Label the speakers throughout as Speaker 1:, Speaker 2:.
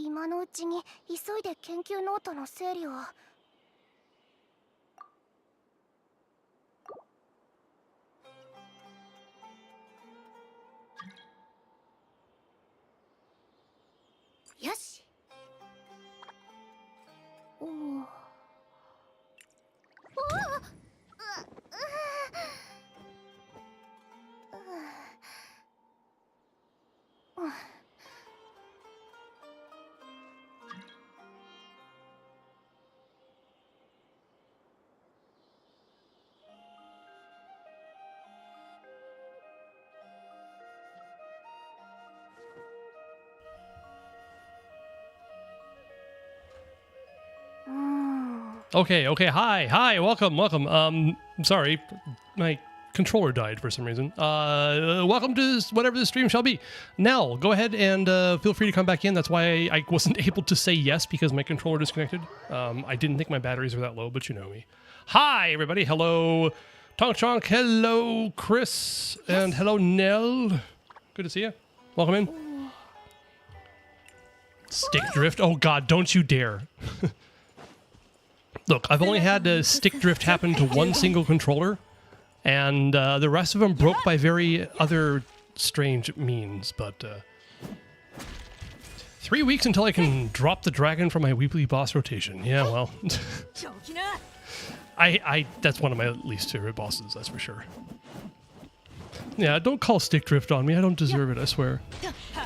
Speaker 1: 今のうちに急いで研究ノートの整理を。よし。おお。
Speaker 2: Okay, hi, welcome. I'm sorry, my controller died for some reason. Welcome to whatever the stream shall be. Nell, go ahead and feel free to come back in. That's why I wasn't able to say yes because my controller disconnected. I didn't think my batteries were that low, but you know me. Hi, everybody. Hello, Tonk Chonk. Hello, Chris. And hello, Nell. Good to see you. Welcome in. Stick drift. Oh, God, don't you dare. Look, I've only had stick drift happen to one single controller, and the rest of them broke by very other strange means, but 3 weeks until I can drop the dragon from my weekly boss rotation. Yeah, well, that's one of my least favorite bosses, that's for sure. Yeah, don't call stick drift on me. I don't deserve it, I swear.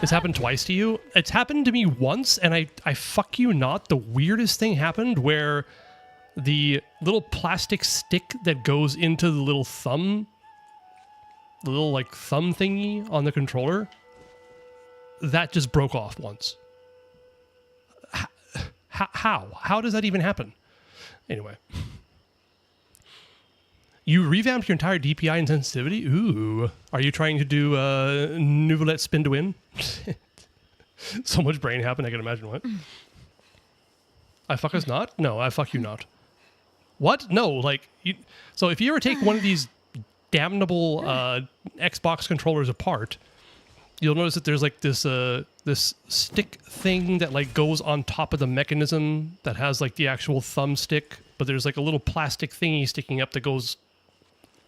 Speaker 2: It's happened twice to you. It's happened to me once, and I fuck you not, the weirdest thing happened where the little plastic stick that goes into the little thumb, the little like thumb thingy on the controller, that just broke off once. How does that even happen? Anyway. You revamped your entire DPI and sensitivity? Ooh. Are you trying to do Nouvelette spin to win? So much brain happened, I can imagine what. I fuck us not? No, I fuck you not. What? No, like, so if you ever take one of these damnable Xbox controllers apart, you'll notice that there's like this this stick thing that like goes on top of the mechanism that has like the actual thumbstick, but there's like a little plastic thingy sticking up that goes.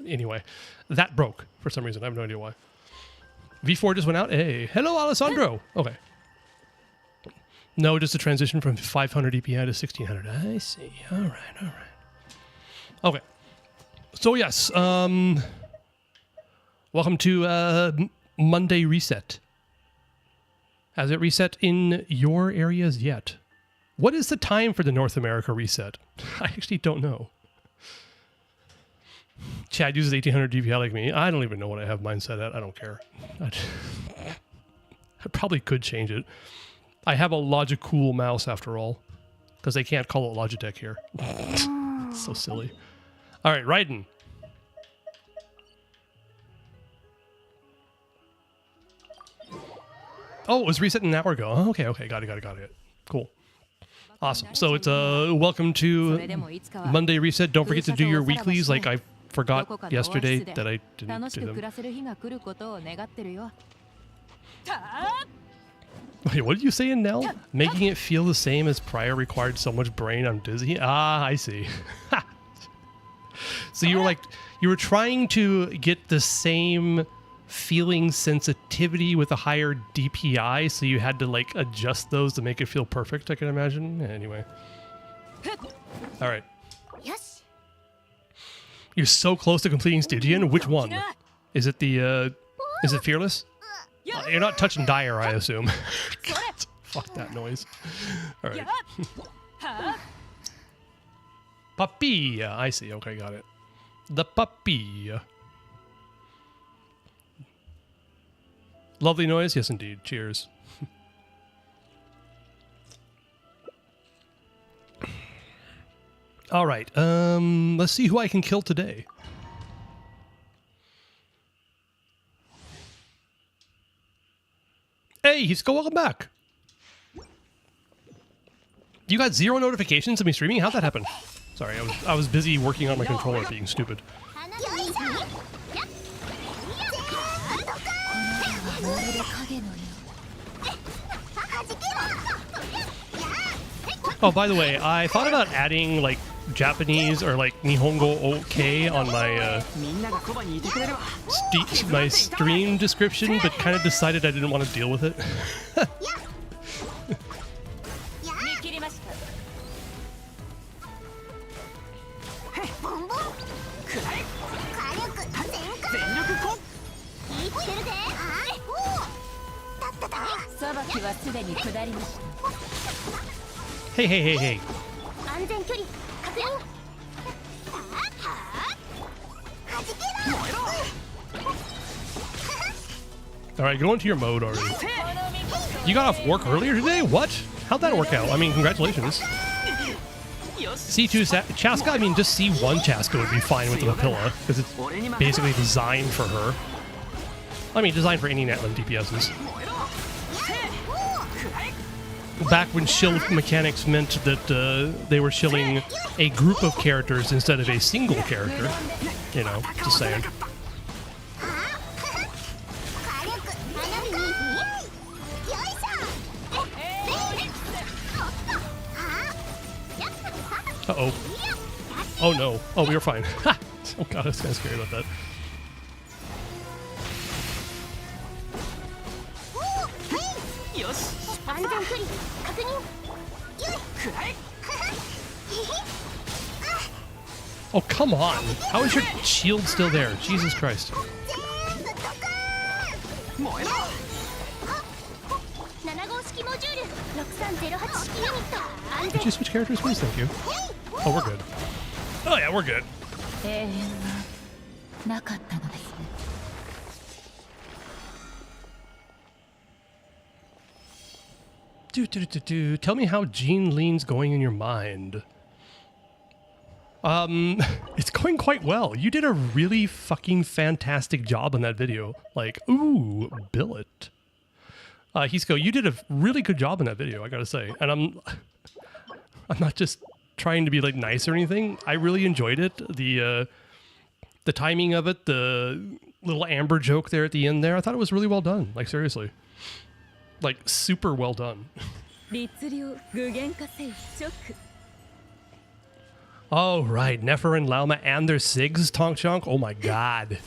Speaker 2: Anyway, that broke for some reason. I have no idea why. V4 just went out. Hey, hello, Alessandro. Okay. No, just a transition from 500 DPI to 1600. I see. All right. Okay. So yes, welcome to Monday Reset. Has it reset in your areas yet? What is the time for the North America reset? I actually don't know. Chad uses 1800 DPI like me. I don't even know what I have mine set at. I don't care. I probably could change it. I have a Logicool mouse after all, because they can't call it Logitech here. It's so silly. All right, Raiden. Oh, it was reset an hour ago. Oh, okay, got it. Cool. Awesome. So it's welcome to Monday Reset. Don't forget to do your weeklies like I forgot yesterday that I didn't do them. Wait, what did you say in Nell? Making it feel the same as prior required so much brain, I'm dizzy? Ah, I see. So you were trying to get the same feeling sensitivity with a higher DPI, so you had to like adjust those to make it feel perfect, I can imagine. Anyway. All right.
Speaker 1: Yes.
Speaker 2: You're so close to completing Stygian. Which one? Is it the is it Fearless? You're not touching Dire, I assume. God, fuck that noise. All right. Puppy. I see. Okay, got it. The puppy. Lovely noise. Yes, indeed. Cheers. All right. Let's see who I can kill today. Hey, Hisco, welcome back. You got 0 notifications of me streaming? How'd that happen? Sorry, I was busy working on my controller being stupid. Oh, by the way, I thought about adding like Japanese or like Nihongo OK on my my stream description, but kind of decided I didn't want to deal with it. Hey, hey, hey, hey. Alright, go into your mode already. You got off work earlier today? What? How'd that work out? I mean, congratulations. C2 Chaska? I mean, just C1 Chaska would be fine with the Lapilla, because it's basically designed for her. I mean, designed for any Natlan DPSs. Back when shill mechanics meant that they were shilling a group of characters instead of a single character. You know, just saying. Uh-oh. Oh no. Oh, we were fine. Ha! Oh god, I was kind of scared about that. Oh, come on. How is your shield still there? Jesus Christ. Could you switch characters, please? Thank you. Oh, we're good. Oh, yeah, we're good. Tell me how Jean Lean's going in your mind. It's going quite well. You did a really fucking fantastic job on that video. Like, ooh, billet. Hisco, you did a really good job in that video, I gotta say. And I'm not just trying to be like nice or anything. I really enjoyed it. The timing of it, the little Amber joke there at the end there, I thought it was really well done. Like, seriously. Like, super well done. Oh, right. Nefer and Lauma and their SIGs, Tonk Chonk. Oh my god.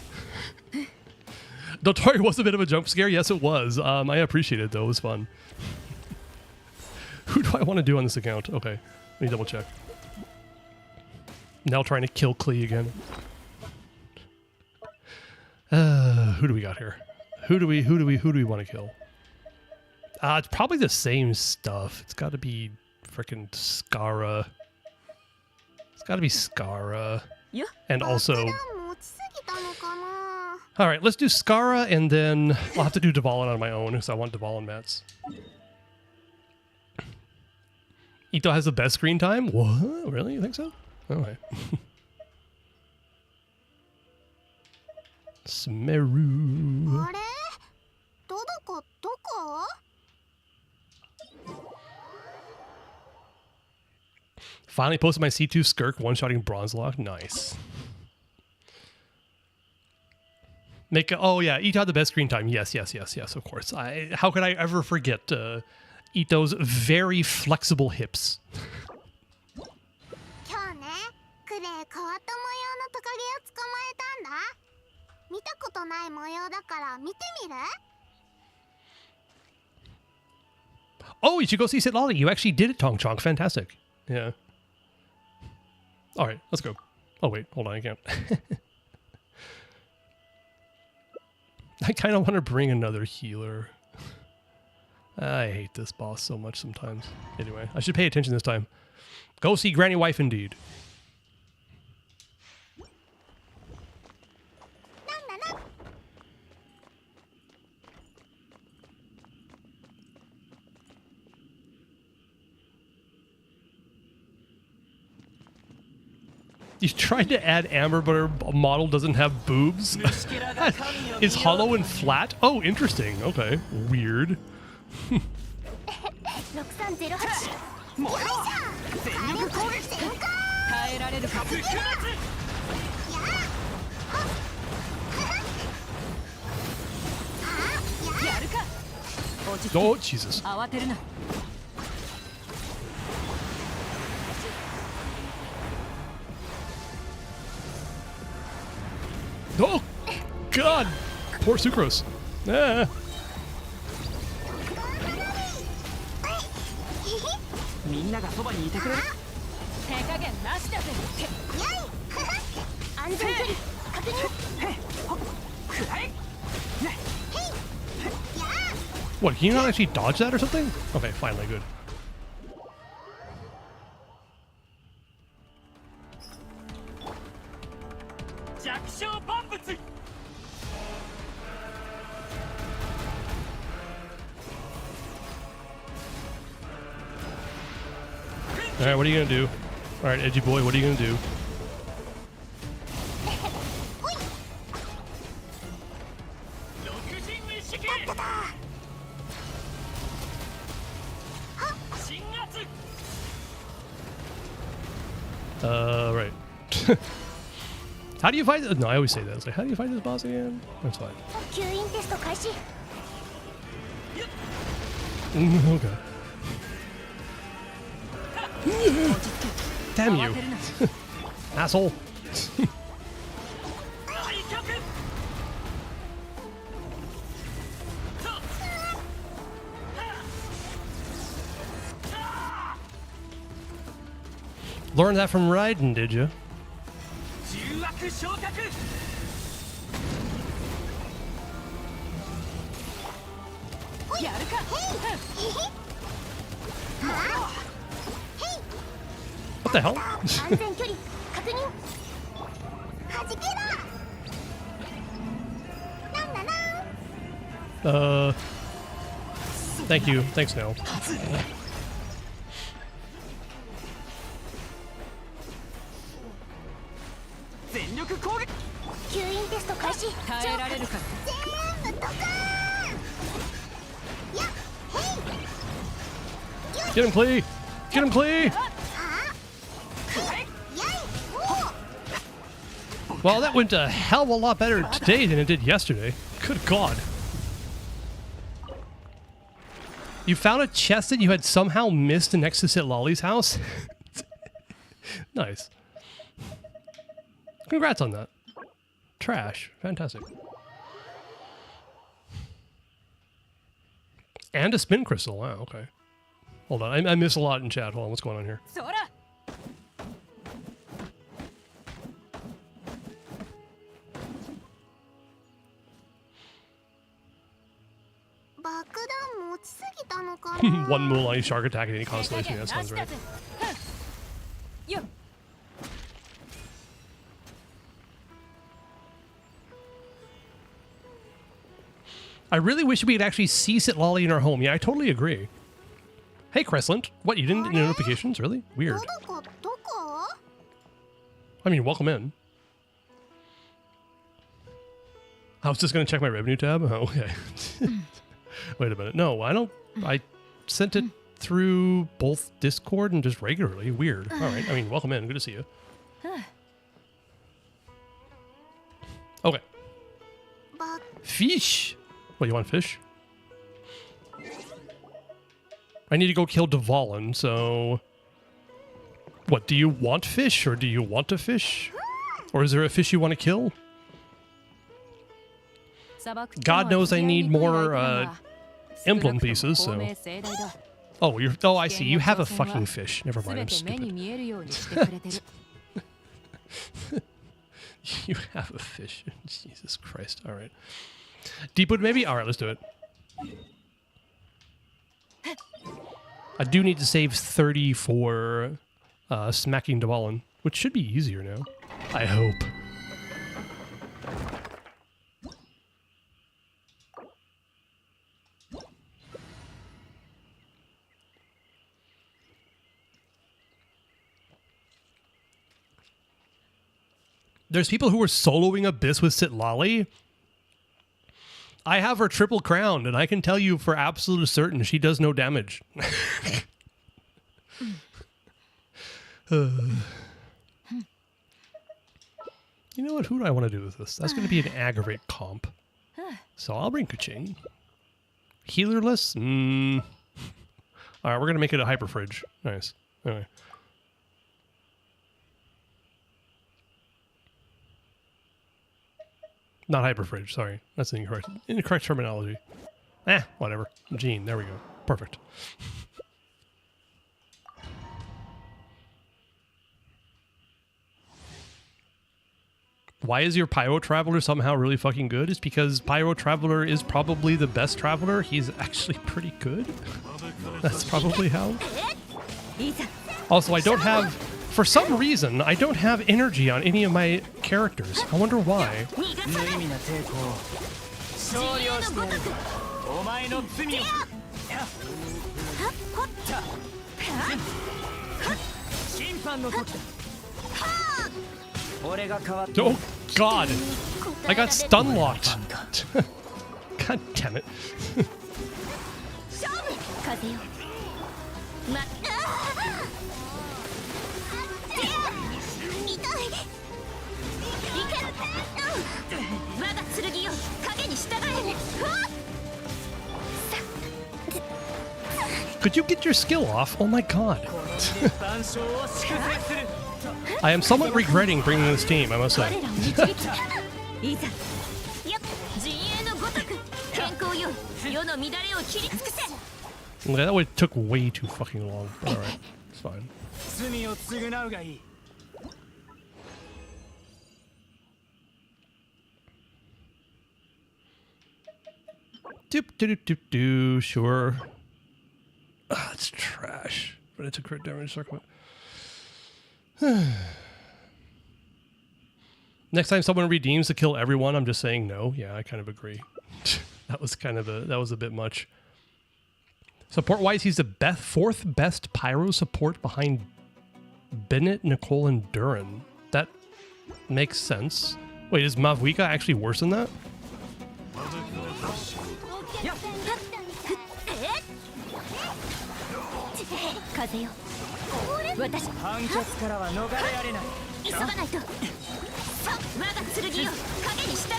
Speaker 2: Dotori was a bit of a jump scare. Yes, it was. I appreciate it, though. It was fun. Who do I want to do on this account? Okay. Let me double check. Now trying to kill Klee again. Who do we got here? Who do we want to kill? It's probably the same stuff. It's got to be frickin' Skara. It's got to be Skara. And also... Alright, let's do Skara, and then I'll have to do Dvalin on my own, because I want Dvalin mats. Ito has the best screen time? What? Really? You think so? Alright. Smeru. Finally posted my C2 Skirk one-shotting Bronze Lock. Nice. Oh yeah, Ito had the best screen time. Yes, of course. How could I ever forget Ito's very flexible hips? Oh, you should go see Sit Lolly. You actually did it, Tong Chong. Fantastic. Yeah. All right, let's go. Oh, wait. Hold on. I can't. I kind of want to bring another healer. I hate this boss so much sometimes. Anyway, I should pay attention this time. Go see Granny Wife indeed. You tried to add Amber, but her model doesn't have boobs. It's hollow and flat. Oh, interesting. Okay. Weird. Oh, Jesus. God! Poor Sucrose. Ah.
Speaker 3: みんながそばにいてくれる。
Speaker 4: 手加減なしだぜ。
Speaker 1: 安全距離確認。
Speaker 3: くらえ。
Speaker 2: What, can you not actually dodge that or something? Okay, finally, good.
Speaker 3: 弱小万物。
Speaker 2: Alright, what are you gonna do? Alright, edgy boy, what are you gonna do? Right. How do you fight this? No, I always say that. It's like, how do you fight this boss again? That's fine.
Speaker 1: 吸引テスト開始。
Speaker 2: Okay. Damn you. Asshole. Learned that from Raiden, did you?
Speaker 3: 重悪昇格。
Speaker 4: やるか。
Speaker 2: What the hell?
Speaker 1: 安全距離確認。弾けろ。なんだなん。
Speaker 2: Thank you. Thanks, no.
Speaker 3: 全力攻撃。
Speaker 1: 吸引テスト開始。
Speaker 4: 耐えられるか。
Speaker 1: 全部ドカーン。やっ、へい。
Speaker 2: Get him, Klee! Get him, Klee! Well, that went a hell of a lot better today than it did yesterday. Good God. You found a chest that you had somehow missed next to Sit Lolly's house? Nice. Congrats on that. Trash. Fantastic. And a spin crystal. Wow, okay. Hold on. I miss a lot in chat. Hold on. What's going on here?
Speaker 4: そら。
Speaker 1: 爆弾持ちすぎたのかな。
Speaker 2: One Mulan shark attack at any constellation. That sounds right.
Speaker 4: よっ。
Speaker 2: I really wish we could actually see Sit Lolly in our home. Yeah, I totally agree. Hey, Crescent. What, you didn't get notifications? Really? Weird.
Speaker 1: どこどこ？
Speaker 2: I mean, welcome in. I was just going to check my revenue tab. Oh, okay. Wait a minute. No, I don't. I sent it through both Discord and just regularly. Weird. All right. I mean, welcome in. Good to see you. Okay.
Speaker 1: バ
Speaker 2: Fish. What, you want fish? I need to go kill Dvalin, so... What, do you want fish, or do you want to fish? Or is there a fish you want to kill? God knows I need more, emblem pieces, so... Oh, you're... Oh, I see. You have a fucking fish. Never mind, I'm stupid. You have a fish. Jesus Christ. All right. Deepwood, maybe? All right, let's do it. I do need to save 30 for smacking Dvalin, which should be easier now. I hope. There's people who are soloing Abyss with Sit Lolly. I have her triple crowned, and I can tell you for absolute certain she does no damage. You know what? Who do I want to do with this? That's going to be an aggravate comp. So I'll bring Kaching. Healerless? All right, we're going to make it a hyper fridge. Nice. Anyway. Not hyperfridge, sorry. That's the incorrect terminology. Whatever. Gene, there we go. Perfect. Why is your Pyro Traveler somehow really fucking good? It's because Pyro Traveler is probably the best Traveler. He's actually pretty good. That's probably how. Also, I don't have... For some reason, I don't have energy on any of my characters. I wonder why.
Speaker 3: 無意味な抵抗を少量してやるお前の罪を審判の時だ俺が変わって
Speaker 2: Oh, God. I got stun locked. God damn it.
Speaker 1: 風よ痛いいけ我が剣よ影に従え
Speaker 2: Could you get your skill off? Oh my God.
Speaker 3: 万象を粛清する
Speaker 2: I am somewhat regretting bringing this team, I must
Speaker 1: 我
Speaker 2: say.
Speaker 1: らを導きいざやっ陣営のごとく健康よ世の乱れを切り尽くせ
Speaker 2: That one took way too fucking long. Alright, it's fine.
Speaker 3: 罪を償うがいい
Speaker 2: Doop doop doop doo, sure. It's trash. But it's a crit damage circlet. Next time someone redeems to kill everyone, I'm just saying no. Yeah, I kind of agree. That was a bit much. Support wise, he's the fourth best Pyro support behind Bennett, Nicole, and Duran. That makes sense. Wait, is Mavuika actually worse than that?
Speaker 1: 風よ私
Speaker 3: 判決からは逃れられない
Speaker 1: 急がないとさ我が剣よ影に従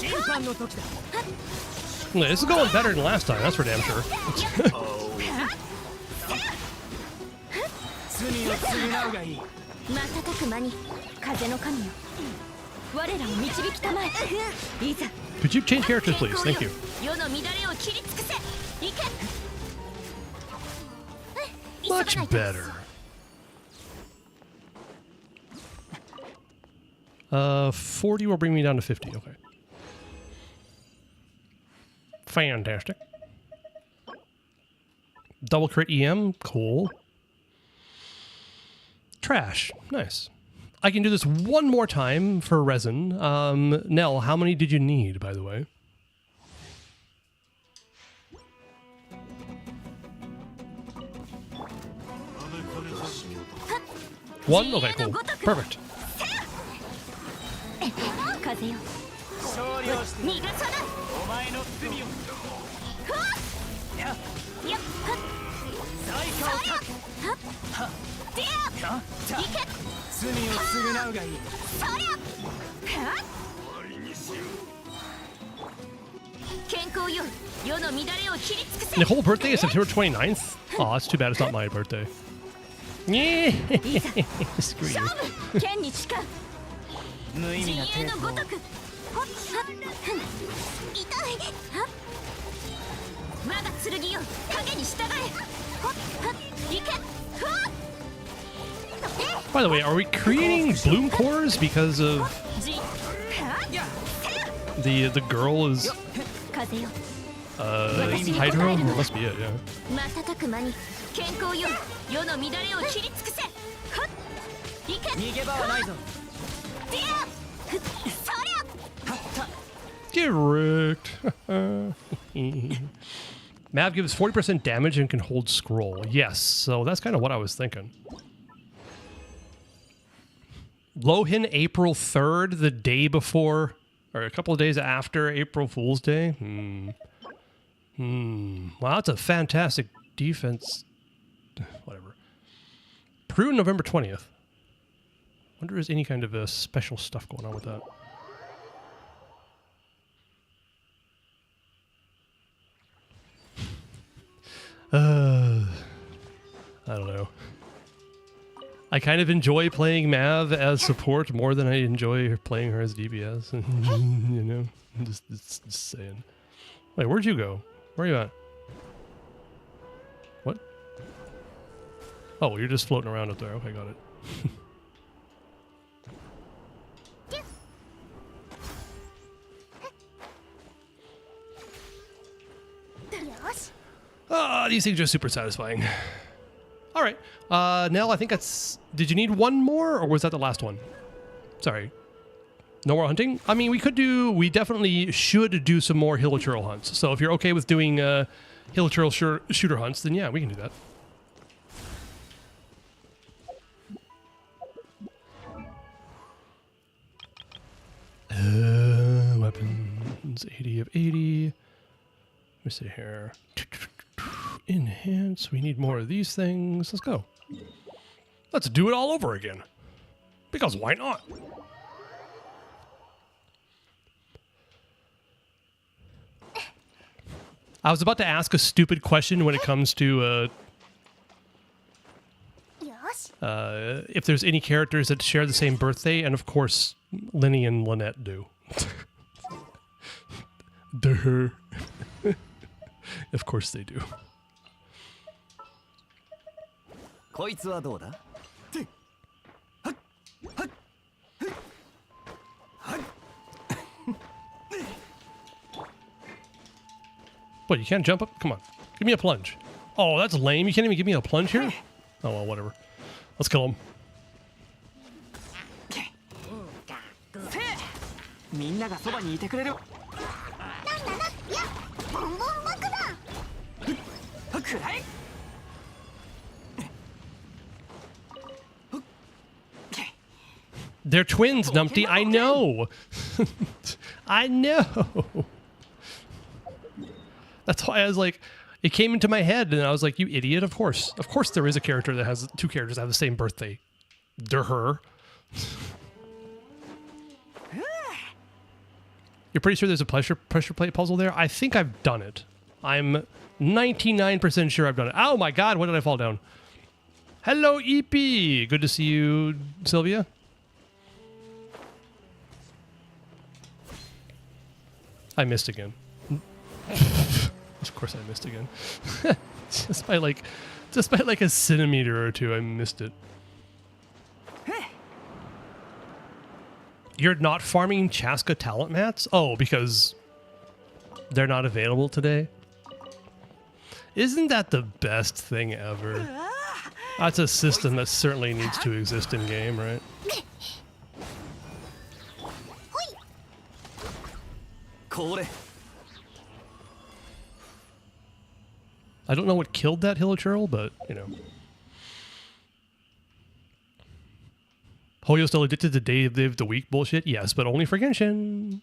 Speaker 1: え
Speaker 3: 審判の時だ
Speaker 2: This is going better than last time, that's for damn sure.
Speaker 3: 罪を償うがいい
Speaker 1: 瞬く間に風の神よ我らを導きたまえいざ
Speaker 2: Could you change characters, please? Thank you.
Speaker 1: 世の乱れを切り尽くせ行け
Speaker 2: Much better. 40 will bring me down to 50. Okay. Fantastic. Double crit EM. Cool. Trash. Nice. I can do this one more time for resin. Nell, how many did you need, by the way? One? Okay, cool. Perfect.
Speaker 1: 風よ
Speaker 3: 勝利をして
Speaker 1: 逃がさない
Speaker 3: お前の罪を
Speaker 1: やっ
Speaker 3: 最下を断つ
Speaker 1: でや
Speaker 3: な
Speaker 1: 行け
Speaker 3: 罪を償うがいい
Speaker 1: そりゃ健康よ世の乱れを切り尽くせ
Speaker 2: Nicole birthday is September 29th? Oh, that's too bad it's not my birthday. Yeah. Screw you.
Speaker 1: 勝負剣に誓う
Speaker 3: 無意味な
Speaker 1: 陣営
Speaker 3: 抵抗を
Speaker 1: のごとくほっはっふん痛いはっ我が剣よ影に従えほっはっ行けふわっ
Speaker 2: By the way, are we creating bloom cores because of
Speaker 1: じはっ
Speaker 2: the girl is
Speaker 1: 風よ
Speaker 2: Hydro? That must be it, yeah.
Speaker 1: 瞬く間に健康よ世の乱れを切り尽くせはっ行け
Speaker 3: 逃げ場はないぞ
Speaker 1: でやそりゃ
Speaker 2: Get wrecked. Mav gives 40% damage and can hold scroll. Yes, so that's kind of what I was thinking. Lohin April 3rd, the day before, or a couple of days after April Fool's Day. Wow, that's a fantastic defense. Whatever. Peru, November 20th. Wonder if there's any kind of special stuff going on with that. I don't know. I kind of enjoy playing Mav as support more than I enjoy playing her as DPS. You know, just saying. Wait, where'd you go? Where are you at? What? Oh, you're just floating around up there. Okay, got it. Ah, these things are super satisfying. All right. Nell, I think that's... Did you need one more, or was that the last one? Sorry. No more hunting? I mean, we definitely should do some more Hilichurl hunts. So if you're okay with doing Hilichurl shooter hunts, then yeah, we can do that. Weapons, 80 of 80. Let me see here. Enhance. We need more of these things. Let's go. Let's do it all over again. Because why not? I was about to ask a stupid question when it comes to if there's any characters that share the same birthday, and of course, Lenny and Lynette do. Duh. Of course they do.
Speaker 3: こいつはどうだ?
Speaker 2: What, you can't jump up? Come on. Give me a plunge. Oh, that's lame. You can't even give me a plunge here? Oh, well, whatever. Let's kill him.
Speaker 3: みんながそばにいてくれる。
Speaker 1: なんだな、いや、ボンボン爆弾。
Speaker 3: くらえ。
Speaker 2: They're twins, Numpty. I know. I know. That's why I was like, it came into my head, and I was like, you idiot. Of course there is a character that has two characters that have the same birthday. Her. You're pretty sure there's a pressure plate puzzle there? I think I've done it. I'm 99% sure I've done it. Oh my god, when did I fall down? Hello, EP. Good to see you, Sylvia. I missed again. Of course I missed again. just by like a centimeter or two, I missed it. You're not farming Chaska talent mats? Oh, because they're not available today? Isn't that the best thing ever? That's a system that certainly needs to exist in game, right? I don't know what killed that Hilichurl, but, you know. Hoyo's still addicted to Day of the Week bullshit? Yes, but only for Genshin.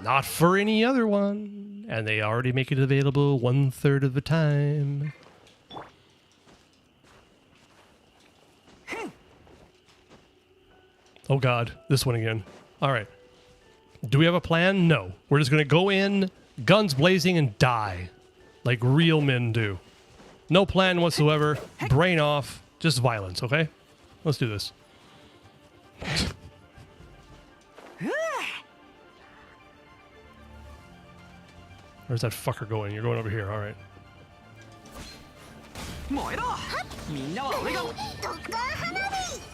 Speaker 2: Not for any other one. And they already make it available 1/3 of the time. Oh god, this one again. Alright. Do we have a plan? No. We're just gonna go in, guns blazing, and die. Like real men do. No plan whatsoever. Brain off. Just violence, okay? Let's do this. Where's that fucker going? You're going over here, alright.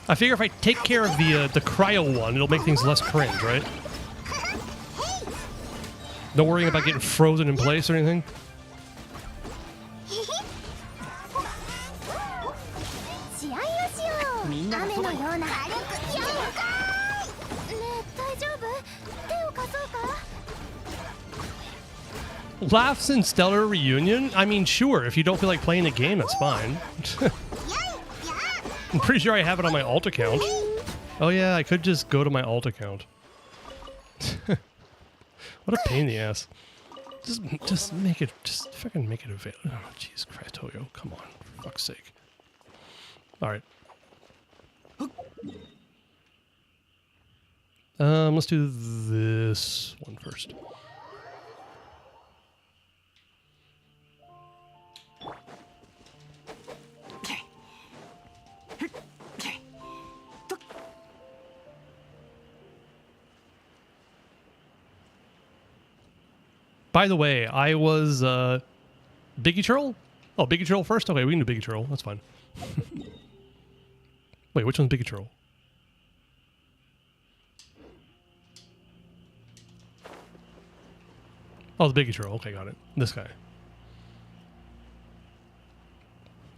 Speaker 2: I figure if I take care of the cryo one, it'll make things less cringe, right? No worrying about getting frozen in place or anything. Laughs in Stellar Reunion? I mean, sure, if you don't feel like playing the game, that's fine. I'm pretty sure I have it on my alt account. Oh yeah, I could just go to my alt account. What a pain in the ass. Just make it, just fucking make it available. Oh, jeez Christ, Toyo, come on, for fuck's sake. Alright. Let's do this one first. By the way, I was Biggie Churl? Oh, Biggie Churl first? Okay, we can do Biggie Churl. That's fine. Wait, which one's Biggie Churl? Oh, the Biggie Churl. Okay, got it. This guy.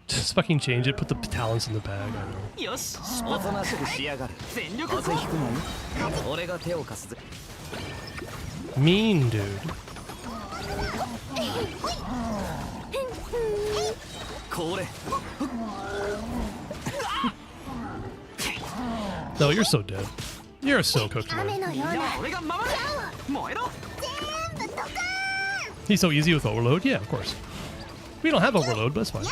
Speaker 2: Just fucking change it. Put the talents in the bag. I don't know.
Speaker 3: よしおとなしくしやがる全力風邪ひくのに俺が手を貸すぜ
Speaker 2: Mean dude. No, you're so dead. You're so cooked, man.
Speaker 3: いや俺が守る燃えろ
Speaker 2: He's so easy with overload. Yeah, of course. We don't have overload, but it's fine.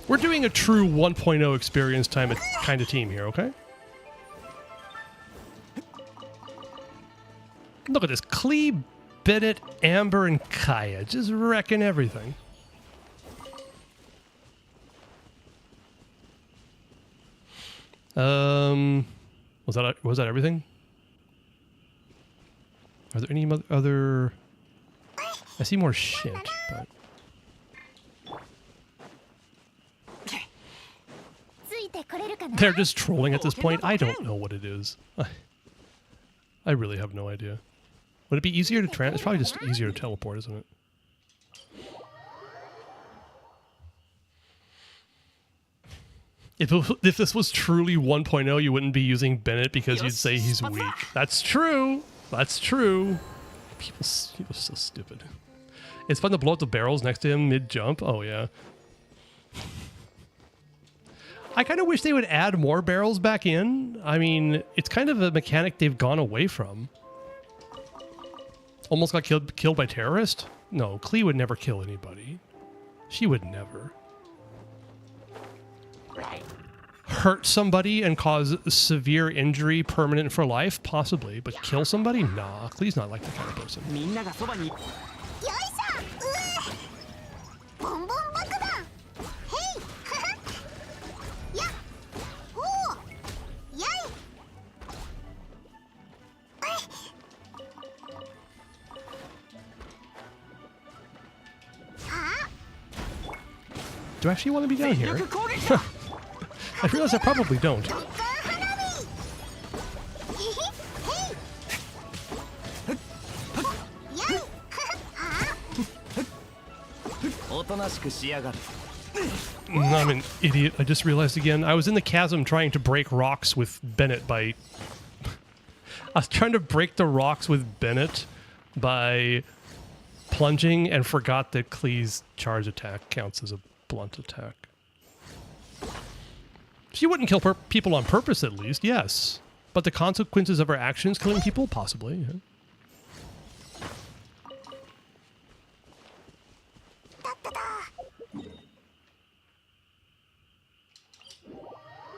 Speaker 2: We're doing a true 1.0 experience time kind of team here, okay? Look at this. Klee, Bennett, Amber, and Kaya. Just wrecking everything. Was that everything? Are there any other... I see more shit, but... They're just trolling at this point. I don't know what it is. I really have no idea. Would it be easier to it's probably just easier to teleport, isn't it? If this was truly 1.0, you wouldn't be using Bennett because you'd say he's weak. That's true. That's true. People are so stupid. It's fun to blow up the barrels next to him mid-jump. Oh, yeah. I kind of wish they would add more barrels back in. I mean, it's kind of a mechanic they've gone away from. Almost got killed by terrorist? No, Klee would never kill anybody. She would never. Hurt somebody and cause severe injury permanent for life? Possibly. But kill somebody? Nah, Klee's not like that kind of person.
Speaker 3: みんながそばに
Speaker 2: Do I actually want to be down here? I realize I probably don't.
Speaker 3: おとなしくしやがる
Speaker 2: I'm an idiot. I just realized again. I was in the chasm trying to break rocks with Bennett by... I was trying to break the rocks with Bennett by plunging and forgot that Klee's charge attack counts as a blunt attack. She wouldn't kill people on purpose, at least, yes. But the consequences of her actions, killing people, possibly. Yeah.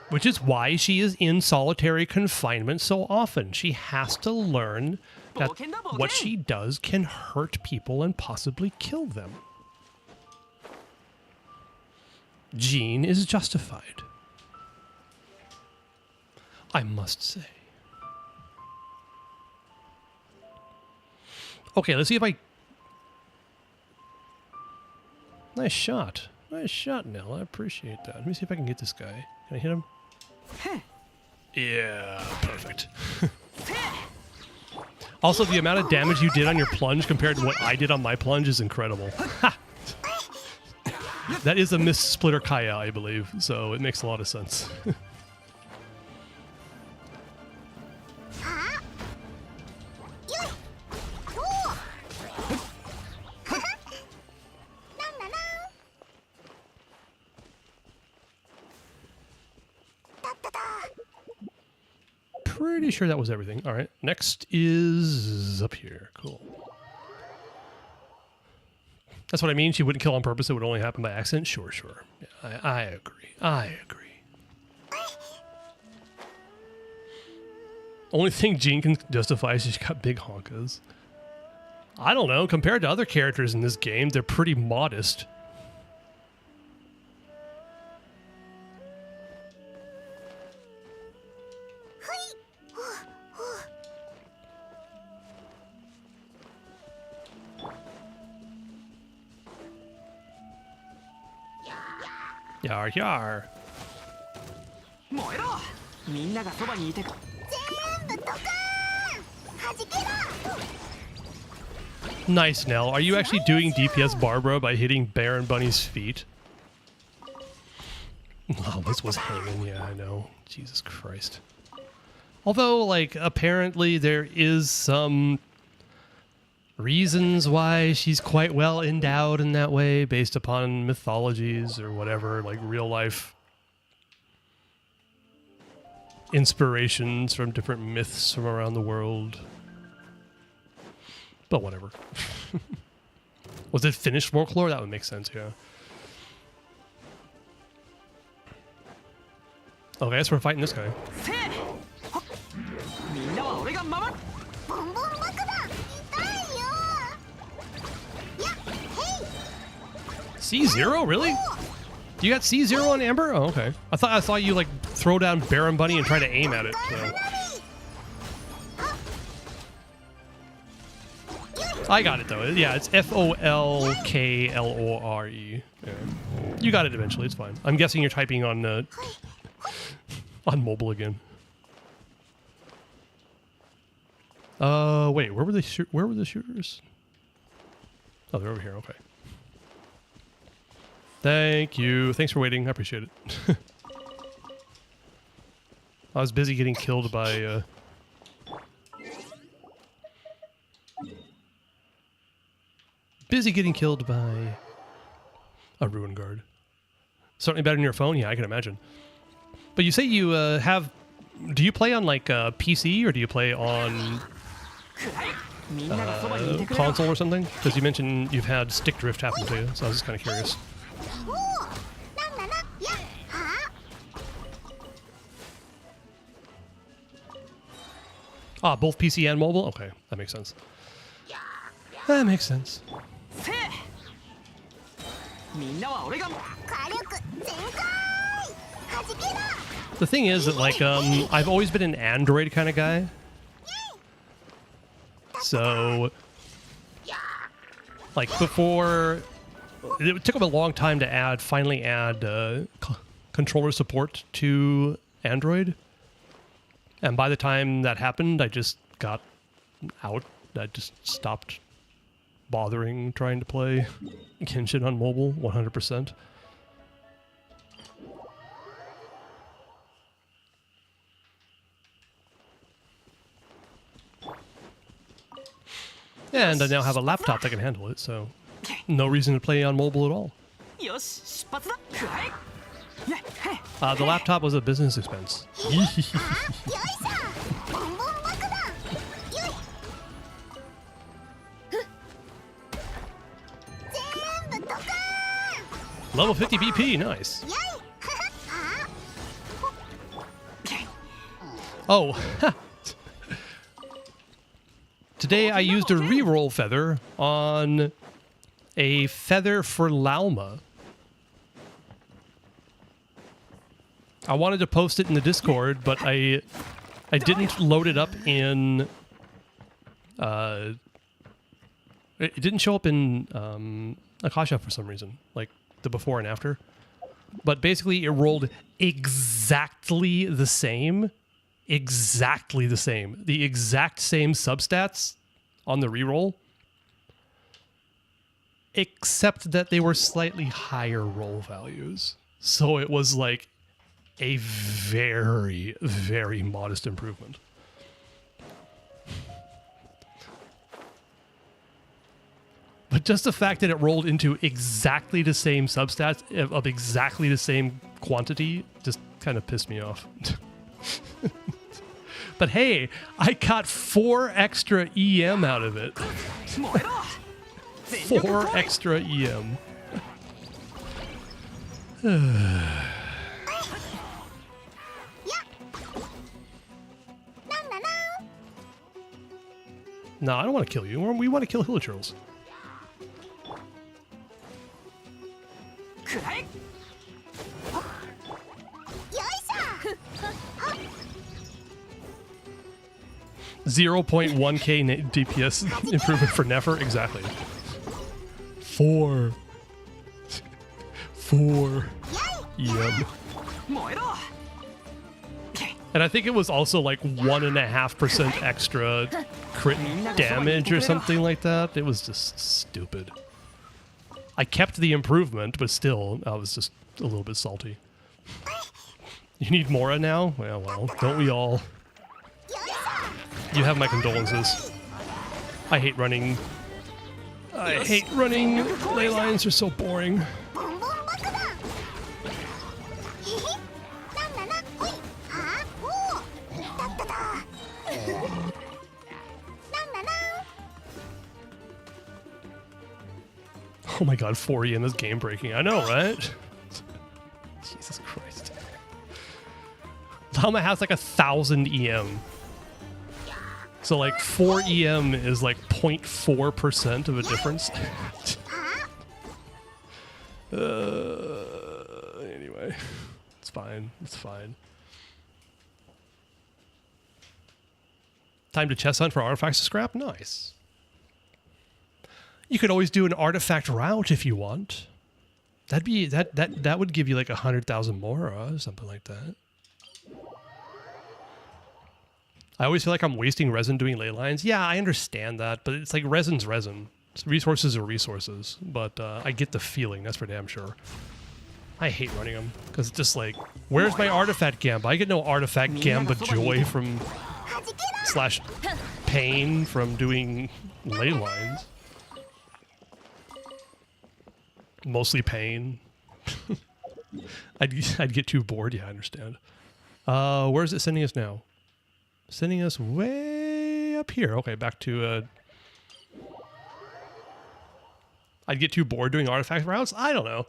Speaker 2: Which is why she is in solitary confinement so often. She has to learn that what she does can hurt people and possibly kill them. Jean is justified, I must say. Okay, let's see if I... Nice shot. Nice shot, Nell. I appreciate that. Let me see if I can get this guy. Can I hit him? Yeah, perfect. Also, the amount of damage you did on your plunge compared to what I did on my plunge is incredible. Ha! That is a Miss Splitter Kaya, I believe, so it makes a lot of sense. Pretty sure that was everything. All right, next is up here. Cool. That's what I mean. She wouldn't kill on purpose. It would only happen by accident. Sure, sure. Yeah, I agree. I agree. Only thing Jean can justify is she's got big honkas. I don't know. Compared to other characters in this game, they're pretty modest. Yar yar.
Speaker 3: 燃えろみんながそばにいてか
Speaker 1: 全部ドカーン弾けろ
Speaker 2: Nice, Nell. Are you actually doing DPS Barbara by hitting Baron Bunny's feet? Oh, this was hanging. Yeah, I know. Jesus Christ. Although, like, apparently there is some reasons why she's quite well endowed in that way based upon mythologies or whatever, like real life inspirations from different myths from around the world. But whatever. Was it Finnish folklore? That would make sense, yeah. Okay, I guess we're fighting this guy.
Speaker 3: みんなは俺が守る
Speaker 1: ボンボン爆弾痛いよやっへい
Speaker 2: C0? Really? You got C0 on Amber? Oh, okay. I thought you like throw down Baron Bunny and try to aim at it. So. I got it though. Yeah, it's Folklore. Yeah. You got it eventually. It's fine. I'm guessing you're typing on mobile again. Wait. Where were the shooters? Oh, they're over here. Okay. Thank you. Thanks for waiting. I appreciate it. I was busy getting killed by a Ruin Guard. Certainly better than your phone? Yeah, I can imagine. But you say you have... Do you play on, like, PC, or do you play on console or something? Because you mentioned you've had stick drift happen to you, so I was just kind of curious.
Speaker 1: おおなんだなやっは
Speaker 2: Ah, both PC and mobile? Okay, that makes sense. That makes sense.
Speaker 3: せえみんなは俺が
Speaker 1: 火力全開弾けろ
Speaker 2: The thing is that, like, I've always been an Android kind of guy. So, like, before... It took a long time to finally add controller support to Android. And by the time that happened, I just got out. I just stopped bothering trying to play Genshin on mobile 100%. And I now have a laptop that can handle it, so no reason to play on mobile at all.
Speaker 3: よし出発だくらえねへっ
Speaker 2: The laptop was a business expense.
Speaker 1: よいしょボンボン爆弾よいふっ全部ドカーン
Speaker 2: Level 50 BP, nice.
Speaker 1: やいはは
Speaker 2: Oh, today I used a reroll feather on a feather for Lauma. I wanted to post it in the Discord, but I didn't load it up in... it didn't show up in Akasha for some reason, like the before and after. But basically it rolled exactly the same. Exactly the same. The exact same substats on the reroll. Except that they were slightly higher roll values. So it was like a very, very modest improvement. But just the fact that it rolled into exactly the same substats of exactly the same quantity just kind of pissed me off. But hey, I got 4 extra EM out of it.
Speaker 3: 燃えろ
Speaker 2: 4 extra EM.
Speaker 1: なんだな
Speaker 2: No, I don't want to kill you. We want to kill Hilichurls.
Speaker 3: くらえ
Speaker 1: よいしょ
Speaker 2: 0.1k DPS improvement for Nefer? Exactly. 4. 4.
Speaker 1: やい
Speaker 2: Yum.
Speaker 3: 燃えろ
Speaker 2: And I think it was also like 1.5% extra crit damage or something like that. It was just stupid. I kept the improvement, but still, I was just a little bit salty. You need Mora now? Well, don't we all? You have my condolences. I hate running. Ley lines are so boring.
Speaker 1: ボンボン爆弾へへなんだなほいはあおおだっただなんだな
Speaker 2: Oh my god, 4 EM is game breaking. I know, right? Jesus Christ. Lama has like 1,000 EM. So like 4 EM is like 0.4% of a difference. Anyway, it's fine. It's fine. Time to chest hunt for artifacts to scrap? Nice. You could always do an artifact route if you want. That'd be that would give you like 100,000 Mora or something like that. I always feel like I'm wasting resin doing ley lines. Yeah, I understand that, but it's like resin's resin. Resources are resources, but I get the feeling, that's for damn sure. I hate running them, because it's just like, where's my artifact gamba? I get no artifact gamba joy from / pain from doing ley lines. Mostly pain. I'd get too bored, yeah, I understand. Where is it sending us now? Sending us way up here. Okay, back to... I'd get too bored doing artifact routes? I don't know.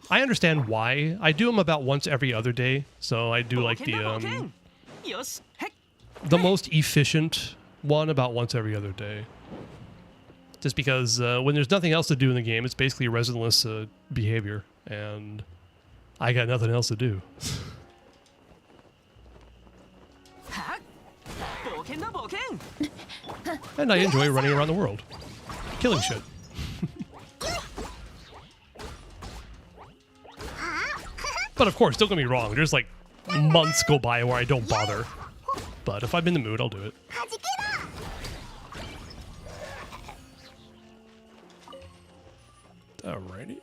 Speaker 2: I understand why. I do them about once every other day. So I do like the most efficient one about once every other day. Just because when there's nothing else to do in the game, it's basically resinless behavior. And I got nothing else to do. And I enjoy running around the world. Killing shit. But of course, don't get me wrong, there's like months go by where I don't bother. But if I'm in the mood, I'll do it. Alrighty.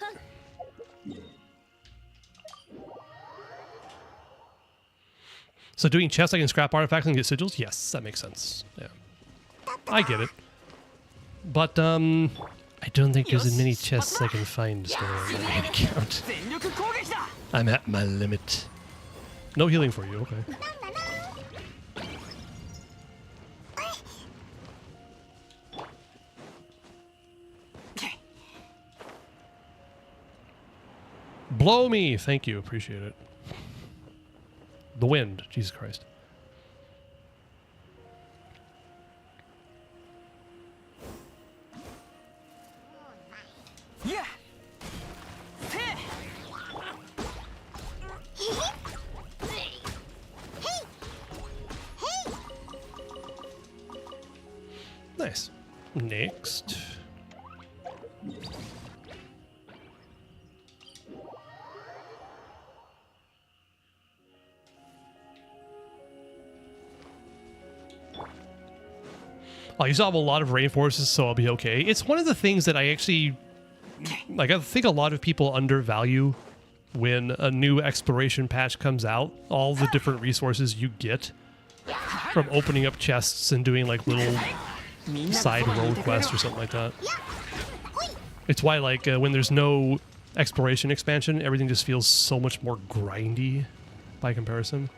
Speaker 2: So doing chests, I can scrap artifacts and get sigils? Yes, that makes sense. Yeah. I get it. But, I don't think there's as many chests I can find still on my main account. I'm at my limit. No healing for you, okay. Blow me! Thank you, appreciate it. The wind, Jesus Christ.
Speaker 3: Yeah.
Speaker 2: Nice. Next. Oh, you still have a lot of rainforests, so I'll be okay. It's one of the things that I actually... Like, I think a lot of people undervalue when a new exploration patch comes out. All the different resources you get from opening up chests and doing, like, little side road quests or something like that. It's why, like, when there's no exploration expansion, everything just feels so much more grindy by comparison.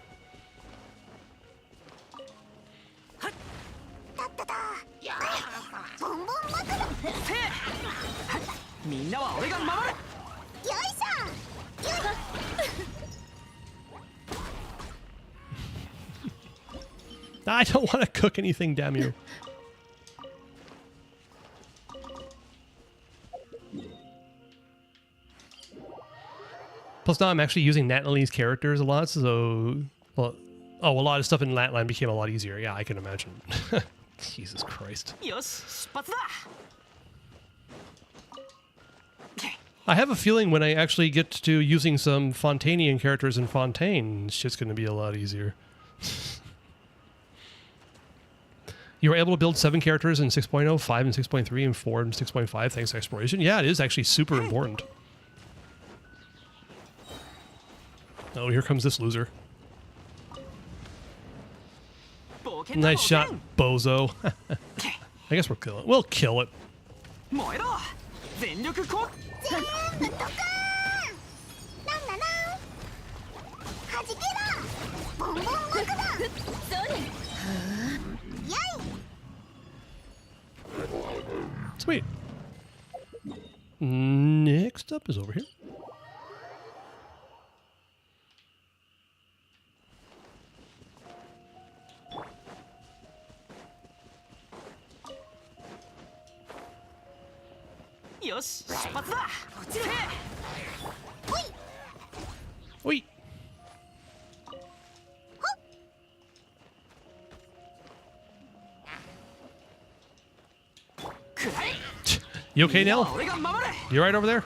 Speaker 2: I don't want to cook anything, damn you. Plus now I'm actually using Natalie's characters a lot, so... Well, oh, a lot of stuff in Latline became a lot easier. Yeah, I can imagine. Jesus I have a feeling when I actually get to using some Fontanian characters in Fontaine, shit's going to be a lot easier. You were able to build 7 characters in 6.0, 5 in 6.3, and 4 in 6.5 thanks to exploration. Yeah, it is actually super important. Oh, here comes this loser. Nice shot, bozo. I guess we'll kill it. We'll kill it.
Speaker 3: 燃えろ全力こ
Speaker 1: 全部ドカーンなんだなんはじけろボンボン爆弾それやい
Speaker 2: Sweet. Next up is over here.
Speaker 3: うよし出発だ落ちる
Speaker 2: Wait. You okay, Nell?
Speaker 3: 俺が守れ
Speaker 2: You right over there?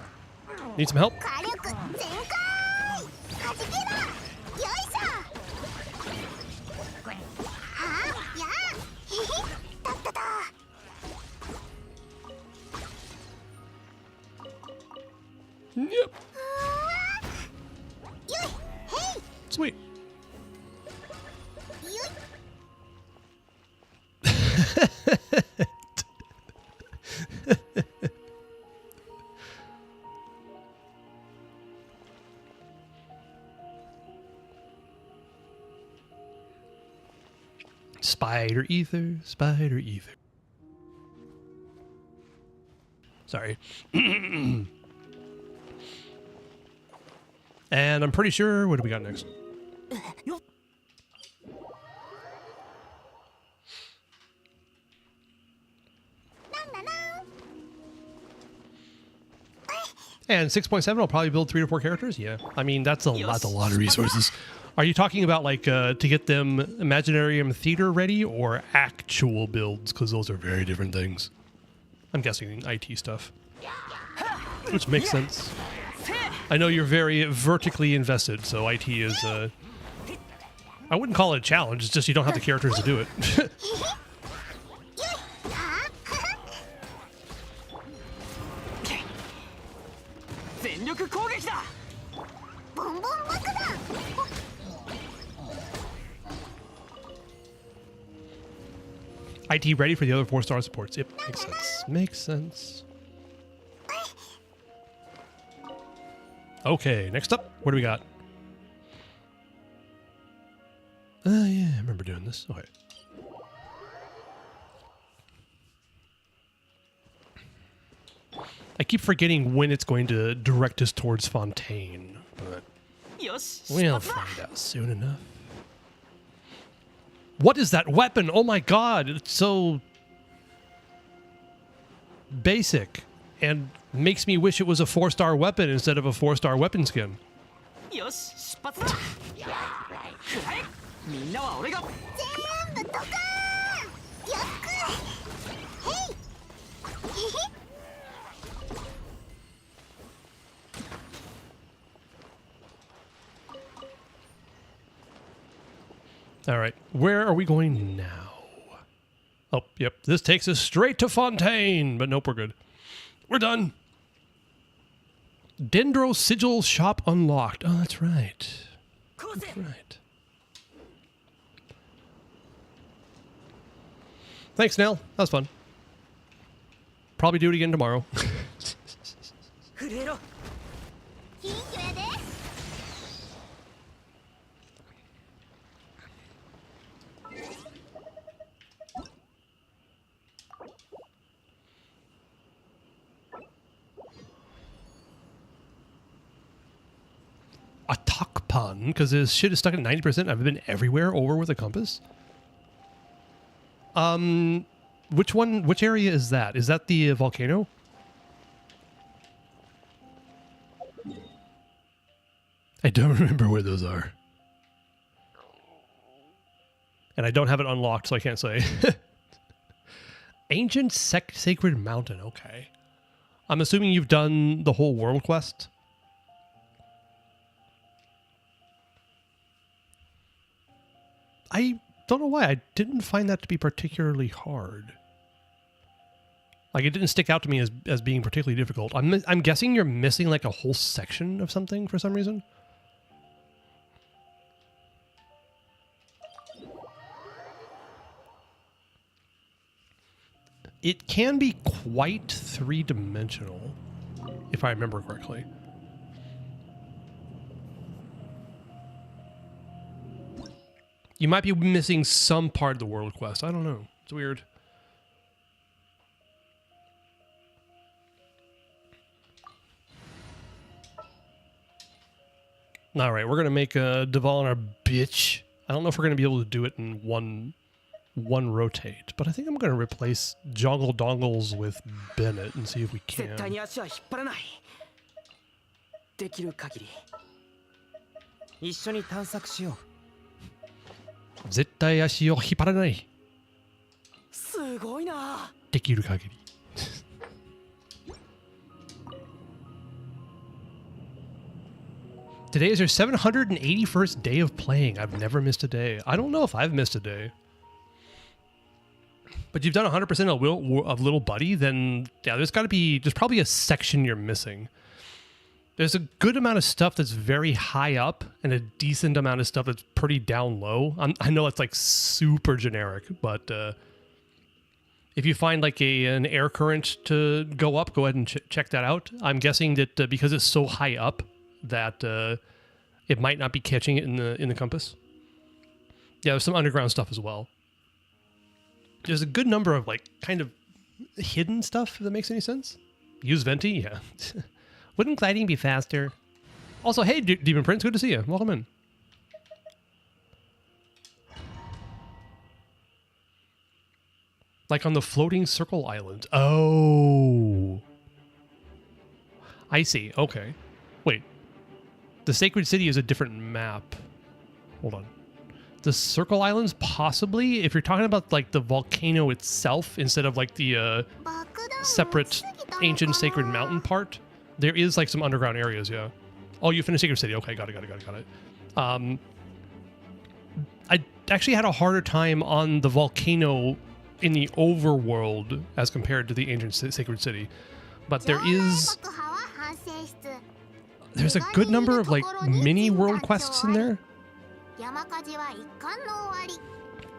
Speaker 2: Need some help?
Speaker 1: 火力全開はじけろよいしょはあやあへへたったた
Speaker 2: Yep.
Speaker 1: よいへい
Speaker 2: Sweet.
Speaker 1: よい
Speaker 2: Spider ether, spider ether. Sorry. And I'm pretty sure, what do we got next?
Speaker 3: よ
Speaker 1: なんだなん
Speaker 2: And 6.7 will probably build 3 to 4 characters. Yeah, I mean that's a lot of resources. Are you talking about like to get them Imaginarium Theater ready or actual builds? Because those are very different things. I'm guessing IT stuff, which makes sense. I know you're very vertically invested, so IT is. I wouldn't call it a challenge. It's just you don't have the characters to do it.
Speaker 3: 全力攻撃だ
Speaker 1: ボンボン爆弾
Speaker 2: IT ready for the other 4-star supports. Yep, makes sense. Makes sense. Okay, next up, what do we got? Yeah, I remember doing this. Okay. I keep forgetting when it's going to direct us towards Fontaine, but
Speaker 3: よし
Speaker 2: we'll
Speaker 3: 出発だ
Speaker 2: find out soon enough. What is that weapon? Oh my god, it's so basic and makes me wish it was a 4-star weapon instead of a 4-star weapon skin.
Speaker 3: よし出発だくらえみんなは俺が
Speaker 1: 全部ドカーンよっくへいへへ
Speaker 2: All right, where are we going now? Oh, yep, this takes us straight to Fontaine, but nope, we're good. We're done. Dendro Sigil Shop unlocked. Oh, that's right. That's right. Thanks, Nell. That was fun. Probably do it again tomorrow.
Speaker 3: 震えろ
Speaker 1: 緊急やで
Speaker 2: A talk pun, because his shit is stuck at 90%. I've been everywhere over with a compass. Which one? Which area is that? Is that the volcano? I don't remember where those are. And I don't have it unlocked, so I can't say. Ancient Sacred Mountain, okay. I'm assuming you've done the whole world quest. I don't know why. I didn't find that to be particularly hard. Like, it didn't stick out to me as being particularly difficult. I'm guessing you're missing, like, a whole section of something for some reason. It can be quite three-dimensional, if I remember correctly. You might be missing some part of the world quest. I don't know. It's weird. All right, we're going to make Duvall our bitch. I don't know if we're going to be able to do it in one rotate, but I think I'm going to replace Jongle Dongles with Bennett and see if we can.
Speaker 3: 絶対に足は引っ張らない。できる限り一緒に探索しよう。
Speaker 2: 絶対足を引っ張らない。
Speaker 3: すごいな。
Speaker 2: できる限り。Today is your 781st day of playing. I've never missed a day. I don't know if I've missed a day. But you've done 100% of Little Buddy, then yeah, there's probably a section you're missing. There's a good amount of stuff that's very high up and a decent amount of stuff that's pretty down low. I know it's like super generic, but if you find like an air current to go up, go ahead and check that out. I'm guessing that because it's so high up that it might not be catching it in the compass. Yeah, there's some underground stuff as well. There's a good number of like kind of hidden stuff, if that makes any sense. Use Venti, yeah. Wouldn't gliding be faster? Also, hey, Demon Prince, good to see you. Welcome in. Like on the floating circle island. Oh. I see. Okay. Wait. The Sacred City is a different map. Hold on. The Circle Islands, possibly? If you're talking about, like, the volcano itself, instead of, like, the separate ancient Sacred Mountain part, there is, like, some underground areas, yeah. Oh, you finished Sacred City. Okay, got it. I actually had a harder time on the volcano in the overworld as compared to the ancient Sacred City. But there's a good number of, like, mini world quests in there.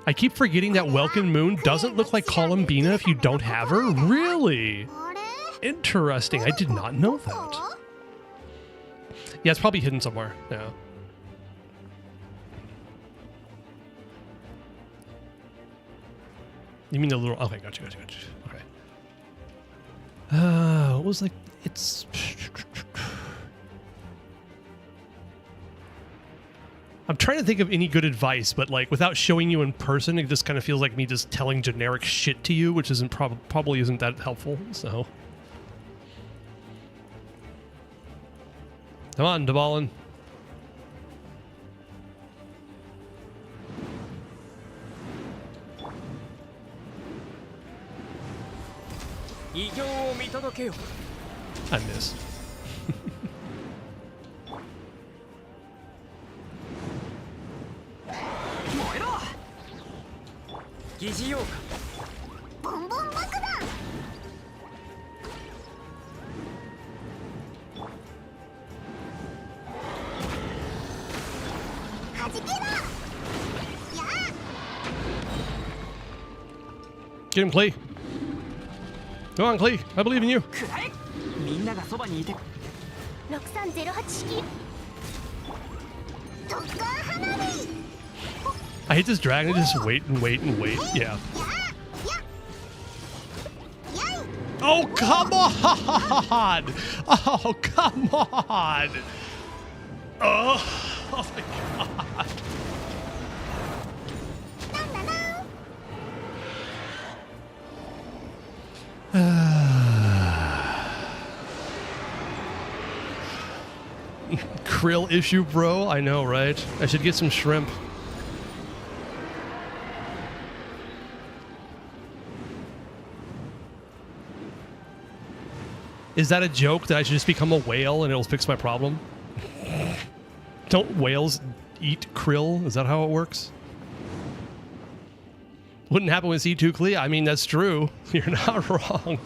Speaker 2: I keep forgetting that Welkin Moon doesn't look like Columbina if you don't have her. Really? Interesting. I did not know that. Yeah, it's probably hidden somewhere. Yeah. You mean the little... Okay, gotcha. Okay. What was like... It's... I'm trying to think of any good advice, but like without showing you in person, it just kind of feels like me just telling generic shit to you, which isn't probably isn't that helpful. So, come on, Duvallin. I missed. Get him, Klee. Go on, Klee. I believe in you. I hate this dragon. Just wait and wait and wait. Yeah. Oh, come on! Oh, come on! Oh my god. Krill issue, bro. I know, right? I should get some shrimp. Is that a joke that I should just become a whale and it'll fix my problem? Don't whales eat krill? Is that how it works? Wouldn't happen with C2 Klee. I mean, that's true. You're not wrong.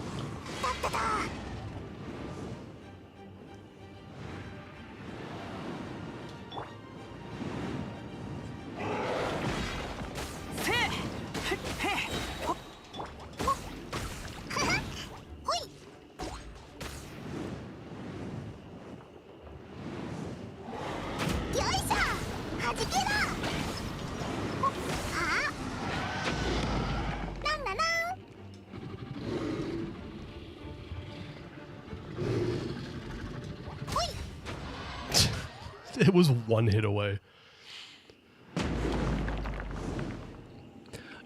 Speaker 2: It was one hit away.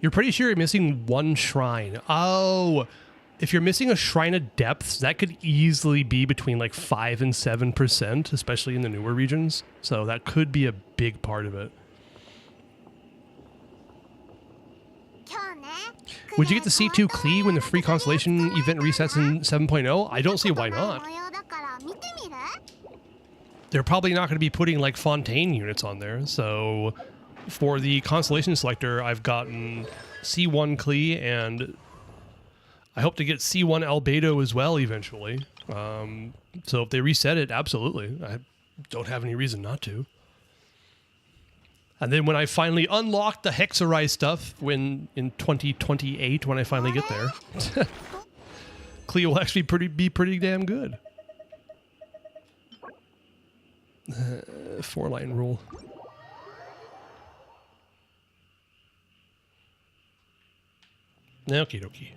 Speaker 2: You're pretty sure you're missing one shrine. Oh, if you're missing a Shrine of Depths, that could easily be between like 5 and 7%, especially in the newer regions. So that could be a big part of it. Would you get the C2 Klee when the free constellation event resets in 7.0? I don't see why not. They're probably not going to be putting like Fontaine units on there. So for the constellation selector, I've gotten C1 Klee, and I hope to get C1 Albedo as well eventually. So if they reset it, absolutely. I don't have any reason not to. And then when I finally unlock the Hexarise stuff in 2028, when I finally get there, Klee will actually be pretty damn good. 4-line rule. Okie dokie.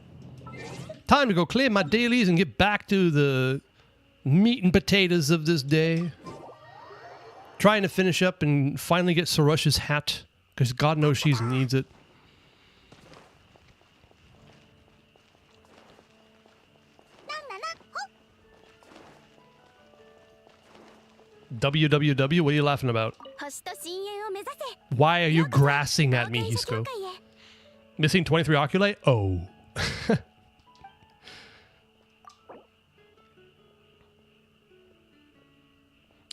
Speaker 2: Time to go clear my dailies and get back to the meat and potatoes of this day. Trying to finish up and finally get Sarush's hat, because God knows she needs it. WWW, what are you laughing about? Why are you grassing at me, Hisco? Missing 23 oculi? Oh.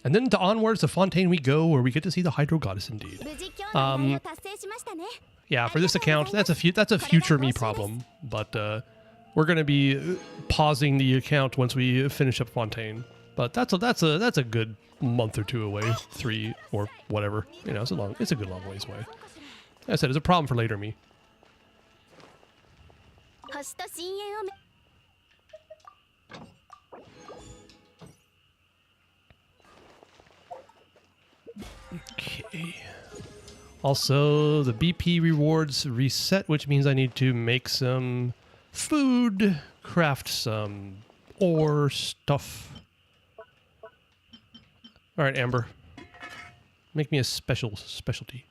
Speaker 2: And then onwards to Fontaine we go, where we get to see the Hydro Goddess indeed. Yeah, for this account, that's a future me problem, but we're going to be pausing the account once we finish up Fontaine. But that's a good month or two away, 3 or whatever. You know, it's a good long ways away. Like I said, it's a problem for later me. Okay. Also, the BP rewards reset, which means I need to make some food, craft some ore stuff. All right, Amber. Make me a specialty.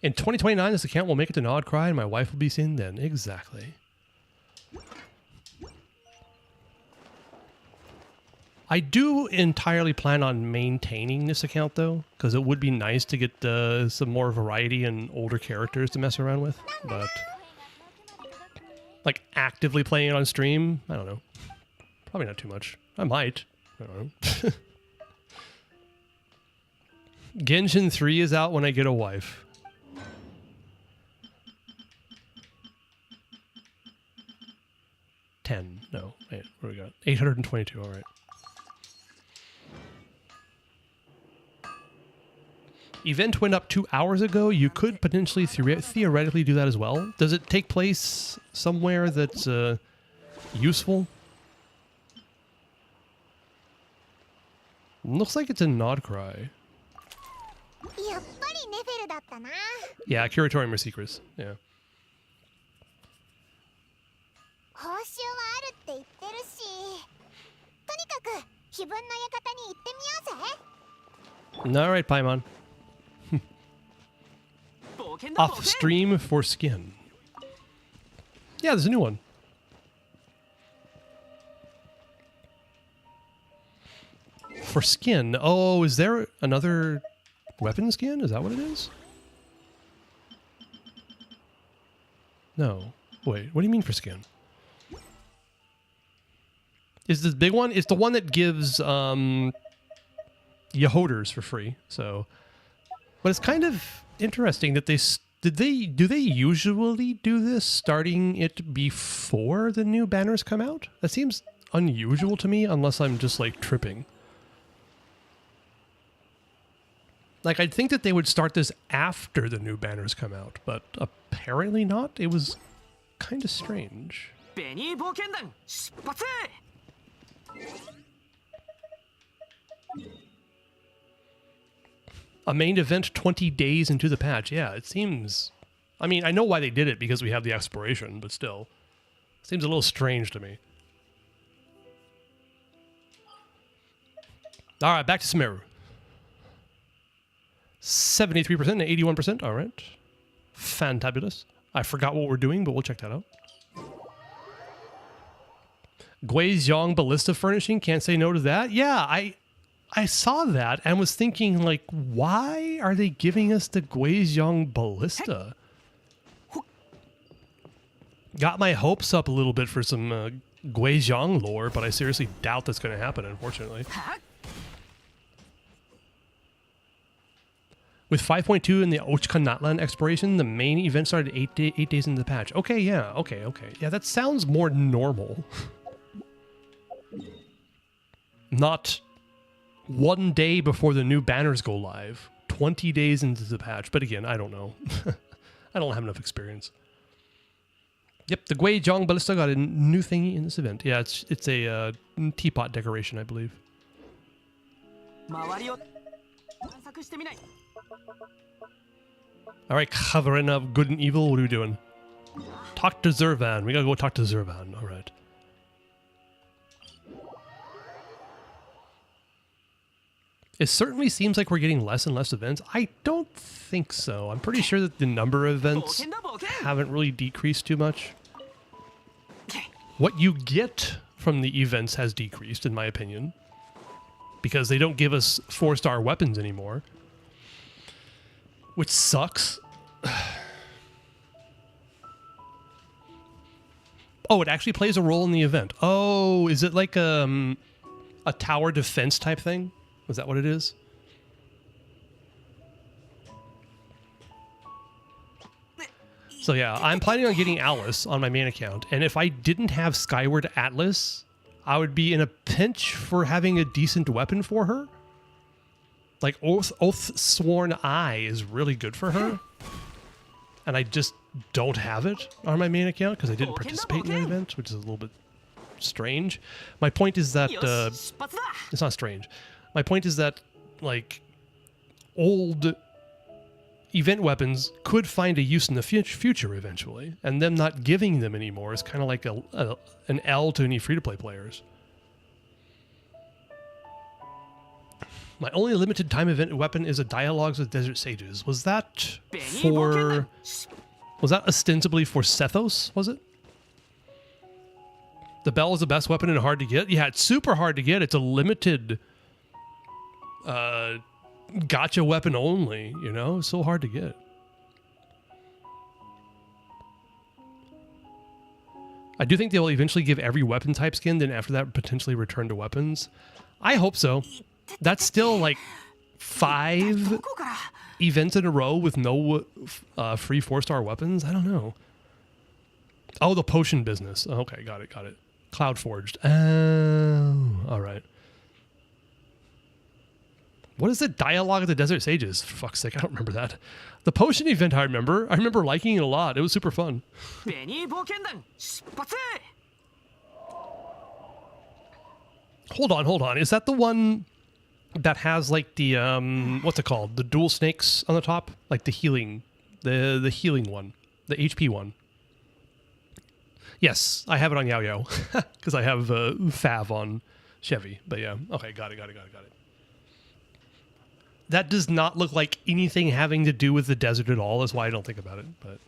Speaker 2: In 2029, this account will make it to Nodcry, and my wife will be seen then. Exactly. I do entirely plan on maintaining this account, though, because it would be nice to get some more variety and older characters to mess around with. But, like, actively playing it on stream, I don't know. Probably not too much. I might. I don't know. Genshin 3 is out when I get a wife. No, wait, what do we got? 822, all right. Event went up 2 hours ago. You could potentially theoretically do that as well. Does it take place somewhere that's useful? Looks like it's in Nodcry. Yeah, Curatorium or Secrets. Yeah. All right, Paimon. Off stream for skin. Yeah, there's a new one. For skin. Oh, is there another weapon skin? Is that what it is? No. Wait, what do you mean for skin? Is this big one? It's the one that gives Yahoders for free. So, but it's kind of interesting that do they usually do this starting it before the new banners come out? That seems unusual to me, unless I'm just like tripping. Like, I'd think that they would start this after the new banners come out, but apparently not. It was kind of strange.
Speaker 3: ベニー冒険団出発
Speaker 2: A main event 20 days into the patch. Yeah, it seems... I mean, I know why they did it because we have the exploration, but still. Seems a little strange to me. All right, back to Sumeru. 73% and 81%. All right. Fantabulous. I forgot what we're doing, but we'll check that out. Guizhong Ballista furnishing. Can't say no to that. Yeah, I saw that and was thinking, like, why are they giving us the Guizhong Ballista? Got my hopes up a little bit for some Guizhong lore, but I seriously doubt that's going to happen, unfortunately. With 5.2 in the Ochkanatlan exploration, the main event started 8 days into the patch. Okay, yeah, okay. Yeah, that sounds more normal. Not 1 day before the new banners go live. 20 days into the patch. But again, I don't know. I don't have enough experience. Yep, the Guizhong Ballista got a new thingy in this event. Yeah, it's a teapot decoration, I believe.
Speaker 3: 周りを探索してみない
Speaker 2: All right, Khvarena of Good and Evil, what are we doing? Talk to Zurvan. We gotta go talk to Zurvan. All right. It certainly seems like we're getting less and less events. I don't think so. I'm pretty sure that the number of events haven't really decreased too much. What you get from the events has decreased, in my opinion, because they don't give us 4-star weapons anymore, which sucks. Oh, it actually plays a role in the event. Oh, is it like a tower defense type thing? Was that what it is? So yeah, I'm planning on getting Alice on my main account, and if I didn't have Skyward Atlas, I would be in a pinch for having a decent weapon for her. Like, Oath-Sworn Eye is really good for her, and I just don't have it on my main account because I didn't participate in the event, which is a little bit strange. My point is that... it's not strange. My point is that, like, old event weapons could find a use in the future eventually, and them not giving them anymore is kind of like an L to any free-to-play players. My only limited time event weapon is a Dialogues with Desert Sages. Was that for... Was that ostensibly for Sethos, was it? The bell is the best weapon and hard to get? Yeah, it's super hard to get. It's a limited... gotcha weapon only, you know? It's so hard to get. I do think they'll eventually give every weapon type skin, then after that potentially return to weapons. I hope so. That's still like 5 events in a row with no free 4-star weapons. I don't know. Oh, the potion business. Okay, got it. Cloud Forged. Oh, all right. What is the Dialogue of the Desert Sages? For fuck's sake, I don't remember that. The potion event I remember. I remember liking it a lot. It was super fun. Hold on. Is that the one that has like the what's it called? The dual snakes on the top? Like the healing healing one. The HP one. Yes, I have it on Yao Yao. Because I have Fav on Chevy. But yeah. Okay, got it. That does not look like anything having to do with the desert at all. That's why I don't think about it. But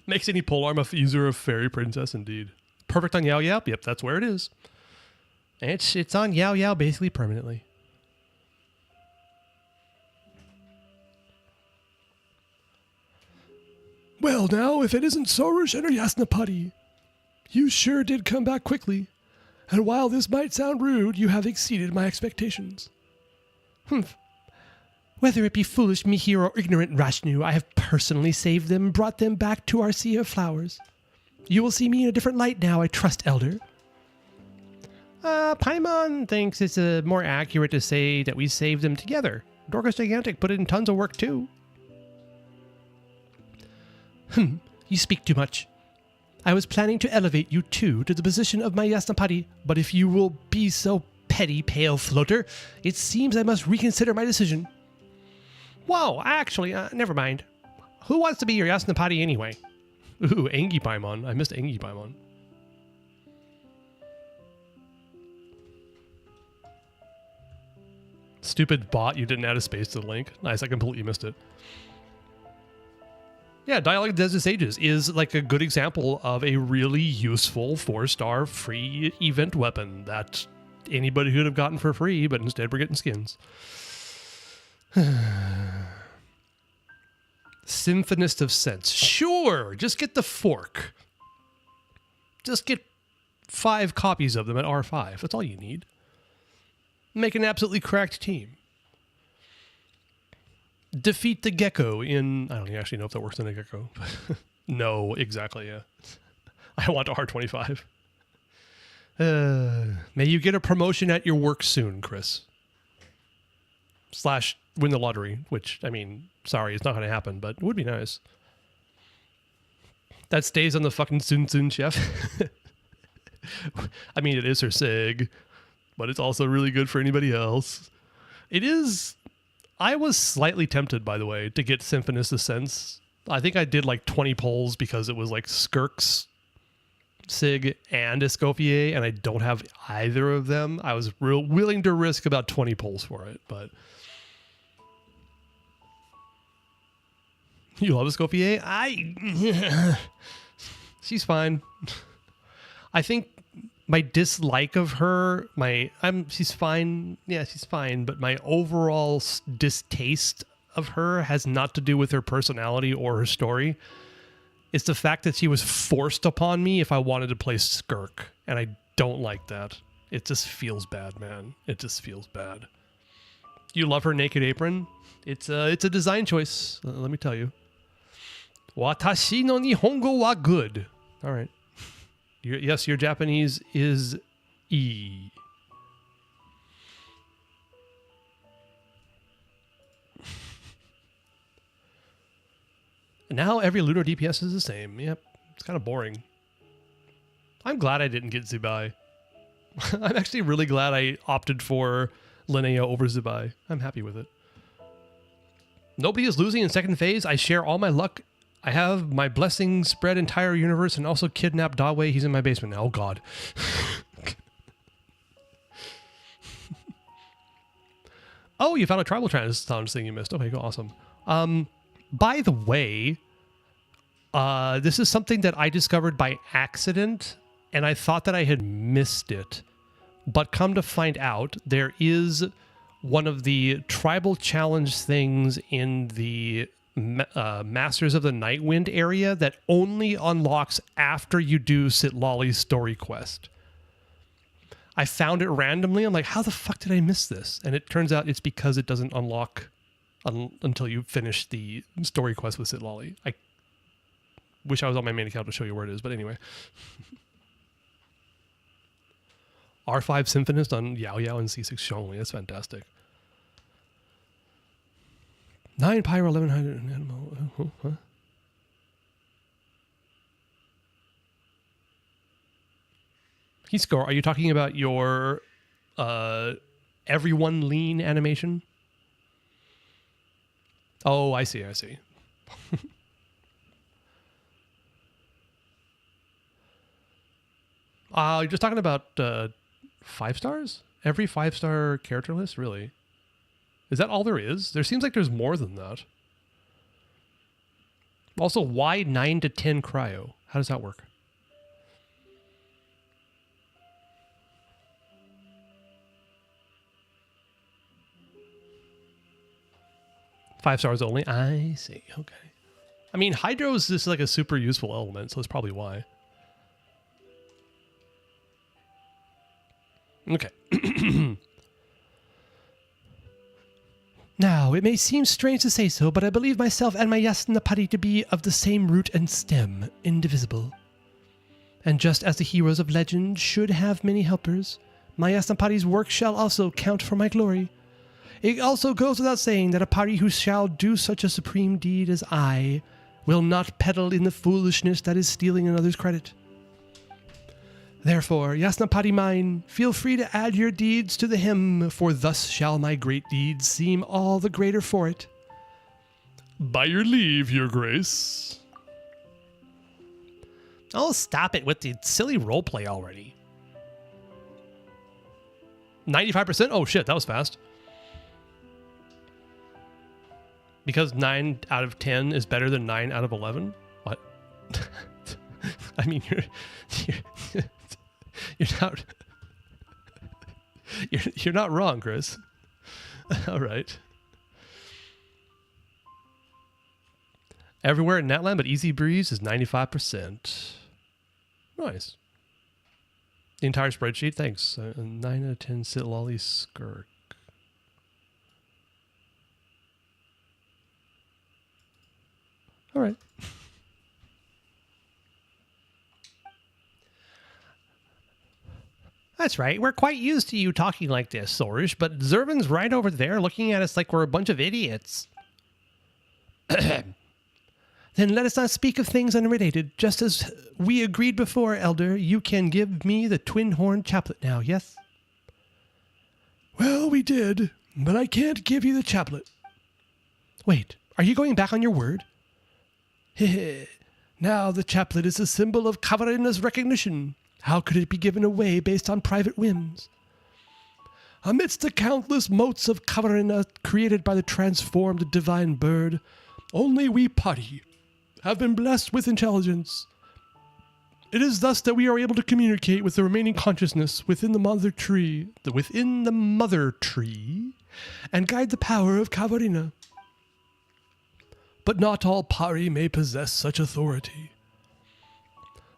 Speaker 2: makes any polearm a user of Fairy Princess, indeed. Perfect on Yao Yao? Yep, that's where it is. It's on Yao Yao basically permanently. Well, now, if it isn't Sorush and her Yasnapati, you sure did come back quickly. And while this might sound rude, you have exceeded my expectations. Humph. Whether it be foolish Mihir or ignorant Rashnu, I have personally saved them and brought them back to our sea of flowers. You will see me in a different light now, I trust, Elder. Paimon thinks it's more accurate to say that we saved them together. Dorcas Gigantic put in tons of work, too. You speak too much. I was planning to elevate you, too, to the position of my Yasnapati, but if you will be so petty, pale floater, it seems I must reconsider my decision. Whoa, actually, never mind. Who wants to be your Yasnapati anyway? Ooh, Engi Paimon. I missed Engi Paimon. Stupid bot, you didn't add a space to the link. Nice, I completely missed it. Yeah, Dialogue of Desert Sages is like a good example of a really useful 4-star free event weapon that anybody could have gotten for free, but instead we're getting skins. Symphonist of Sense. Sure, just get the fork. Just get 5 copies of them at R5. That's all you need. Make an absolutely cracked team. Defeat the gecko in... I don't actually know if that works in a gecko. No, exactly, yeah. I want R25. May you get a promotion at your work soon, Chris. / win the lottery, which, I mean, sorry, it's not going to happen, but it would be nice. That stays on the fucking Sun Sun chef. I mean, it is her sig, but it's also really good for anybody else. It is... I was slightly tempted, by the way, to get Symphonist of Sense. I think I did like 20 polls because it was like Skirk's Sig and Escoffier, and I don't have either of them. I was willing to risk about 20 polls for it, but... You love Escoffier? She's fine. I think my dislike of her, she's fine. Yeah, she's fine. But my overall distaste of her has not to do with her personality or her story. It's the fact that she was forced upon me if I wanted to play Skirk. And I don't like that. It just feels bad, man. It just feels bad. You love her naked apron? It's a design choice, let me tell you. Watashi no Nihongo wa good. All right. Yes, your Japanese is E. Now every Lunar DPS is the same. Yep, it's kind of boring. I'm glad I didn't get Zubai. I'm actually really glad I opted for Linnea over Zubai. I'm happy with it. Nobody is losing in second phase. I share all my luck. I have my blessings spread entire universe and also kidnapped Dawei. He's in my basement now. Oh, God. Oh, you found a tribal sound thing you missed. Okay, go. Awesome. By the way, this is something that I discovered by accident, and I thought that I had missed it. But come to find out, there is one of the tribal challenge things in the Masters of the Nightwind area that only unlocks after you do Sitlali's story quest. I found it randomly. I'm like, how the fuck did I miss this? And it turns out it's because it doesn't unlock until you finish the story quest with Sitlali. I wish I was on my main account to show you where it is, but anyway. R5 Symphonist on Yao Yao and C6 Shongli. That's fantastic. 9 Pyro, 1100 Animal. Huh? Heatscore, are you talking about your everyone lean animation? Oh, I see. You're just talking about 5 stars? Every 5-star character list? Really? Is that all there is? There seems like there's more than that. Also, why 9 to 10 cryo? How does that work? 5 stars only. I see. Okay. I mean, Hydro is just like a super useful element, so that's probably why. Okay. Now, it may seem strange to say so, but I believe myself and my Yasnapati to be of the same root and stem, indivisible. And just as the heroes of legend should have many helpers, my Yasnapati's work shall also count for my glory. It also goes without saying that a party who shall do such a supreme deed as I will not peddle in the foolishness that is stealing another's credit. Therefore, Yasnapati mine, feel free to add your deeds to the hymn, for thus shall my great deeds seem all the greater for it. By your leave, your grace. Oh, stop it with the silly roleplay already. 95%? Oh shit, that was fast. Because 9 out of 10 is better than 9 out of 11? What? I mean, you're not you're not wrong, Chris. All right. Everywhere in Netland but Easy Breeze is 95%. Nice. The entire spreadsheet, thanks. 9 out of 10 sit lolly skirk. All right. That's right. We're quite used to you talking like this, Sorish, but Zervan's right over there looking at us like we're a bunch of idiots. Then let us not speak of things unrelated. Just as we agreed before, Elder, you can give me the twin-horn chaplet now, yes? Well, we did, but I can't give you the chaplet. Wait, are you going back on your word? Heh. Now the chaplet is a symbol of Khvarena's recognition. How could it be given away based on private whims? Amidst the countless motes of Khvarena created by the transformed divine bird, only we Pari have been blessed with intelligence. It is thus that we are able to communicate with the remaining consciousness within the mother tree, and guide the power of Khvarena. But not all Pari may possess such authority.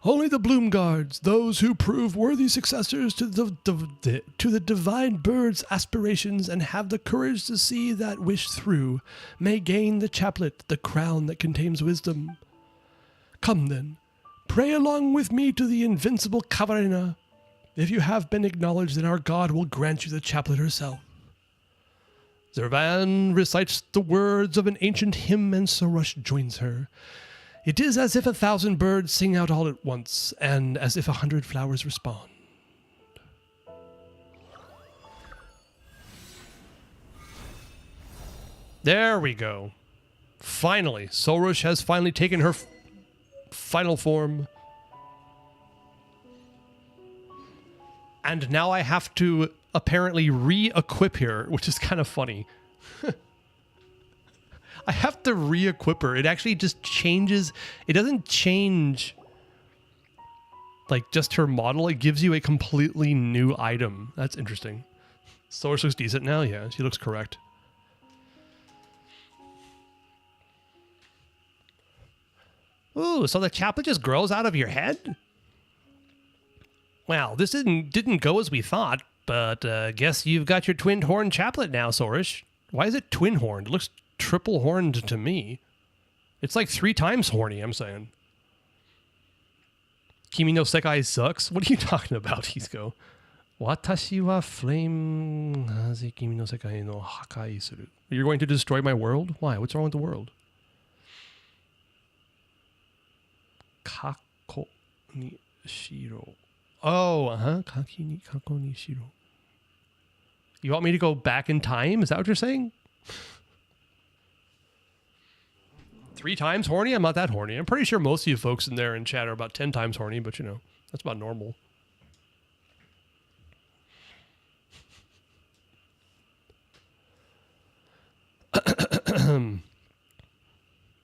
Speaker 2: Only the Bloom Guards, those who prove worthy successors to the divine bird's aspirations and have the courage to see that wish through, may gain the chaplet, the crown that contains wisdom. Come then, pray along with me to the invincible Khvarena. If you have been acknowledged, then our God will grant you the chaplet herself. Zervan recites the words of an ancient hymn and Sorush joins her. It is as if 1,000 birds sing out all at once, and as if 100 flowers respond. There we go. Finally, Sorush has finally taken her final form. And now I have to apparently re-equip her, which is kind of funny. I have to re-equip her. It actually just changes. It doesn't change like just her model. It gives you a completely new item. That's interesting. Source looks decent now. Yeah, she looks correct. Ooh, so the chaplet just grows out of your head? Well, this didn't go as we thought, but guess you've got your twin horn chaplet now, Sorish. Why is it twin horned? It looks triple horned to me. It's like 3 times horny, I'm saying. Kimi no Sekai sucks? What are you talking about, Hisco? Watashi wa flame haze kimi no sekai no hakai suru. You're going to destroy my world? Why? What's wrong with the world? Kako ni shiro. Oh, Kaki ni kako ni shiro. You want me to go back in time? Is that what you're saying? 3 times horny? I'm not that horny. I'm pretty sure most of you folks in there in chat are about 10 times horny, but you know, that's about normal.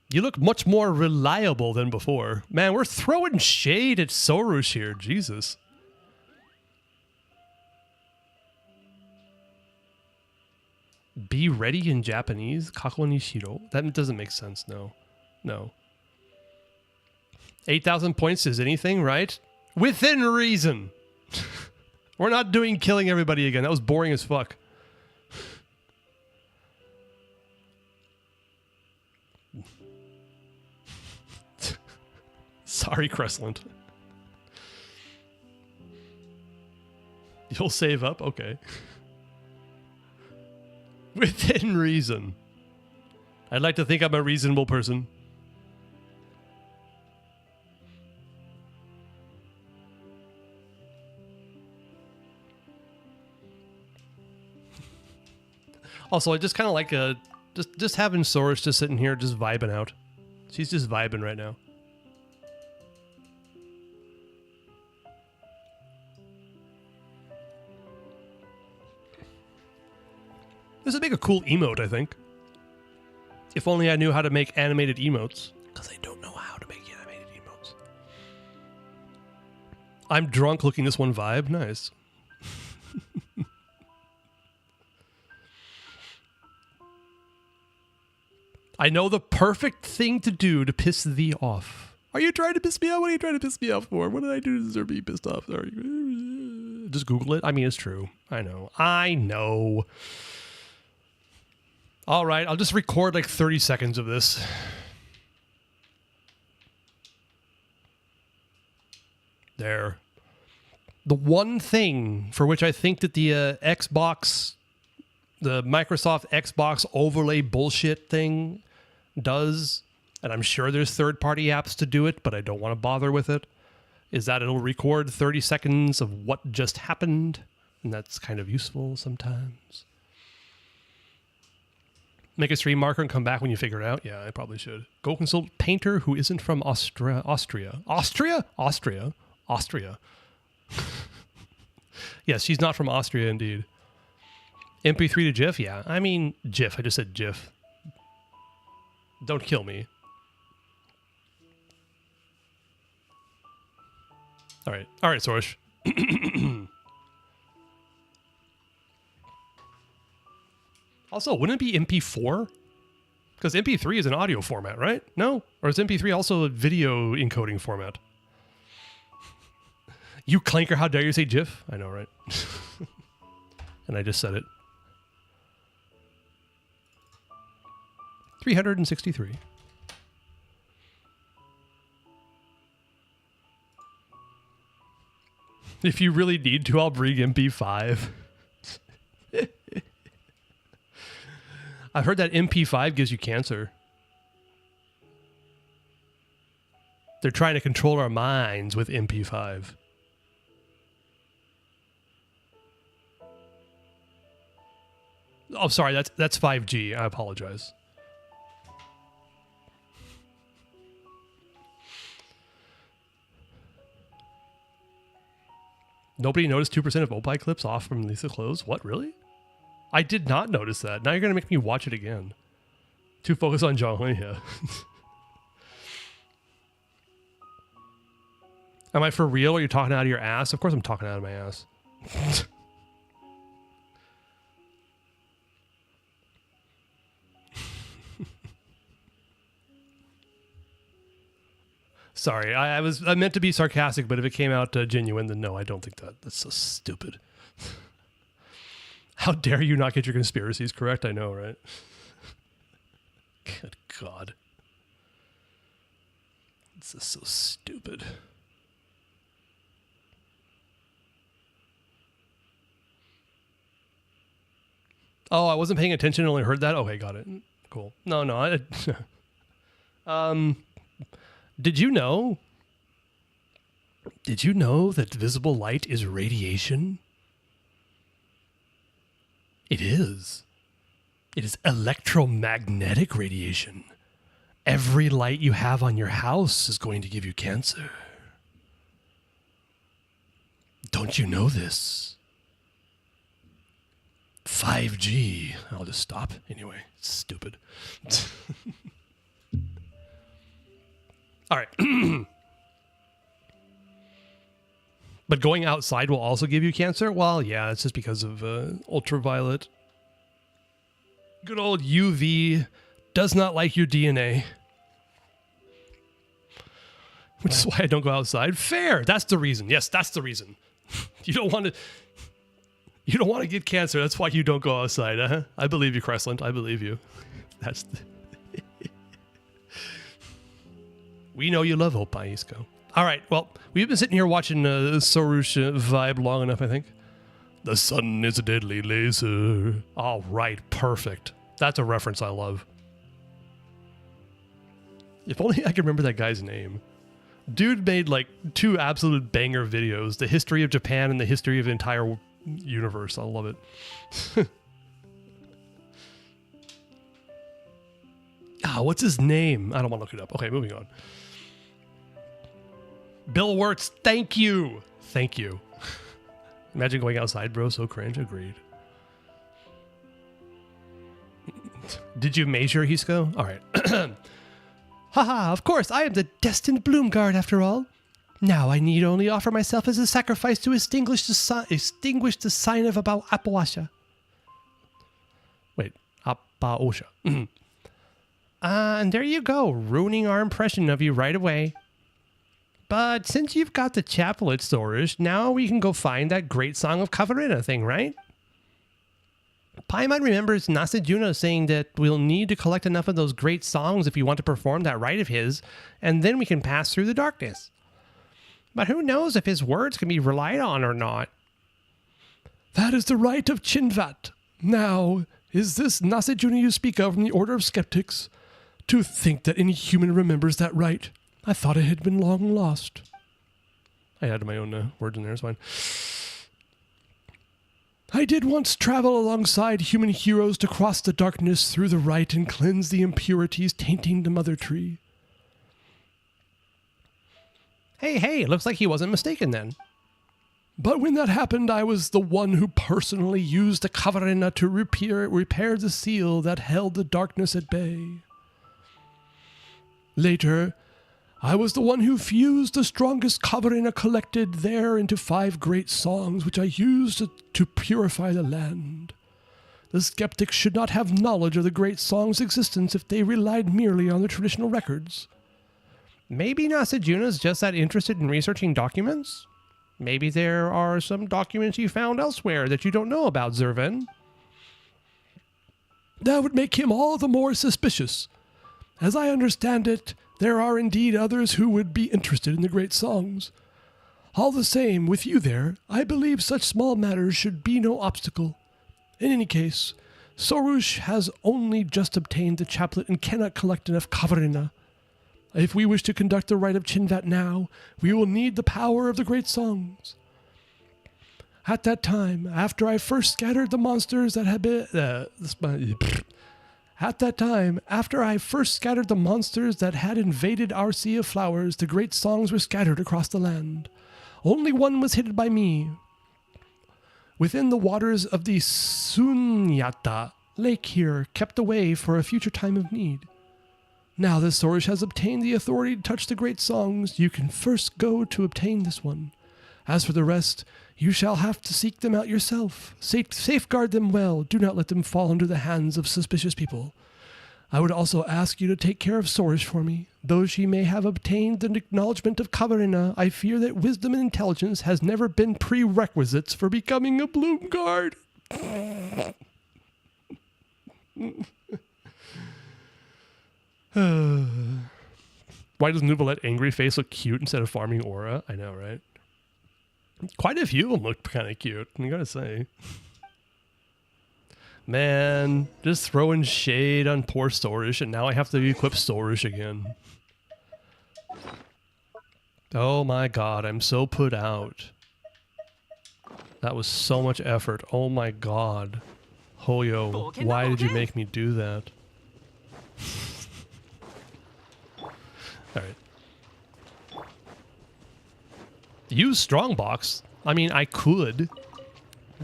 Speaker 2: You look much more reliable than before. Man, we're throwing shade at Sorush here. Jesus. Be ready in Japanese? Kako ni shiro? That doesn't make sense, no. No. 8,000 points is anything, right? Within reason! We're not doing killing everybody again. That was boring as fuck. Sorry, Cressland. You'll save up? Okay. Within reason. I'd like to think I'm a reasonable person. Also, I just kind of like just having Soros just sitting here just vibing out. She's just vibing right now. This would make a cool emote, I think. If only I knew how to make animated emotes. Because I don't know how to make animated emotes. I'm drunk looking this one vibe. Nice. I know the perfect thing to do to piss thee off. Are you trying to piss me off? What are you trying to piss me off for? What did I do to deserve being pissed off? Sorry. Just Google it. I mean, it's true. I know. I know. All right. I'll just record like 30 seconds of this. There. The one thing for which I think that the Xbox, the Microsoft Xbox overlay bullshit thing does, and I'm sure there's third-party apps to do it, but I don't want to bother with it, is that it'll record 30 seconds of what just happened, and that's kind of useful sometimes. Make a stream marker and come back when you figure it out? Yeah, I probably should. Go consult painter who isn't from Austria. Austria? Yes, she's not from Austria, indeed. MP3 to GIF? Yeah, I mean GIF. I just said GIF. Don't kill me. All right, Soros. Also, wouldn't it be MP4? Because MP3 is an audio format, right? No? Or is MP3 also a video encoding format? You clanker, how dare you say GIF? I know, right? And I just said it. 363. If you really need to, I'll bring MP5. I've heard that MP5 gives you cancer. They're trying to control our minds with MP5. Oh, sorry, that's 5G. I apologize. Nobody noticed 2% of Opie clips off from Lisa Close? What, really? I did not notice that. Now you're going to make me watch it again. Too focused on John Wayne, yeah. Am I for real? Are you talking out of your ass? Of course I'm talking out of my ass. Sorry, I meant to be sarcastic, but if it came out genuine, then no, I don't think that. That's so stupid. How dare you not get your conspiracies correct? I know, right? Good God. This is so stupid. Oh, I wasn't paying attention, only heard that? Okay, got it. Cool. No, Did you know that visible light is radiation? It is. It is electromagnetic radiation. Every light you have on your house is going to give you cancer. Don't you know this? 5G. I'll just stop. Anyway, it's stupid. All right. But going outside will also give you cancer? Well, yeah, it's just because of ultraviolet Good old UV does not like your DNA. Which is why I don't go outside. Fair. That's the reason. Yes, that's the reason. You don't want to get cancer. That's why you don't go outside. Uh-huh. I believe you, Cressland. I believe you. We know you love Oppa, Isco. All right. Well, we've been sitting here watching Sorush vibe long enough, I think. The sun is a deadly laser. All right. Perfect. That's a reference I love. If only I could remember that guy's name. Dude made like 2 absolute banger videos. The history of Japan and the history of the entire universe. I love it. What's his name? I don't want to look it up. Okay, moving on. Bill Wirtz, thank you. Thank you. Imagine going outside, bro. So cringe. Agreed. Did you measure, Hisco? All right. Haha, of course, I am the destined Bloomguard after all. Now I need only offer myself as a sacrifice to extinguish the sign of Appalachia. Wait, Appalachia. And there you go, ruining our impression of you right away. But since you've got the chaplet storage, now we can go find that great song of Khvarena thing, right? Paimon remembers Nasajuna saying that we'll need to collect enough of those great songs if we want to perform that rite of his, and then we can pass through the darkness. But who knows if his words can be relied on or not? That is the rite of Chinvat. Now, is this Nasajuna you speak of from the Order of Skeptics? To think that any human remembers that rite. I thought it had been long lost. I added my own words in there, it's fine. I did once travel alongside human heroes to cross the darkness through the rite and cleanse the impurities tainting the mother tree. Hey, it looks like he wasn't mistaken then. But when that happened, I was the one who personally used the Khvarena to repair the seal that held the darkness at bay. Later, I was the one who fused the strongest Khvarena collected there into 5 great songs, which I used to purify the land. The skeptics should not have knowledge of the great song's existence if they relied merely on the traditional records. Maybe Nasajuna's just that interested in researching documents? Maybe there are some documents you found elsewhere that you don't know about, Zervan. That would make him all the more suspicious. As I understand it, there are indeed others who would be interested in the great songs. All the same, with you there, I believe such small matters should be no obstacle. In any case, Sorush has only just obtained the chaplet and cannot collect enough Khvarena. If we wish to conduct the rite of Chinvat now, we will need the power of the great songs. At that time, after I first scattered the monsters that had been... after I first scattered the monsters that had invaded our sea of flowers, the great songs were scattered across the land. Only one was hidden by me. Within the waters of the Sunyata lake here, kept away for a future time of need. Now that Sorush has obtained the authority to touch the great songs, you can first go to obtain this one. As for the rest, you shall have to seek them out yourself. Safeguard them well. Do not let them fall into the hands of suspicious people. I would also ask you to take care of Sorush for me. Though she may have obtained the acknowledgement of Khvarena, I fear that wisdom and intelligence has never been prerequisites for becoming a Bloomguard. Why does Nuvolette Angry Face look cute instead of Farming Aura? I know, right? Quite a few of them look kind of cute, I gotta say. Man, just throwing shade on poor Sorush, and now I have to equip Sorush again. Oh my god, I'm so put out. That was so much effort. Oh my god. Hoyo, why did you make me do that? Alright. Use Strongbox? I mean, I could.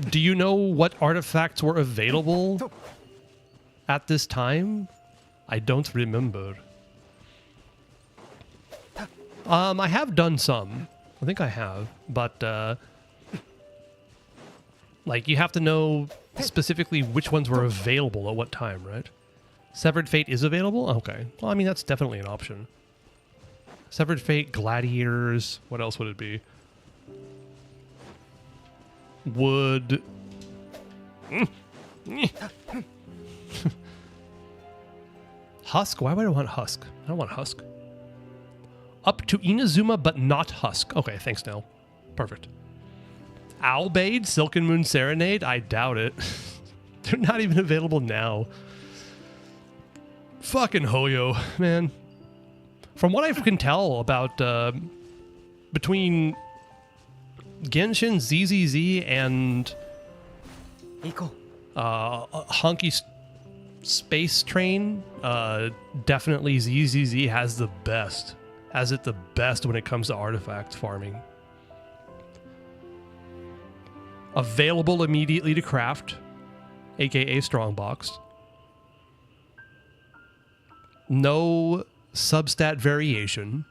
Speaker 2: Do you know what artifacts were available at this time? I don't remember. I have done some. I think I have. But, like, you have to know specifically which ones were available at what time, right? Severed Fate is available? Okay. Well, I mean, that's definitely an option. Severed Fate, Gladiators. What else would it be? Would... Husk? Why would I want Husk? I don't want Husk. Up to Inazuma, but not Husk. Okay, thanks, Nell. Perfect. Owlbade, Silken Moon Serenade? I doubt it. They're not even available now. Fucking Hoyo, man. From what I can tell about between Genshin, ZZZ, and
Speaker 3: 行こう
Speaker 2: Honky Space Train, definitely ZZZ has the best. Has it the best when it comes to artifact farming. Available immediately to craft, aka Strongbox. No substat variation.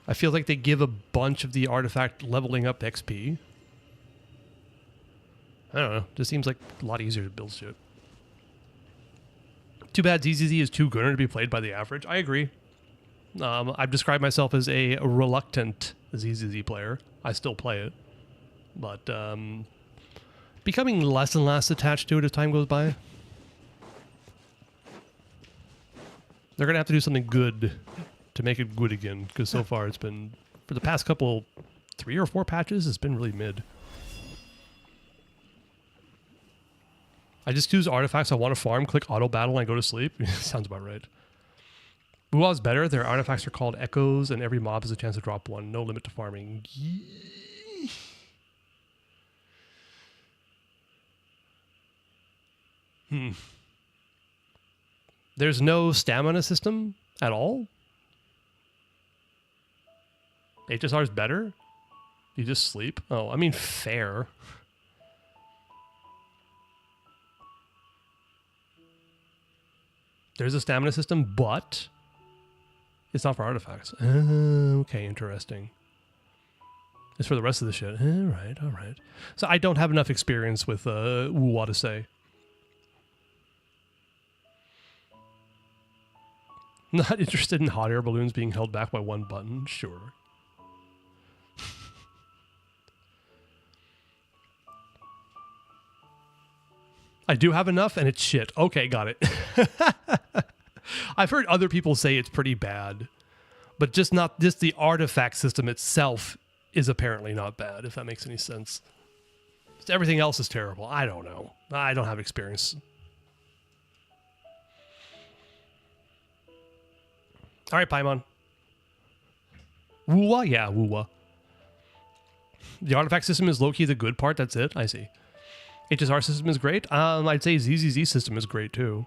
Speaker 2: I feel like they give a bunch of the artifact leveling up XP. I don't know. Just seems like a lot easier to build shit. Too bad ZZZ is too good to be played by the average. I agree. I've described myself as a reluctant ZZZ player. I still play it. But becoming less and less attached to it as time goes by. They're going to have to do something good to make it good again. Because so far it's been, for the past couple, 3 or 4 patches, it's been really mid. I just choose artifacts I want to farm, click auto battle, and I go to sleep. Sounds about right. Wua's better. Their artifacts are called echoes, and every mob has a chance to drop one. No limit to farming. There's no stamina system at all? HSR is better? You just sleep? Oh, I mean, fair. There's a stamina system, but it's not for artifacts. Okay, interesting. It's for the rest of the shit. All right. So I don't have enough experience with Wuwa to say. Not interested in hot air balloons being held back by one button? Sure. I do have enough, and it's shit. Okay, got it. I've heard other people say it's pretty bad, but just the artifact system itself is apparently not bad, if that makes any sense. Just everything else is terrible. I don't know. I don't have experience. All right, Paimon. Wuwa? Yeah, Wuwa. The artifact system is low-key the good part. That's it. I see. HSR system is great. I'd say ZZZ system is great too.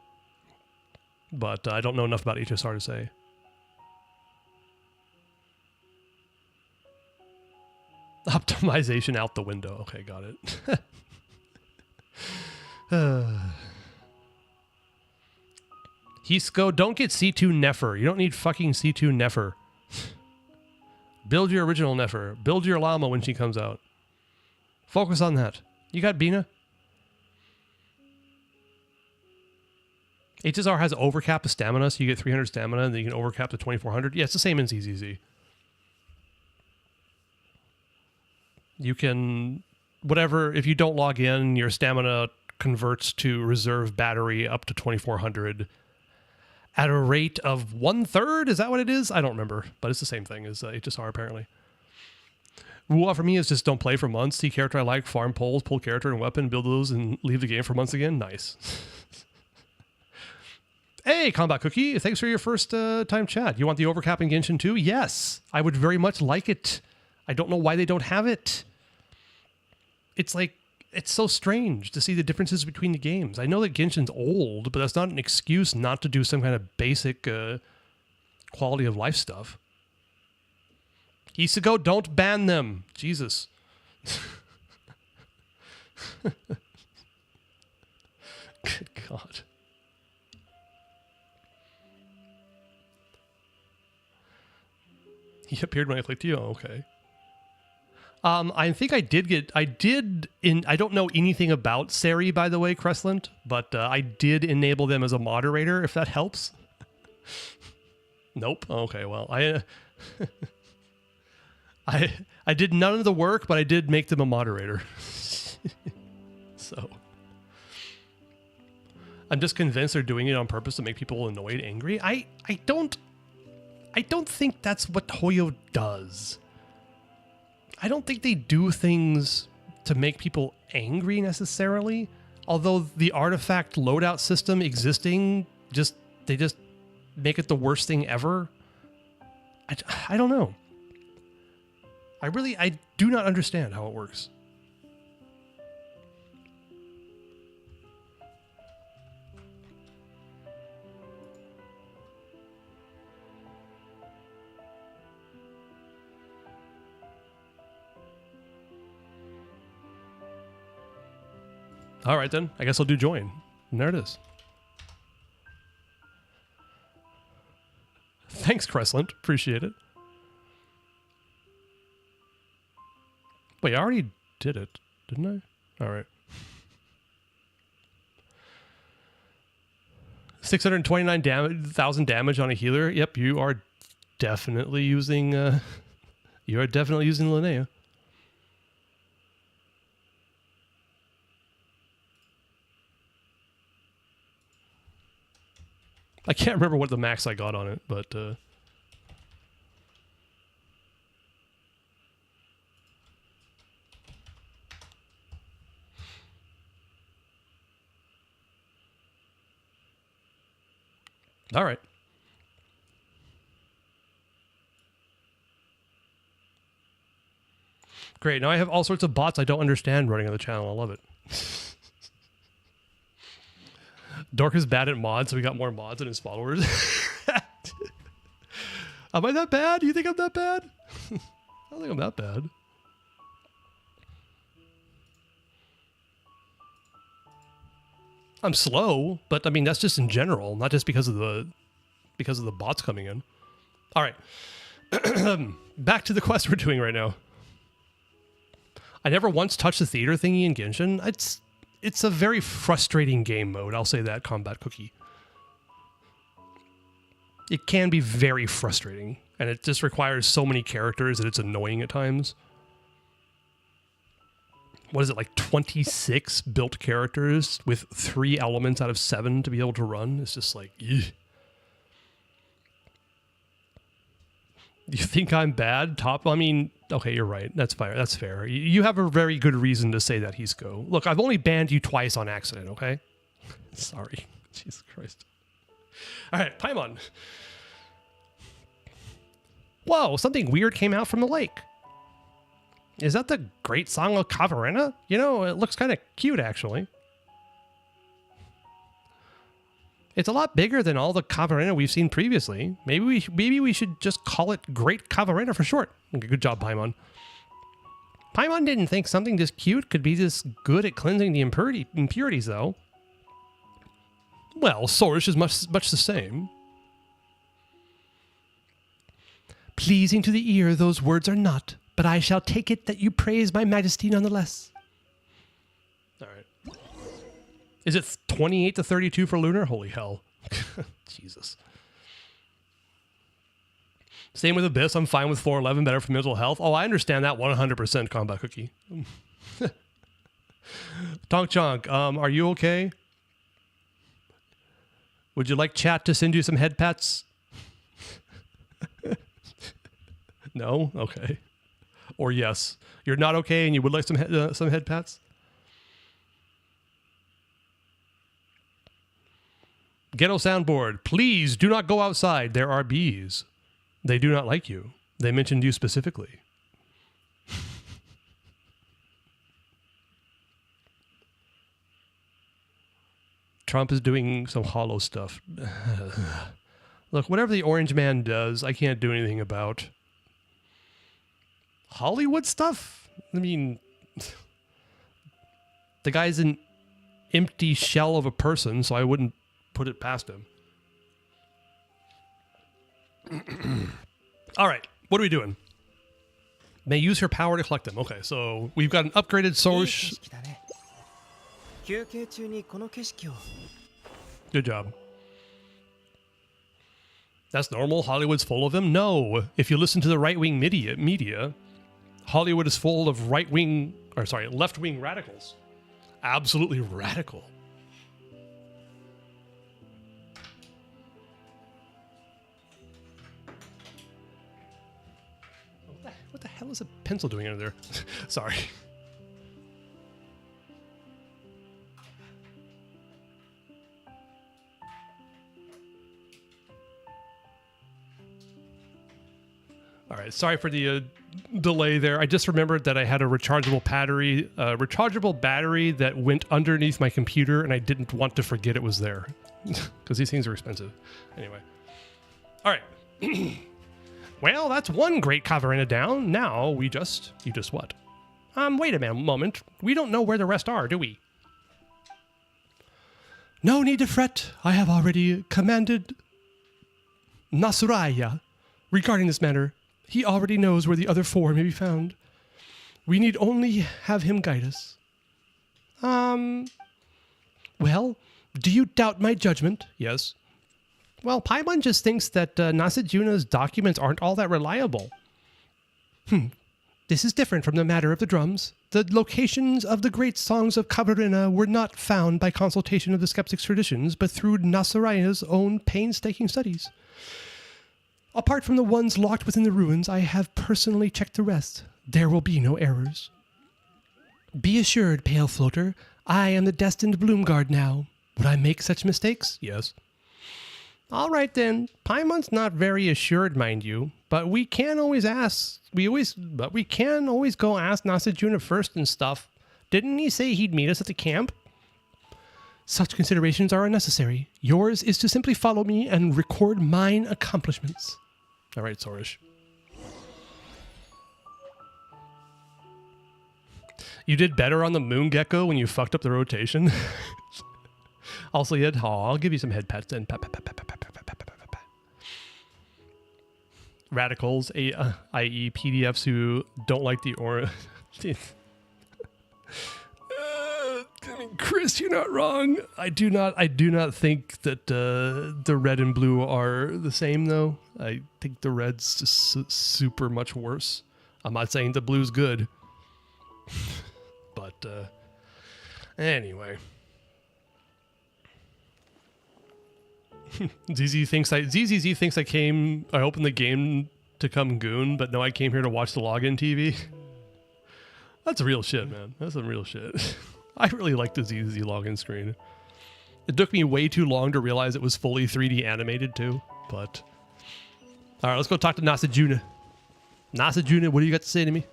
Speaker 2: But I don't know enough about HSR to say. Optimization out the window. Okay, got it. Hisco, don't get C2 Nefer. You don't need fucking C2 Nefer. Build your original Nefer. Build your llama when she comes out. Focus on that. You got Bina? HSR has overcap of stamina, so you get 300 stamina, and then you can overcap to 2400. Yeah, it's the same in ZZZ. You can, whatever, if you don't log in, your stamina converts to reserve battery up to 2400 at a rate of 1/3. Is that what it is? I don't remember, but it's the same thing as HSR apparently. Wuwa for me is just don't play for months, see character I like, farm polls, pull character and weapon, build those, and leave the game for months again. Nice. Hey, Combat Cookie, thanks for your first time chat. You want the overcap in Genshin too? Yes, I would very much like it. I don't know why they don't have it. It's like, it's so strange to see the differences between the games. I know that Genshin's old, but that's not an excuse not to do some kind of basic quality of life stuff. Isago, don't ban them. Jesus. Good God. He appeared when I clicked you. Oh, okay. I think I don't know anything about Seri, by the way, Cressland, but I did enable them as a moderator, if that helps. Nope. Okay, well, I did none of the work, but I did make them a moderator. So I'm just convinced they're doing it on purpose to make people annoyed, angry. I don't think that's what Hoyo does. I don't think they do things to make people angry necessarily. Although the artifact loadout system existing, they just make it the worst thing ever. I don't know. I do not understand how it works. All right, then. I guess I'll do join. And there it is. Thanks, Cressland. Appreciate it. Wait, I already did it, didn't I? All right. 629,000 damage on a healer. Yep, you are definitely using. You are definitely using Linnea. I can't remember what the max I got on it, but all right. Great. Now I have all sorts of bots I don't understand running on the channel. I love it. Dork is bad at mods, so we got more mods than his followers. Am I that bad? Do you think I'm that bad? I don't think I'm that bad. I'm slow, but I mean that's just in general, not just because of the bots coming in. All right. Back to the quest we're doing right now. I never once touched the theater thingy in Genshin. It's a very frustrating game mode. I'll say that, Combat Cookie. It can be very frustrating, and it just requires so many characters that it's annoying at times. What is it, like 26 built characters with 3 elements out of 7 to be able to run? It's just like, ugh. You think I'm bad? I mean, okay, you're right. That's fair. That's fair. You have a very good reason to say that, Hisco. Look, I've only banned you twice on accident, okay? Sorry. Jesus Christ. All right, Paimon. Whoa, something weird came out from the lake. Is that the great song of Khvarena? You know, it looks kind of cute, actually. It's a lot bigger than all the Khvarena we've seen previously. Maybe we should just call it Great Khvarena for short. Okay, good job, Paimon. Paimon didn't think something this cute could be this good at cleansing the impurities, though. Well, Sorish is much the same. Pleasing to the ear those words are not, but I shall take it that you praise my majesty nonetheless. All right. Is it 28 to 32 for Lunar? Holy hell. Jesus. Same with Abyss. I'm fine with 411, better for mental health. Oh, I understand that 100%, Combat Cookie. Tonk Chonk, are you okay? Would you like chat to send you some head pats? No? Okay. Or yes. You're not okay and you would like some head pats? Ghetto soundboard, please do not go outside. There are bees. They do not like you. They mentioned you specifically. Trump is doing some hollow stuff. Look, whatever the orange man does, I can't do anything about. Hollywood stuff? I mean, the guy's an empty shell of a person, so I wouldn't put it past him. All right, what are we doing? May use her power to collect them. Okay, so we've got an upgraded
Speaker 3: いい景
Speaker 2: source.
Speaker 3: 色だね。休憩中にこの景色を。
Speaker 2: Good job. That's normal? Hollywood's full of them? No. If you listen to the right-wing media, Hollywood is full of left-wing radicals. Absolutely radical. What the hell is a pencil doing under there? Sorry. All right, sorry for the delay there. I just remembered that I had a rechargeable battery that went underneath my computer, and I didn't want to forget it was there because these things are expensive. Anyway, all right. Well, that's one great Khvarena down. Now you just what? Wait a moment. We don't know where the rest are, do we? No need to fret. I have already commanded Nasuraya regarding this matter. He already knows where the other 4 may be found. We need only have him guide us. Well, do you doubt my judgment? Yes. Well, Paimon just thinks that Nasujuna's documents aren't all that reliable. This is different from the matter of the drums. The locations of the great songs of Khvarena were not found by consultation of the skeptics' traditions, but through Nasuraya's own painstaking studies. Apart from the ones locked within the ruins, I have personally checked the rest. There will be no errors. Be assured, Pale Floater, I am the destined Bloomguard now. Would I make such mistakes? Yes. All right then. Paimon's not very assured, mind you, but we can always ask. We can always go ask Nasujuna first and stuff. Didn't he say he'd meet us at the camp? Such considerations are unnecessary. Yours is to simply follow me and record mine accomplishments. All right, Sorish. You did better on the Moon Gecko when you fucked up the rotation. Also, you had, I'll give you some head pats then. Radicals, i.e. PDFs who don't like the aura. I mean, Chris, you're not wrong. I do not think that the red and blue are the same, though. I think the red's just super much worse. I'm not saying the blue's good, but anyway. ZZ thinks I opened the game to come goon, but no, I came here to watch the login TV. That's real shit, man. That's some real shit. I really like the ZZ login screen. It took me way too long to realize it was fully 3D animated too, but... Alright, let's go talk to Nasujuna. Nasujuna, what do you got to say to me?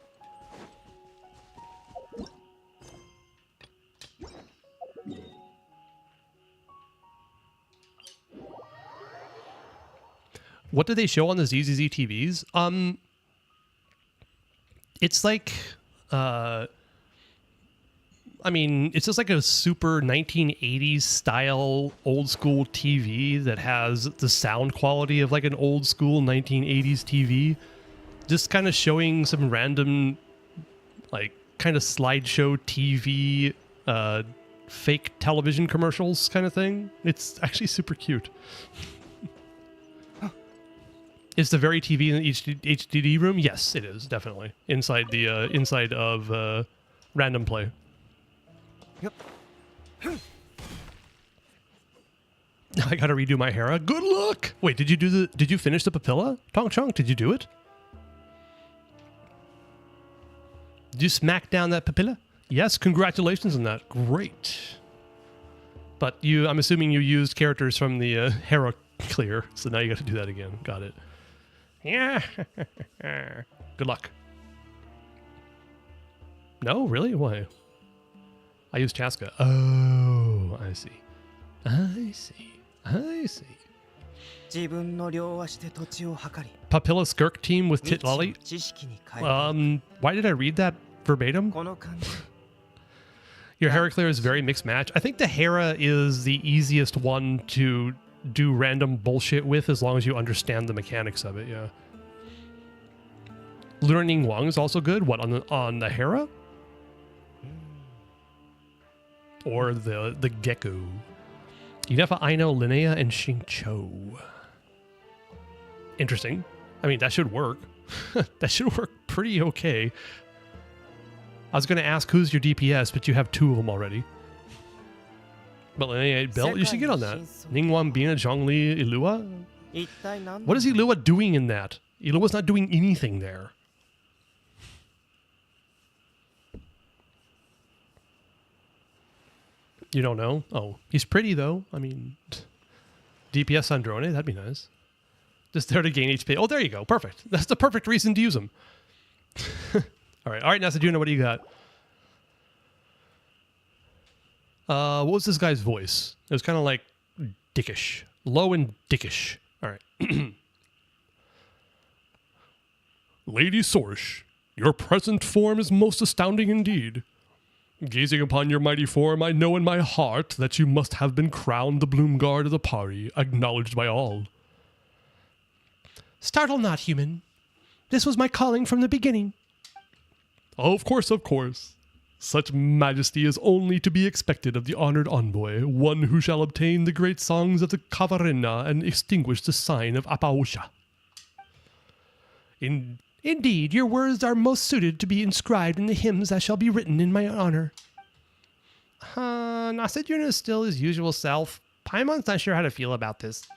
Speaker 2: What did they show on the ZZZ TVs? It's like... I mean, it's just like a super 1980s style old school TV that has the sound quality of like an old school 1980s TV. Just kind of showing some random, like, kind of slideshow TV, fake television commercials kind of thing. It's actually super cute. Is the very TV in the HDD room? Yes, it is, definitely. Inside of Random Play.
Speaker 3: Yep.
Speaker 2: I gotta redo my Hera. Good luck! Wait, did you finish the Papilla? Tong Chong, did you do it? Did you smack down that Papilla? Yes, congratulations on that. Great. But I'm assuming you used characters from the Hera clear, so now you got to do that again. Got it. Yeah. Good luck. No, really? Why? I use Chaska. Oh, I see. Papilla Skirk team with Tit Lolly. Why did I read that verbatim? Your Hera clear is a very mixed match. I think the Hera is the easiest one to do random bullshit with as long as you understand the mechanics of it, yeah. Learning Wang is also good. What, on the Hera? Or the Gecko? Yunefa, Aino, Linnea, and Xingqiu. Interesting. I mean, that should work. That should work pretty okay. I was going to ask who's your DPS, but you have 2 of them already. But Linnea Belt, you should get on that. Ningguang, Bina, Zhongli, Ilua? What is Ilua doing in that? Ilua's not doing anything there. You don't know? Oh, he's pretty though. I mean, DPS on Drone, that'd be nice. Just there to gain HP. Oh, there you go. Perfect. That's the perfect reason to use him. All right, Nasajuna, what do you got? What was this guy's voice? It was kind of like dickish. Low and dickish. All right. Lady Sorish, your present form is most astounding indeed. Gazing upon your mighty form, I know in my heart that you must have been crowned the Bloom Guard of the party, acknowledged by all. Startle not, human. This was my calling from the beginning. Of course, of course. Such majesty is only to be expected of the honored envoy, one who shall obtain the great songs of the Khvarena and extinguish the sign of Apaosha. Indeed, your words are most suited to be inscribed in the hymns that shall be written in my honor. Nasajuna is still his usual self. Paimon's not sure how to feel about this.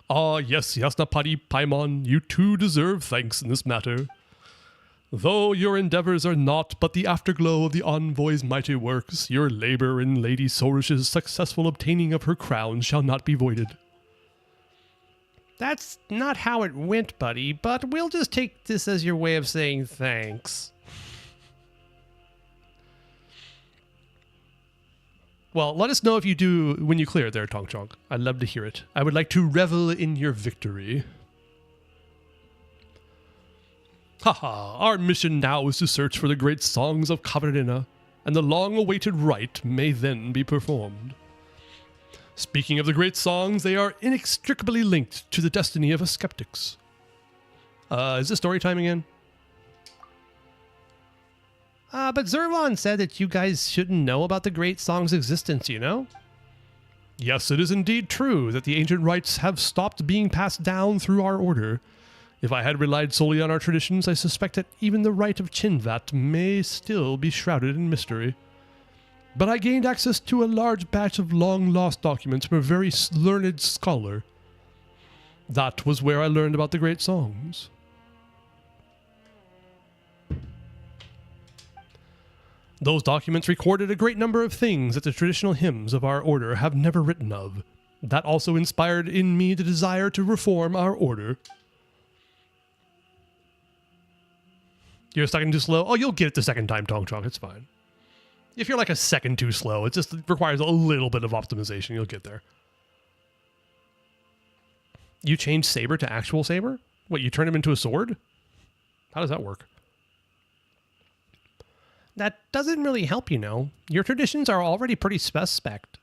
Speaker 2: Ah, yes, Yasnapati Paimon, you too deserve thanks in this matter. Though your endeavors are naught but the afterglow of the envoy's mighty works, your labor in Lady Sorish's successful obtaining of her crown shall not be voided. That's not how it went, buddy, but we'll just take this as your way of saying thanks. Well, let us know if you do when you clear it there, Tong Chong. I'd love to hear it. I would like to revel in your victory. Haha, our mission now is to search for the great songs of Khvarena, and the long-awaited rite may then be performed. Speaking of the great songs, they are inextricably linked to the destiny of us skeptics. Is this story time again? But Zerlon said that you guys shouldn't know about the great song's existence, you know? Yes, it is indeed true that the ancient rites have stopped being passed down through our order. If I had relied solely on our traditions, I suspect that even the rite of Chinvat may still be shrouded in mystery. But I gained access to a large batch of long-lost documents from a very learned scholar. That was where I learned about the great songs. Those documents recorded a great number of things that the traditional hymns of our order have never written of. That also inspired in me the desire to reform our order. You're a second too slow? Oh, you'll get it the second time, Tong Chong. It's fine. If you're like a second too slow, it just requires a little bit of optimization. You'll get there. You changed Saber to actual Saber? What, you turned him into a sword? How does that work? That doesn't really help, you know. Your traditions are already pretty suspect.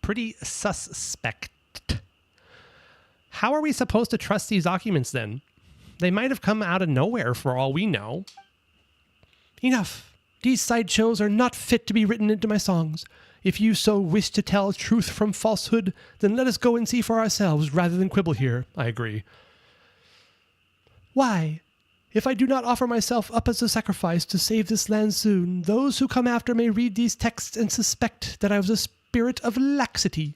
Speaker 2: Pretty suspect. How are we supposed to trust these documents then? They might have come out of nowhere for all we know. Enough. These sideshows are not fit to be written into my songs. If you so wish to tell truth from falsehood, then let us go and see for ourselves rather than quibble here. I agree. Why? If I do not offer myself up as a sacrifice to save this land soon, those who come after may read these texts and suspect that I was a spirit of laxity.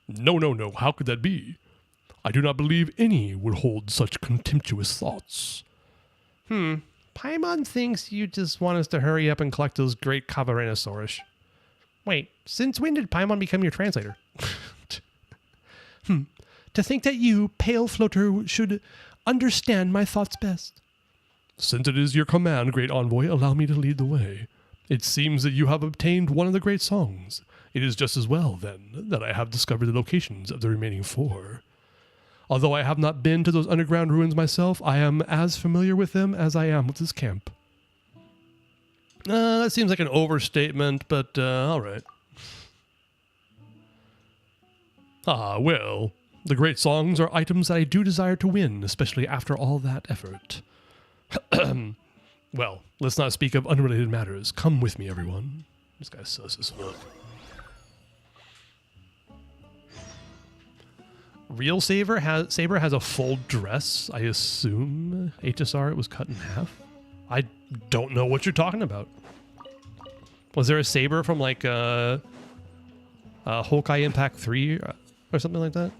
Speaker 2: No, no, no. How could that be? I do not believe any would hold such contemptuous thoughts. Paimon thinks you just want us to hurry up and collect those great Khvarena. Wait, since when did Paimon become your translator? To think that you, pale floater, should understand my thoughts best. Since it is your command, great envoy, allow me to lead the way. It seems that you have obtained one of the great songs. It is just as well, then, that I have discovered the locations of the remaining 4. Although I have not been to those underground ruins myself, I am as familiar with them as I am with this camp. That seems like an overstatement, but all right. Ah, well, The great songs are items that I do desire to win, especially after all that effort. Well, let's not speak of unrelated matters. Come with me, everyone. This guy says this one up. Real Saber has a full dress, I assume. HSR, it was cut in half. I don't know what you're talking about. Was there a Saber from like Honkai Impact 3 or something like that?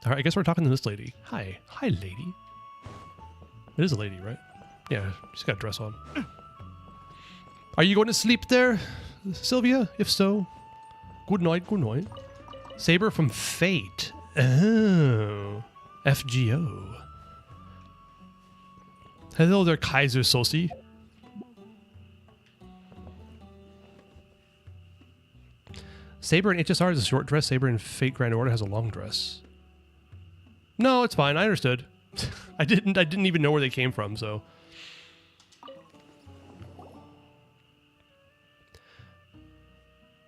Speaker 2: All right, I guess we're talking to this lady. Hi. Hi, lady. It is a lady, right? Yeah, she's got a dress on. Are you going to sleep there, Sylvia? If so, good night, good night. Saber from Fate. Oh. FGO. Hello there, Kaiser Sosi. Saber in HSR is a short dress. Saber in Fate Grand Order has a long dress. No, it's fine. I understood. I didn't even know where they came from, so.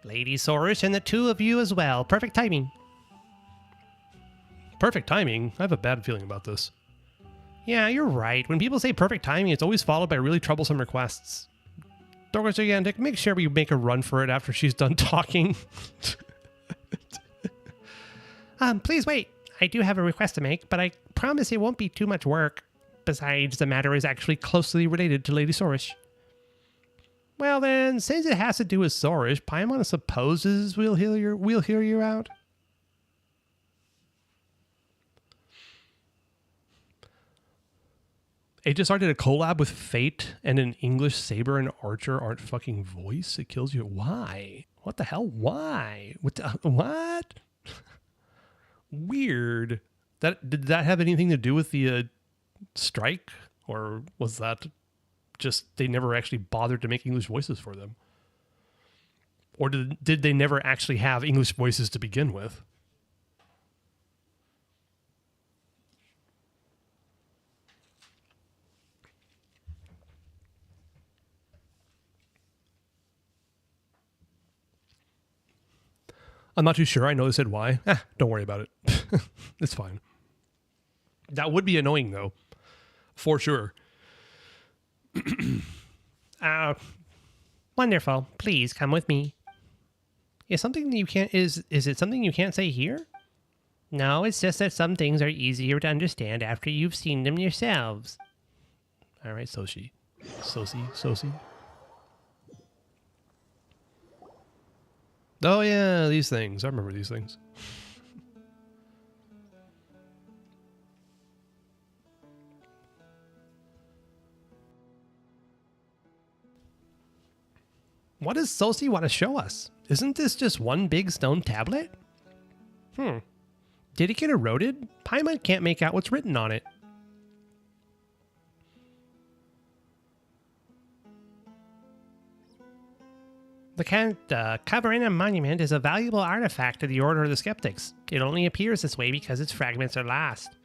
Speaker 2: Lady Saurus and the two of you as well. Perfect timing. Perfect timing? I have a bad feeling about this. Yeah, you're right. When people say perfect timing, it's always followed by really troublesome requests. Dorcas Gigantic, make sure we make a run for it after she's done talking. Please wait. I do have a request to make, but I promise it won't be too much work. Besides, the matter is actually closely related to Lady Saurus. Well then, since it has to do with Saurus, Paimon supposes we'll hear you out. HSR did a collab with Fate, and an English Saber and Archer aren't fucking voice. It kills you. Why? What the hell? Why? What? Weird. Did that have anything to do with the strike, or was that just they never actually bothered to make English voices for them, or did they never actually have English voices to begin with? I'm not too sure. I know they said why. Don't worry about it. It's fine. That would be annoying, though. For sure. Wonderful. Please come with me. Is it something you can't say here? No, it's just that some things are easier to understand after you've seen them yourselves. All right, Sosi. Oh yeah, these things. I remember these things. What does Sosi want to show us? Isn't this just one big stone tablet? Did it get eroded? Paimon can't make out what's written on it. The Khvarena monument is a valuable artifact of the Order of the Skeptics. It only appears this way because its fragments are lost.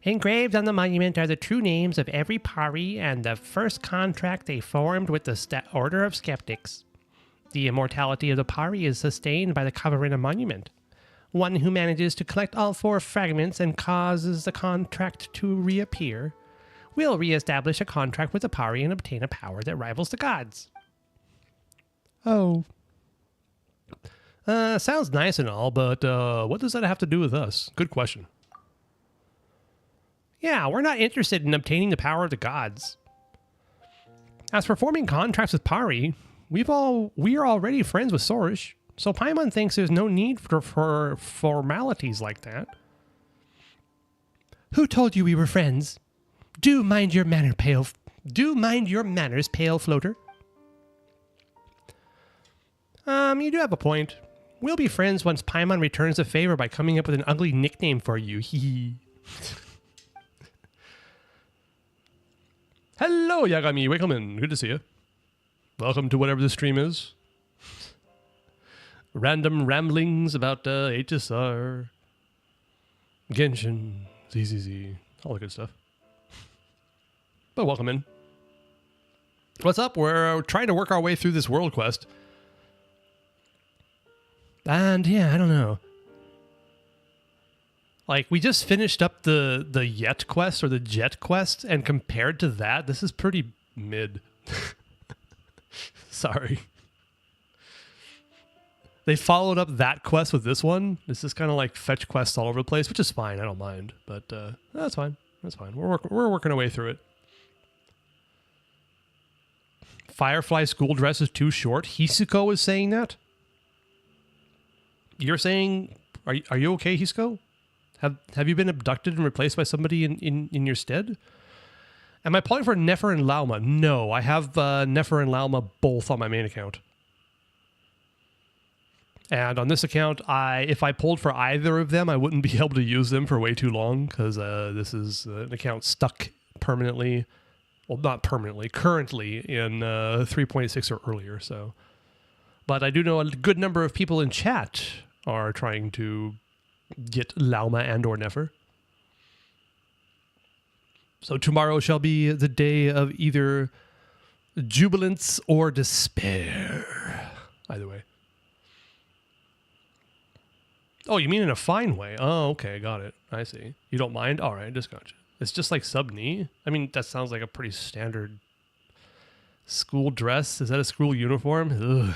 Speaker 2: Engraved on the monument are the true names of every pari and the first contract they formed with the Order of Skeptics. The immortality of the pari is sustained by the Khvarena monument. One who manages to collect all 4 fragments and causes the contract to reappear will reestablish a contract with the pari and obtain a power that rivals the gods. Oh. Sounds nice and all, but what does that have to do with us? Good question. Yeah, we're not interested in obtaining the power of the gods. As for forming contracts with Pari, we are already friends with Saurus, so Paimon thinks there's no need for formalities like that. Who told you we were friends? Do mind your manners, pale floater. You do have a point. We'll be friends once Paimon returns the favor by coming up with an ugly nickname for you. Hee. Hello, Yagami. Welcome in. Good to see you. Welcome to whatever the stream is. Random ramblings about HSR, Genshin, ZZZ, all the good stuff. But welcome in. What's up? We're trying to work our way through this world quest. And yeah, I don't know. Like, we just finished up the Yet quest or the Jet quest, and compared to that, this is pretty mid. Sorry. They followed up that quest with this one. This is kind of like fetch quests all over the place, which is fine. I don't mind, but that's fine. That's fine. We're working our way through it. Firefly school dress is too short. Hisuko is saying that. You're saying, are you okay, Hisuko? Have you been abducted and replaced by somebody in your stead? Am I pulling for Nefer and Lauma? No, I have Nefer and Lauma both on my main account. And on this account, if I pulled for either of them, I wouldn't be able to use them for way too long, because this is an account stuck permanently. Well, not permanently, currently in 3.6 or earlier. So, but I do know a good number of people in chat are trying to get Lauma and or Nefer. So tomorrow shall be the day of either jubilance or despair. Either way. Oh, you mean in a fine way? Oh, okay, got it. I see. You don't mind? All right, just gotcha. It's just like sub-knee? I mean, that sounds like a pretty standard school dress. Is that a school uniform?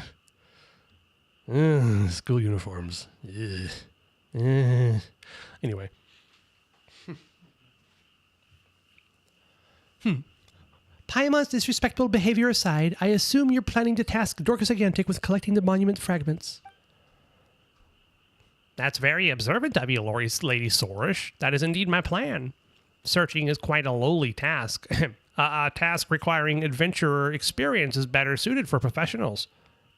Speaker 2: Ugh. Ugh, school uniforms. Ugh. Anyway. Paimon's disrespectful behavior aside, I assume you're planning to task Dorcas Gigantic with collecting the monument fragments. That's very observant of you, Lady Sorish. That is indeed my plan. Searching is quite a lowly task. A task requiring adventurer experience is better suited for professionals.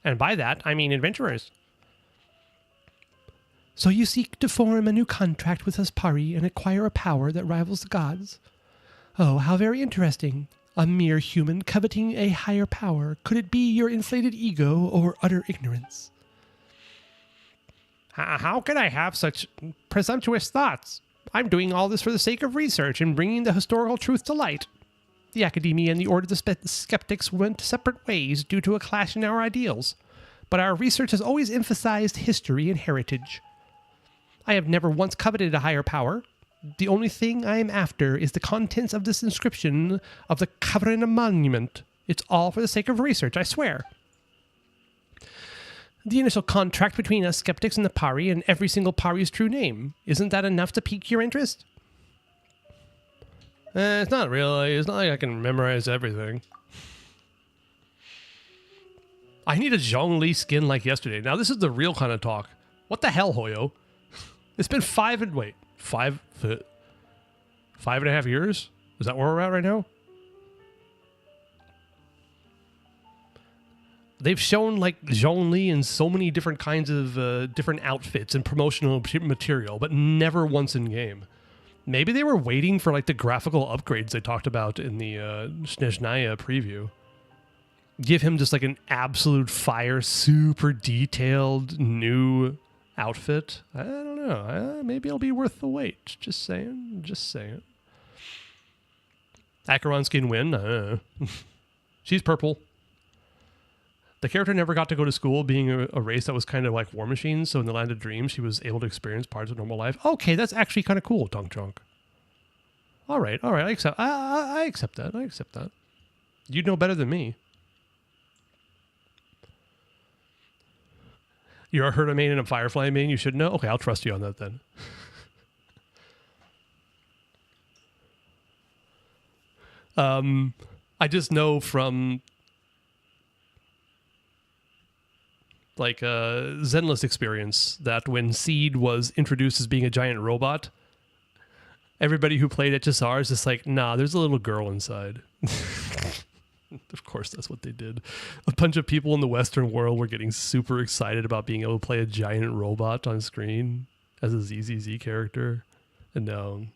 Speaker 2: And by that, I mean adventurers. So you seek to form a new contract with Aspari and acquire a power that rivals the gods? Oh, how very interesting. A mere human coveting a higher power. Could it be your inflated ego or utter ignorance? How can I have such presumptuous thoughts? I'm doing all this for the sake of research and bringing the historical truth to light. The Academia and the Order of the Skeptics went separate ways due to a clash in our ideals, but our research has always emphasized history and heritage. I have never once coveted a higher power. The only thing I am after is the contents of this inscription of the Khvarena monument. It's all for the sake of research, I swear. The initial contract between us skeptics and the Pari and every single Pari's true name. Isn't that enough to pique your interest? It's not really. It's not like I can memorize everything. I need a Zhongli skin like yesterday. Now this is the real kind of talk. What the hell, Hoyo? It's been 5.5 years? Is that where we're at right now? They've shown like Zhongli in so many different kinds of different outfits and promotional material, but never once in game. Maybe they were waiting for like the graphical upgrades they talked about in the Snezhnaya preview. Give him just like an absolute fire, super detailed new outfit. I don't know. Maybe it'll be worth the wait. Just saying. Just saying. Acheron skin win. I don't know. She's purple. The character never got to go to school, being a race that was kind of like War Machines, so in the Land of Dreams, she was able to experience parts of normal life. Okay, that's actually kind of cool, Dunk Junk. All right, I accept that. I accept that. You know better than me. You're a Herda main and a Firefly main, you should know? Okay, I'll trust you on that then. I just know from like Zenless experience that when Seed was introduced as being a giant robot, everybody who played HSR is just like, nah, there's a little girl inside. Of course, that's what they did. A bunch of people in the Western world were getting super excited about being able to play a giant robot on screen as a ZZZ character. And no,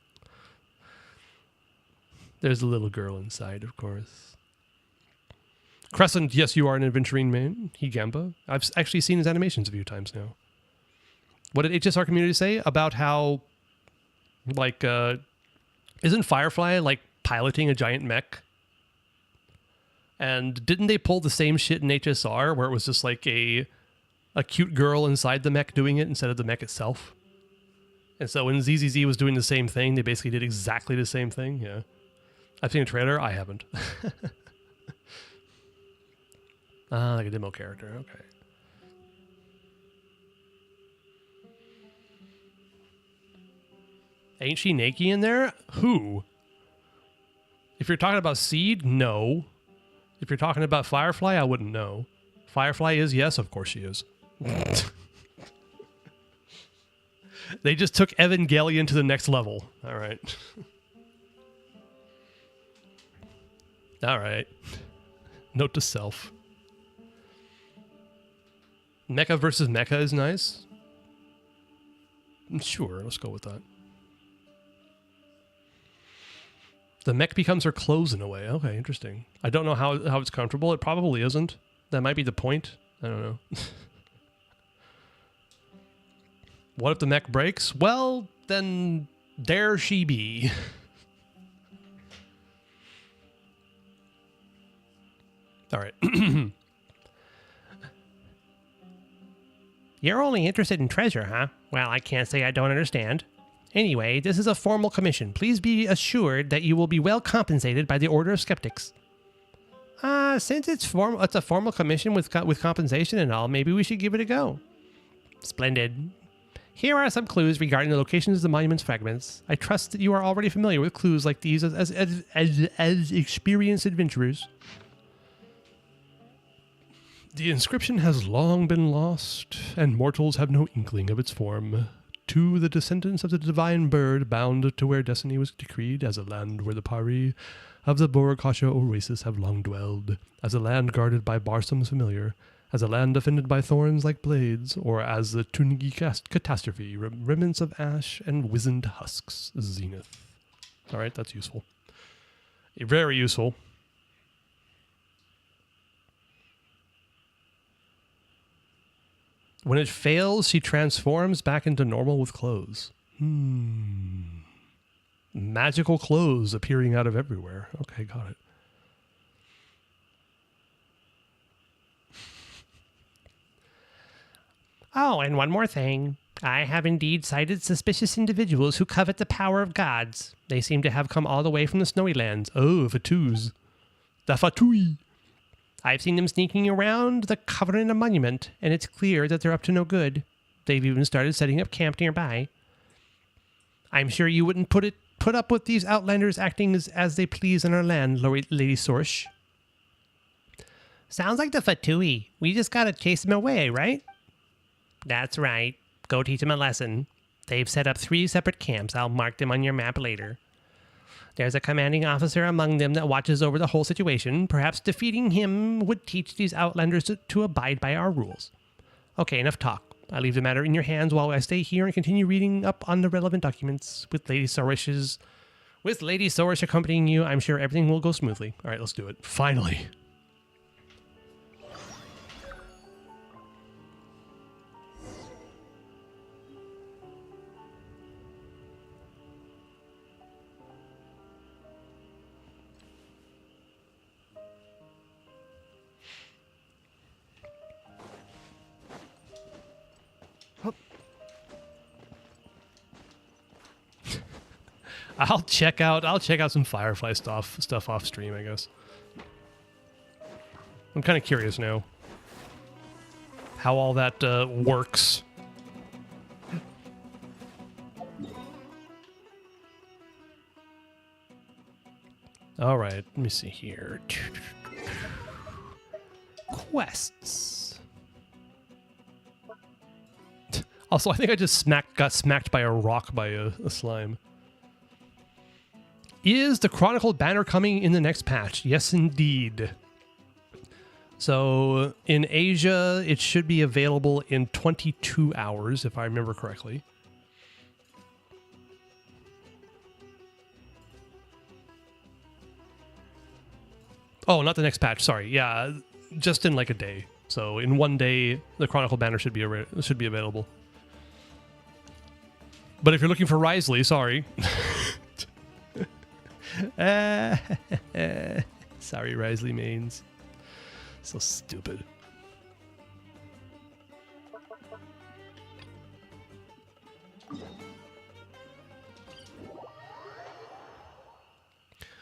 Speaker 2: there's a little girl inside, of course. Crescent, yes, you are an adventuring main. Higamba. I've actually seen his animations a few times now. What did HSR community say about how, like, isn't Firefly, like, piloting a giant mech? And didn't they pull the same shit in HSR where it was just like a cute girl inside the mech doing it instead of the mech itself? And so when ZZZ was doing the same thing, they basically did exactly the same thing. Yeah. I've seen a trailer. I haven't. Like a demo character. Okay. Ain't she naked in there? Who? If you're talking about Seed, no. If you're talking about Firefly, I wouldn't know. Firefly is, yes, of course she is. They just took Evangelion to the next level. All right. All right. Note to self. Mecha versus Mecha is nice. Sure, let's go with that. The mech becomes her clothes in a way. Okay, interesting. I don't know how it's comfortable. It probably isn't. That might be the point. I don't know. What if the mech breaks? Well, then there she be. All right. You're only interested in treasure, huh? Well, I can't say I don't understand. Anyway, this is a formal commission. Please be assured that you will be well compensated by the Order of Skeptics. Since it's a formal commission with compensation and all, maybe we should give it a go. Splendid. Here are some clues regarding the locations of the monument's fragments. I trust that you are already familiar with clues like these as experienced adventurers. The inscription has long been lost, and mortals have no inkling of its form. To the descendants of the divine bird, bound to where destiny was decreed, as a land where the Pari of the Borokasha oasis have long dwelled, as a land guarded by Barsoom's familiar, as a land defended by thorns like blades, or as the Tunigi catastrophe, remnants of ash and wizened husks, zenith. All right, that's useful. Very useful. When it fails, she transforms back into normal with clothes. Magical clothes appearing out of everywhere. Okay, got it. Oh, and one more thing. I have indeed sighted suspicious individuals who covet the power of gods. They seem to have come all the way from the snowy lands. Oh, Fatus. The Fatui. I've seen them sneaking around the Khvarena monument, and it's clear that they're up to no good. They've even started setting up camp nearby. I'm sure you wouldn't put up with these outlanders acting as they please on our land, Lady Sorsh. Sounds like the Fatui. We just gotta chase them away, right? That's right. Go teach them a lesson. They've set up 3 separate camps. I'll mark them on your map later. There's a commanding officer among them that watches over the whole situation. Perhaps defeating him would teach these outlanders to abide by our rules. Okay, enough talk. I leave the matter in your hands while I stay here and continue reading up on the relevant documents. With Lady Sorsh accompanying you, I'm sure everything will go smoothly. All right, let's do it. Finally. I'll check out some Firefly stuff off stream, I guess. I'm kind of curious now how all that works. All right, let me see here. Quests. Also, I think I just got smacked by a rock by a slime. Is the Chronicled Banner coming in the next patch? Yes, indeed. So in Asia, it should be available in 22 hours, if I remember correctly. Oh, not the next patch. Sorry. Yeah, just in like a day. So in one day, the Chronicled Banner should be available. But if you're looking for Risley, sorry. Sorry, Risley mains. So stupid.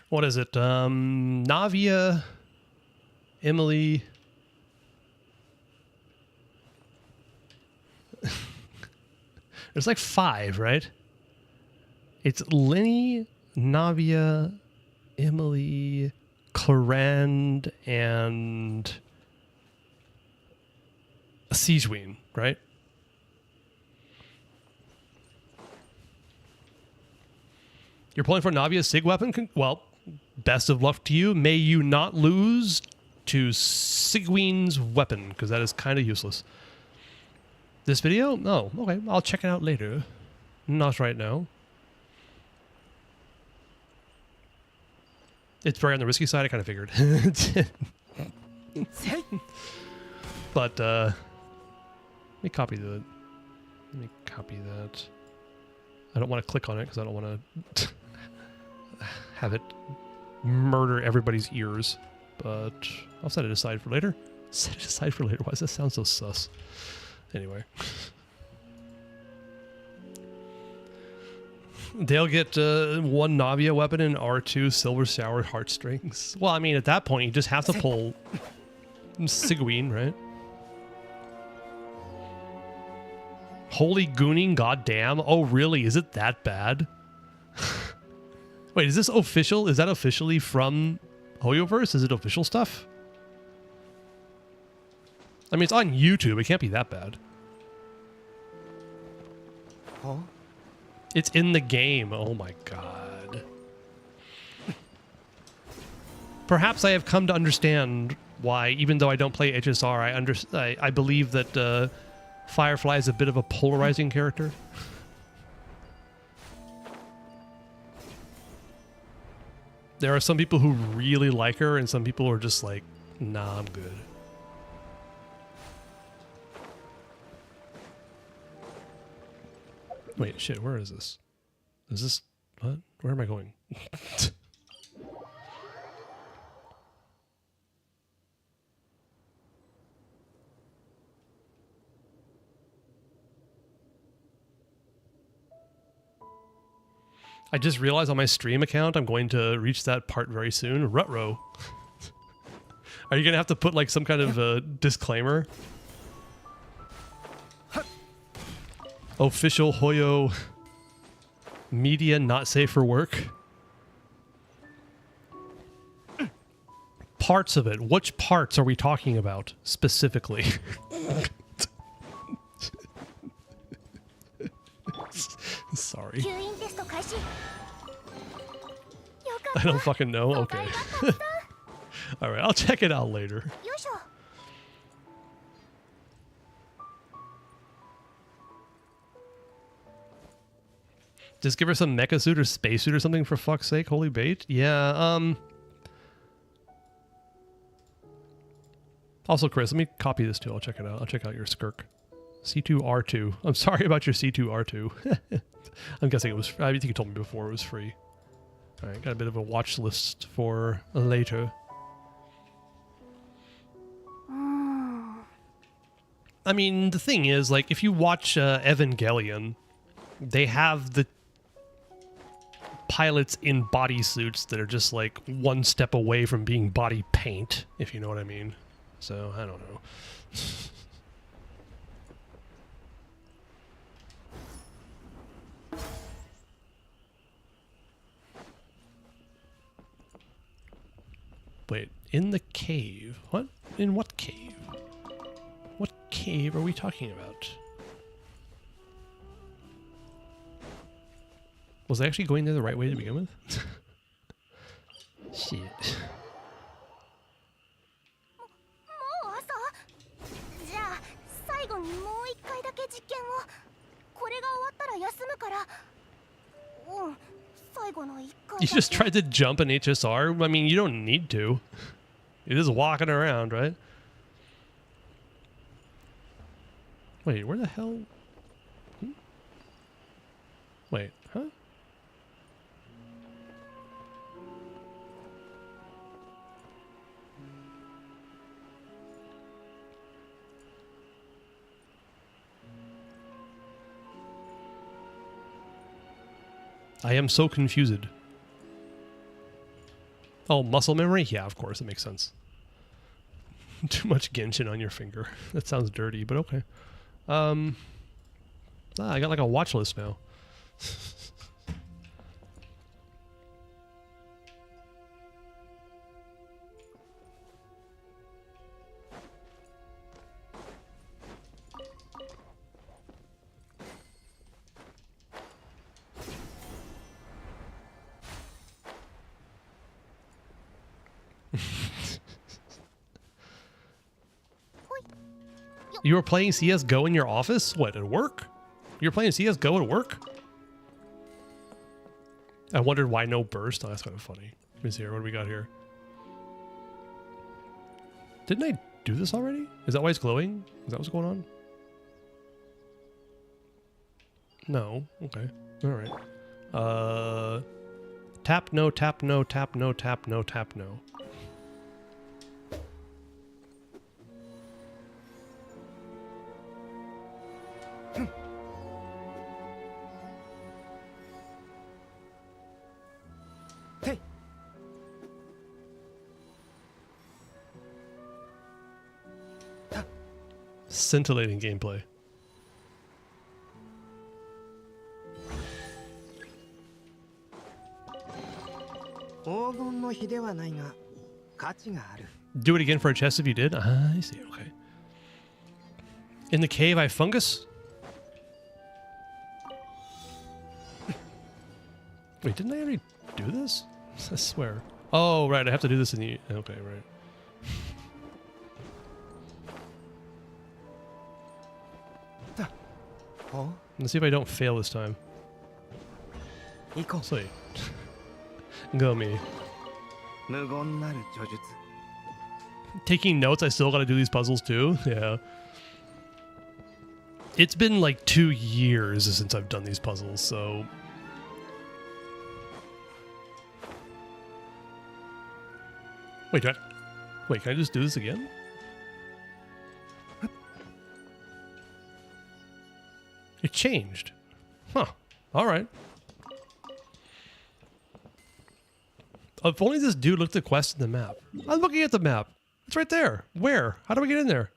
Speaker 2: What is it? Navia, Emily. There's like 5, right? It's Lenny, Navia, Emily, Clarand, and Siegeween, right? You're pulling for Navia's Sig weapon? Well, best of luck to you. May you not lose to Sigween's weapon, because that is kind of useless. This video? No. Okay, I'll check it out later. Not right now. It's very on the risky side, I kind of figured. But, let me copy that. Let me copy that. I don't want to click on it because I don't want to have it murder everybody's ears. But I'll set it aside for later. Set it aside for later. Why does that sound so sus? Anyway. They'll get 1 Navia weapon and R2 Silver Sour Heartstrings. Well, I mean, at that point, you just have to pull Sigeween, right? Holy Gooning, goddamn. Oh, really? Is it that bad? Wait, is this official? Is that officially from Hoyoverse? Is it official stuff? I mean, it's on YouTube. It can't be that bad.
Speaker 3: Huh?
Speaker 2: It's in the game. Oh my god. Perhaps I have come to understand why, even though I don't play HSR, I believe that Firefly is a bit of a polarizing character. There are some people who really like her, and some people who are just like, nah, I'm good. Wait, shit, where is this? Is this... what? Where am I going? I just realized on my stream account I'm going to reach that part very soon. Rutro. Are you going to have to put like some kind of disclaimer? Official Hoyo media not safe for work. Parts of it. Which parts are we talking about specifically? Sorry. I don't fucking know. Okay. Alright, I'll check it out later. Just give her some mecha suit or spacesuit or something for fuck's sake. Holy bait. Yeah, Also, Chris, let me copy this too. I'll check it out. I'll check out your skirk. C2R2. I'm sorry about your C2R2. I'm guessing it was... I think you told me before it was free. Alright, got a bit of a watch list for later. I mean, the thing is, like, if you watch Evangelion, they have the pilots in bodysuits that are just, like, one step away from being body paint, if you know what I mean. So, I don't know. Wait, in the cave? What? In what cave? What cave are we talking about? Was I actually going there the right way to begin with? Shit. You just tried to jump an HSR? I mean, you don't need to. You're just walking around, right? Wait, where the hell? Wait, huh? I am so confused. Oh, muscle memory? Yeah, of course. It makes sense. Too much Genshin on your finger. That sounds dirty, but okay. I got like a watch list now. You were playing CSGO in your office? What, at work? You're playing CSGO at work? I wondered why no burst. Oh, that's kind of funny. Let me see here. What do we got here? Didn't I do this already? Is that why it's glowing? Is that what's going on? No. Okay. All right. Tap no, tap no, tap no, tap no, tap no.
Speaker 3: Hey.
Speaker 2: Scintillating gameplay. Do it again for a chest if you did? I see, okay. In the cave, I fungus? Wait, didn't I already do this? I swear. Oh, right, I have to do this in the... Okay, right. Let's see if I don't fail this time. Sweet. Go me. Taking notes, I still gotta do these puzzles too? Yeah. It's been like 2 years since I've done these puzzles, so... Wait, wait, can I just do this again? It changed. Huh. Alright. If only this dude looked at the quest in the map. I'm looking at the map. It's right there. Where? How do we get in there?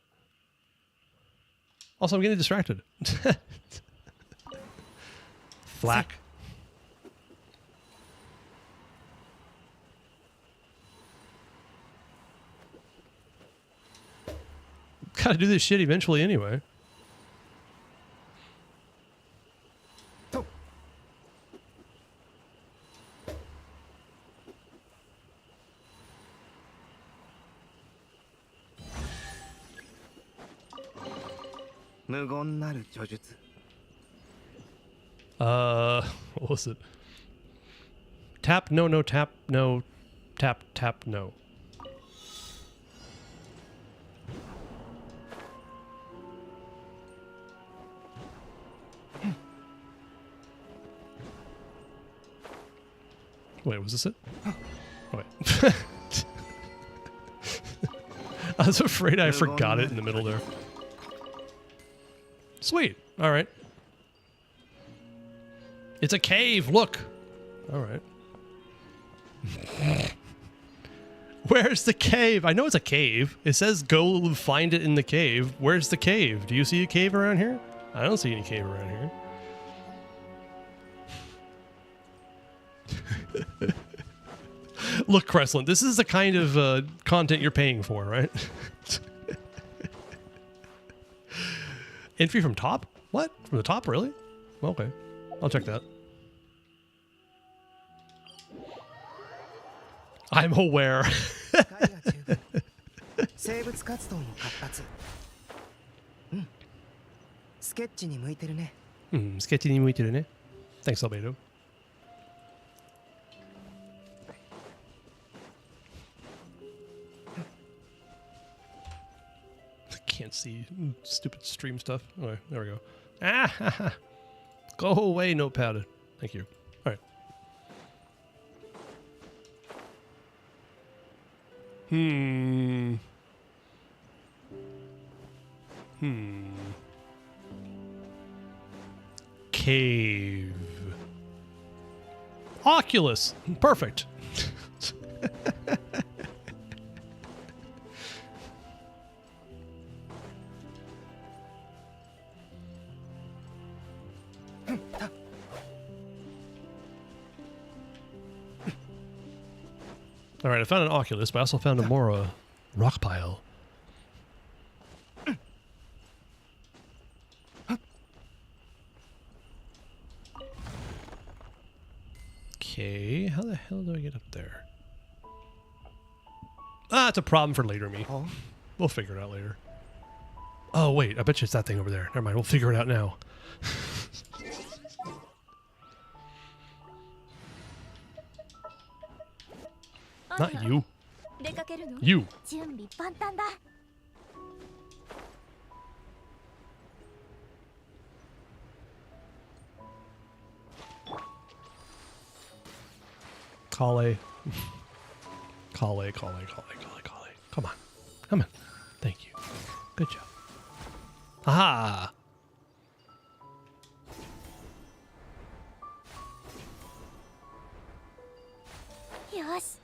Speaker 2: Also, I'm getting distracted. Flack. Gotta do this shit eventually anyway. What was it? Tap, no, no, tap, no, tap, tap, no. Wait, was this it? Oh, wait. I was afraid I forgot it in the middle there. Sweet. All right. It's a cave. Look. All right. Where's the cave? I know it's a cave. It says go find it in the cave. Where's the cave? Do you see a cave around here? I don't see any cave around here. Look, Cressland, this is the kind of content you're paying for, right? Entry from top? What? From the top, really? Okay. I'll check that. I'm aware. Sketchy ni muiteru ne. Thanks, Albedo. Can't see stupid stream stuff. Okay, there we go. Ah, go away, notepad. Thank you. All right. Cave. Oculus. Perfect. All right, I found an Oculus, but I also found a more rock pile. Okay, how the hell do I get up there? Ah, it's a problem for later me. We'll figure it out later. Oh, wait, I bet you it's that thing over there. Never mind, we'll figure it out now. Not you.
Speaker 1: 出かけるの？
Speaker 2: You.
Speaker 1: 準備万端だ。
Speaker 2: Kale. Kale. Come on. Come on. Thank you. Good job. Aha!
Speaker 1: よし。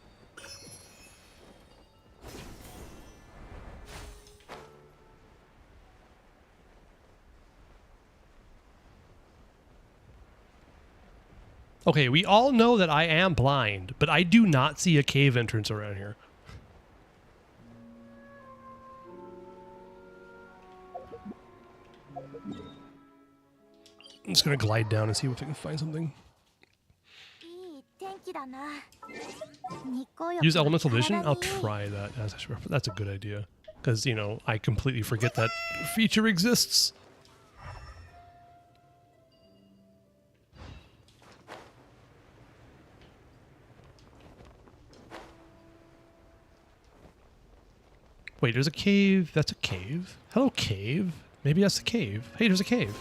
Speaker 2: Okay, we all know that I am blind, but I do not see a cave entrance around here. I'm just gonna glide down and see if I can find something.
Speaker 1: いい天気だな。日光浴
Speaker 2: Use
Speaker 1: が
Speaker 2: elemental vision?
Speaker 1: 体
Speaker 2: I'll
Speaker 1: にいい。
Speaker 2: try that. That's a good idea. Because, you know, I completely forget that feature exists. Wait, there's a cave. That's a cave. Hello, cave. Maybe that's the cave. Hey, there's a cave.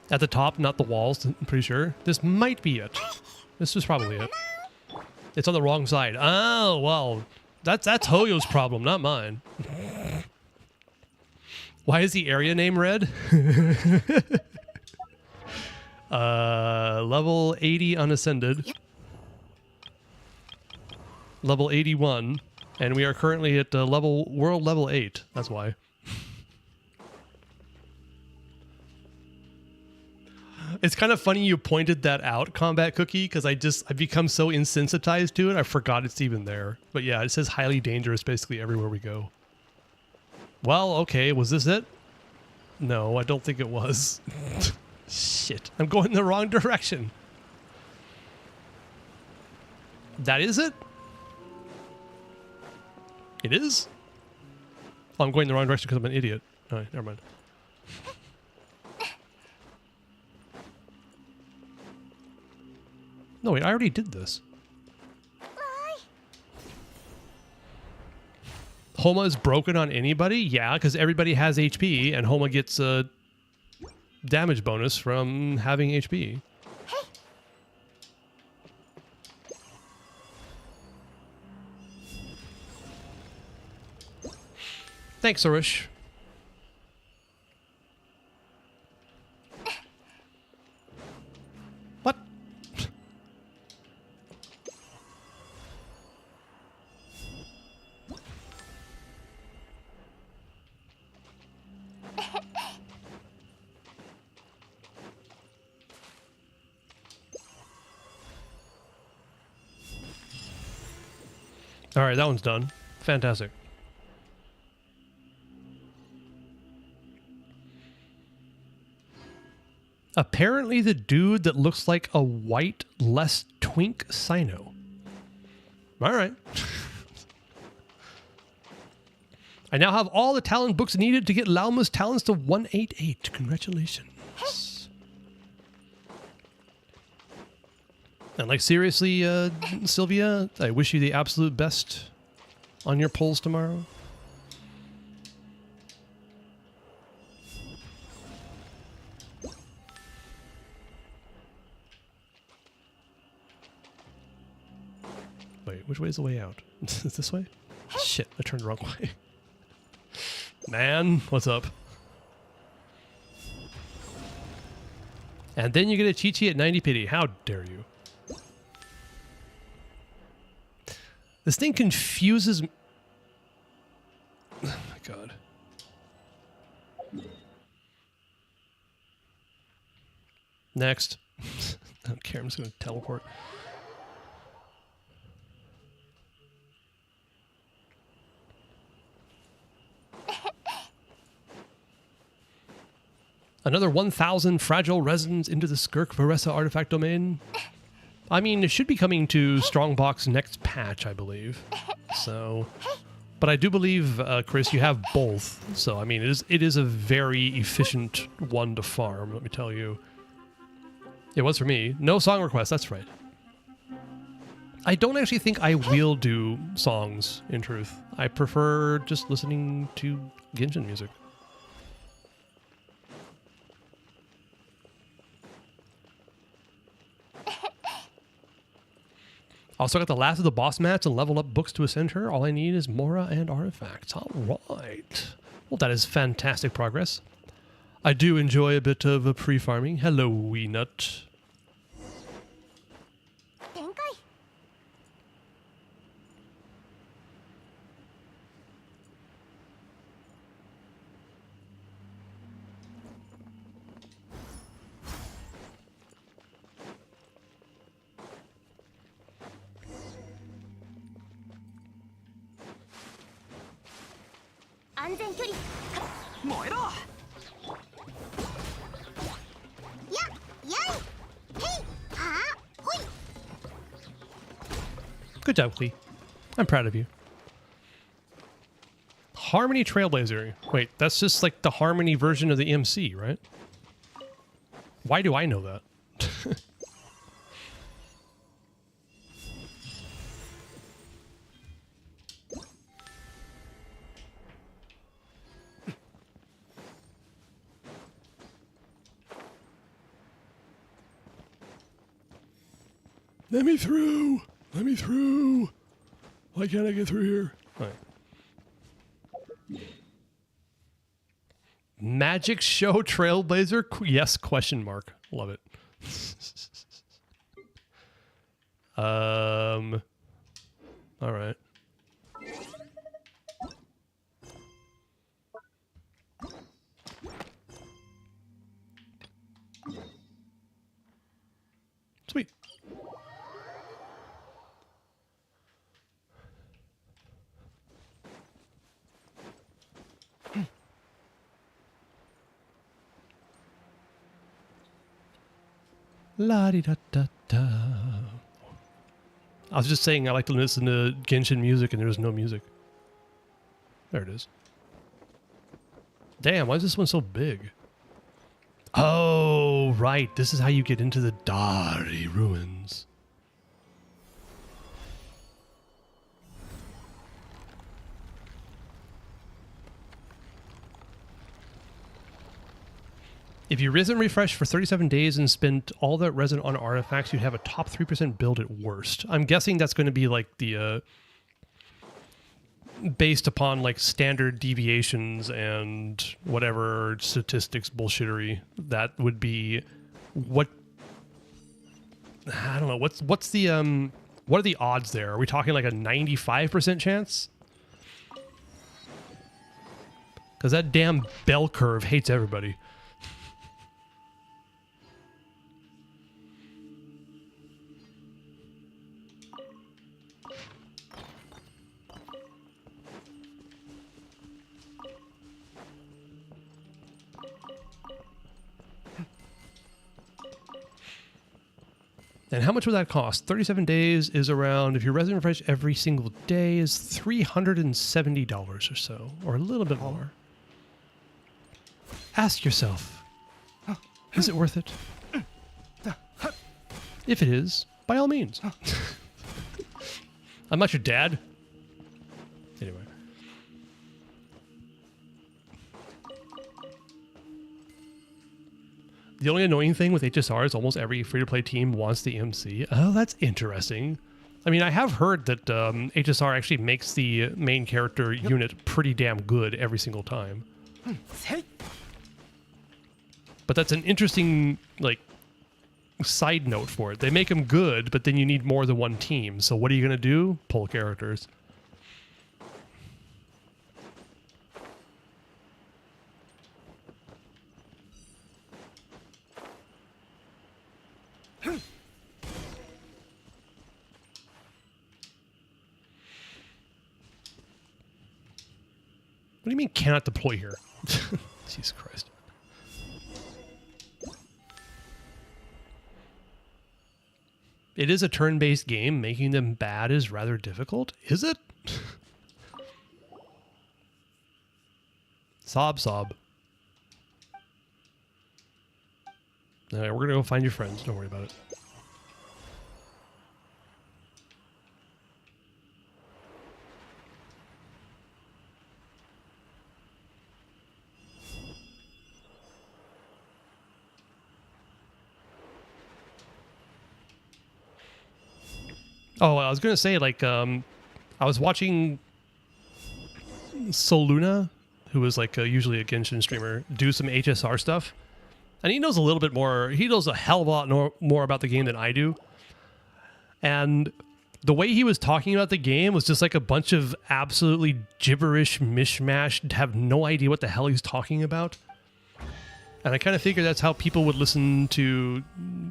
Speaker 2: At the top, not the walls, I'm pretty sure. This might be it. This is probably it. It's on the wrong side. Oh, well, that's Hoyo's problem, not mine. Why is the area name red? Level 80 unascended. Level 81. And we are currently at world level 8. That's why. It's kind of funny you pointed that out, Combat Cookie, because I've become so insensitized to it, I forgot it's even there. But yeah, it says highly dangerous basically everywhere we go. Well, okay, was this it? No, I don't think it was. Shit, I'm going in the wrong direction. That is it? It is? Oh, I'm going in the wrong direction because I'm an idiot. All right, never mind. No, wait, I already did this. Homa is broken on anybody? Yeah, because everybody has HP, and Homa gets a damage bonus from having HP. Thanks, Arish. What? All right, that one's done. Fantastic. Apparently the dude that looks like a white, less twink Sino. All right. I now have all the talent books needed to get Lauma's talents to 188. Congratulations. And like seriously, Sylvia, I wish you the absolute best on your polls tomorrow. Wait, which way is the way out? Is it this way? Shit, I turned the wrong way. Man, what's up? And then you get a Chi-Chi at 90 pity. How dare you? This thing confuses me. Oh my god. Next. I don't care, I'm just going to teleport. Another 1,000 fragile resins into the Khvarena artifact domain. I mean, it should be coming to Strongbox next patch, I believe. So, but I do believe, Chris, you have both. So, I mean, it is a very efficient one to farm, let me tell you. It was for me. No song request, that's right. I don't actually think I will do songs, in truth. I prefer just listening to Genshin music. Also got the last of the boss mats and level up books to ascend her. All I need is Mora and artifacts. All right. Well, that is fantastic progress. I do enjoy a bit of a pre-farming. Hello, wee nut. Good job, Klee. I'm proud of you. Harmony Trailblazer. Wait, that's just like the Harmony version of the MC, right? Why do I know that? Let me through! Let me through! Why can't I get through here? All right. Magic Show Trailblazer? Yes, question mark. Love it. All right. Sweet. La di da da da. I was just saying I like to listen to Genshin music and there's no music. There it is. Damn, why is this one so big? Oh, right. This is how you get into the Dari ruins. If you resin refresh for 37 days and spent all that resin on artifacts, you'd have a top 3% build at worst. I'm guessing that's going to be like the based upon like standard deviations and whatever statistics bullshittery. That would be what I don't know. What's the what are the odds there? Are we talking like a 95% chance? Because that damn bell curve hates everybody. And how much would that cost? 37 days is around, if you're resin refresh every single day, is $370 or so, or a little bit more. Ask yourself, is it worth it? If it is, by all means. I'm not your dad. Anyway. The only annoying thing with HSR is almost every free-to-play team wants the MC. Oh, that's interesting. I mean, I have heard that HSR actually makes the main character unit pretty damn good every single time. But that's an interesting, like, side note for it. They make them good, but then you need more than one team. So what are you going to do? Pull characters. What do you mean cannot deploy here? Jesus Christ. It is a turn-based game. Making them bad is rather difficult. Is it? Sob. Alright, we're going to go find your friends. Don't worry about it. Oh, I was going to say, like, I was watching Soluna, who is like usually a Genshin streamer, do some HSR stuff. And he knows a little bit more. He knows a hell of a lot more about the game than I do. And the way he was talking about the game was just like a bunch of absolutely gibberish mishmash. Have no idea what the hell he's talking about. And I kind of figure that's how people would listen to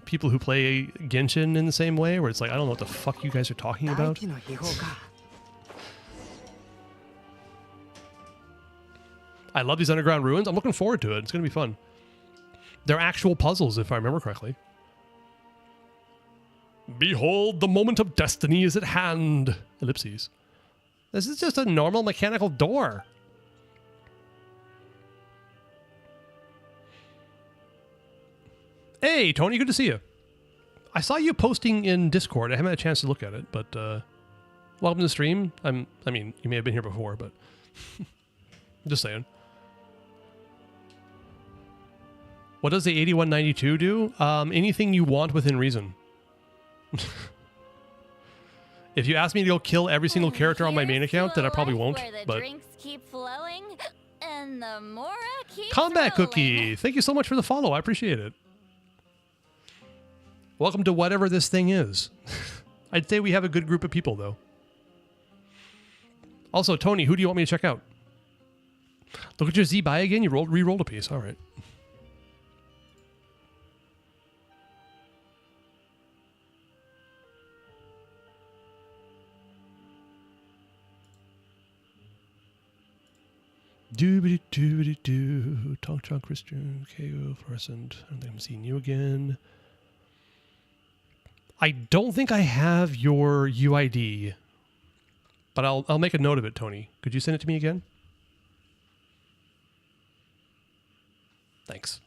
Speaker 2: people who play Genshin in the same way, where it's like, I don't know what the fuck you guys are talking about. I love these underground ruins. I'm looking forward to it. It's going to be fun. They're actual puzzles, if I remember correctly. Behold, the moment of destiny is at hand. Ellipses. This is just a normal mechanical door. Hey, Tony, good to see you. I saw you posting in Discord. I haven't had a chance to look at it, but welcome to the stream. I mean, you may have been here before, but just saying. What does the 8192 do? Anything you want within reason. If you ask me to go kill every single character on my main account, then I probably won't. But
Speaker 1: drinks keep flowing, and the Mora keeps
Speaker 2: Combat
Speaker 1: rolling.
Speaker 2: Cookie, thank you so much for the follow. I appreciate it. Welcome to whatever this thing is. I'd say we have a good group of people, though. Also, Tony, who do you want me to check out? Look at your Z buy again. You re-rolled a piece. All right. Doobity-doobity-doo. Talk, Christian, KO, Fluorescent. I don't think I'm seeing you again. I don't think I have your UID, but I'll make a note of it, Tony. Could you send it to me again? Thanks.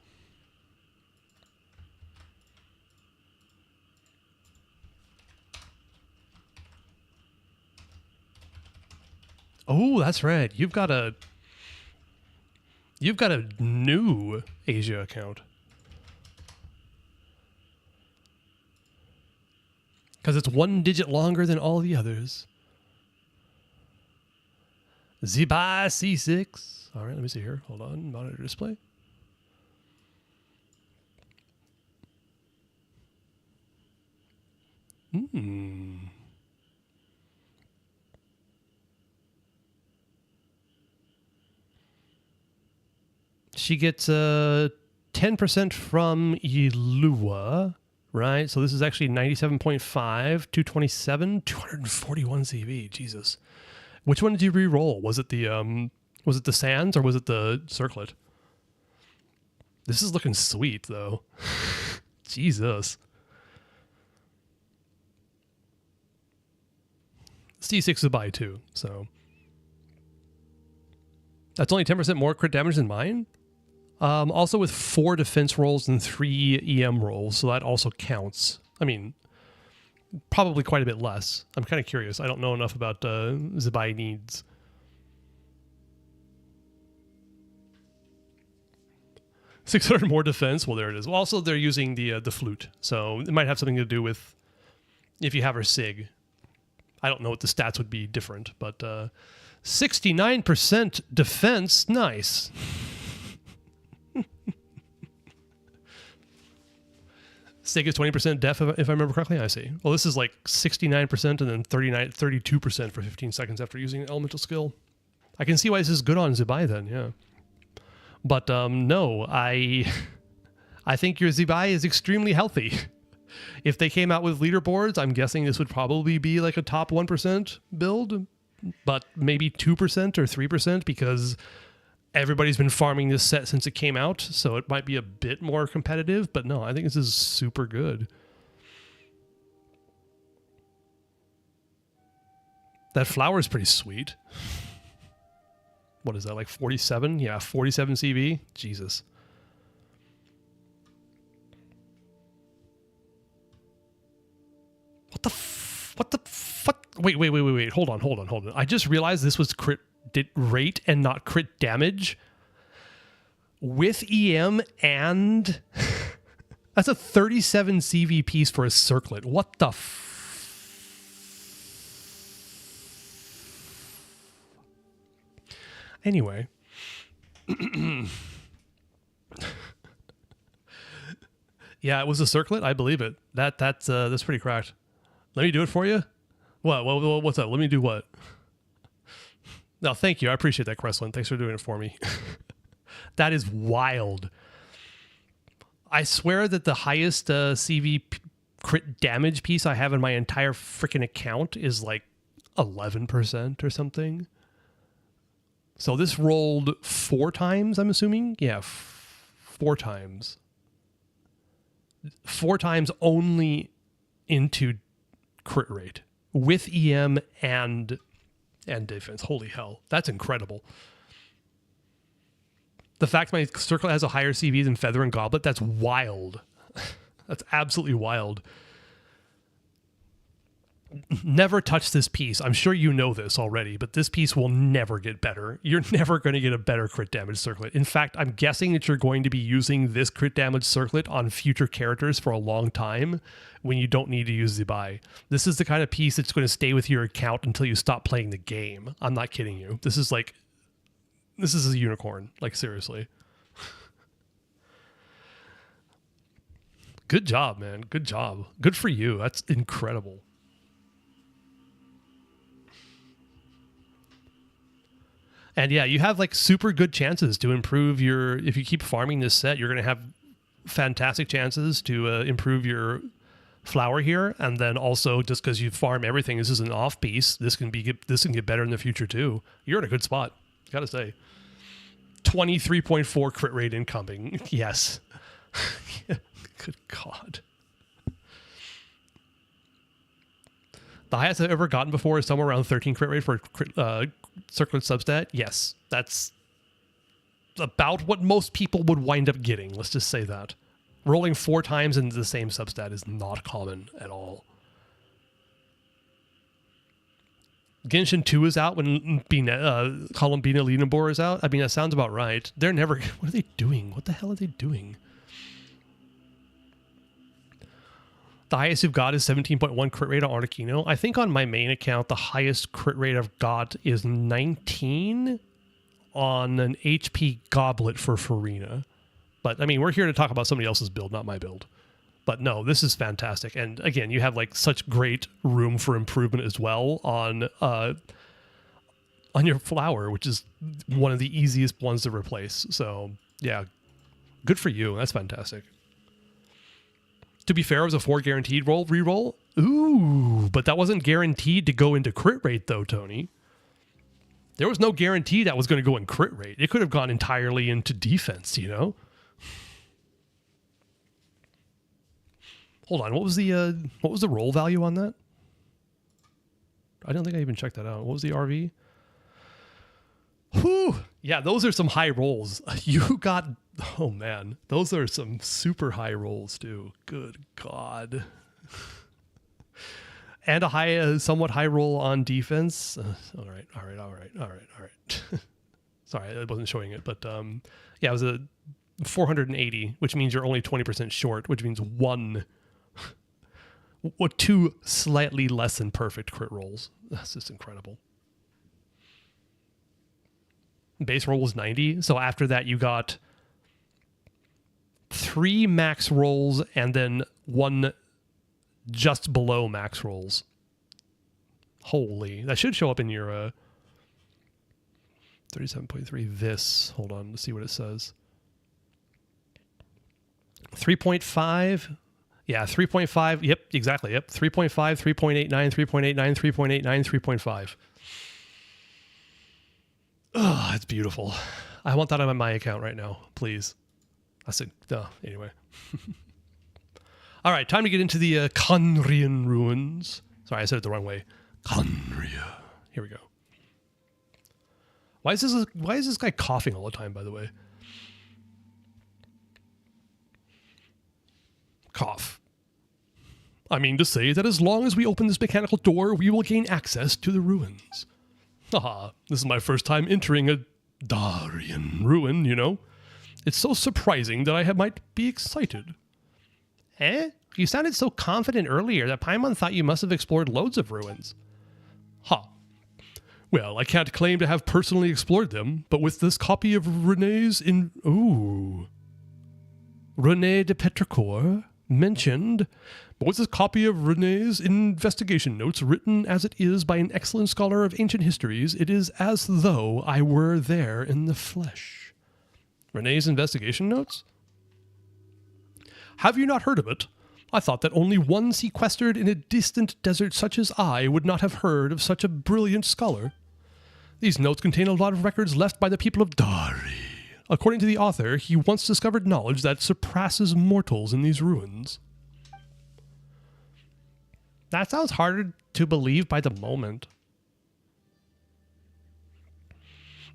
Speaker 2: Oh, that's right. You've got a new Asia account. Because it's one digit longer than all the others. Zibai C6. All right, let me see here. Hold on. Monitor display. She gets 10% from Ilua, right? So this is actually 97.5, 227, 241 CV. Jesus. Which one did you re-roll? Was it the sands or was it the circlet? This is looking sweet though. Jesus. C6 is a buy too, so that's only 10% more crit damage than mine. Also with 4 defense rolls and 3 EM rolls, so that also counts. I mean, probably quite a bit less. I'm kind of curious. I don't know enough about Zibai needs. $600 more defense. Well, there it is. Well, also they're using the flute, so it might have something to do with if you have her sig. I don't know what the stats would be different, but 69% defense. Nice. Stake is 20% def, if I remember correctly. I see. Well, this is like 69% and then 32% for 15 seconds after using an elemental skill. I can see why this is good on Zubai then, yeah. But no, I think your Zubai is extremely healthy. If they came out with leaderboards, I'm guessing this would probably be like a top 1% build, but maybe 2% or 3% because everybody's been farming this set since it came out, so it might be a bit more competitive, but no, I think this is super good. That flower is pretty sweet. What is that, like 47? Yeah, 47 CV? Jesus. What the fuck? Wait. Hold on. I just realized this was crit rate and not crit damage with EM, and that's a 37 CV piece for a circlet. What the Anyway. Yeah, it was a circlet. I believe it. That's pretty cracked. Let me do it for you. What's up? Let me do what? No, thank you. I appreciate that, Cresslin. Thanks for doing it for me. That is wild. I swear that the highest CV crit damage piece I have in my entire freaking account is like 11% or something. So this rolled 4 times, I'm assuming? Yeah, 4 times. 4 times only into crit rate with EM and defense. Holy hell. That's incredible. The fact my circle has a higher CV than Feather and Goblet, that's wild. That's absolutely wild. Never touch this piece. I'm sure you know this already, but this piece will never get better. You're never going to get a better crit damage circlet. In fact, I'm guessing that you're going to be using this crit damage circlet on future characters for a long time when you don't need to use the buy. This is the kind of piece that's going to stay with your account until you stop playing the game. I'm not kidding you. This is a unicorn. Like, seriously. Good job, man. Good job. Good for you. That's incredible. And yeah, you have like super good chances to improve if you keep farming this set, you're going to have fantastic chances to improve your flower here. And then also just because you farm everything, this is an off piece. This can get better in the future too. You're in a good spot. Gotta say. 23.4 crit rate incoming. Yes. Good God. The highest I've ever gotten before is somewhere around 13 crit rate for circlet substat. Yes, that's about what most people would wind up getting. Let's just say that. Rolling 4 times into the same substat is not common at all. Genshin 2 is out when Columbina Leonabor is out. I mean, that sounds about right. They're never... What are they doing? What the hell are they doing? The highest you've got is 17.1 crit rate on Articuno. I think on my main account, the highest crit rate I've got is 19 on an HP Goblet for Khvarena. But, I mean, we're here to talk about somebody else's build, not my build. But no, this is fantastic. And again, you have like such great room for improvement as well on your flower, which is one of the easiest ones to replace. So, yeah, good for you. That's fantastic. To be fair, it was a 4 guaranteed reroll. Ooh, but that wasn't guaranteed to go into crit rate, though, Tony. There was no guarantee that was going to go in crit rate. It could have gone entirely into defense, you know? Hold on, what was the roll value on that? I don't think I even checked that out. What was the RV? Whew! Yeah, those are some high rolls. You got... Oh, man. Those are some super high rolls, too. Good God. And a somewhat high roll on defense. All right. Sorry, I wasn't showing it. But, yeah, it was a 480, which means you're only 20% short, which means 2 slightly less than perfect crit rolls. That's just incredible. Base roll was 90. So after that, you got 3 max rolls and then one just below max rolls. Holy, that should show up in your 37.3. This, hold on, let's see what it says. 3.5. Yeah, 3.5. Yep, exactly. Yep, 3.5, 3.89, 3.89, 3.89, 3.5. Oh, it's beautiful. I want that on my account right now, please. I said, anyway. All right, time to get into the Khvarena ruins. Sorry, I said it the wrong way. Khvarena. Here we go. Why is this guy coughing all the time, by the way? Cough. I mean to say that as long as we open this mechanical door, we will gain access to the ruins. Haha, this is my first time entering a Darien ruin, you know? It's so surprising that I might be excited. Eh? You sounded so confident earlier that Paimon thought you must have explored loads of ruins. Ha. Well, I can't claim to have personally explored them, but with this copy of Rene's Rene de Petrichor mentioned, but with this copy of Rene's investigation notes written as it is by an excellent scholar of ancient histories, it is as though I were there in the flesh. Rene's investigation notes? Have you not heard of it? I thought that only one sequestered in a distant desert such as I would not have heard of such a brilliant scholar. These notes contain a lot of records left by the people of Dari. According to the author, he once discovered knowledge that surpasses mortals in these ruins. That sounds harder to believe by the moment.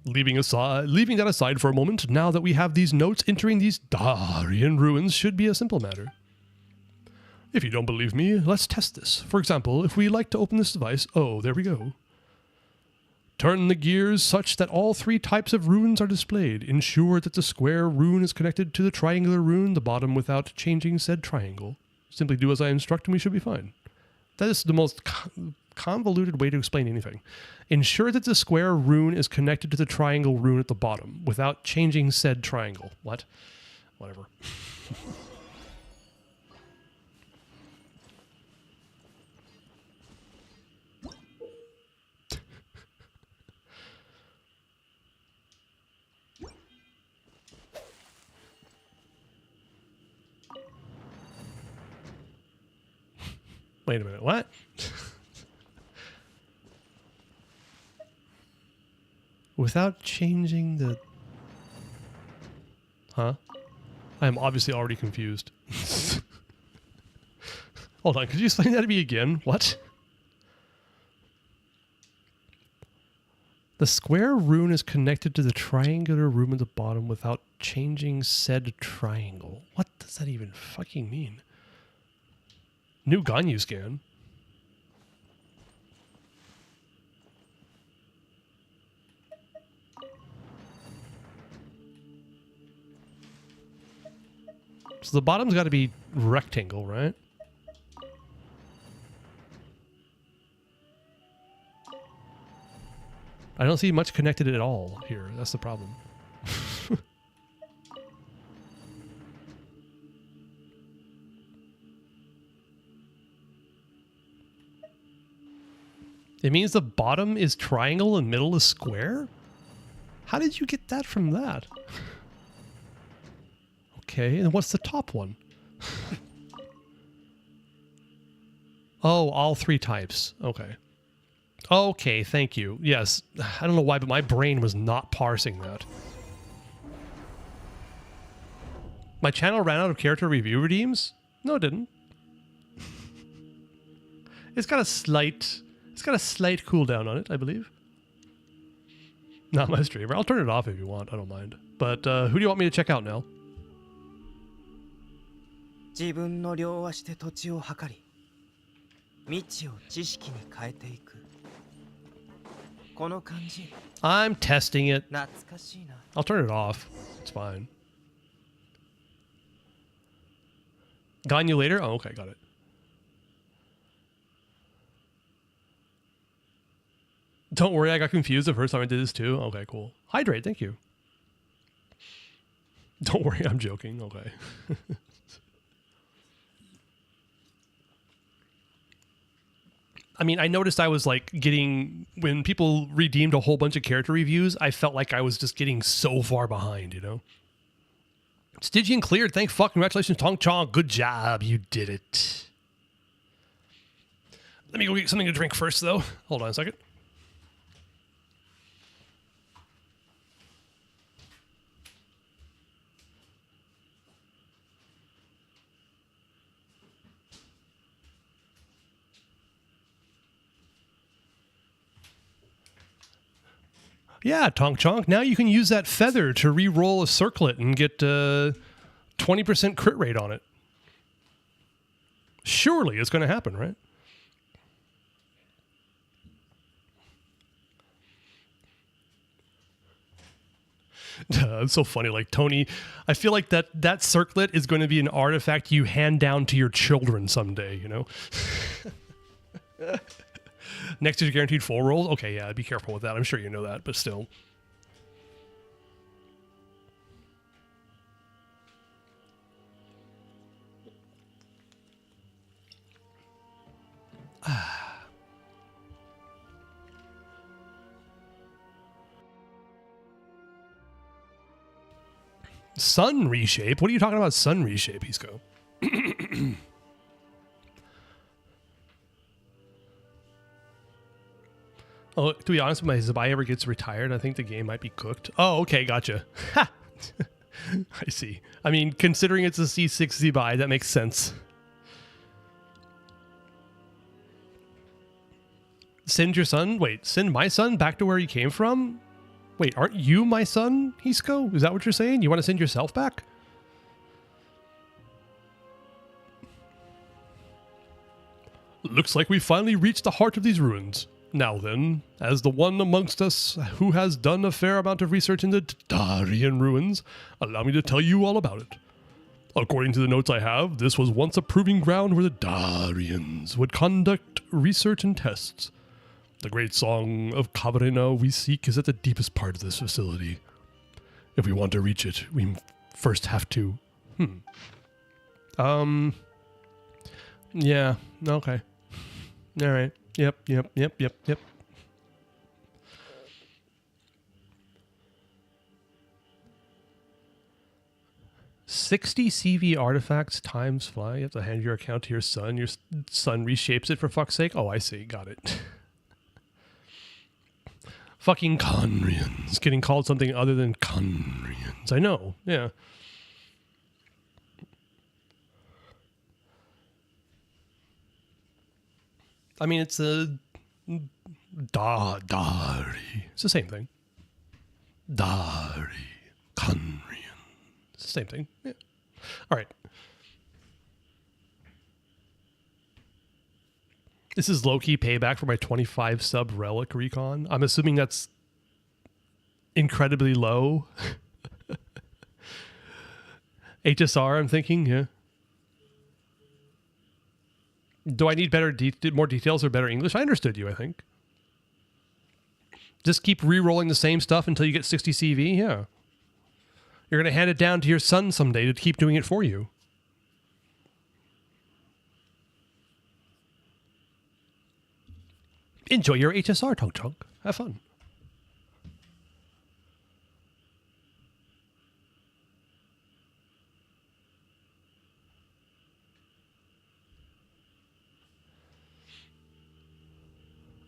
Speaker 2: Leaving that aside for a moment, now that we have these notes, entering these Darien ruins should be a simple matter. If you don't believe me, let's test this. For example, if we like to open this device, there we go. Turn the gears such that all three types of runes are displayed. Ensure that the square rune is connected to the triangular rune at the bottom without changing said triangle. Simply do as I instruct and we should be fine. That is the most convoluted way to explain anything. Ensure that the square rune is connected to the triangle rune at the bottom without changing said triangle. What? Whatever. Wait a minute, what? Without changing the... Huh? I am obviously already confused. Hold on, could you explain that to me again? What? The square rune is connected to the triangular rune at the bottom without changing said triangle. What does that even fucking mean? New Ganyu scan. So the bottom's got to be rectangle, right? I don't see much connected at all here. That's the problem. It means the bottom is triangle and middle is square? How did you get that from that? Okay, and what's the top one? Oh, all three types. Okay. Okay, thank you. Yes, I don't know why, but my brain was not parsing that. My channel ran out of character review redeems? No, it didn't. It's got a slight cooldown on it, I believe. Not my streamer. I'll turn it off if you want. I don't mind. But who do you want me to check out now?
Speaker 3: 自分の両足で土地を測り、未知を知識に変えていく。この感じ。
Speaker 2: I'm testing it.
Speaker 3: 懐かしいな。
Speaker 2: I'll turn it off. It's fine. Got you later? Oh, okay, got it. Don't worry, I got confused the first time I did this too. Okay, cool. Hydrate, thank you. Don't worry, I'm joking. Okay. I mean, I noticed I was like getting, when people redeemed a whole bunch of character reviews, I felt like I was just getting so far behind, you know? Stygian cleared. Thank fuck. Congratulations, Tong Chong. Good job. You did it. Let me go get something to drink first, though. Hold on a second. Yeah, Tonk Chonk. Now you can use that feather to re-roll a circlet and get 20% crit rate on it. Surely it's going to happen, right? It's so funny. Like, Tony, I feel like that circlet is going to be an artifact you hand down to your children someday, you know? Next is guaranteed full rolls? Okay, yeah, be careful with that. I'm sure you know that, but still. Sun reshape? What are you talking about sun reshape, Hisco? Oh, to be honest, when my Zabai ever gets retired, I think the game might be cooked. Oh, okay, gotcha. Ha! I see. I mean, considering it's a C6 Zabai, that makes sense. Send your son? Wait, send my son back to where he came from? Wait, aren't you my son, Hisco? Is that what you're saying? You want to send yourself back? Looks like we finally reached the heart of these ruins. Now then, as the one amongst us who has done a fair amount of research in the Darian ruins, allow me to tell you all about it. According to the notes I have, this was once a proving ground where the Darians would conduct research and tests. The great song of Khvarena we seek is at the deepest part of this facility. If we want to reach it, we first have to... Yeah, okay. All right. Yep. 60 CV artifacts times fly. You have to hand your account to your son. Your son reshapes it, for fuck's sake. Oh, I see. Got it. Fucking Conrians. Getting called something other than Conrians. I know. Yeah. I mean, it's a Dari. It's the same thing. Dari. Conrian. It's the same thing. Yeah. All right. This is low-key payback for my 25 sub relic recon. I'm assuming that's incredibly low. HSR, I'm thinking, yeah. Do I need more details or better English? I understood you, I think. Just keep re-rolling the same stuff until you get 60 CV, yeah. You're going to hand it down to your son someday to keep doing it for you. Enjoy your HSR, Tonk Chunk. Have fun.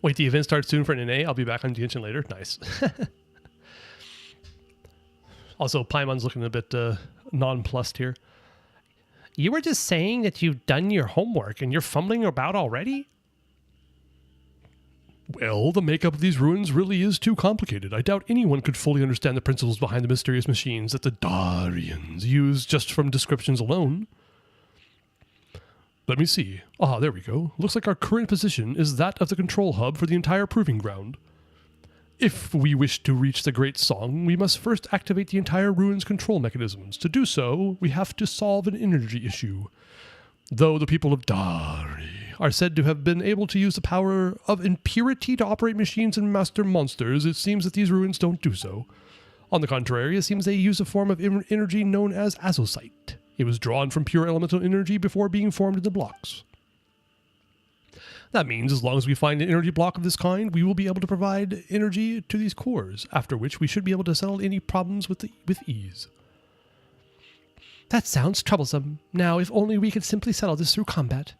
Speaker 2: Wait, the event starts soon for an NA. I'll be back on Genshin later. Nice. Also, Paimon's looking a bit nonplussed here. You were just saying that you've done your homework and you're fumbling about already? Well, the makeup of these ruins really is too complicated. I doubt anyone could fully understand the principles behind the mysterious machines that the Darians use just from descriptions alone. Let me see. Ah, there we go. Looks like our current position is that of the control hub for the entire proving ground. If we wish to reach the Great Song, we must first activate the entire ruin's control mechanisms. To do so, we have to solve an energy issue. Though the people of Dari are said to have been able to use the power of impurity to operate machines and master monsters, it seems that these ruins don't do so. On the contrary, it seems they use a form of energy known as azosite. It was drawn from pure elemental energy before being formed into blocks. That means as long as we find an energy block of this kind, we will be able to provide energy to these cores, after which we should be able to settle any problems with ease. That sounds troublesome. Now, if only we could simply settle this through combat.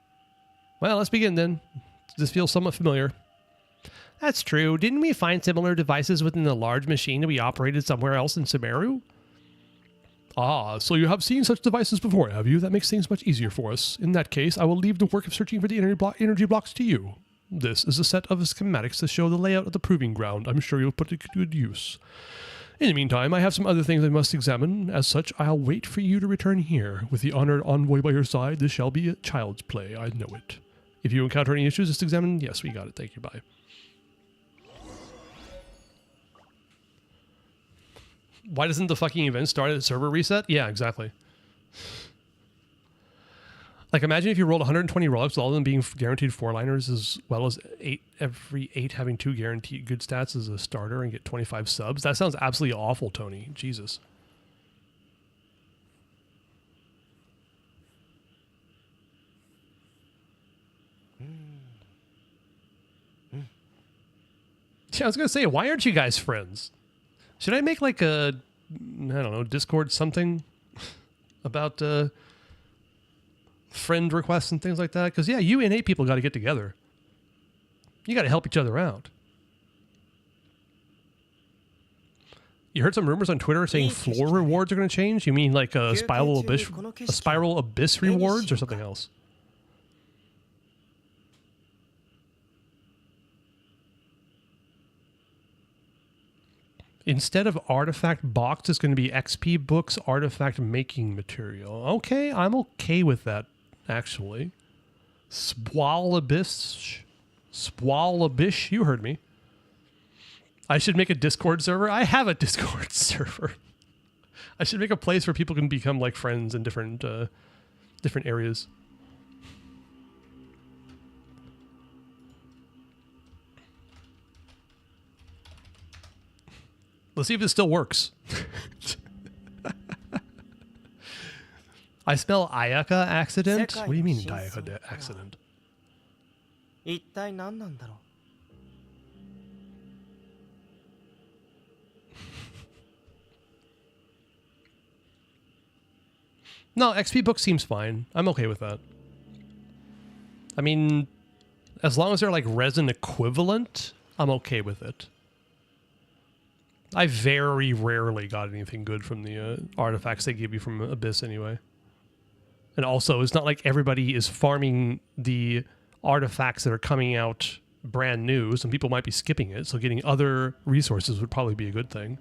Speaker 2: Well, let's begin then. This feels somewhat familiar. That's true. Didn't we find similar devices within the large machine that we operated somewhere else in Sumeru? Ah, so you have seen such devices before, have you? That makes things much easier for us. In that case, I will leave the work of searching for the energy blocks to you. This is a set of schematics to show the layout of the proving ground. I'm sure you'll put it to good use. In the meantime, I have some other things I must examine. As such, I'll wait for you to return here. With the honored envoy by your side, this shall be a child's play. I know it. If you encounter any issues, just examine. Yes, we got it. Thank you. Bye. Why doesn't the fucking event start at server reset? Yeah, exactly. Like, imagine if you rolled 120 rollups with all of them being guaranteed 4-liners, as well as every 8 having 2 guaranteed good stats as a starter and get 25 subs. That sounds absolutely awful, Tony. Jesus. Yeah, I was going to say, why aren't you guys friends? Should I make like a, I don't know, Discord something about friend requests and things like that? Because, yeah, you and 8 people got to get together. You got to help each other out. You heard some rumors on Twitter saying floor rewards are going to change? You mean like a spiral abyss rewards or something else? Instead of artifact box, it's going to be XP books, artifact making material. Okay, I'm okay with that, actually. Swalabish, you heard me. I should make a Discord server. I have a Discord server. I should make a place where people can become like friends in different areas. Let's see if it still works. I smell Ayaka accident? What do you mean Ayaka accident? No, XP book seems fine. I'm okay with that. I mean, as long as they're like resin equivalent, I'm okay with it. I very rarely got anything good from the artifacts they give you from Abyss anyway. And also, it's not like everybody is farming the artifacts that are coming out brand new. Some people might be skipping it, so getting other resources would probably be a good thing.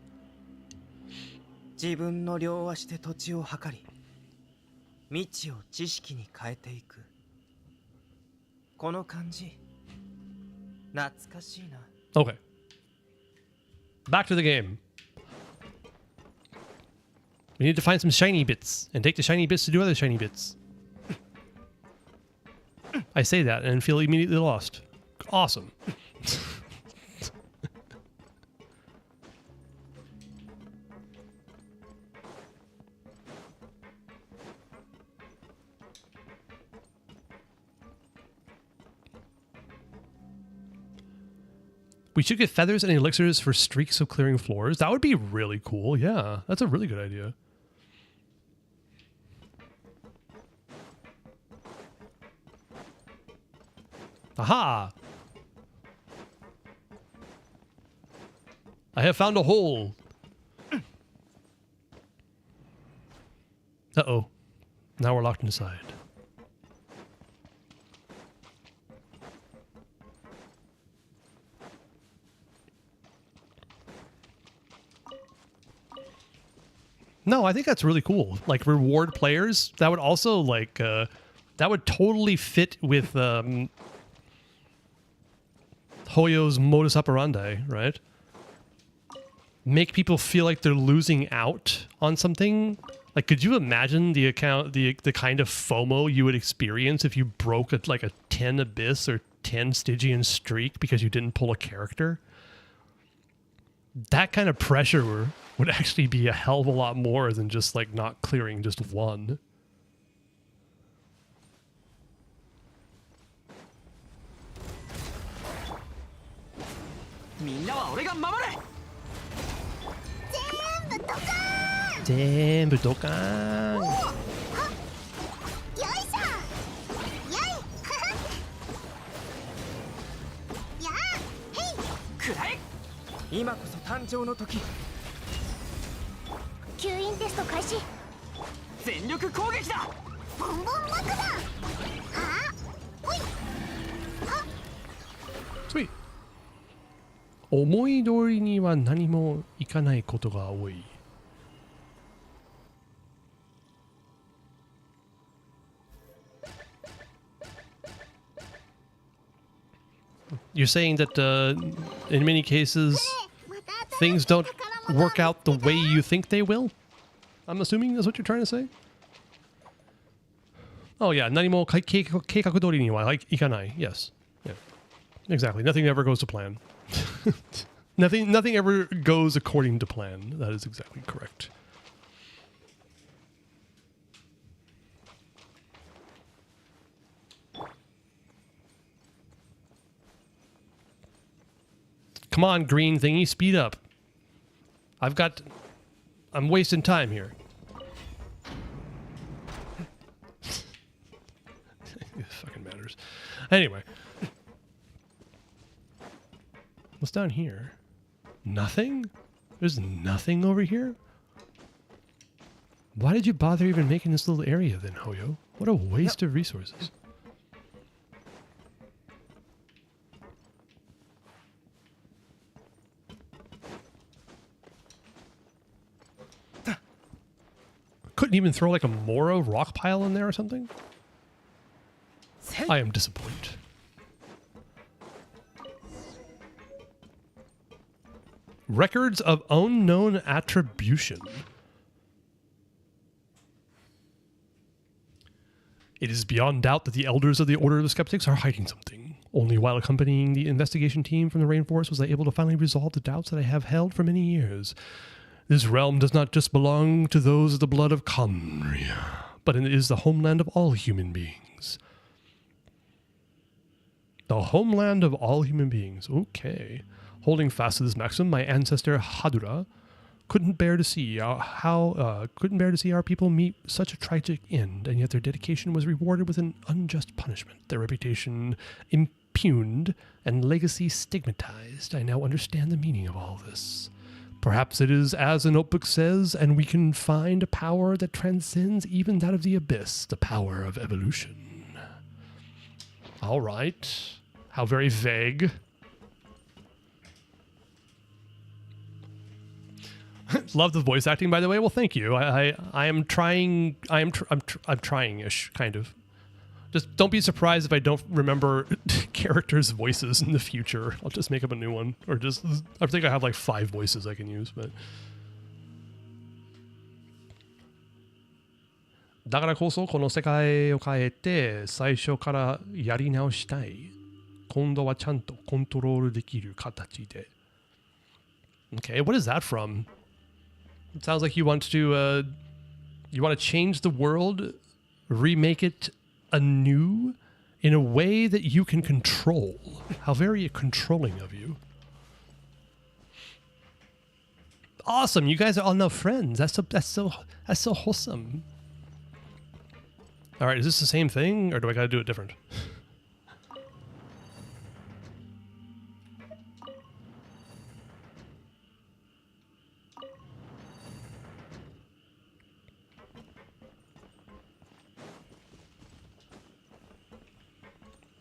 Speaker 2: Okay. Back to the game. We need to find some shiny bits and take the shiny bits to do other shiny bits. I say that and feel immediately lost. Awesome. We should get feathers and elixirs for streaks of clearing floors. That would be really cool. Yeah, that's a really good idea. Aha! I have found a hole. Uh-oh. Now we're locked inside. No, I think that's really cool. Like, reward players. That would also, like, that would totally fit with Hoyo's modus operandi, right? Make people feel like they're losing out on something. Like, could you imagine the kind of FOMO you would experience if you broke like a 10 Abyss or 10 Stygian streak because you didn't pull a character? That kind of pressure would actually be a hell of a lot more than just like not clearing just one.
Speaker 3: みんなは俺が守る。
Speaker 1: 全部ドカ
Speaker 2: 全部ドカーン。
Speaker 1: ーン。よいしょ。やい。やー。へい。
Speaker 3: くらえ。今こそ誕生の時。
Speaker 1: 吸引テスト開始。
Speaker 3: 全力攻撃だ。
Speaker 1: ボンボン爆弾。はあ。ほい。
Speaker 2: Sweet. 思い通りには何もいかないことが多い。You're saying that in many cases things don't work out the way you think they will? I'm assuming that's what you're trying to say? Oh yeah, 何も計画通りにはいかない。Yes. Yeah. Exactly. Nothing ever goes to plan. Nothing ever goes according to plan. That is exactly correct. Come on, green thingy, speed up. I'm wasting time here. It fucking matters. Anyway. What's down here? Nothing? There's nothing over here? Why did you bother even making this little area then, Hoyo? What a waste of resources. Couldn't even throw like a Mora rock pile in there or something? I am disappointed. Records of unknown attribution. It is beyond doubt that the elders of the Order of the Skeptics are hiding something. Only while accompanying the investigation team from the rainforest was I able to finally resolve the doubts that I have held for many years. This realm does not just belong to those of the blood of Khvarena, but it is the homeland of all human beings. The homeland of all human beings. Okay. Holding fast to this maxim, my ancestor Hadura couldn't bear to see our people meet such a tragic end, and yet their dedication was rewarded with an unjust punishment. Their reputation impugned and legacy stigmatized. I now understand the meaning of all this. Perhaps it is as the notebook says, and we can find a power that transcends even that of the abyss, the power of evolution. All right. How very vague. Love the voice acting, by the way. Well, thank you. I am trying. I'm trying-ish, kind of. Just don't be surprised if I don't remember characters' voices in the future. I'll just make up a new one, or just. I think I have like 5 voices I can use, but. だからこそこの世界を変えて最初からやり直したい。今度はちゃんとコントロールできる形で。Okay, what is that from? It sounds like you want to change the world, remake it anew in a way that you can control. How very controlling of you. Awesome, you guys are all now friends. That's so wholesome. All right, is this the same thing, or do I gotta do it different?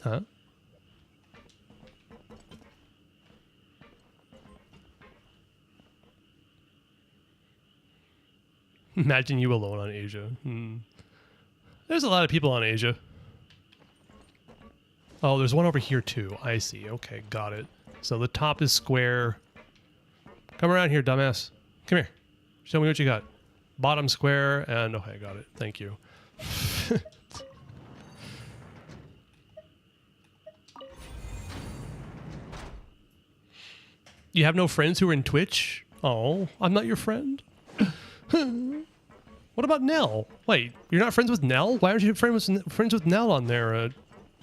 Speaker 2: Huh? Imagine you alone on Asia. There's a lot of people on Asia. Oh, there's one over here too. I see. Okay, got it. So the top is square. Come around here, dumbass. Come here. Show me what you got. Bottom square and... Okay, got it. Thank you. You have no friends who are in Twitch? Oh, I'm not your friend? What about Nell? Wait, you're not friends with Nell? Why aren't you friends with Nell on their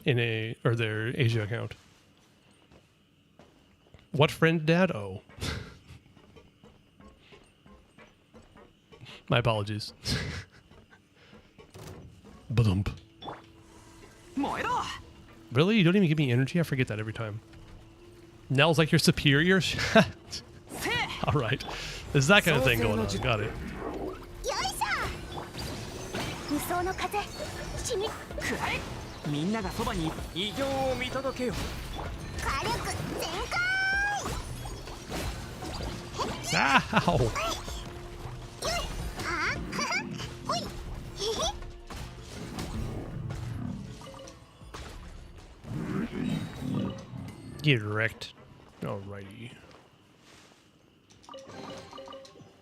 Speaker 2: their Asia account? What friend, Dad? Oh. My apologies. Badump. Really? You don't even give me energy? I forget that every time. Nell's like your superior? Alright. There's that kind of thing going on. Got it.
Speaker 1: よいしょ無双の風しみ
Speaker 3: みんながそばに偉業を見届けよ。
Speaker 1: 火力全開
Speaker 2: Ow!
Speaker 1: よいあほいへへ
Speaker 2: Get wrecked. Alrighty.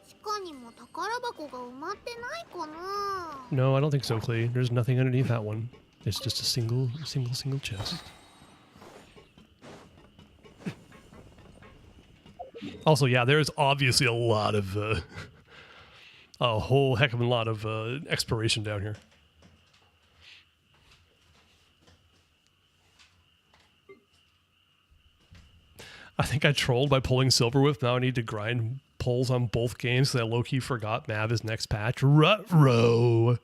Speaker 1: 地下にも宝箱が埋まってないかな
Speaker 2: No, I don't think so, Clay. There's nothing underneath that one. It's just a single chest. Also, yeah, there's obviously a lot of, a whole heck of a lot of exploration down here. I think I trolled by pulling Silverwolf. Now I need to grind pulls on both games because I low-key forgot Mav is next patch. Ruh-roh.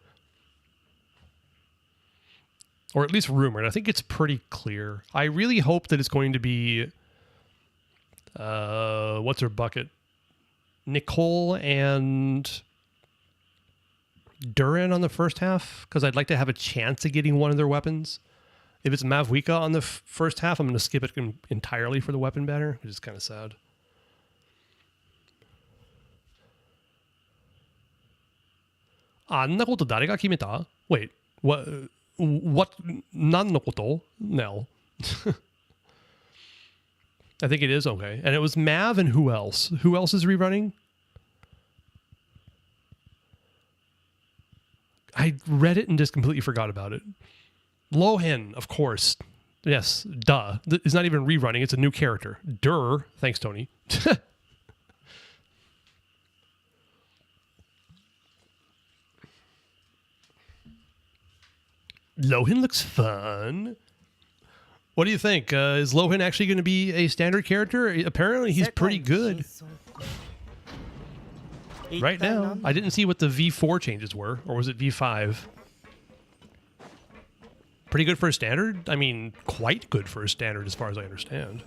Speaker 2: Or at least rumored. I think it's pretty clear. I really hope that it's going to be... what's her bucket? Nicole and Duran on the first half, because I'd like to have a chance of getting one of their weapons. If it's Mavwika on the first half, I'm going to skip it entirely for the weapon banner, which is kind of sad. Wait, what? What? 何のこと? Nell. I think it is okay. And it was Mav and who else? Who else is rerunning? I read it and just completely forgot about it. Lohan, of course. Yes, duh. It's not even rerunning. It's a new character. Durr. Thanks, Tony. Lohan looks fun. What do you think? Is Lohan actually going to be a standard character? Apparently, he's pretty good. Right now, I didn't see what the V4 changes were, or was it V5? Pretty good for a standard? I mean, quite good for a standard as far as I understand.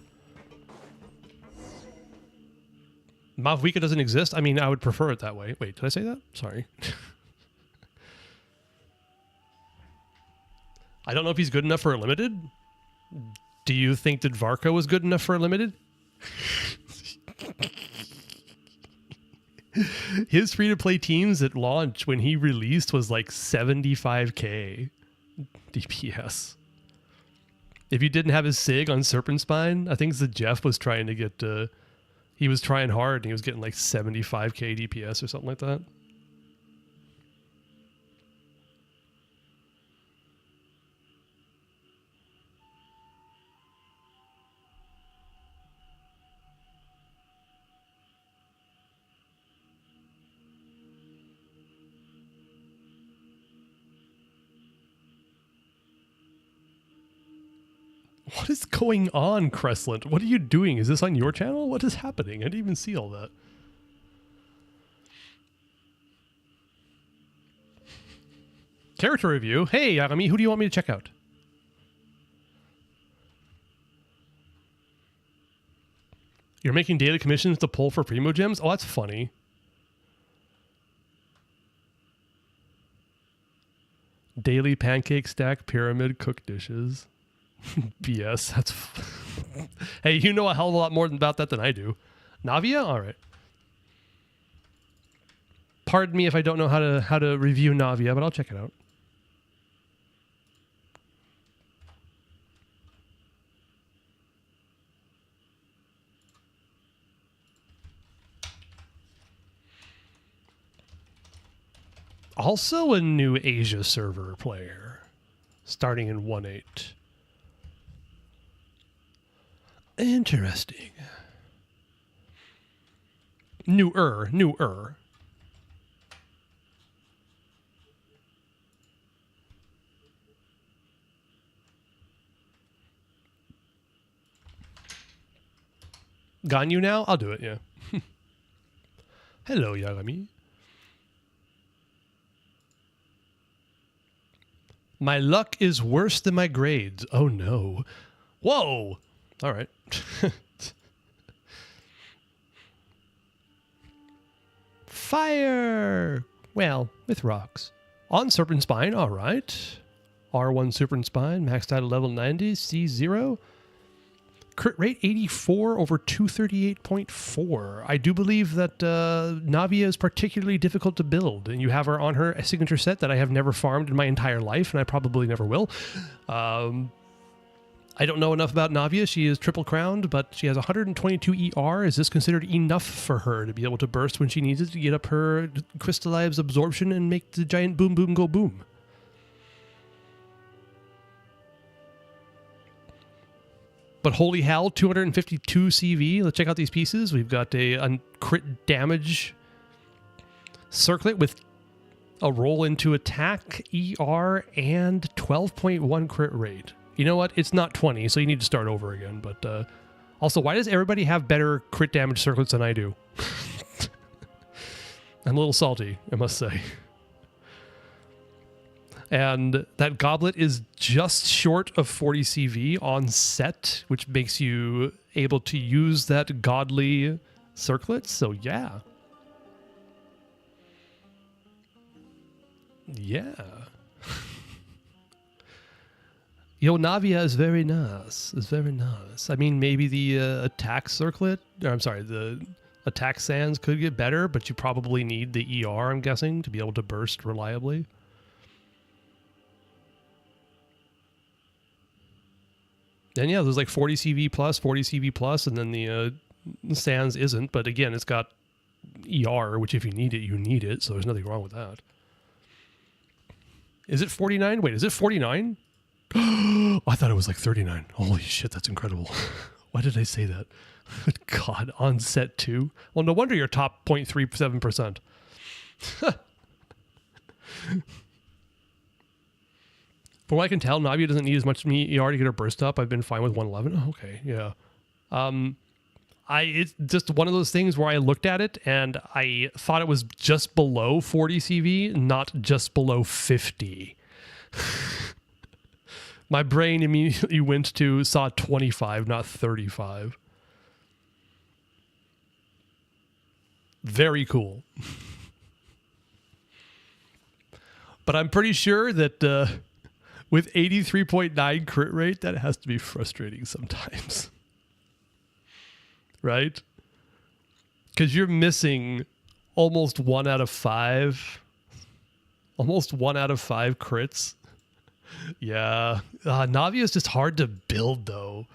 Speaker 2: Mavwika doesn't exist? I mean, I would prefer it that way. Wait, did I say that? Sorry. I don't know if he's good enough for a limited. Do you think that Varka was good enough for a limited? His free-to-play teams at launch when he released was like 75k DPS. If you didn't have his SIG on Serpent Spine, I think the Jeff was trying to get... he was trying hard and he was getting like 75k DPS or something like that. What is going on, Cresslant? What are you doing? Is this on your channel? What is happening? I didn't even see all that. Character review. Hey, Yagami, who do you want me to check out? You're making daily commissions to pull for Primo Gems? Oh, that's funny. Daily pancake stack pyramid cook dishes. BS. That's hey, you know a hell of a lot more about that than I do. Navia? All right. Pardon me if I don't know how to review Navia, but I'll check it out. Also a new Asia server player starting in 1.8. Interesting. Newer. Ganyu now? I'll do it, yeah. Hello, Yagami. My luck is worse than my grades. Oh no. Whoa! All right. Fire! Well, with rocks. On Serpent Spine, all right. R1 Serpent Spine, maxed out at level 90, C0. Crit rate 84 over 238.4. I do believe that Navia is particularly difficult to build, and you have her on her signature set that I have never farmed in my entire life, and I probably never will. I don't know enough about Navia. She is triple crowned, but she has 122 ER. Is this considered enough for her to be able to burst when she needs it to get up her crystallized absorption and make the giant boom boom go boom? But holy hell, 252 CV. Let's check out these pieces. We've got a crit damage circlet with a roll into attack, ER, and 12.1 crit rate. You know what? It's not 20, so you need to start over again. But also, why does everybody have better crit damage circlets than I do? I'm a little salty, I must say. And that goblet is just short of 40 CV on set, which makes you able to use that godly circlet. So yeah. Yeah. Yo, Navia is very nice. It's very nice. I mean, maybe the attack circlet, or I'm sorry, the attack sands could get better, but you probably need the ER, I'm guessing, to be able to burst reliably. And yeah, there's like 40 CV plus, 40 CV plus, and then the Sans isn't. But again, it's got ER, which if you need it, you need it. So there's nothing wrong with that. Is it 49? Wait, is it 49? I thought it was like 39. Holy shit, that's incredible. Why did I say that? God, on set 2? Well, no wonder you're top 0.37%. From what I can tell, Navia doesn't need as much ER to get her burst up. I've been fine with 111. Oh, okay, yeah. It's just one of those things where I looked at it and I thought it was just below 40 CV, not just below 50. My brain immediately saw 25, not 35. Very cool. But I'm pretty sure that with 83.9 crit rate, that has to be frustrating sometimes. Right? Because you're missing almost 1 out of 5. Almost 1 out of 5 crits. Yeah. Navia is just hard to build, though.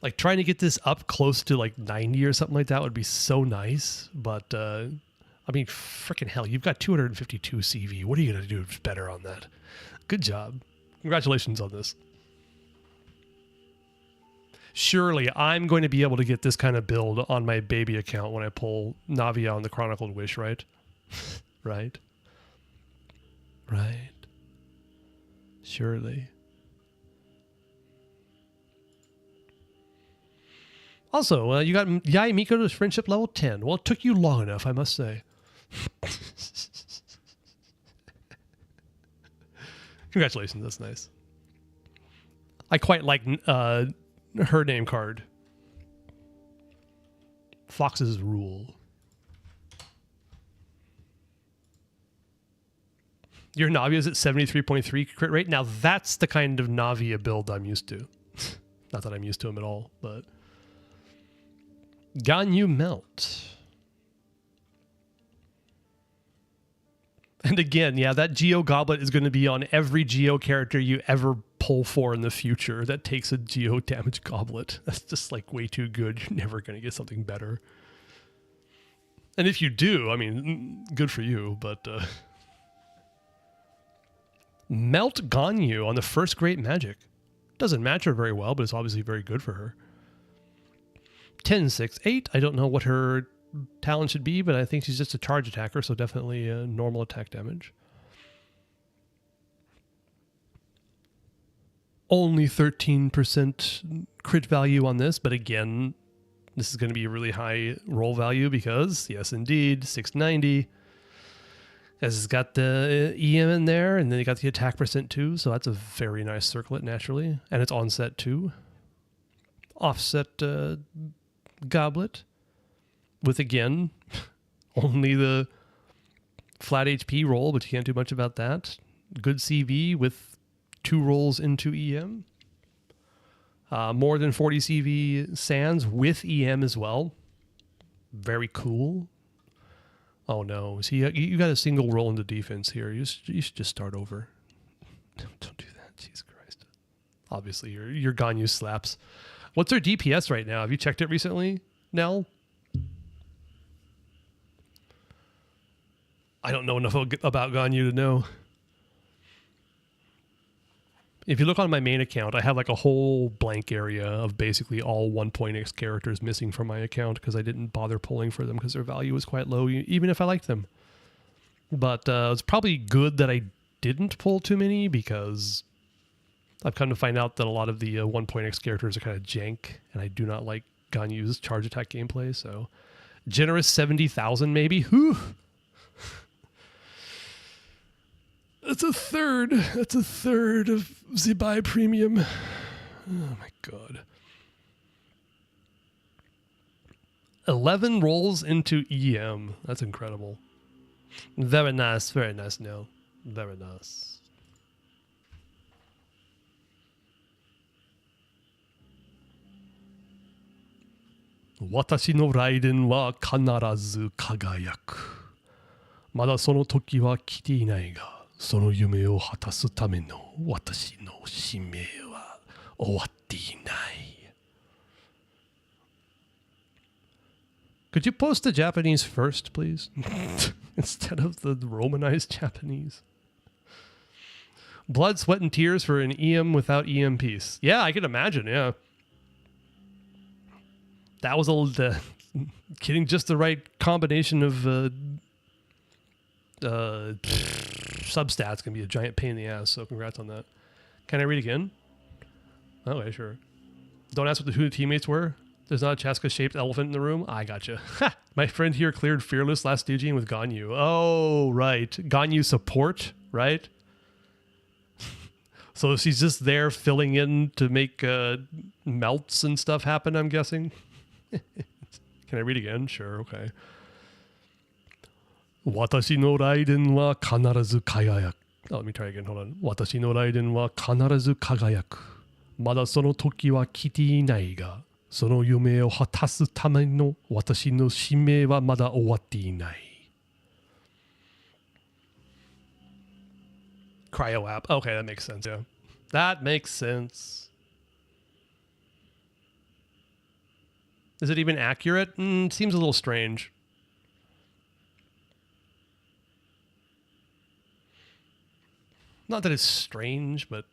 Speaker 2: Like, trying to get this up close to, like, 90 or something like that would be so nice. But, I mean, freaking hell, you've got 252 CV. What are you going to do better on that? Good job. Congratulations on this. Surely I'm going to be able to get this kind of build on my baby account when I pull Navia on the Chronicled Wish, right? Right? Right. Surely. Also, you got Yai Miko to friendship level 10. Well, it took you long enough, I must say. Congratulations, that's nice. I quite like her name card. Fox's Rule. Your Navia's at 73.3 crit rate. Now that's the kind of Navia build I'm used to. Not that I'm used to him at all, but... Ganyu Melt. And again, yeah, that Geo Goblet is going to be on every Geo character you ever pull for in the future that takes a Geo damage Goblet. That's just like way too good. You're never going to get something better. And if you do, I mean, good for you, but... Melt Ganyu on the first Great Magic. Doesn't match her very well, but it's obviously very good for her. 10-6-8. I don't know what her talent should be, but I think she's just a charge attacker, so definitely a normal attack damage. Only 13% crit value on this, but again, This is going to be a really high roll value because, yes, indeed, 690. As it's got the EM in there, and then you got the attack percent too, so that's a very nice circlet naturally. And it's onset too. Offset goblet with, again, only the flat HP roll, but you can't do much about that. Good CV with 2 rolls into EM. More than 40 CV sands with EM as well. Very cool. Oh no. See, you got a single roll into defense here. You should just start over. Don't do that. Jesus Christ. Obviously, your Ganyu slaps. What's their DPS right now? Have you checked it recently, Nell? I don't know enough about Ganyu to know. If you look on my main account, I have like a whole blank area of basically all 1.x characters missing from my account because I didn't bother pulling for them because their value was quite low, even if I liked them. But it's probably good that I didn't pull too many because I've come to find out that a lot of the 1.x characters are kind of jank, and I do not like Ganyu's charge attack gameplay, so generous 70,000 maybe. Whew. That's a third. That's a third of the buy premium. Oh my god. 11 rolls into EM. That's incredible. Very nice. Very nice, no. Very nice. Watashi no raiden wa kanarazu kagayaku. Mada sono toki wa kite inai ga. その夢を果たすための私の使命は終わっていない. Could you post the Japanese first, please? Instead of the Romanized Japanese. Blood, sweat, and tears for an EM without EM piece. Yeah, I can imagine, yeah. That was getting just the right combination of substats can be a giant pain in the ass, so congrats on that. Can I read again? Okay, sure. Don't ask who the teammates were. There's not a Chaska-shaped elephant in the room. I gotcha. Ha! My friend here cleared Fearless last Stygian with Ganyu. Oh, right. Ganyu support, right? So she's just there filling in to make melts and stuff happen, I'm guessing. Can I read again? Sure, okay. 私の雷電は必ず輝く。Oh, let me try again. Hold on. 私の雷電は必ず輝く。まだその時は来ていないが、その夢を果たすための私の使命はまだ終わっていない。Cryo app. Okay, that makes sense. Yeah. That makes sense. Is it even accurate? Seems a little strange. Not that it's strange, but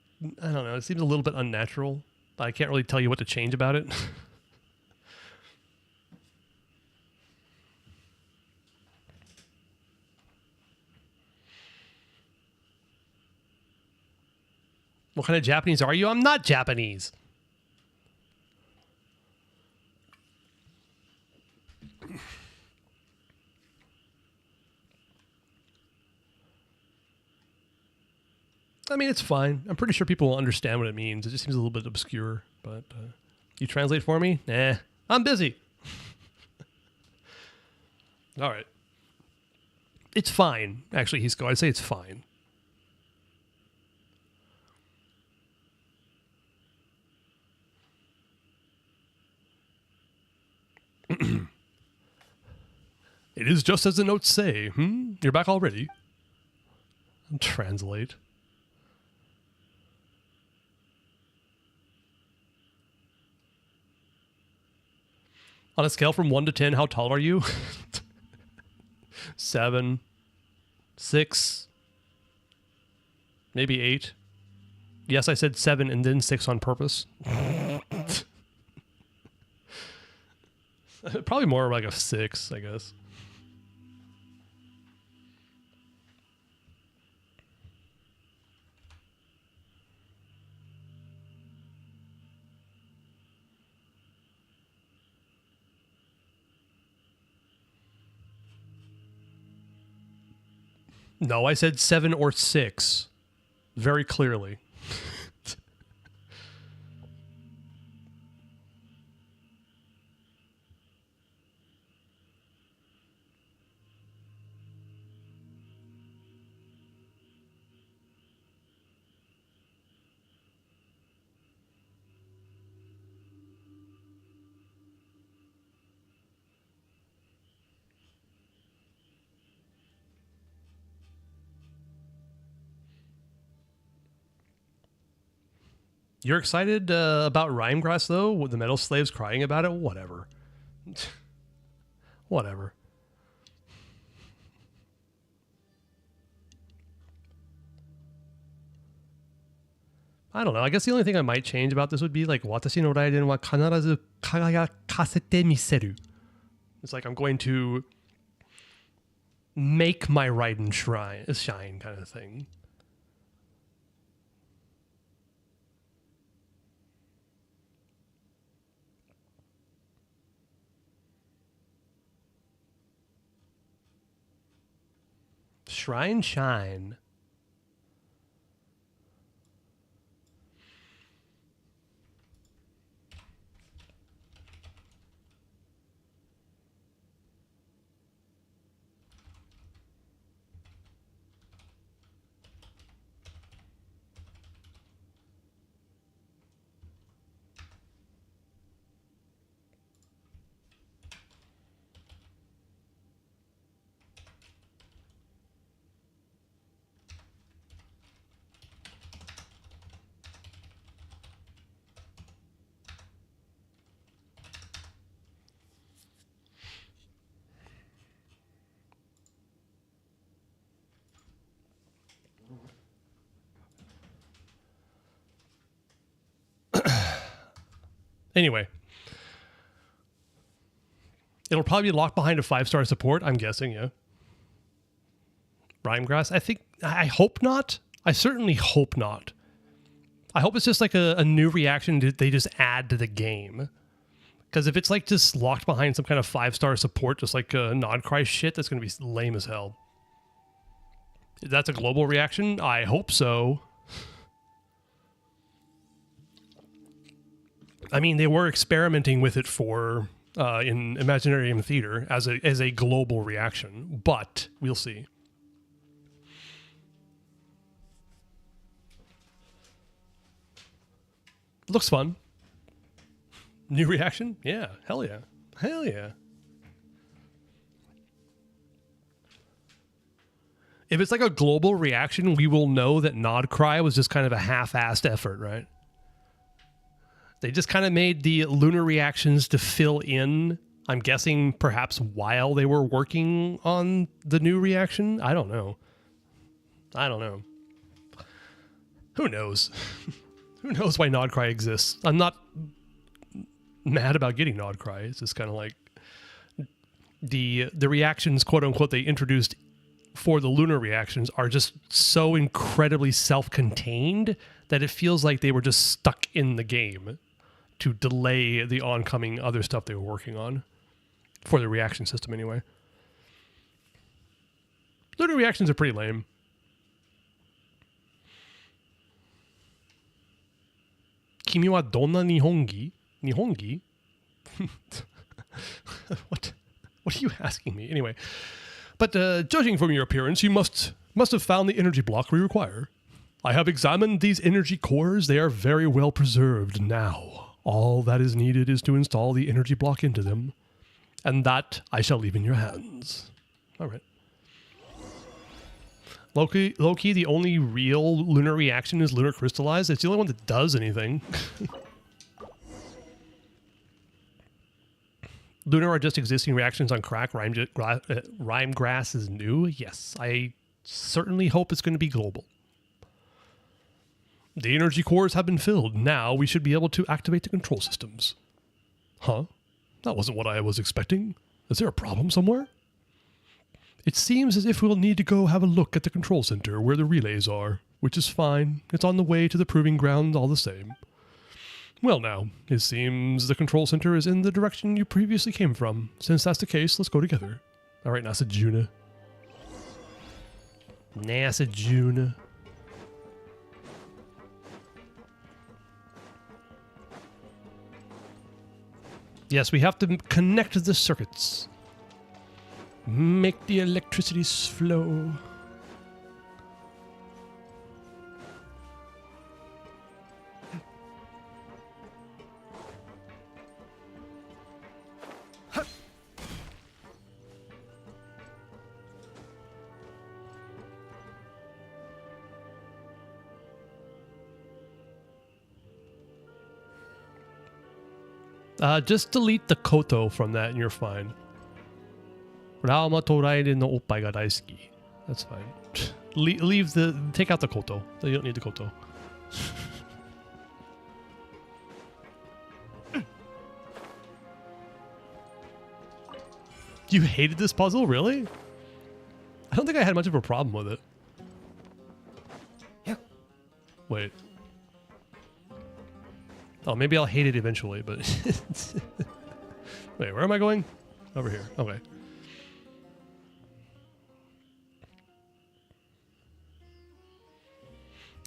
Speaker 2: I don't know. It seems a little bit unnatural. I can't really tell you what to change about it. What kind of Japanese are you? I'm not Japanese. I mean, it's fine. I'm pretty sure people will understand what it means. It just seems a little bit obscure. But you translate for me? Nah, I'm busy. All right. It's fine. Actually, Hisco, I'd say it's fine. It is just as the notes say. You're back already? Translate. On a scale from 1 to 10, how tall are you? 7, 6, maybe 8. Yes, I said 7 and then 6 on purpose. Probably more like a 6, I guess. No, I said 7 or 6. Very clearly. You're excited about Rhymegrass, though? With the Metal Slaves crying about it? Whatever. Whatever. I don't know. I guess the only thing I might change about this would be like, watashi no raiden wa kanarazu kagayakasete miseru. It's like I'm going to make my Raiden shine kind of thing. Shrine shine. Anyway, it'll probably be locked behind a 5-star support, I'm guessing, yeah. Rhymegrass, I hope not. I certainly hope not. I hope it's just like a new reaction that they just add to the game. Because if it's like just locked behind some kind of 5-star support, just like Nodcry shit, that's going to be lame as hell. That's a global reaction? I hope so. I mean, they were experimenting with it for in Imaginarium Theater as a global reaction, but we'll see. Looks fun. New reaction? Yeah, hell yeah. Hell yeah. If it's like a global reaction, we will know that Nodcry was just kind of a half-assed effort, right? They just kind of made the lunar reactions to fill in, I'm guessing perhaps while they were working on the new reaction. I don't know. Who knows? Who knows why Nodcry exists? I'm not mad about getting Nodcry. It's just kind of like the reactions, quote unquote, they introduced for the lunar reactions are just so incredibly self-contained that it feels like they were just stuck in the game to delay the oncoming other stuff they were working on for the reaction system anyway. Lunar reactions are pretty lame. Kimi wa donna nihongi? Nihongi? What are you asking me? Anyway. But judging from your appearance, you must have found the energy block we require. I have examined these energy cores. They are very well preserved now. All that is needed is to install the energy block into them. And that I shall leave in your hands. All right. Loki, the only real lunar reaction is lunar crystallize. It's the only one that does anything. Lunar are just existing reactions on crack. Rhymegrass is new. Yes, I certainly hope it's going to be global. The energy cores have been filled. Now we should be able to activate the control systems. Huh? That wasn't what I was expecting. Is there a problem somewhere? It seems as if we'll need to go have a look at the control center where the relays are, which is fine. It's on the way to the proving ground all the same. Well now, it seems the control center is in the direction you previously came from. Since that's the case, let's go together. Alright, Nasajuna. NASA June. Yes, we have to connect the circuits. Make the electricity flow. Just delete the koto from that and you're fine. Rauma toraide no oppai ga daisuki. That's fine. Leave the... Take out the koto. You don't need the koto. You hated this puzzle? Really? I don't think I had much of a problem with it.
Speaker 3: Yeah.
Speaker 2: Wait. Oh, maybe I'll hate it eventually, but... Wait, where am I going? Over here. Okay.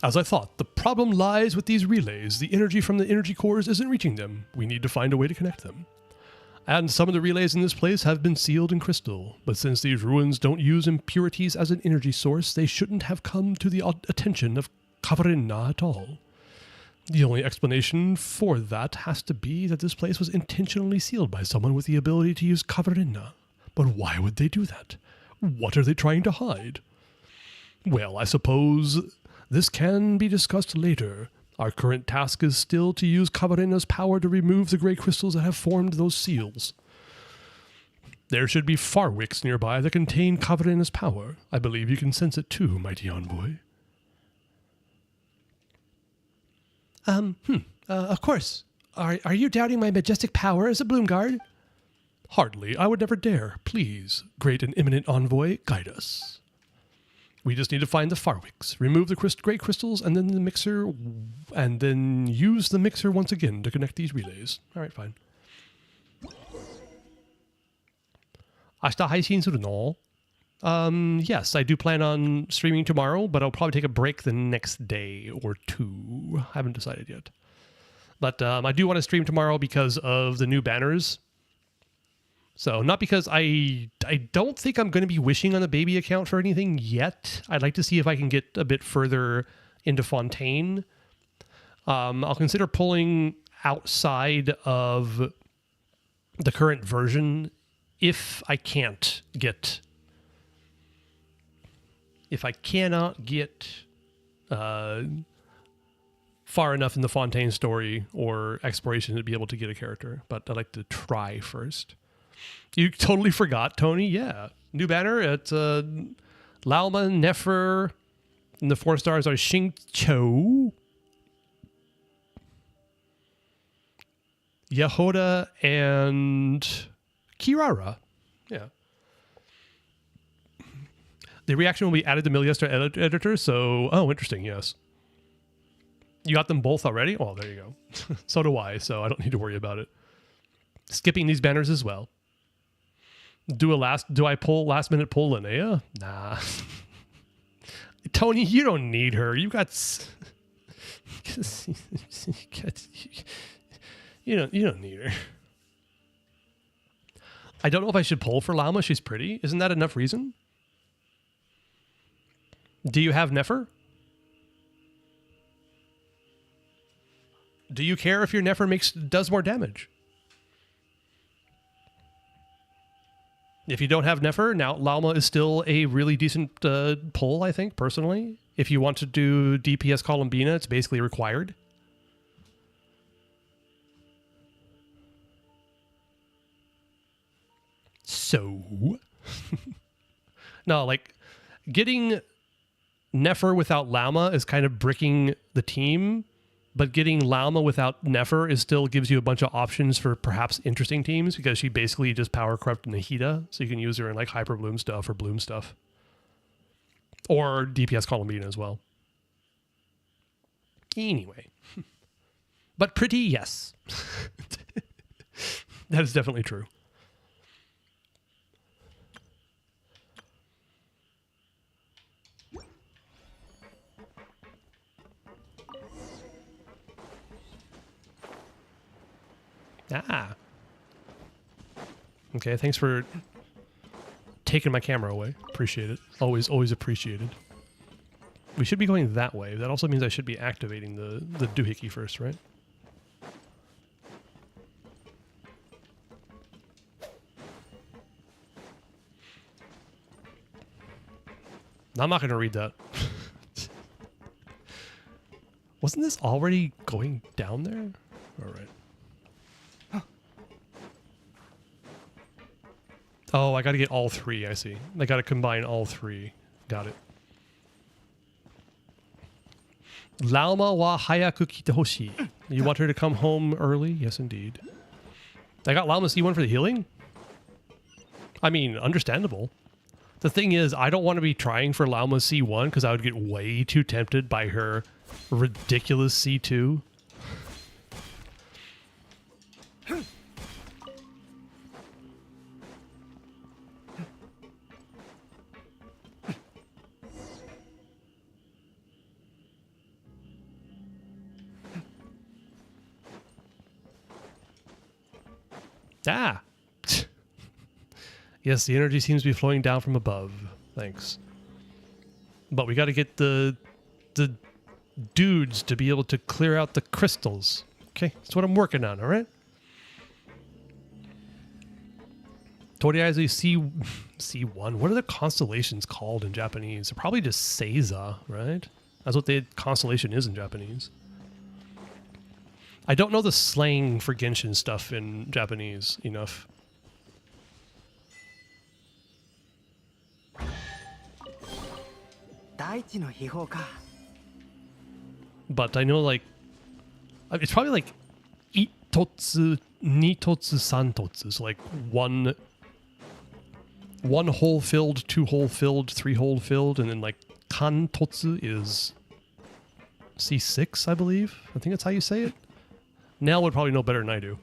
Speaker 2: As I thought, the problem lies with these relays. The energy from the energy cores isn't reaching them. We need to find a way to connect them. And some of the relays in this place have been sealed in crystal, but since these ruins don't use impurities as an energy source, they shouldn't have come to the attention of Khvarena at all. The only explanation for that has to be that this place was intentionally sealed by someone with the ability to use Khvarena. But why would they do that? What are they trying to hide? Well, I suppose this can be discussed later. Our current task is still to use Khvarena's power to remove the gray crystals that have formed those seals. There should be Farwicks nearby that contain Khvarena's power. I believe you can sense it too, mighty envoy. Of course. Are you doubting my majestic power as a Bloomguard? Hardly. I would never dare. Please, great and eminent envoy, guide us. We just need to find the Farwicks, remove the gray crystals, and then the mixer, and then use the mixer once again to connect these relays. All right, fine. 明日配信するの? Yes, I do plan on streaming tomorrow, but I'll probably take a break the next day or two. I haven't decided yet. But I do want to stream tomorrow because of the new banners. So not because I don't think I'm going to be wishing on the baby account for anything yet. I'd like to see if I can get a bit further into Fontaine. I'll consider pulling outside of the current version if I can't get... If I cannot get far enough in the Fontaine story or exploration to be able to get a character. But I'd like to try first. You totally forgot, Tony? Yeah. New banner at Lauma, Nefer, and the 4 stars are Xingqiu, Yehoda, and Kirara. Yeah. The reaction will be added to Miliester editor, so... Oh, interesting, yes. You got them both already? Oh, there you go. So do I, so I don't need to worry about it. Skipping these banners as well. Do I pull last minute pull Linnea? Nah. Tony, you don't need her. You got you don't need her. I don't know if I should pull for Lauma. She's pretty. Isn't that enough reason? Do you have Nefer? Do you care if your Nefer does more damage? If you don't have Nefer, now Lauma is still a really decent pull, I think, personally. If you want to do DPS Columbina, it's basically required. So... No, like, getting Nefer without Lauma is kind of bricking the team, but getting Lauma without Nefer still gives you a bunch of options for perhaps interesting teams, because she basically just power corrupt Nahida, so you can use her in like Hyper Bloom stuff or Bloom stuff. Or DPS Columbina as well. Anyway. But pretty, yes. That is definitely true. Ah. Okay, thanks for taking my camera away. Appreciate it. Always, always appreciated. We should be going that way. That also means I should be activating the doohickey first, right? I'm not going to read that. Wasn't this already going down there? All right. Oh, I got to get all three, I see. I got to combine all three. Got it. Lauma wa hayaku kite hoshii. You want her to come home early? Yes, indeed. I got Lauma C1 for the healing? I mean, understandable. The thing is, I don't want to be trying for Lauma C1 because I would get way too tempted by her ridiculous C2. Ah! Yes, the energy seems to be flowing down from above. Thanks. But we got to get the dudes to be able to clear out the crystals. Okay, that's what I'm working on, all right? Toriaizu C1. What are the constellations called in Japanese? They're probably just Seiza, right? That's what the constellation is in Japanese. I don't know the slang for Genshin stuff in Japanese enough. But I know, like, it's probably like itotsu, nitotsu, santotsu. So like one hole filled, 2 hole filled, 3 hole filled, and then like kantotsu is C6, I believe. I think that's how you say it. Nell would probably know better than I do.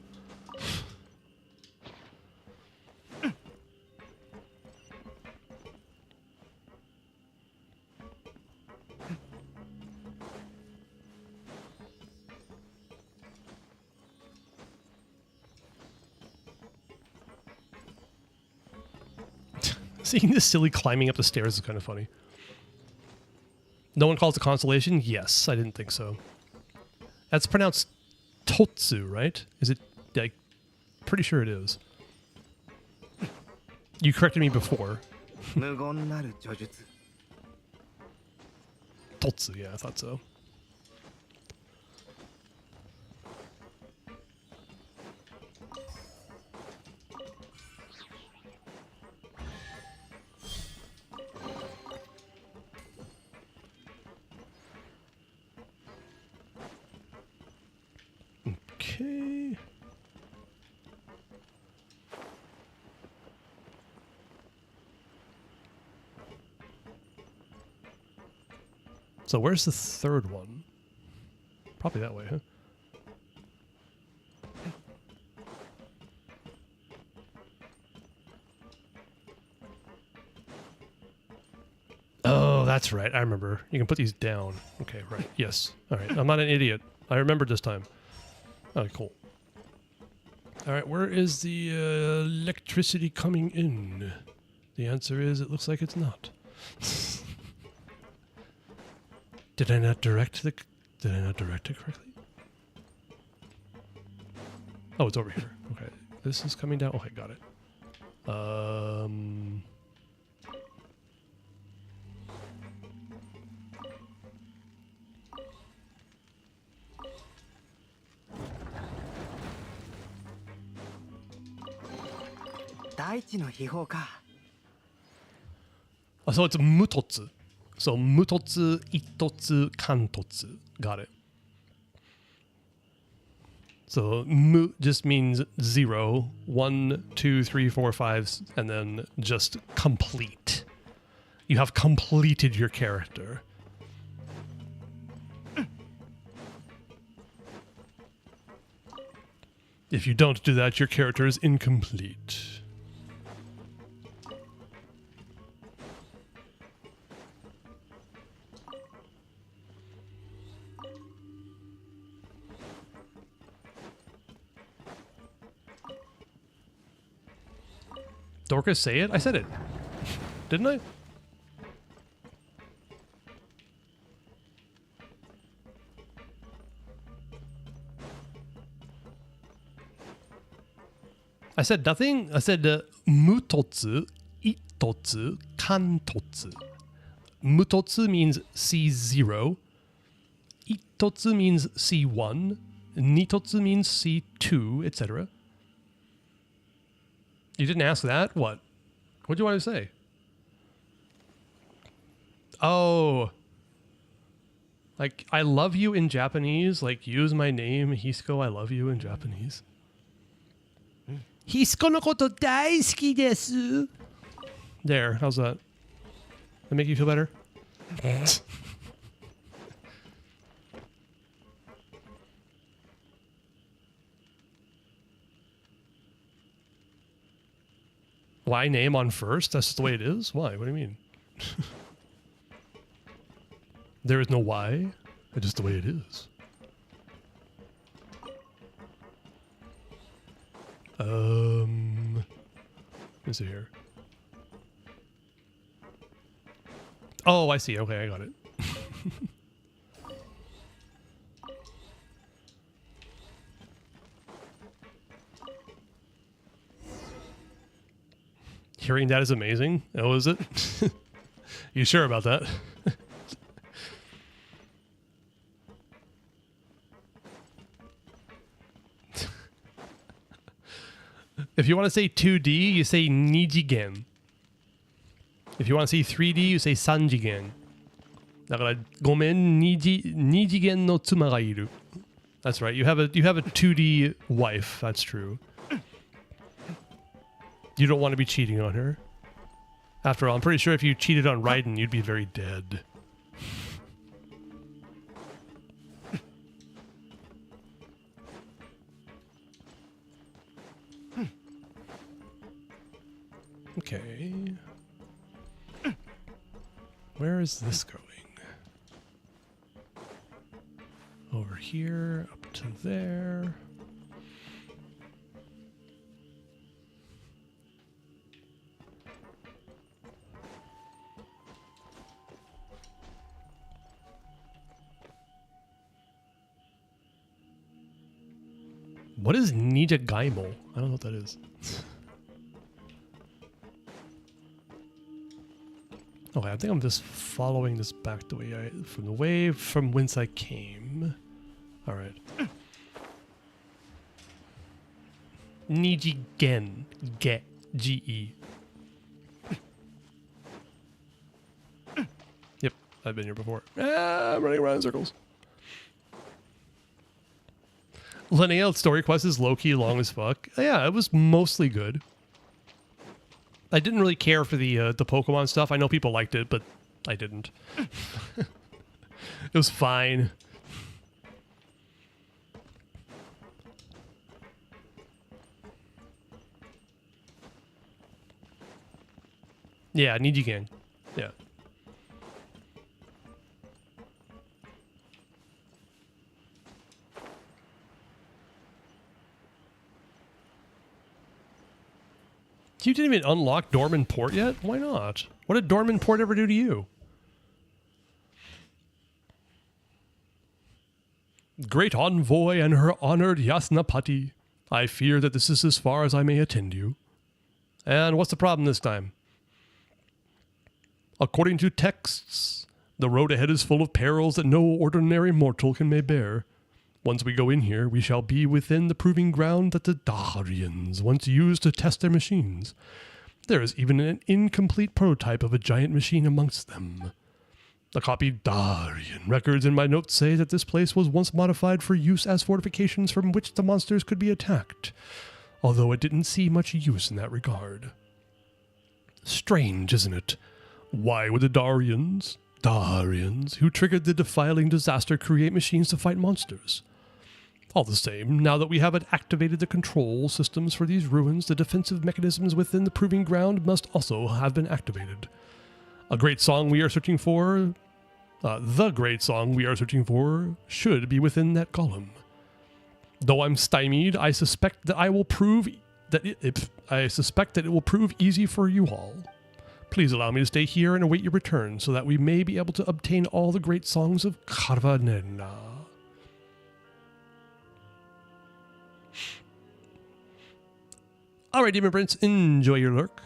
Speaker 2: Seeing this silly climbing up the stairs is kind of funny. No one calls it constellation? Yes, I didn't think so. That's pronounced Totsu, right? Is it, like, pretty sure it is. You corrected me before. Totsu, yeah, I thought so. Okay. So where's the third one? Probably that way, huh? Oh, that's right. I remember. You can put these down. Okay, right. Yes. All right. I'm not an idiot. I remembered this time. Oh, cool. All right, where is the electricity coming in? The answer is it looks like it's not. Did I not direct it correctly? Oh, it's over here. Okay. This is coming down. Okay, got it. Oh, so it's mutotsu. So mutotsu, itotsu, kantotsu. Got it. So mu just means 0, 1, 2, 3, 4, 5, and then just complete. You have completed your character. If you don't do that, your character is incomplete. Dorcas, say it? I said it. Didn't I? I said nothing. I said mutotsu, itotsu, kantotsu. Mutotsu means C0. Itotsu means C1. Nitotsu means C2, etc. You didn't ask that? What? What do you want to say? Oh. Like, I love you in Japanese. Like, use my name, Hisco, I love you in Japanese. Hisco no koto daisuki desu. There, how's that? That make you feel better? Why name on first? That's just the way it is? Why? What do you mean? There is no why. It's just the way it is. Is it here? Oh, I see. Okay, I got it. Hearing that is amazing. Oh, is it? You sure about that? If you want to say 2D, you say nijigen. If you want to say 3D, you say sanjigen. だからごめんnijigen no tsuma ga iru. That's right. You have a 2D wife. That's true. You don't want to be cheating on her. After all, I'm pretty sure if you cheated on Raiden, you'd be very dead. Okay. Where is this going? Over here, up to there. What is Nijagaimo? I don't know what that is. Okay, I think I'm just following this back the way from whence I came. All right. Nijigen, ge, G-E. Yep, I've been here before. I'm running around in circles. Linnea story quest is low-key long as fuck. Yeah, it was mostly good. I didn't really care for the Pokemon stuff. I know people liked it, but I didn't. It was fine. Yeah, Nijigen. Yeah. You didn't even unlock Dorman Port yet? Why not? What did Dorman Port ever do to you? Great envoy and her honored Yasnapati, I fear that this is as far as I may attend you. And what's the problem this time? According to texts, the road ahead is full of perils that no ordinary mortal can may bear. Once we go in here, we shall be within the proving ground that the Darians once used to test their machines. There is even an incomplete prototype of a giant machine amongst them. The copied Darian records in my notes say that this place was once modified for use as fortifications from which the monsters could be attacked, although it didn't see much use in that regard. Strange, isn't it? Why would the Darians, who triggered the defiling disaster, create machines to fight monsters? All the same, now that we have activated the control systems for these ruins, the defensive mechanisms within the proving ground must also have been activated. The great song we are searching for should be within that column. Though I'm stymied, I suspect that I will prove I suspect that it will prove easy for you all. Please allow me to stay here and await your return so that we may be able to obtain all the great songs of Khvarena. Alright, Demon Prince, enjoy your lurk.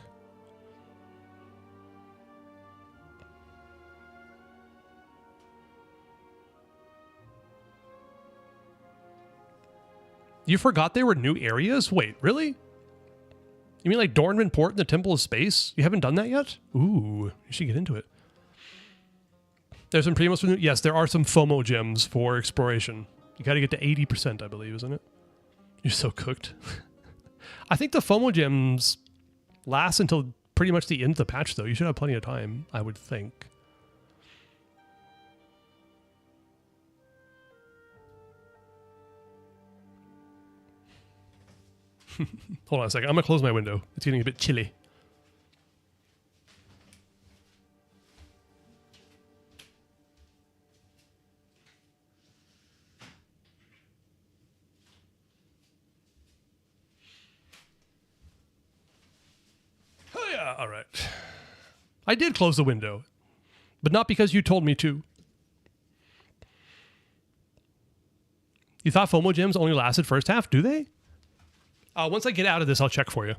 Speaker 2: You forgot they were new areas? Wait, really? You mean like Dornman Port and the Temple of Space? You haven't done that yet? Ooh, you should get into it. There's some Primos. Yes, there are some FOMO gems for exploration. You got to get to 80%, I believe, isn't it? You're so cooked. I think the FOMO gems last until pretty much the end of the patch, though. You should have plenty of time, I would think. Hold on a second. I'm going to close my window. It's getting a bit chilly. Oh, yeah. All right. I did close the window, but not because you told me to. You thought FOMO gems only lasted first half? Do they? Once I get out of this, I'll check for you.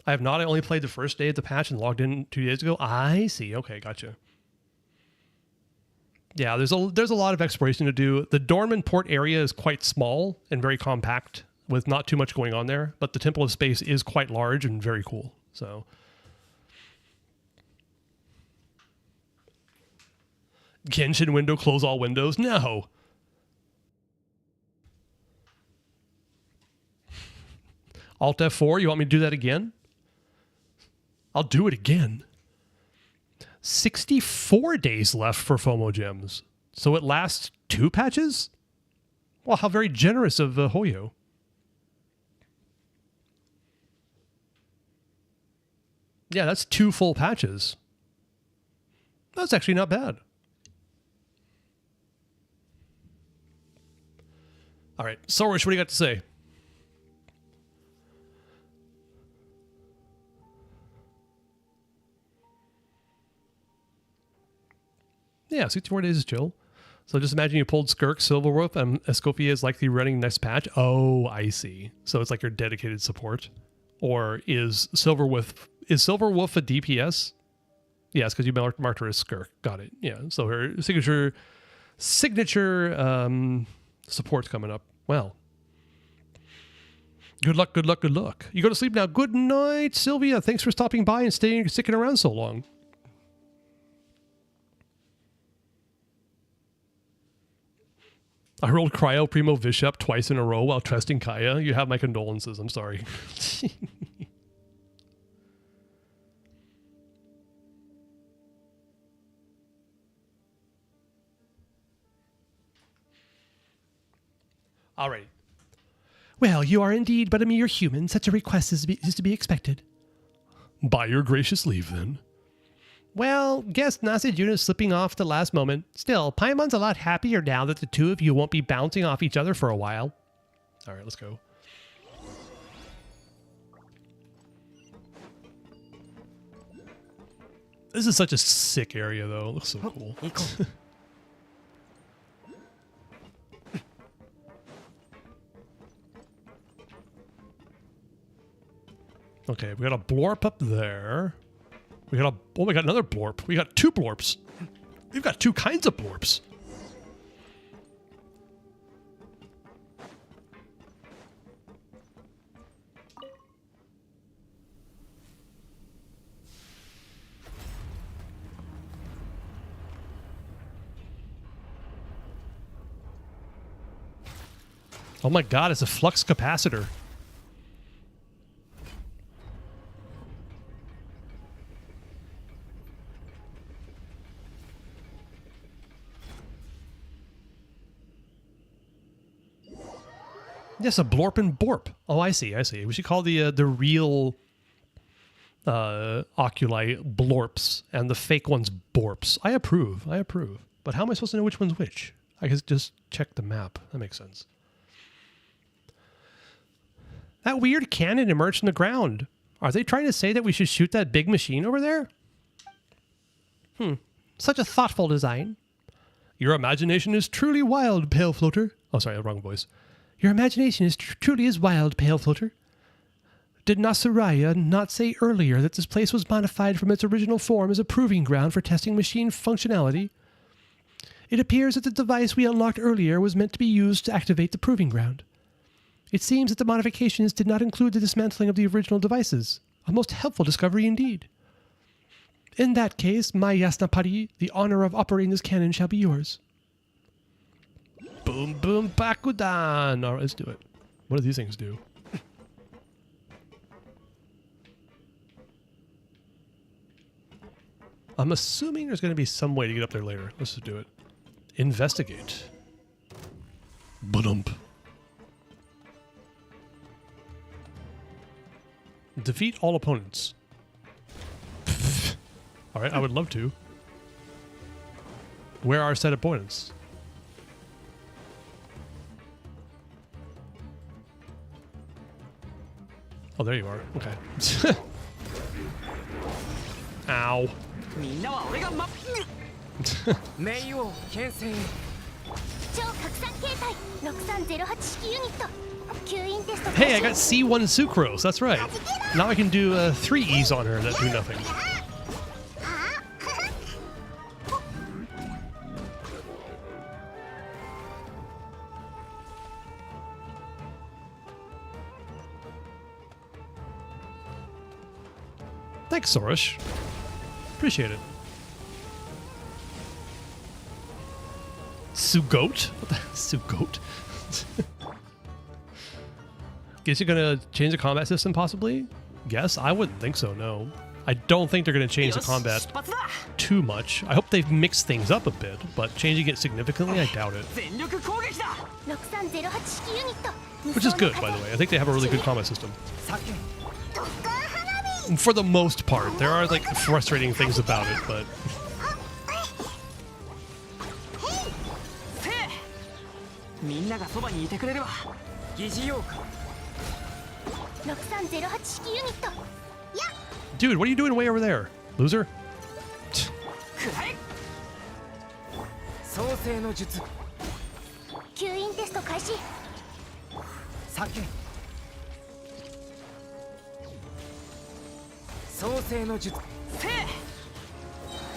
Speaker 2: I have not. I only played the first day of the patch and logged in 2 days ago. I see. Okay, gotcha. Yeah, there's a lot of exploration to do. The Dornman Port area is quite small and very compact with not too much going on there, but the Temple of Space is quite large and very cool. So, Genshin window, close all windows? No. Alt F4, you want me to do that again? I'll do it again. 64 days left for FOMO gems. So it lasts 2 patches? Well, how very generous of Hoyo. Yeah, that's 2 full patches. That's actually not bad. All right, Sorish, what do you got to say? Yeah, 64 days is chill. So just imagine you pulled Skirk, Silverwolf, and Escofia is likely running next patch. Oh, I see. So it's like your dedicated support. Or is Silverwolf a DPS? Yes, because you marked her as Skirk. Got it. Yeah. So her signature support's coming up. Well. Good luck, good luck, good luck. You go to sleep now. Good night, Sylvia. Thanks for stopping by and sticking around so long. I rolled Cryo Primo Bishop twice in a row while trusting Kaya. You have my condolences. I'm sorry. All right. Well, you are indeed but a mere human. Such a request is to be expected. By your gracious leave, then. Well, guess Nasajuna is slipping off the last moment. Still, Paimon's a lot happier now that the two of you won't be bouncing off each other for a while. All right, let's go. This is such a sick area, though. It looks so cool. Okay, we got a blorp up there. We got another blorp. We got 2 blorps. We've got 2 kinds of blorps. Oh my god, it's a flux capacitor. Yes, a blorp and borp. Oh, I see. We should call the real oculi blorps and the fake ones borps. I approve. But how am I supposed to know which one's which? I guess just check the map. That makes sense. That weird cannon emerged from the ground. Are they trying to say that we should shoot that big machine over there? Such a thoughtful design. Your imagination is truly wild, Pale Floater. Oh, sorry, wrong voice. Your imagination is truly as wild, Pale Floater. Did Nasuraya not say earlier that this place was modified from its original form as a proving ground for testing machine functionality? It appears that the device we unlocked earlier was meant to be used to activate the proving ground. It seems that the modifications did not include the dismantling of the original devices. A most helpful discovery indeed. In that case, my Yasnapari, the honor of operating this cannon shall be yours. Boom, boom, Bakudan! Alright, let's do it. What do these things do? I'm assuming there's going to be some way to get up there later. Let's just do it. Investigate. Ba-dump. Defeat all opponents. Alright, I would love to. Where are said opponents? Oh, there you are. Okay. Ow.
Speaker 3: みんなは俺が名王牽制
Speaker 1: 超拡散形態6308式ユニット吸引テスト
Speaker 2: Hey, I got C1 Sucrose. That's right. Now I can do 3 E's on her that do nothing. Thanks, Sorish. Appreciate it. Sugoat? What the Sugoat? Guess you're gonna change the combat system, possibly? Guess? I wouldn't think so, no. I don't think they're gonna change the combat too much. I hope they've mixed things up a bit, but changing it significantly, I doubt it. Which is good, by the way. I think they have a really good combat system. For the most part. There are, like, frustrating things about it, but... Dude, what are you doing way over there? Loser?
Speaker 3: 創世の術
Speaker 1: 吸引テスト開始
Speaker 3: 叫創世の術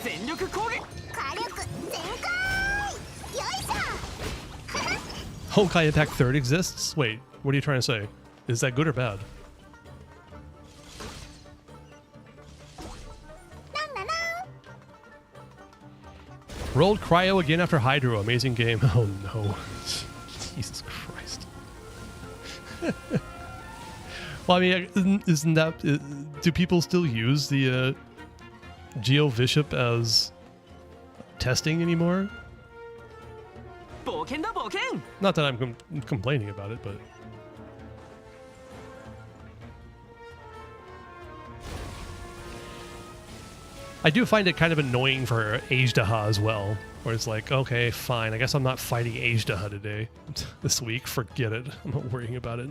Speaker 3: 全力攻撃
Speaker 1: 火力全開よいしょ
Speaker 2: Honkai Attack 3rd exists? Wait, what are you trying to say? Is that good or bad? Rolled Cryo again after Hydro. Amazing game. Oh no. Jesus Christ. Well, I mean, isn't that... do people still use the Geo Bishop as testing anymore? Not that I'm complaining about it, but... I do find it kind of annoying for Ajdaha as well, where it's like, okay, fine, I guess I'm not fighting Ajdaha today. This week, forget it. I'm not worrying about it.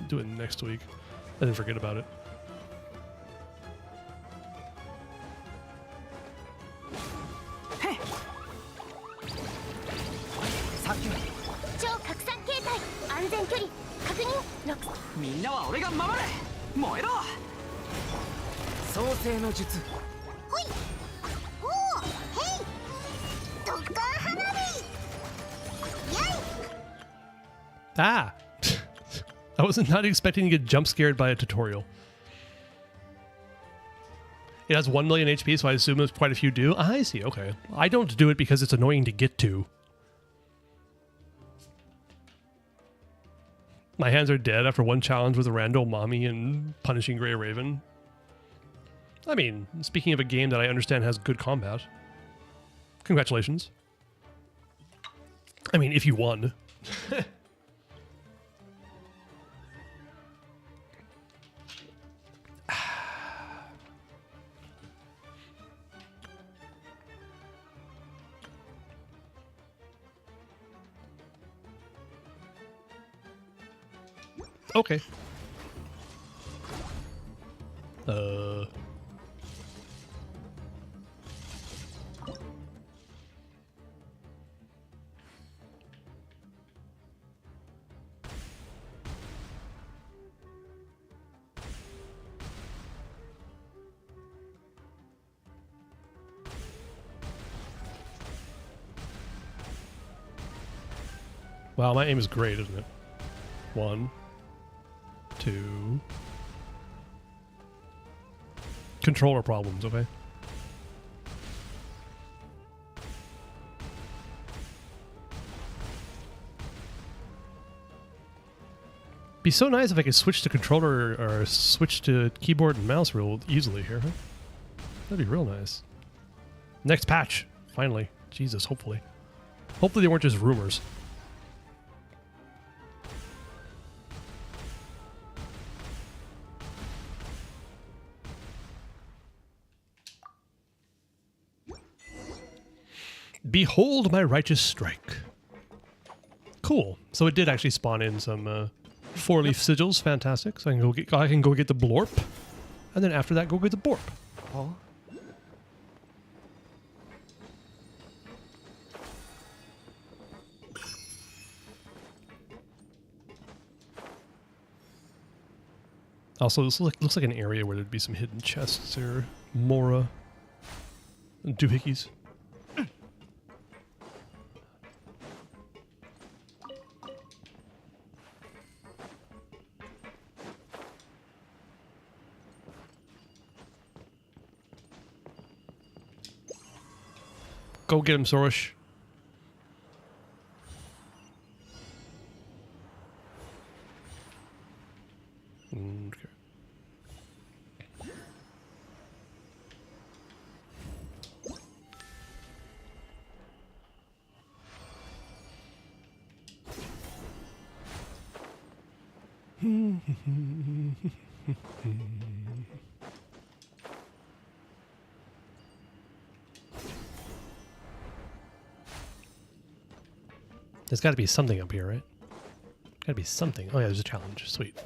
Speaker 2: Do it next week. And then forget about it. Ah! I was not expecting to get jump scared by a tutorial. It has 1 million HP, so I assume there's quite a few do. I see, okay. I don't do it because it's annoying to get to. My hands are dead after one challenge with a rando mommy and punishing Grey Raven. I mean, speaking of a game that I understand has good combat. Congratulations. I mean, if you won. Okay. Wow, my aim is great, isn't it? 1, 2. Controller problems, okay? Be so nice if I could switch to controller or switch to keyboard and mouse real easily here, huh? That'd be real nice. Next patch, finally. Jesus, hopefully. Hopefully they weren't just rumors. Behold my righteous strike. Cool. So it did actually spawn in some 4-leaf sigils. Fantastic. So I can go get the blorp, and then after that go get the borp.
Speaker 3: Huh?
Speaker 2: Also, this looks like an area where there'd be some hidden chests here. Mora. And doohickeys. Go get him, Sorosh. Okay. There's got to be something up here, right? Got to be something. Oh yeah, there's a challenge. Sweet.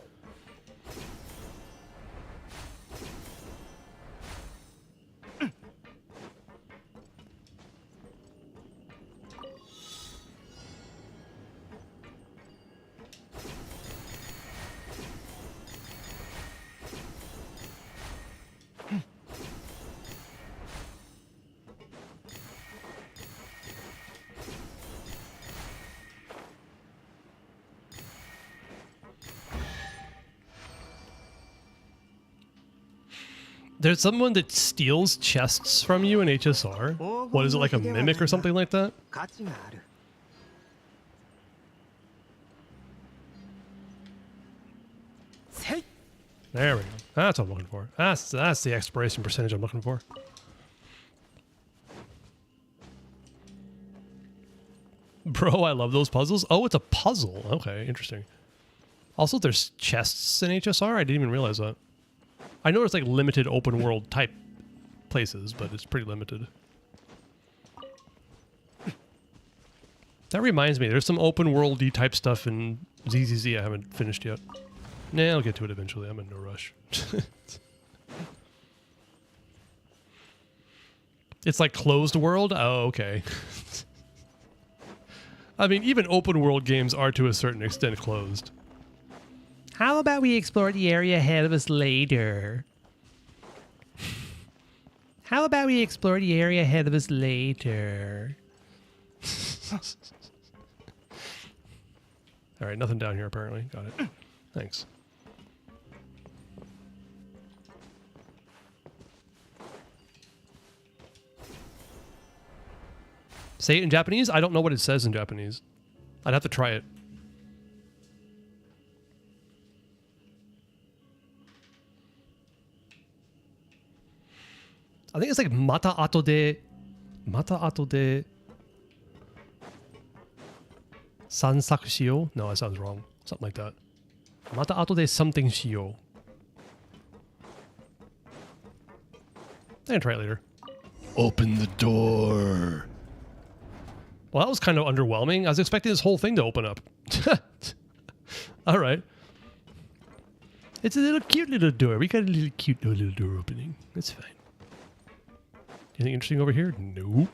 Speaker 2: There's someone that steals chests from you in HSR. What is it, like a mimic or something like that?
Speaker 3: 価値がある。
Speaker 2: There we go. That's what I'm looking for. That's the expiration percentage I'm looking for. Bro, I love those puzzles. Oh, it's a puzzle. Okay, interesting. Also, there's chests in HSR. I didn't even realize that. I know there's like limited open world type places, but it's pretty limited. That reminds me, there's some open worldy type stuff in ZZZ I haven't finished yet. Nah, I'll get to it eventually. I'm in no rush. It's like closed world? Oh, okay. I mean, even open world games are to a certain extent closed. How about we explore the area ahead of us later? How about we explore the area ahead of us later? All right, nothing down here apparently. Got it. Thanks. Say it in Japanese? I don't know what it says in Japanese. I'd have to try it. I think it's like mata ato de sansaku shio? No, that sounds wrong. Something like that. Mata ato de something shio. I can try it later. Open the door. Well, that was kind of underwhelming. I was expecting this whole thing to open up. All right. It's a little cute little door. We got a little cute little door opening. That's fine. Anything interesting over here? Nope.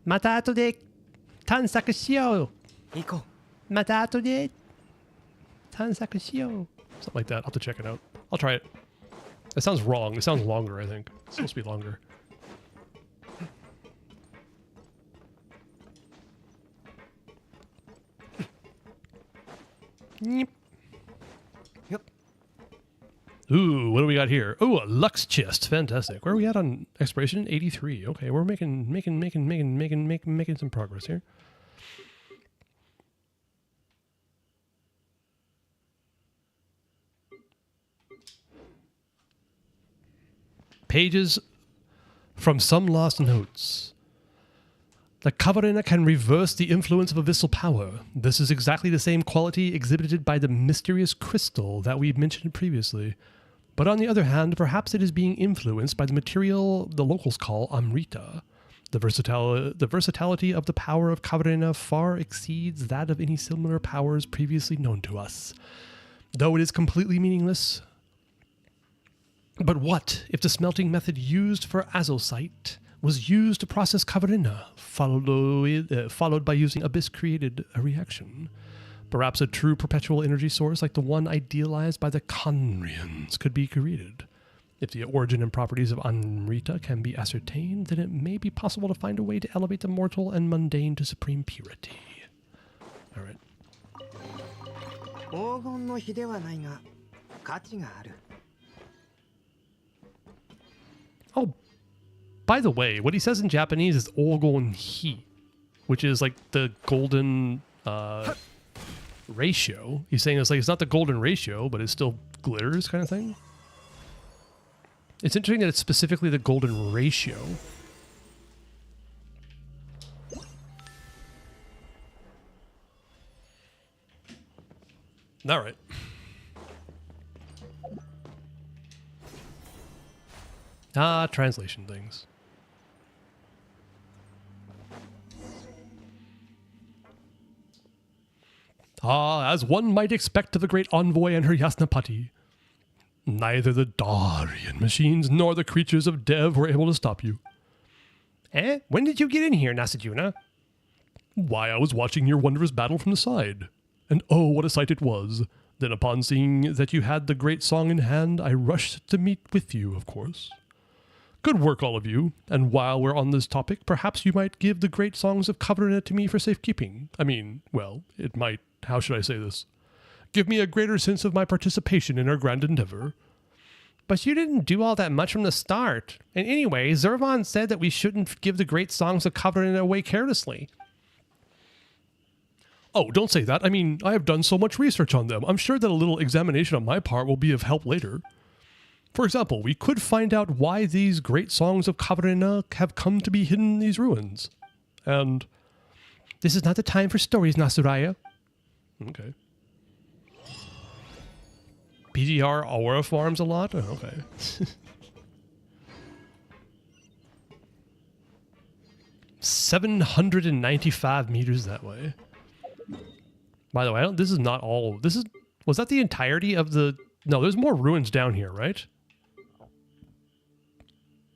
Speaker 2: Mata ato de tansaku shiyou.
Speaker 3: 行こ
Speaker 2: Mata ato de tansaku shiyou. Something like that. I'll have to check it out. I'll try it. It sounds wrong. It sounds longer, I think. It's supposed to be longer. Yep.
Speaker 3: Yep.
Speaker 2: Ooh, what do we got here? Ooh, a Lux chest. Fantastic. Where are we at on exploration? 83. Okay, we're making some progress here. Pages from some lost notes. The Khvarena can reverse the influence of abyssal power. This is exactly the same quality exhibited by the mysterious crystal that we mentioned previously. But on the other hand, perhaps it is being influenced by the material the locals call Amrita. The versatility of the power of Khvarena far exceeds that of any similar powers previously known to us. Though it is completely meaningless. But what if the smelting method used for azosite was used to process Khvarena, followed by using Abyss-created a reaction? Perhaps a true perpetual energy source like the one idealized by the Khaenri'ahns could be created. If the origin and properties of Amrita can be ascertained, then it may be possible to find a way to elevate the mortal and mundane to supreme purity. All right.
Speaker 3: う。黄金の比ではないが価値がある。
Speaker 2: Oh, by the way, what he says in Japanese is Ogon Hi, which is like the golden ratio. He's saying it's like it's not the golden ratio, but it still glitters kind of thing. It's interesting that it's specifically the golden ratio. All right. Ah, translation things. Ah, as one might expect of the great envoy and her Yasnapati. Neither the Darian machines nor the creatures of Dev were able to stop you. Eh? When did you get in here, Nasajuna? Why, I was watching your wondrous battle from the side. And oh, what a sight it was. Then upon seeing that you had the great song in hand, I rushed to meet with you, of course. Good work, all of you. And while we're on this topic, perhaps you might give the great songs of Khvarena to me for safekeeping. I mean, well, it might, how should I say this? Give me a greater sense of my participation in our grand endeavor. But you didn't do all that much from the start. And anyway, Zervan said that we shouldn't give the great songs of Khvarena away carelessly. Oh, don't say that. I mean, I have done so much research on them. I'm sure that a little examination on my part will be of help later. For example, we could find out why these great songs of Khvarena have come to be hidden in these ruins. And this is not the time for stories, Nasuraya. Okay. PGR Aura farms a lot? Oh, okay. 795 meters that way. By the way, this is not all. Was that the entirety of the... No, there's more ruins down here, right?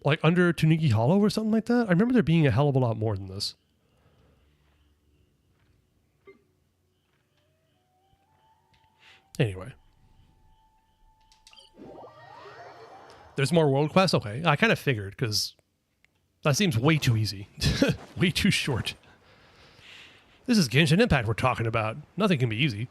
Speaker 2: Like under Tunigi Hollow or something like that? I remember there being a hell of a lot more than this. Anyway. There's more world quests? Okay, I kind of figured, because that seems way too easy. Way too short. This is Genshin Impact we're talking about. Nothing can be easy.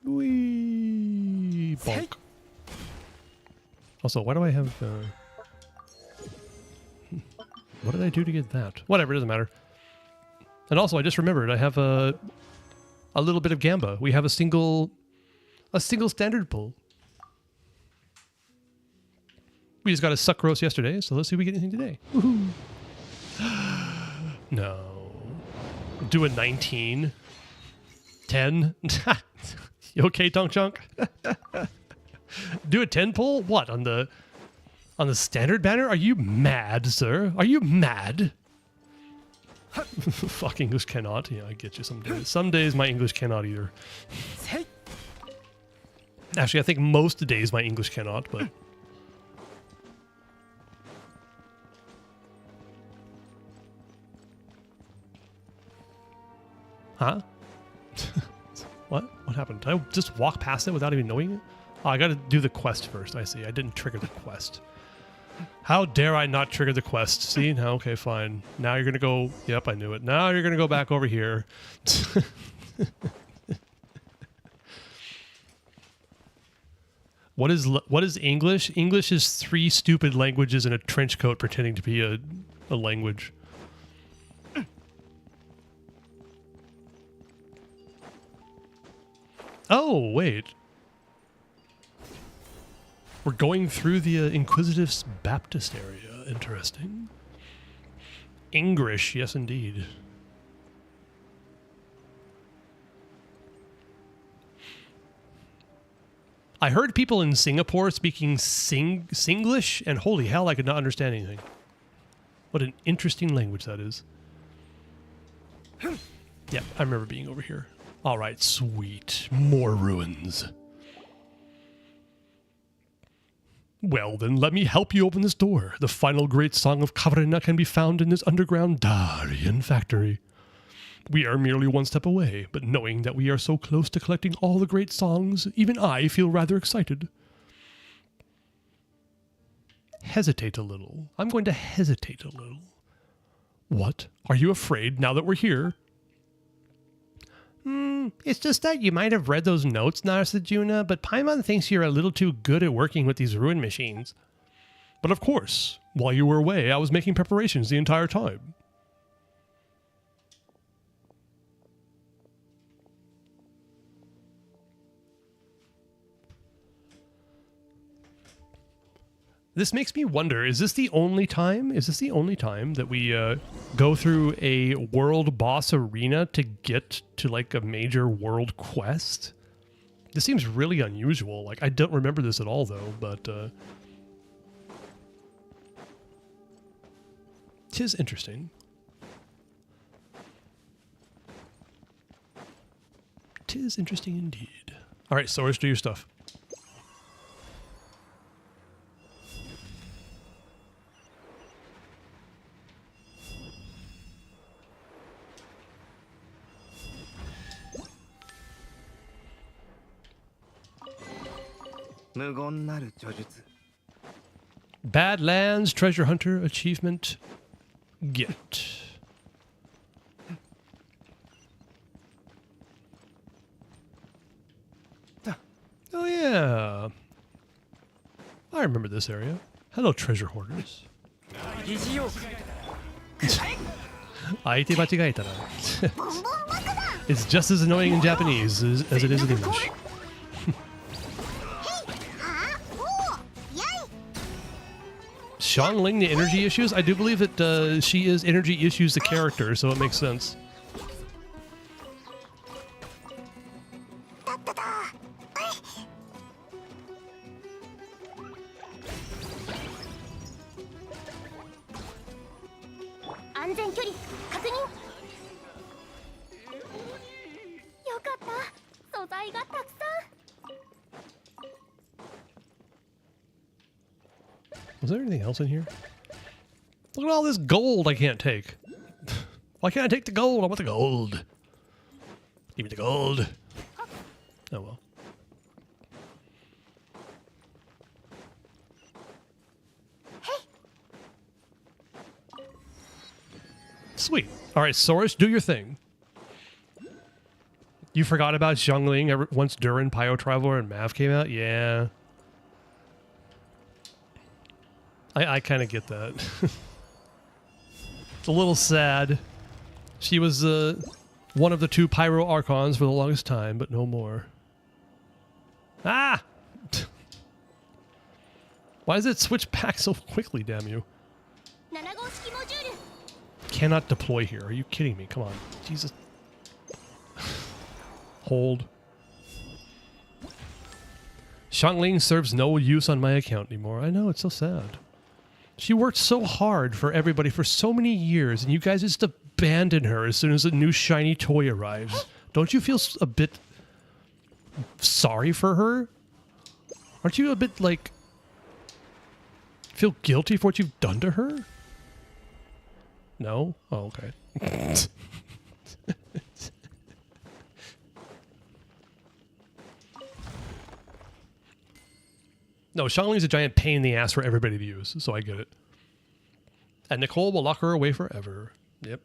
Speaker 2: Wee bonk. Also, why do I have... what did I do to get that? Whatever, it doesn't matter. And also, I just remembered, I have a little bit of Gamba. We have a single standard pull. We just got a Sucrose yesterday, so let's see if we get anything today. Woohoo! No. Do a 19. 10. You okay, Tunk Chunk? Do a 10 pull? What, on the standard banner? Are you mad, sir? Are you mad? Fuck, English cannot. Yeah, I get you some days. Some days my English cannot either. Actually, I think most days my English cannot, but... Huh? What? What happened? Did I just walk past it without even knowing it? Oh, I gotta do the quest first. I see. I didn't trigger the quest. How dare I not trigger the quest? See? Now, okay, fine. Now you're gonna go... Yep, I knew it. Now you're gonna go back over here. What is English? English is 3 stupid languages in a trench coat pretending to be a language. Oh, wait. We're going through the Inquisitives Baptist area. Interesting. English, yes indeed. I heard people in Singapore speaking Singlish, and holy hell, I could not understand anything. What an interesting language that is. Yeah, I remember being over here. All right, sweet. More ruins. Well, then let me help you open this door. The final great song of Khvarena can be found in this underground Darien factory. We are merely one step away, but knowing that we are so close to collecting all the great songs, even I feel rather excited. Hesitate a little. I'm going to hesitate a little. What? Are you afraid now that we're here? It's just that you might have read those notes, Narsajuna, but Paimon thinks you're a little too good at working with these ruin machines. But of course, while you were away, I was making preparations the entire time. This makes me wonder, is this the only time? Is this the only time that we go through a world boss arena to get to like a major world quest? This seems really unusual. Like, I don't remember this at all though, but 'tis interesting. 'Tis interesting indeed. All right, Soros, do your stuff. Badlands Treasure Hunter achievement get. Oh yeah. I remember this area. Hello, treasure hoarders. 相手間違えたな. It's just as annoying in Japanese as it is in English. Xiangling, the energy issues? I do believe that she is energy issues the character, so it makes sense. Was there anything else in here? Look at all this gold I can't take. Why can't I take the gold? I want the gold. Give me the gold. Oh well. Sweet. All right, Soros, do your thing. You forgot about Xiangling once Durin, Pyro Traveler, and Mav came out? Yeah. I kind of get that. It's a little sad. She was one of the 2 Pyro Archons for the longest time, but no more. Ah! Why does it switch back so quickly, damn you? Cannot deploy here. Are you kidding me? Come on. Jesus. Xiangling serves no use on my account anymore. I know, it's so sad. She worked so hard for everybody for so many years, and you guys just abandon her as soon as a new shiny toy arrives. Don't you feel a bit sorry for her? Aren't you a bit, like, feel guilty for what you've done to her? No? Oh, okay. No, Xiangling's a giant pain in the ass for everybody to use, so I get it. And Nicole will lock her away forever. Yep.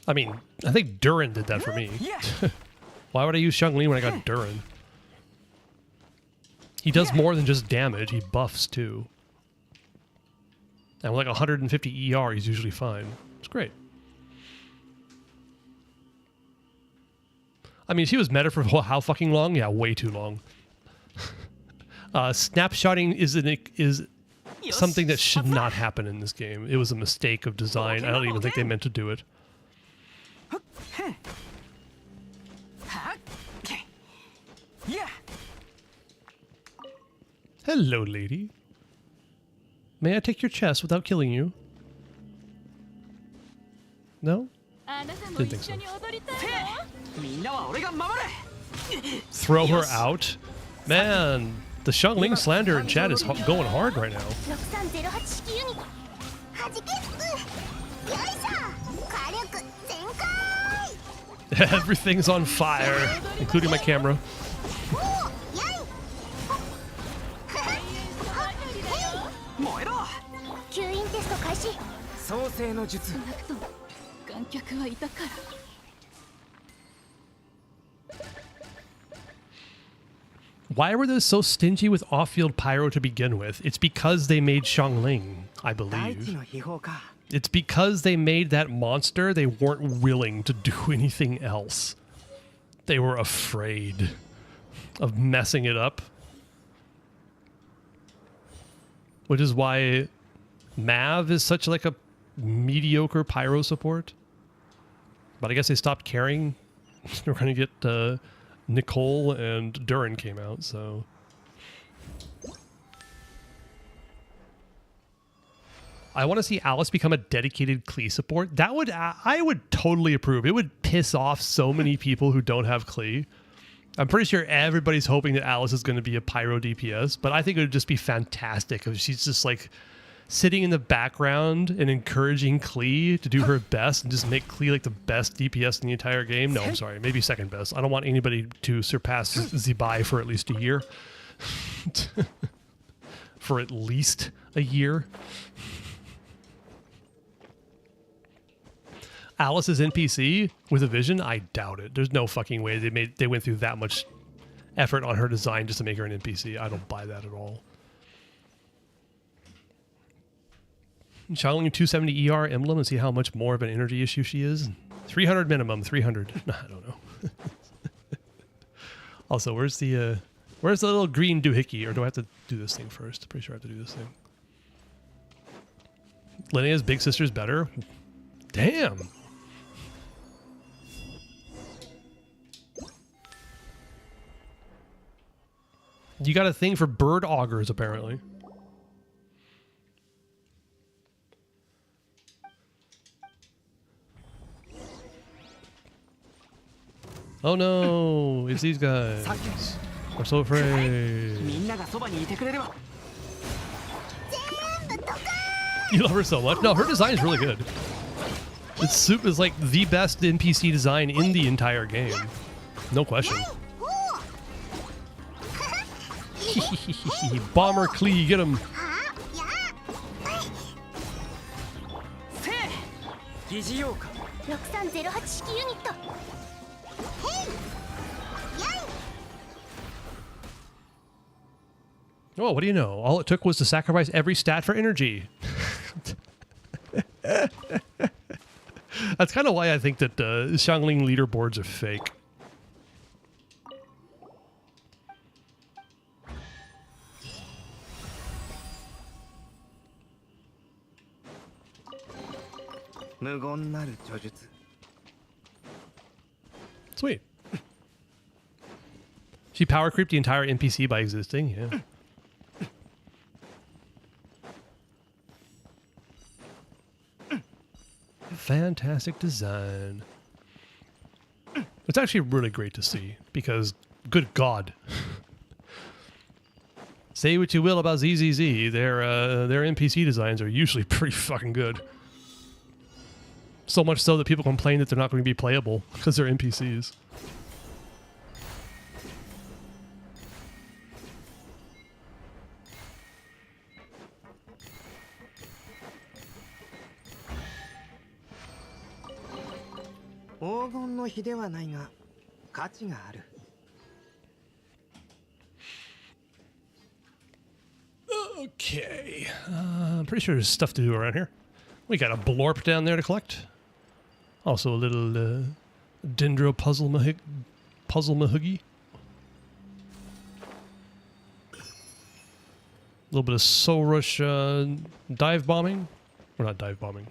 Speaker 2: I mean, I think Durin did that for me. Why would I use Xiangling when I got Durin? He does more than just damage, he buffs too. And with like 150 ER, he's usually fine. It's great. I mean, she was meta for how fucking long? Yeah, way too long. Snapshotting is something that should not happen in this game. It was a mistake of design. I don't even think they meant to do it. Hello, lady. May I take your chest without killing you? No? Didn't think so. Throw her out? Man, the Xiangling slander in chat is going hard right now. Everything's on fire, including my camera. Why were they so stingy with off-field pyro to begin with? It's because they made Xiangling, I believe. It's because they made that monster, they weren't willing to do anything else. They were afraid of messing it up. Which is why Mav is such like a mediocre pyro support. But I guess they stopped caring. We're going to get Nicole and Durin came out, so... I want to see Alice become a dedicated Klee support. That would, I would totally approve. It would piss off so many people who don't have Klee. I'm pretty sure everybody's hoping that Alice is going to be a pyro DPS, but I think it would just be fantastic if she's just like sitting in the background and encouraging Klee to do her best and just make Klee like the best DPS in the entire game. No, I'm sorry, maybe second best. I don't want anybody to surpass Zibai for at least a year. For at least a year. Alice's NPC with a vision? I doubt it. There's no fucking way they went through that much effort on her design just to make her an NPC. I don't buy that at all. Xiangling 270 ER emblem and see how much more of an energy issue she is. 300 minimum, 300. I don't know. Also, where's the little green doohickey? Or do I have to do this thing first? Pretty sure I have to do this thing. Linnea's big sister's better? Damn. You got a thing for bird augers, apparently. Oh no, it's these guys. I'm so afraid. You love her so much? No, her design is really good. It's like the best NPC design in the entire game. No question. Bomber Klee, get him. Oh, what do you know? All it took was to sacrifice every stat for energy. That's kind of why I think that Xiangling leaderboards are fake. Sweet. She power creeped the entire NPC by existing. Yeah. Fantastic design. It's actually really great to see because, good God. Say what you will about ZZZ, their NPC designs are usually pretty fucking good. So much so that people complain that they're not going to be playable because they're NPCs. Okay, I'm pretty sure there's stuff to do around here. We got a blorp down there to collect. Also a little dendro puzzle mahoogie. A little bit of Soul Rush dive bombing. Or not dive bombing.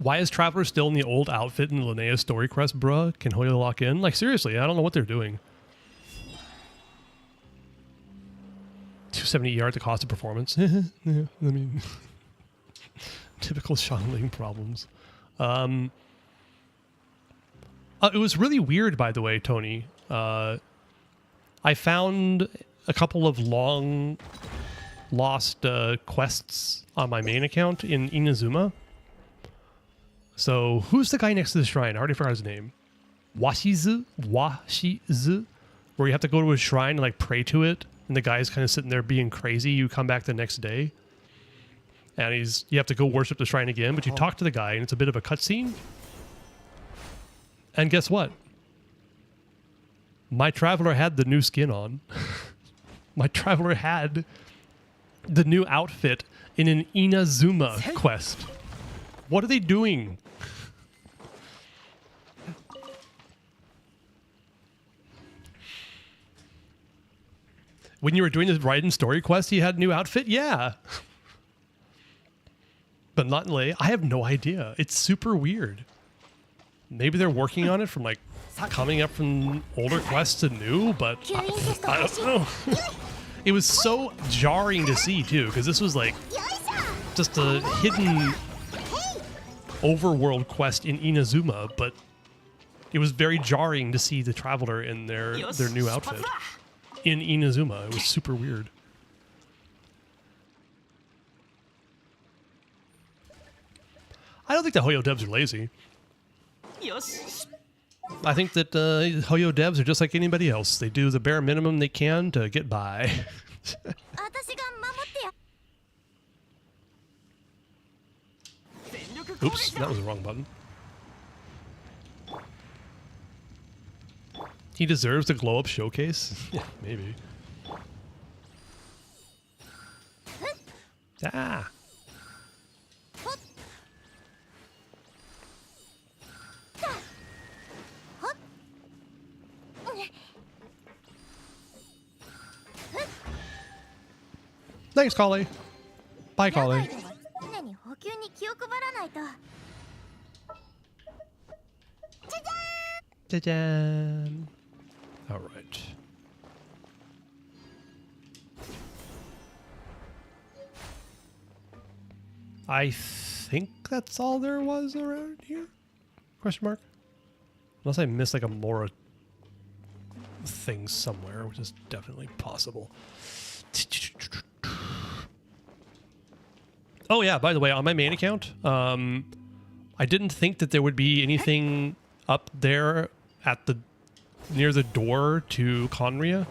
Speaker 2: Why is Traveler still in the old outfit in the Linnea story quest, bruh? Can Hoyo lock in? Like, seriously, I don't know what they're doing. 270 ER at the cost of performance. Yeah, I mean, typical Shanling problems. It was really weird, by the way, Tony. I found a couple of long lost quests on my main account in Inazuma. So, who's the guy next to the shrine? I already forgot his name. Washizu? Where you have to go to a shrine and, like, pray to it. And the guy's kind of sitting there being crazy. You come back the next day. And you have to go worship the shrine again. But you talk to the guy, and it's a bit of a cutscene. And guess what? My Traveler had the new skin on. My Traveler had the new outfit in an Inazuma quest. What are they doing? When you were doing the Raiden story quest, he had a new outfit? Yeah. But not in Lei. I have no idea. It's super weird. Maybe they're working on it from, like, coming up from older quests to new, but I don't know. It was so jarring to see, too, because this was, like, just a hidden overworld quest in Inazuma, but it was very jarring to see the Traveler in their new outfit in Inazuma. It was super weird. I don't think the Hoyo devs are lazy. I think that Hoyo devs are just like anybody else. They do the bare minimum they can to get by. Oops, that was the wrong button. He deserves the glow-up showcase? Yeah, maybe. Ah! Thanks, Collie. Bye, Collie. Ta-da! All right. I think that's all there was around here? Question mark? Unless I missed like a Mora thing somewhere, which is definitely possible. Oh yeah, by the way, on my main account, I didn't think that there would be anything up there at the near the door to Conria.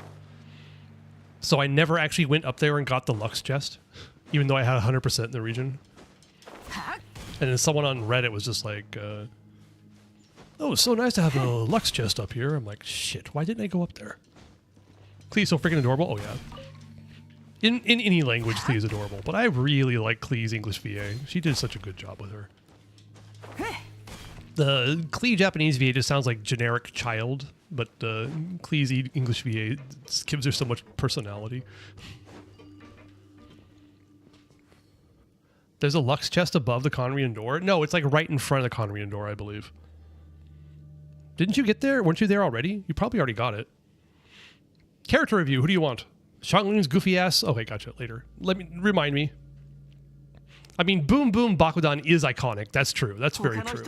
Speaker 2: So I never actually went up there and got the Lux chest, even though I had 100% in the region. And then someone on Reddit was just like, oh, it's so nice to have a Lux chest up here. I'm like, shit, why didn't I go up there? Klee's so freaking adorable. Oh, yeah. In any language, Klee is adorable. But I really like Klee's English VA. She did such a good job with her. The Klee Japanese VA just sounds like generic child. But Klee's English VA just gives her so much personality. There's a Lux chest above the Conrian door? No, it's like right in front of the Conrian door, I believe. Didn't you get there? Weren't you there already? You probably already got it. Character review. Who do you want? Xiangling's goofy ass. Okay, gotcha. Later. Remind me. I mean, Boom Boom Bakudan is iconic. That's true. That's very true.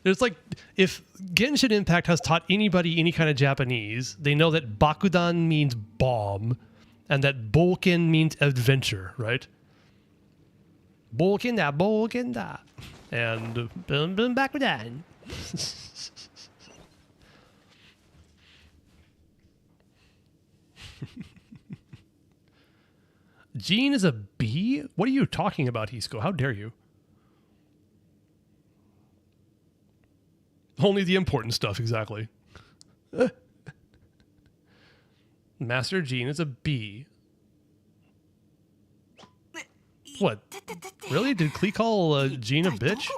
Speaker 2: There's like, if Genshin Impact has taught anybody any kind of Japanese, they know that Bakudan means bomb, and that Bolken means adventure, right? Bolken da. And Boom Boom Bakudan. Jean is a bee? What are you talking about, Hisco? How dare you? Only the important stuff, exactly. Master Jean is a bee. What? Really? Did Klee call Jean a bitch?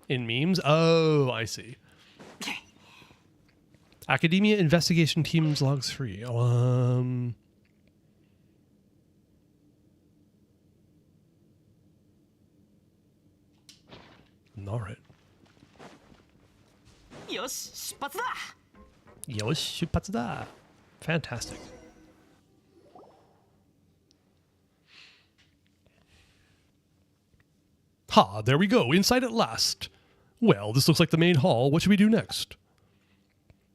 Speaker 2: In memes? Oh, I see. Academia Investigation Teams Logs 3. All right. Yosh, shupatsu da. Fantastic. Ha, there we go. Inside at last. Well, this looks like the main hall. What should we do next?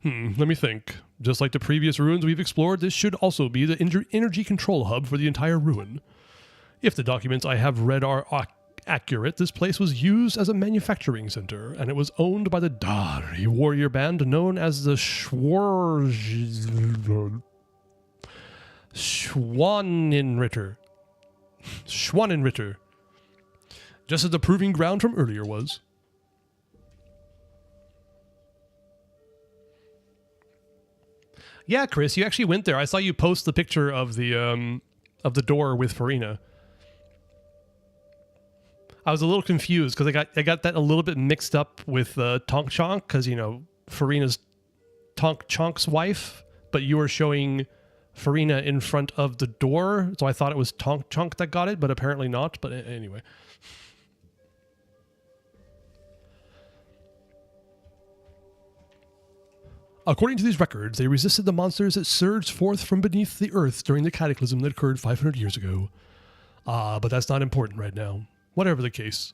Speaker 2: Let me think. Just like the previous ruins we've explored, this should also be the energy control hub for the entire ruin. If the documents I have read are accurate, this place was used as a manufacturing center, and it was owned by the Dari warrior band known as the Schwanenritter. Just as the proving ground from earlier was. Yeah, Chris, you actually went there. I saw you post the picture of the door with Khvarena. I was a little confused because I got that a little bit mixed up with Tonk Chonk because, you know, Khvarena's Tonk Chonk's wife, but you were showing Khvarena in front of the door, so I thought it was Tonk Chonk that got it, but apparently not. But anyway. According to these records, they resisted the monsters that surged forth from beneath the earth during the cataclysm that occurred 500 years ago. But that's not important right now. Whatever the case.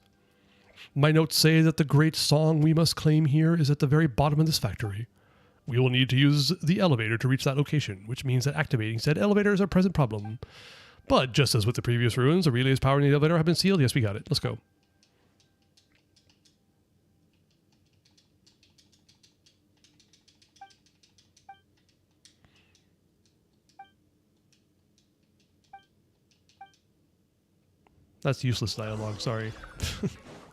Speaker 2: My notes say that the great song we must claim here is at the very bottom of this factory. We will need to use the elevator to reach that location, which means that activating said elevator is our present problem. But just as with the previous ruins, the relays powering the elevator have been sealed. Yes, we got it. Let's go. That's useless dialogue, sorry.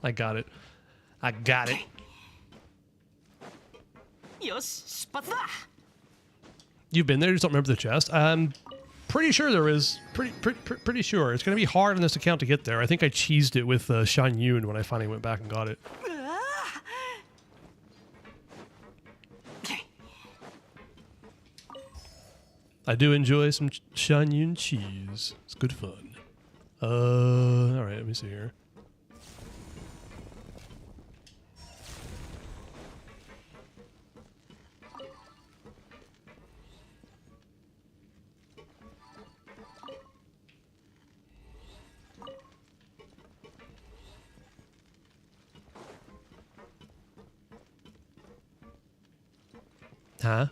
Speaker 2: I got it. I got it. You've been there, you just don't remember the chest? I'm pretty sure there is. Pretty sure. It's going to be hard on this account to get there. I think I cheesed it with Shan Yoon when I finally went back and got it. I do enjoy some Shan Yoon cheese. It's good fun. Alright, let me see here. Huh?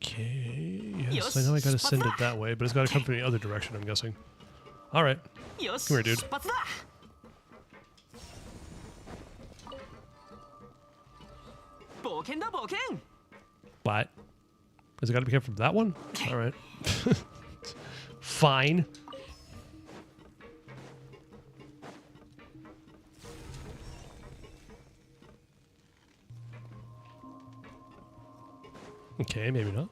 Speaker 2: Okay, yes, I know I gotta send it that way, but it's gotta come from the other direction, I'm guessing. Alright. Come here, dude. What? Has it gotta come from that one? Alright. Fine. Okay, maybe not.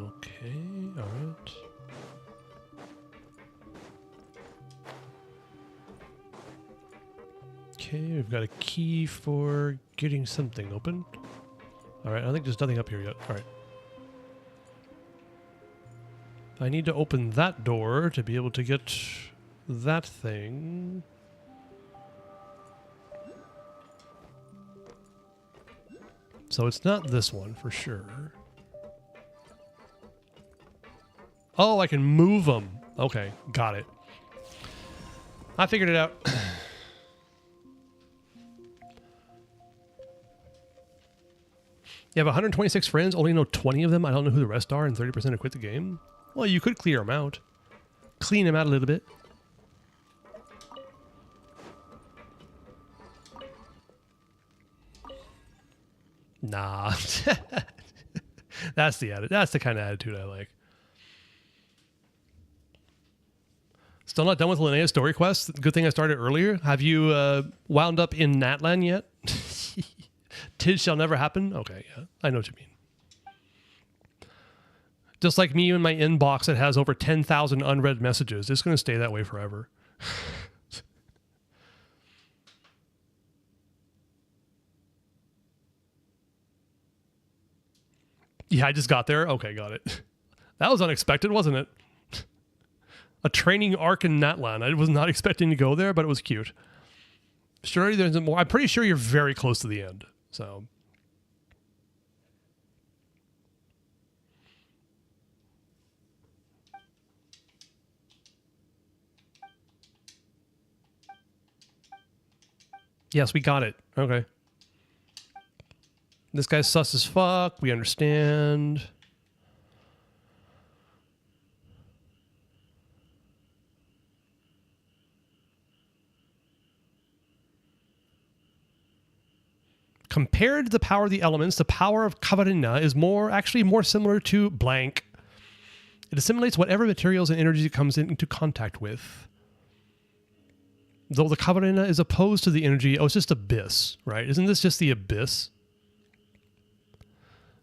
Speaker 2: Okay. alright. Okay, we've got a key for getting something open. Alright, I think there's nothing up here yet. Alright. I need to open that door to be able to get that thing. So it's not this one for sure. Oh, I can move them. Okay, got it. I figured it out. You have 126 friends, only know 20 of them. I don't know who the rest are, and 30% have quit the game. Well, you could clear them out. Clean them out a little bit. Nah. That's the kind of attitude I like. Still not done with Linnea's story quest? Good thing I started earlier. Have you wound up in Natlan yet? Tis shall never happen? Okay, yeah. I know what you mean. Just like me in my inbox that has over 10,000 unread messages. It's going to stay that way forever. Yeah, I just got there. Okay, got it. That was unexpected, wasn't it? A training arc in Natlan. I was not expecting to go there, but it was cute. Sure, there's more. I'm pretty sure you're very close to the end. So... Yes, we got it. Okay. This guy's sus as fuck. We understand. Compared to the power of the elements, the power of Khvarena is actually more similar to blank. It assimilates whatever materials and energies it comes into contact with. Though the Khvarena is opposed to the energy, it's just abyss, right? Isn't this just the abyss?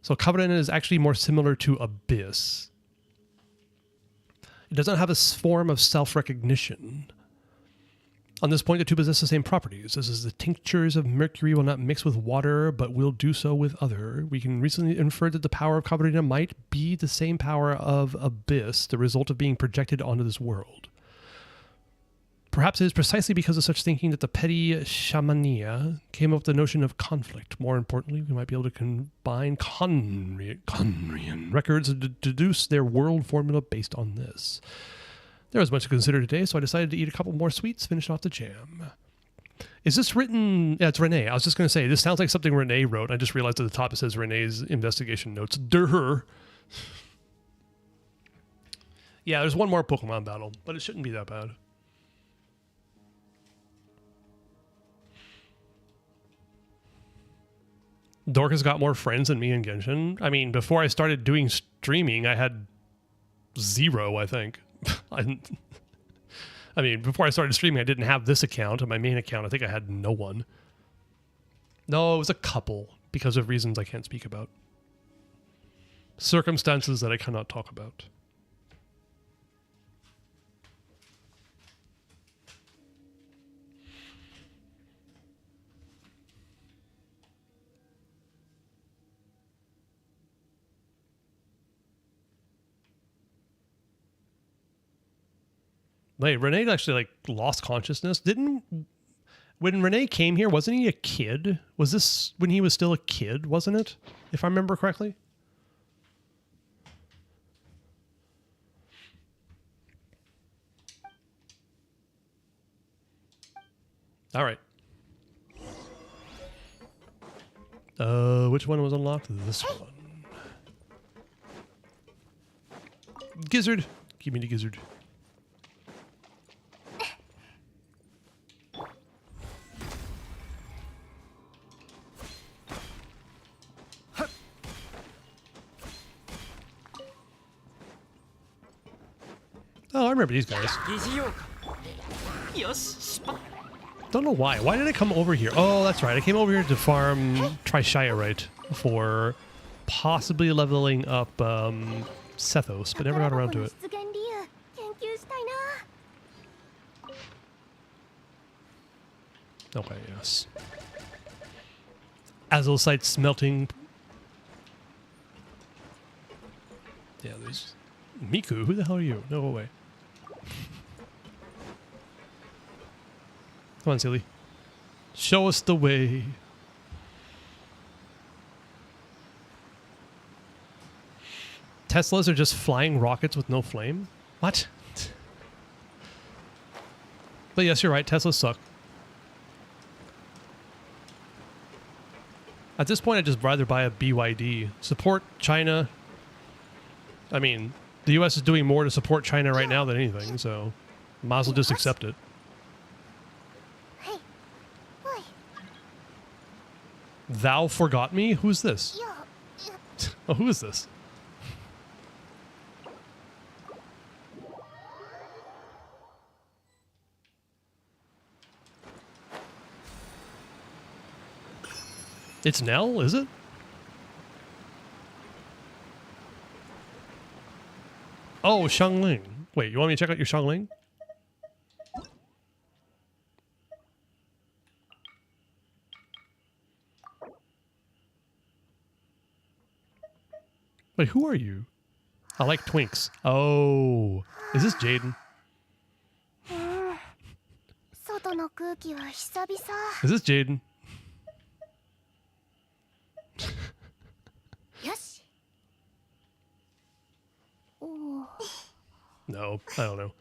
Speaker 2: So Khvarena is actually more similar to abyss. It does not have a form of self-recognition. On this point, the two possess the same properties. This is the tinctures of mercury will not mix with water, but will do so with other. We can recently infer that the power of Khvarena might be the same power of abyss, the result of being projected onto this world. Perhaps it is precisely because of such thinking that the petty shamania came up with the notion of conflict. More importantly, we might be able to combine Conrian records to deduce their world formula based on this. There was much to consider today, so I decided to eat a couple more sweets, finish off the jam. Is this written... Yeah, it's Renee. I was just going to say, this sounds like something Renee wrote. I just realized at the top it says Renee's investigation notes. Durr. Yeah, there's one more Pokemon battle, but it shouldn't be that bad. Dork has got more friends than me in Genshin. I mean, before I started doing streaming, I had 0, I think. I mean, before I started streaming, I didn't have this account. On my main account, I think I had no one. No, it was a couple, because of reasons I can't speak about. Circumstances that I cannot talk about. Wait, Renee actually like lost consciousness. When Renee came here, wasn't he a kid? Was this when he was still a kid, wasn't it? If I remember correctly. All right. Which one was unlocked? This one. Gizzard. Give me the gizzard. Oh, I remember these guys. Don't know why. Why did I come over here? Oh, that's right. I came over here to farm Trishirite for possibly leveling up Sethos, but never got around to it.
Speaker 1: 出現理由研究したいな。
Speaker 2: Okay, yes. Azulcite smelting. Yeah, there's Miku. Who the hell are you? No way. Come on, silly. Show us the way. Teslas are just flying rockets with no flame? What? But yes, you're right. Teslas suck. At this point, I'd just rather buy a BYD. Support China. I mean, the US is doing more to support China right now than anything, so might as well just accept it.
Speaker 1: はい。おい。
Speaker 2: Thou forgot me? Who's this?
Speaker 1: いや、いや、
Speaker 2: Oh, who is this? It's Nell, is it? Oh, Xiangling. Wait, you want me to check out your Xiangling? Wait, who are you? I like twinks. Oh, is this Jaden?
Speaker 1: 外の空気は久々。
Speaker 2: Is this Jaden?
Speaker 1: よし。おお。
Speaker 2: No, I don't know.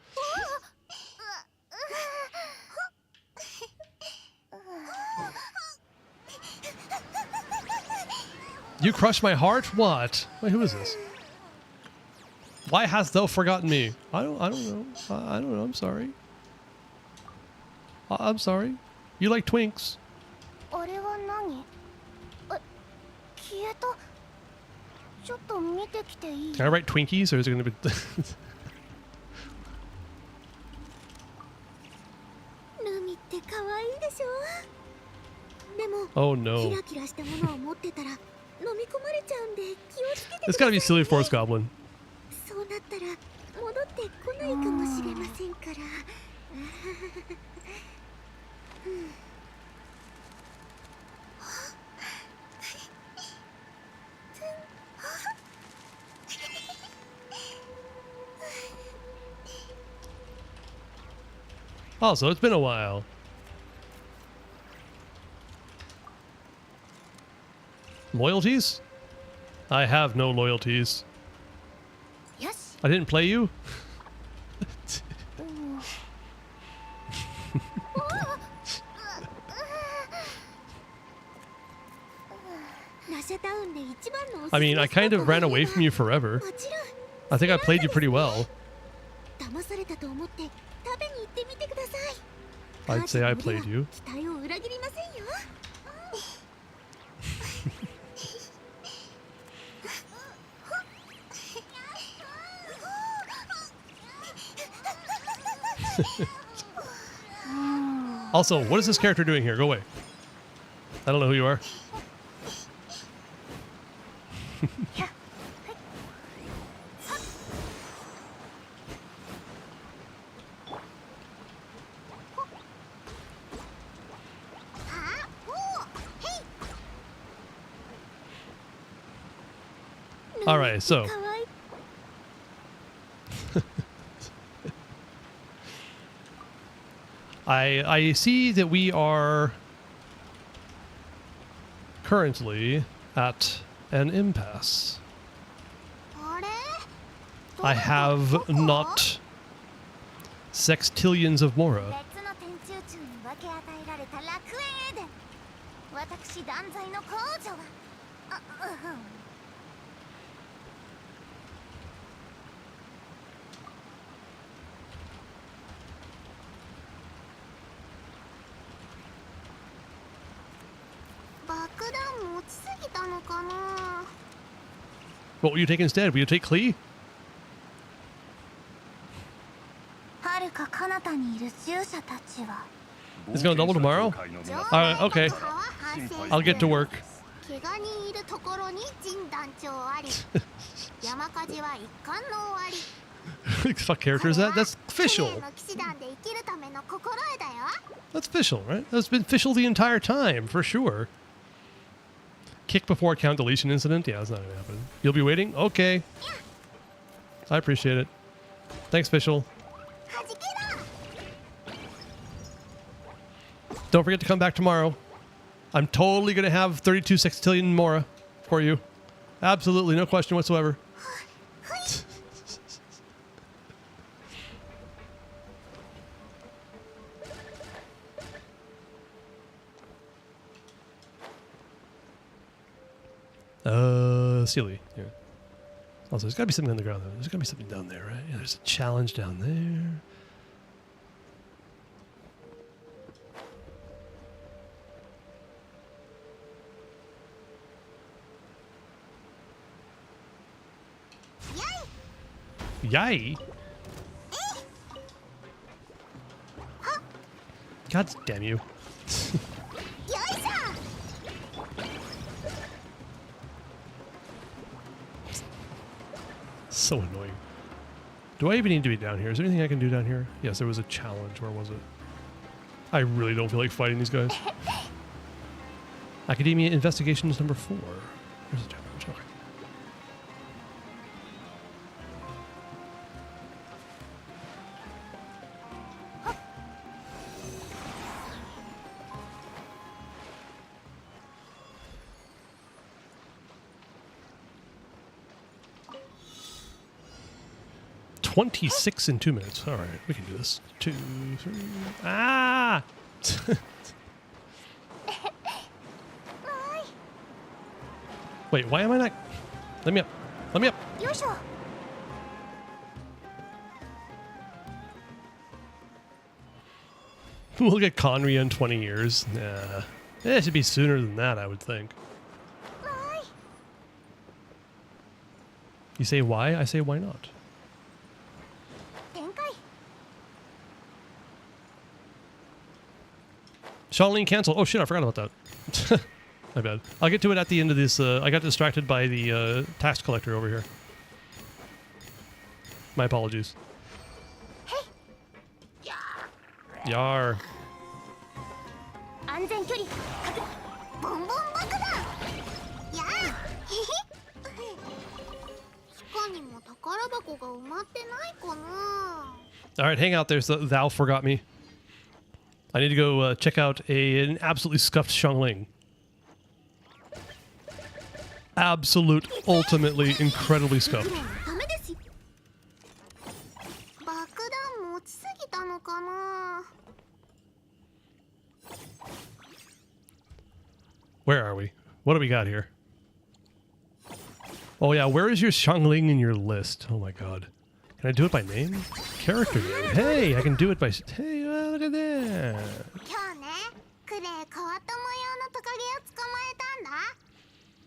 Speaker 2: You crushed my heart? What? Wait, who is this? Why hast thou forgotten me? I don't know. I don't know. I'm sorry. I'm sorry. You like twinks.
Speaker 1: あれは何？消えた。ちょっと見てきていい？
Speaker 2: Can I write Twinkies or is it going to be...
Speaker 1: ルミって可愛いでしょ。でも、
Speaker 2: Oh
Speaker 1: キ
Speaker 2: no.
Speaker 1: ラキラしたものを持ってたら飲み込まれちゃうんで気をつけてください。
Speaker 2: It's gotta be Silly Force Goblin.
Speaker 1: そうなったら戻ってこないかもしれませんから。
Speaker 2: Oh, so it's been a while. Loyalties? I have no loyalties.
Speaker 1: よし。
Speaker 2: I didn't play you?
Speaker 1: ラシャタウンで一番のおすすめ
Speaker 2: I mean, I kind of ran away from you forever.
Speaker 1: もちろん。
Speaker 2: I think I played you pretty well.
Speaker 1: 騙されたと思って食べに行ってみてください。
Speaker 2: I'd say I played you.
Speaker 1: 期待を裏切りませんよ。
Speaker 2: Also, what is this character doing here? Go away. I don't know who you are. All right, so
Speaker 1: 可愛い。
Speaker 2: I see that we are currently at an impasse.
Speaker 1: あれ？
Speaker 2: I have not sextillions of Mora.
Speaker 1: 別の天中中に分け与えられた楽園エデン。私断罪の公女は。爆弾持ちすぎたのかな。
Speaker 2: What will you take instead? Will you take Klee?
Speaker 1: 遥か彼方にいる従者たちは。
Speaker 2: It's gonna double tomorrow? Alright, okay. I'll get to work.
Speaker 1: 怪我人いるところに陣団長あり山火事は一巻の終わり
Speaker 2: Fuck character is that? That's
Speaker 1: クレ
Speaker 2: official.
Speaker 1: ーの騎士団で生きるための心得だよ
Speaker 2: That's official, right? That's been official the entire time, for sure. Kick before account deletion incident? Yeah, that's not gonna happen. You'll be waiting? Okay. I appreciate it. Thanks, official.
Speaker 1: はじけろ
Speaker 2: Don't forget to come back tomorrow. I'm totally gonna have 32 sextillion Mora for you. Absolutely, no question whatsoever. Silly. Yeah. Also, there's got to be something on the ground, though. There's got to be something down there, right? Yeah, there's a challenge down there. Yay! God damn you.
Speaker 1: よいしょ
Speaker 2: So annoying. Do I even need to be down here? Is there anything I can do down here? Yes, there was a challenge. Where was it? I really don't feel like fighting these guys. Academia Investigations number 4. Where's the challenge? Okay. "26 in 2 minutes." All right, we can do this. 2, 3. Ah! Wait, why am I not? Let me up. Let me up.
Speaker 1: よいしょ
Speaker 2: We'll get Conria in 20 years. Nah. It should be sooner than that, I would think. You say why? I say why not.
Speaker 1: 展開
Speaker 2: Shaolin canceled. Oh shit, I forgot about that. My bad. I'll get to it at the end of this. I got distracted by the tax collector over here. My apologies. Yar.
Speaker 1: 安全距離確ボンボン爆弾やあへへ地下にも宝箱が埋まってないかな
Speaker 2: Alright, hang out there, so thou forgot me. I need to go check out an absolutely scuffed Xiangling. Absolute, ultimately, incredibly scuffed.
Speaker 1: ダメですよ爆弾持ちすぎたのかな
Speaker 2: Where are we? What do we got here? Oh yeah, where is your Xiangling in your list? Oh my god. Can I do it by name? Character name. Hey, I can do it by... Hey, look at that.
Speaker 1: 今日ねクレイ変わった模様のトカゲを捕まえたんだ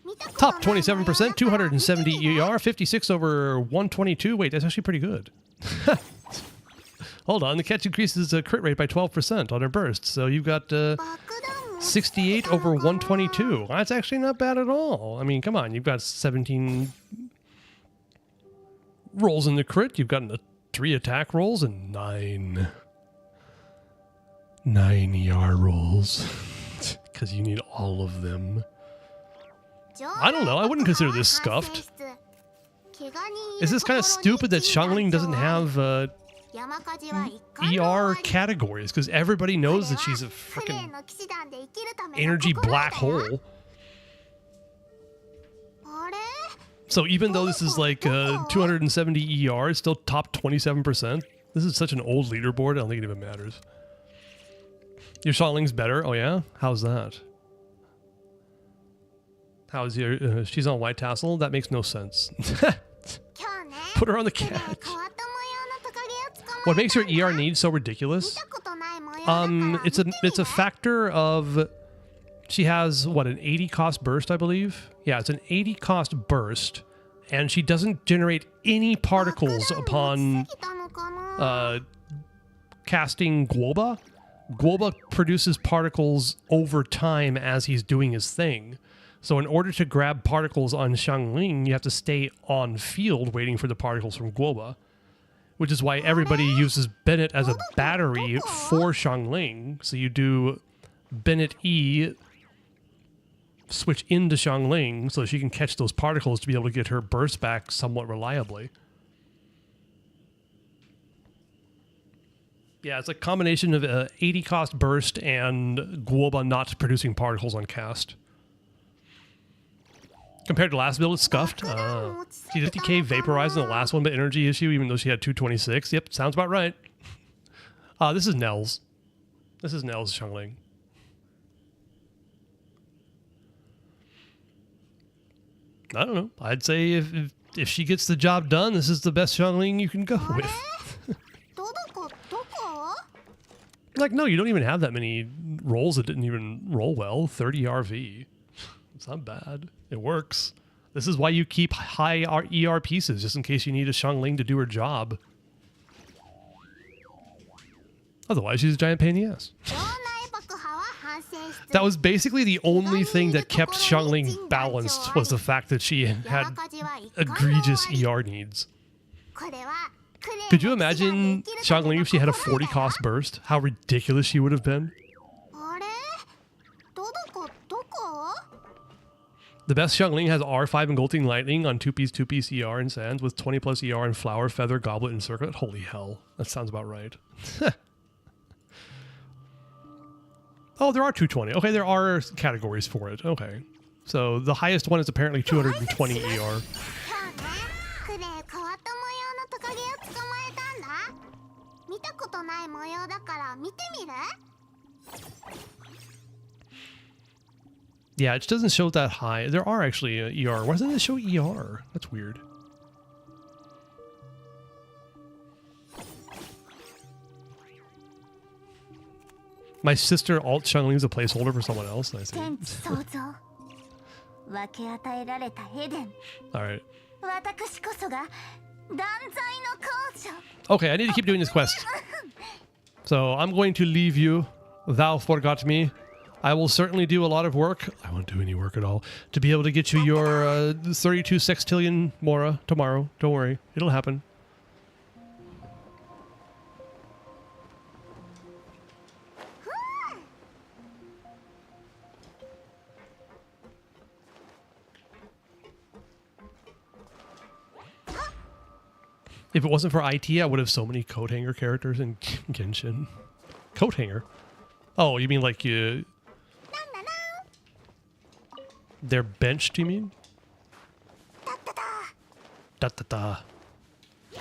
Speaker 1: 見たこと
Speaker 2: Top
Speaker 1: ない模様だから
Speaker 2: 27%, 270
Speaker 1: 見てみて
Speaker 2: ER, 56 over 122. Wait, that's actually pretty good. Hold on, the catch increases crit rate by 12% on her burst, so you've got
Speaker 1: 爆弾持ちすぎ
Speaker 2: 68
Speaker 1: たの
Speaker 2: over
Speaker 1: かな
Speaker 2: 122. That's actually not bad at all. I mean, come on, you've got 17 rolls in the crit, you've got 3 attack rolls, and 9 ER rolls. Because you need all of them. I don't know, I wouldn't consider this scuffed. Is this kind of stupid that Xiangling doesn't have ER categories? Because everybody knows that she's a freaking energy black hole. So even though this is like 270 ER, it's still top 27%. This is such an old leaderboard, I don't think it even matters. Your Xiangling's better? Oh yeah? How's that? How's your... she's on White Tassel? That makes no sense. Put her on the cat. What makes your ER need so ridiculous? It's a factor of... She has, what, an 80 cost burst, I believe? Yeah, it's an 80 cost burst, and she doesn't generate any particles upon casting Guoba. Guoba produces particles over time as he's doing his thing. So in order to grab particles on Xiangling, you have to stay on field waiting for the particles from Guoba, which is why everybody uses Bennett as a battery for Xiangling. So you do Bennett E, switch into Xiangling so she can catch those particles to be able to get her burst back somewhat reliably. Yeah, it's a combination of 80 cost burst and Guoba not producing particles on cast. Compared to last build, it's scuffed. She 50k vaporized in the last one, but energy issue, even though she had 226. Yep, sounds about right. This is Nels. This is Nels Xiangling. I don't know. I'd say if she gets the job done, this is the best Xiangling you can go with. Like, no, you don't even have that many rolls that didn't even roll well. 30 RV. It's not bad. It works. This is why you keep high ER pieces, just in case you need a Xiangling to do her job. Otherwise, she's a giant pain in the ass. That was basically the only thing that kept Xiangling balanced, was the fact that she had egregious ER needs. Could you imagine Xiangling if she had a 40 cost burst? How ridiculous she would have been. The best Xiangling has R5 and Golting Lightning on 2-piece ER and Sands with 20 plus ER and Flower, Feather, Goblet, and Circlet. Holy hell. That sounds about right. Oh, there are 220. Okay, there are categories for it. Okay. So the highest one is apparently 220 ER. Yeah, it doesn't show that high. There are actually ER. Why doesn't it show ER? That's weird. My sister alt Xiangling is a placeholder for someone else. I see. All right. Okay, I need to keep doing this quest. So I'm going to leave you. Thou forgot me. I will certainly do a lot of work. I won't do any work at all to be able to get you your 32 sextillion Mora tomorrow. Don't worry. It'll happen. If it wasn't for IT, I would have so many coat hanger characters in Genshin. Coat hanger? Oh, you mean like you... They're benched, you mean? Da-da-da. Yeah.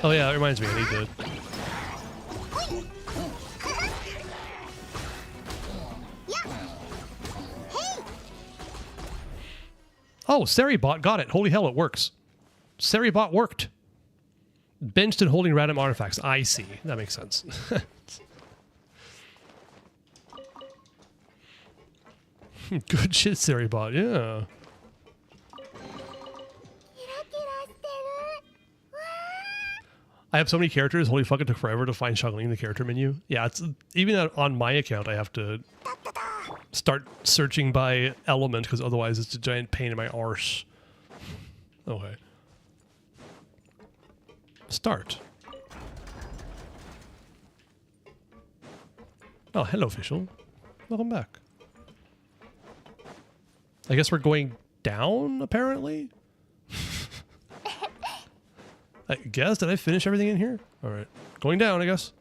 Speaker 2: Oh yeah, that reminds me, I need to... Oh, Seribot got it. Holy hell, it works. Seribot worked. Benched and holding random artifacts. I see. That makes sense. Good shit, Seribot. Yeah. I have so many characters. Holy fuck, it took forever to find Xiangling in the character menu. Yeah, it's even on my account, I have to start searching by element because otherwise it's a giant pain in my arse. Okay. Start. Oh, hello, official. Welcome back. I guess we're going down, apparently? I guess. Did I finish everything in here? All right. Going down, I guess.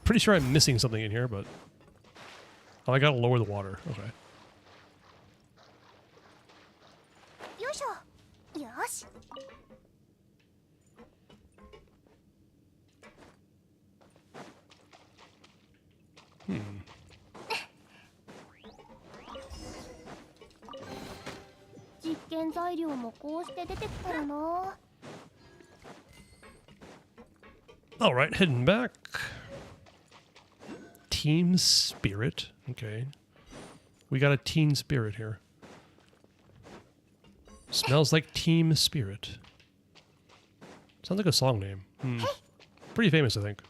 Speaker 2: Pretty sure I'm missing something in here, but... Oh, I gotta lower the water. Okay. All right, heading back. Team spirit. Okay. We got a teen spirit here. Smells like Team Spirit. Sounds like a song name. Pretty famous, I think.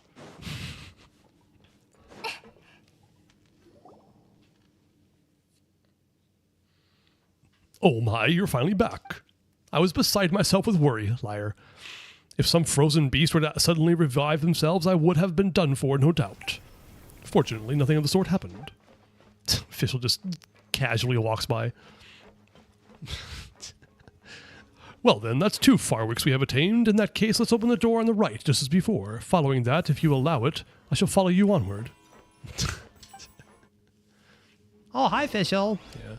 Speaker 2: Oh my, you're finally back. I was beside myself with worry, liar. If some frozen beast were to suddenly revive themselves, I would have been done for, no doubt. Fortunately, nothing of the sort happened. Fischl just casually walks by. Well then, that's 2 fireworks we have attained. In that case, let's open the door on the right, just as before. Following that, if you allow it, I shall follow you onward. Oh, hi, Fischl. Yeah.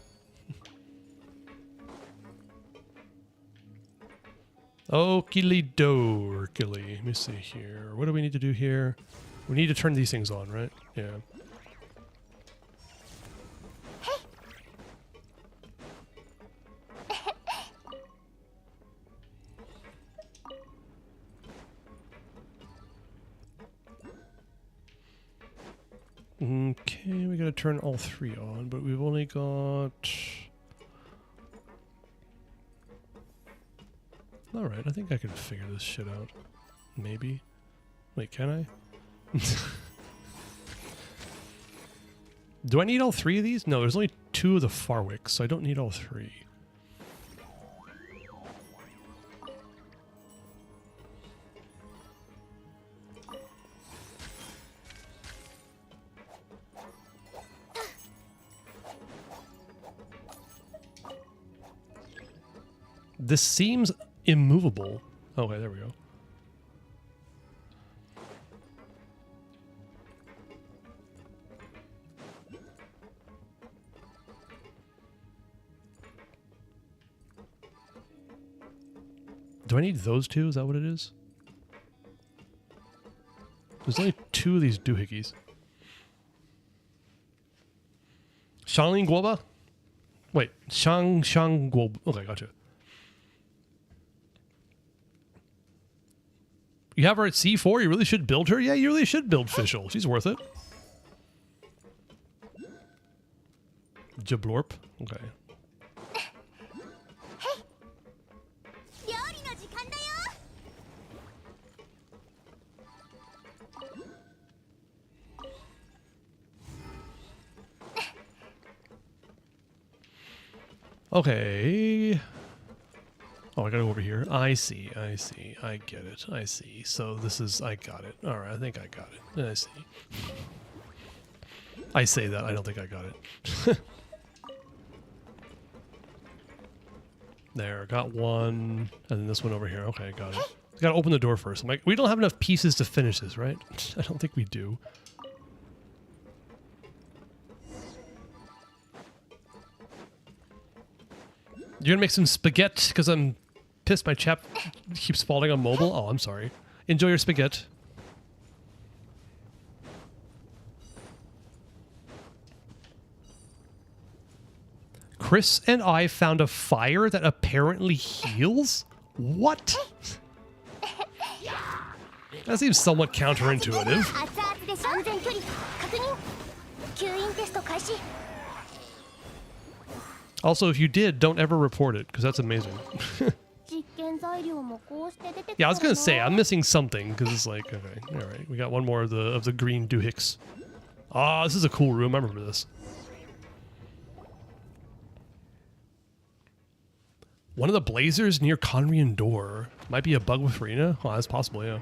Speaker 2: Okily dokily. Let me see here. What do we need to do here? We need to turn these things on, right? Yeah. Okay, we gotta turn all 3 on, but we've only got... Alright, I think I can figure this shit out. Maybe. Wait, can I? Do I need all 3 of these? No, there's only 2 of the Farwicks, so I don't need all 3. This seems immovable. Okay, there we go. Do I need those 2? Is that what it is? There's only 2 of these doohickeys. Shangling Guoba? Wait, Shang Guoba. Okay, gotcha. You have her at C4? You really should build her? Yeah, you really should build Fischl. She's worth it. Jablorp. Okay. Okay. Oh, I gotta go over here. I see. I get it. I see. So this is... I got it. Alright, I think I got it. I see. I say that. I don't think I got it. There. Got one. And then this one over here. Okay, got it. Gotta open the door first. I'm like, we don't have enough pieces to finish this, right? I don't think we do. You're gonna make some spaghetti because I'm pissed my chap keeps falling on mobile? Oh, I'm sorry. Enjoy your spaghetti. Chris and I found a fire that apparently heals? What? That seems somewhat counterintuitive. Also, if you did, don't ever report it, because that's amazing. Yeah, I was gonna say, I'm missing something, because it's like, okay, alright, we got one more of the green doohicks. Ah, this is a cool room, I remember this. One of the blazers near Khvarena door. Might be a bug with Khvarena? Oh, that's possible, yeah.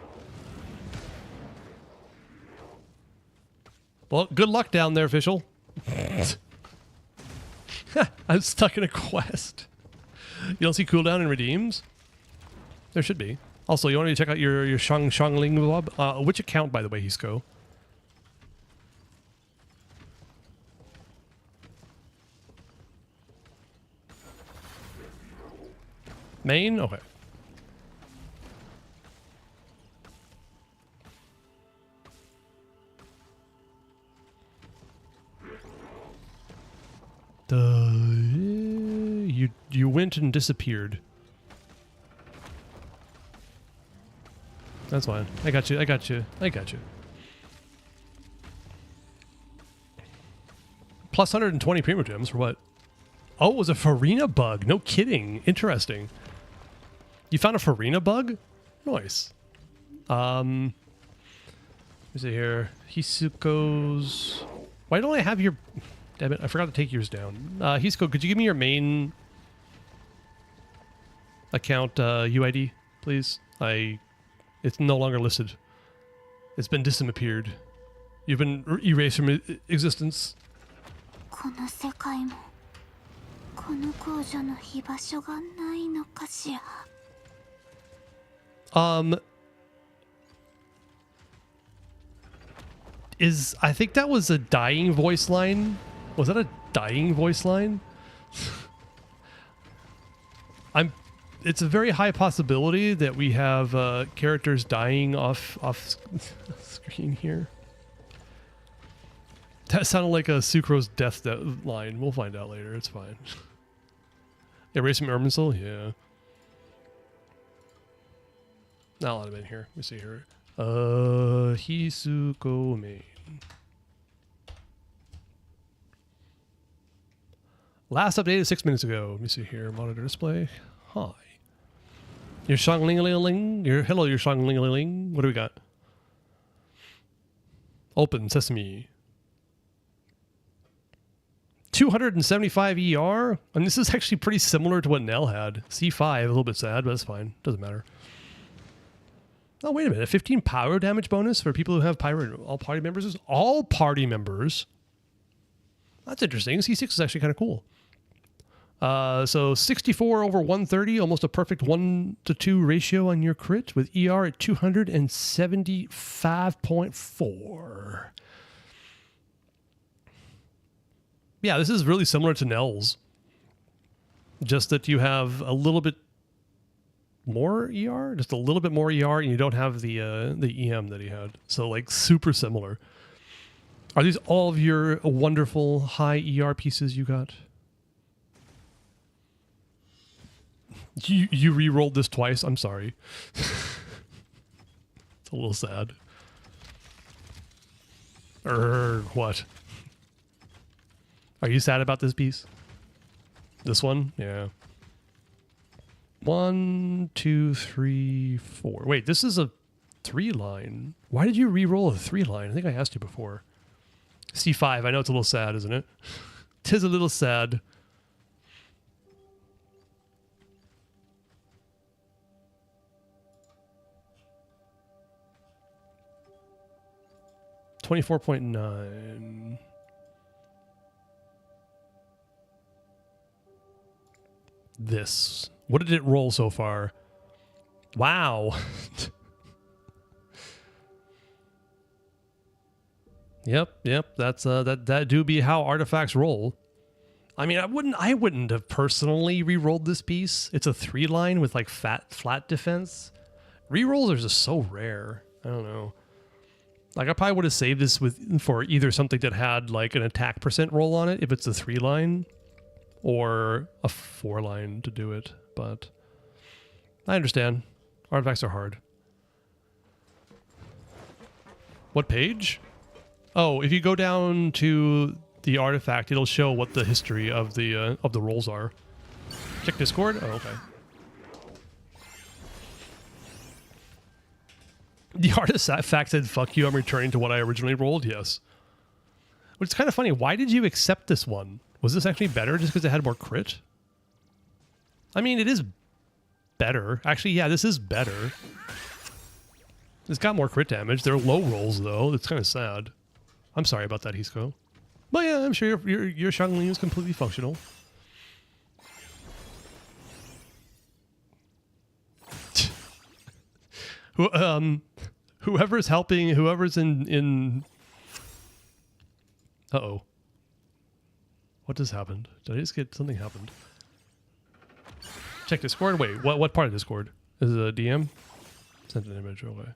Speaker 2: Well, good luck down there, Fischl. I'm stuck in a quest. You don't see cooldown in redeems? There should be. Also, you want to check out your Shangling Blob? Which account, by the way, Hisco? Main? Okay. You went and disappeared. That's fine. I got you. I got you. I got you. Plus 120 primo gems for what? Oh, it was a Khvarena bug. No kidding. Interesting. You found a Khvarena bug? Nice. Let me see here. Hisuko's... Why don't I have your... Damn it, I forgot to take yours down. Hisuko, could you give me your main account UID, please? It's no longer listed. It's been disappeared. You've been erased from existence.
Speaker 1: この世界もこの工場の居場所がないのかしら。
Speaker 2: I think that was a dying voice line. Was that a dying voice line? It's a very high possibility that we have characters dying off screen here. That sounded like a Sucrose death line. We'll find out later. It's fine. Erase some Erminsul? Yeah. Not a lot of in here. Let me see here. Hisuko main. Last updated 6 minutes ago. Let me see here. Monitor display. Hi. Your Shangling-a-ling. Hello, your Shangling-a-ling. What do we got? Open Sesame. 275 ER? And this is actually pretty similar to what Nell had. C5, a little bit sad, but that's fine. Doesn't matter. Oh, wait a minute. 15 power damage bonus for people who have all party members? All party members? That's interesting. C6 is actually kind of cool. So 64 over 130, almost a perfect 1-to-2 ratio on your crit with ER at 275.4. Yeah, this is really similar to Nell's. Just that you have a little bit more ER, just a little bit more ER, and you don't have the EM that he had. So like super similar. Are these all of your wonderful high ER pieces you got? You re-rolled this twice? I'm sorry. It's a little sad. What? Are you sad about this piece? This one? Yeah. 1, 2, 3, 4. Wait, this is a 3-line. Why did you re-roll a 3-line? I think I asked you before. C5. I know it's a little sad, isn't it? 'Tis a little sad. $24.9. This. What did it roll so far? Wow. Yep. That's that do be how artifacts roll. I mean, I wouldn't have personally re-rolled this piece. It's a 3-line with like flat defense. Re-rolls are just so rare. I don't know. Like I probably would have saved this for either something that had like an attack % roll on it if it's a 3-line, or a 4-line to do it. But I understand. Artifacts are hard. What page? Oh, if you go down to the artifact, it'll show what the history of the rolls are. Check Discord? Oh, okay. The artifact said, fuck you, I'm returning to what I originally rolled, yes. Which is kind of funny. Why did you accept this one? Was this actually better just because it had more crit? I mean, it is better. Actually, yeah, this is better. It's got more crit damage. They're low rolls, though. It's kind of sad. I'm sorry about that, Hisco. But yeah, I'm sure your Shangling is completely functional. Whoever's helping, whoever's in uh-oh. What just happened? Did I just get something happened? Check Discord. Wait, what part of Discord? Is it a DM? Sent an image away.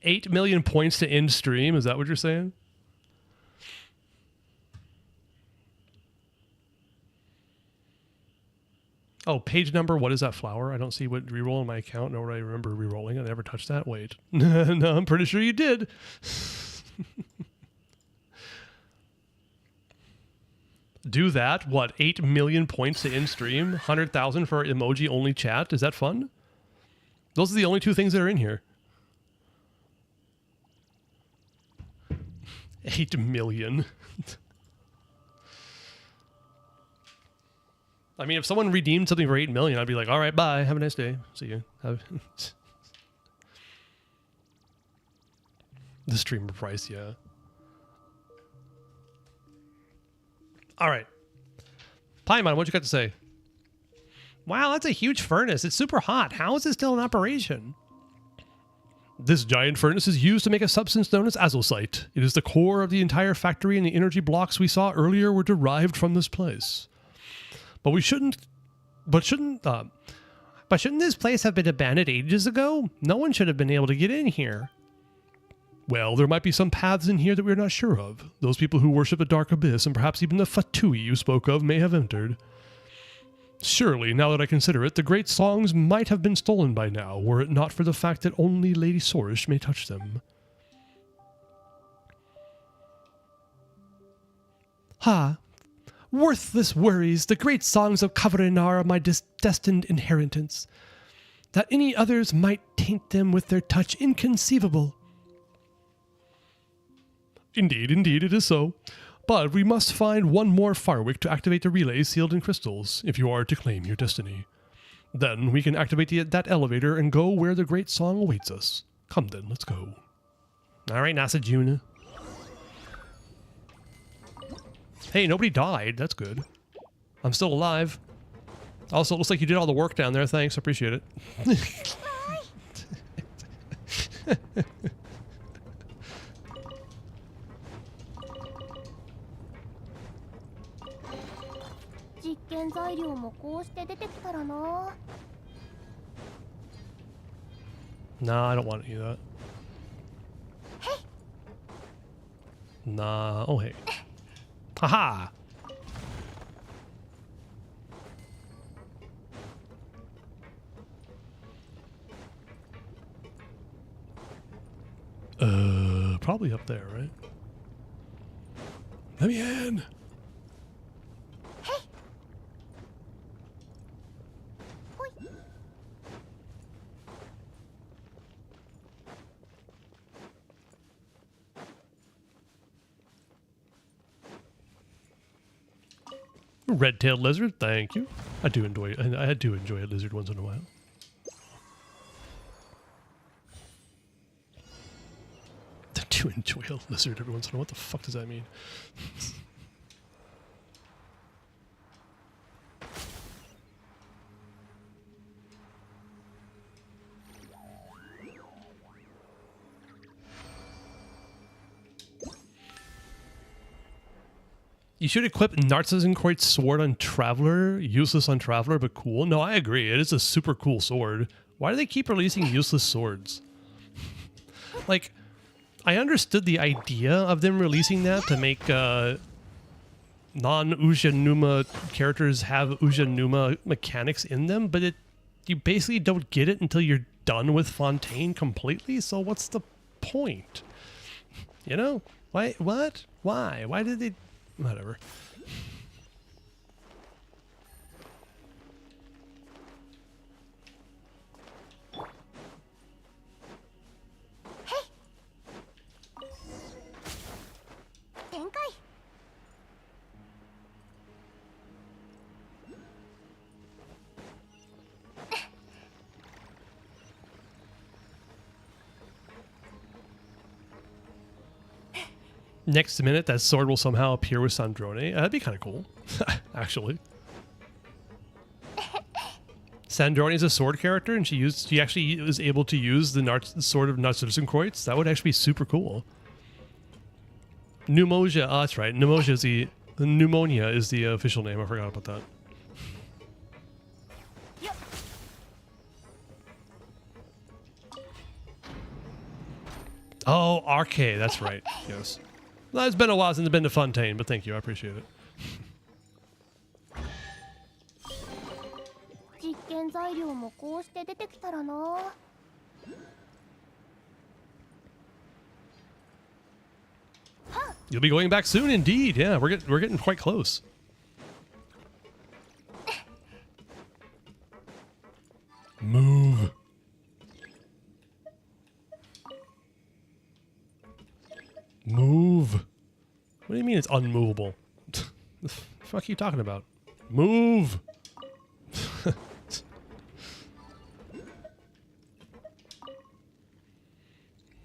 Speaker 2: $8 million points to end stream. Is that what you're saying? Oh, page number. What is that flower? I don't see what reroll in my account, nor do I remember rerolling. I never touched that. Wait. No, I'm pretty sure you did. Do that. What? 8 million points to in stream? 100,000 for emoji only chat? Is that fun? Those are the only two things that are in here. 8 million. I mean, if someone redeemed something for 8 million, I'd be like, all right, bye. Have a nice day. See you. The streamer price, yeah. All right. Paimon, what you got to say? Wow, that's a huge furnace. It's super hot. How is it still in operation? This giant furnace is used to make a substance known as azulcite. It is the core of the entire factory, and the energy blocks we saw earlier were derived from this place. But shouldn't this place have been abandoned ages ago? No one should have been able to get in here. Well, there might be some paths in here that we're not sure of. Those people who worship the Dark Abyss, and perhaps even the Fatui you spoke of, may have entered. Surely, now that I consider it, the great songs might have been stolen by now, were it not for the fact that only Lady Sorish may touch them. Ha! Worthless worries, the great songs of Khvarena are my destined inheritance. That any others might taint them with their touch, inconceivable. Indeed, it is so. But we must find one more firewick to activate the relay sealed in crystals, if you are to claim your destiny. Then we can activate that elevator and go where the great song awaits us. Come then, let's go. All right, NASA June. Hey, nobody died. That's good. I'm still alive. Also, it looks like you did all the work down there. Thanks, I appreciate it. Nah, I don't want to do that. Nah, oh hey. Haha! Probably up there, right? Let me in! Red-tailed lizard, thank you. I do enjoy a lizard once in a while. I do enjoy a lizard every once in a while. What the fuck does that mean? You should equip Narcissenkreutz's sword on Traveler. Useless on Traveler, but cool. No, I agree. It is a super cool sword. Why do they keep releasing useless swords? Like, I understood the idea of them releasing that to make non-Ujanuma characters have Ujanuma mechanics in them, but you basically don't get it until you're done with Fontaine completely, so what's the point? You know? Why? What? Why? Why did they... Whatever. Next minute, that sword will somehow appear with Sandrone. That'd be kind of cool, actually. Sandrone is a sword character, and she actually was able to use the sword of Narcissenkreutz's. That would actually be super cool. Pneumonia, oh, that's right. Pneumonia is the official name. I forgot about that. Oh, Arcade, that's right. Yes. Well, it's been a while since I've been to Fontaine, but thank you. I appreciate it.
Speaker 1: 原材料もこうして出てきたらな。
Speaker 2: You'll be going back soon, indeed. Yeah, we're getting quite close. Move. Move. What do you mean it's unmovable? The fuck are you talking about? Move.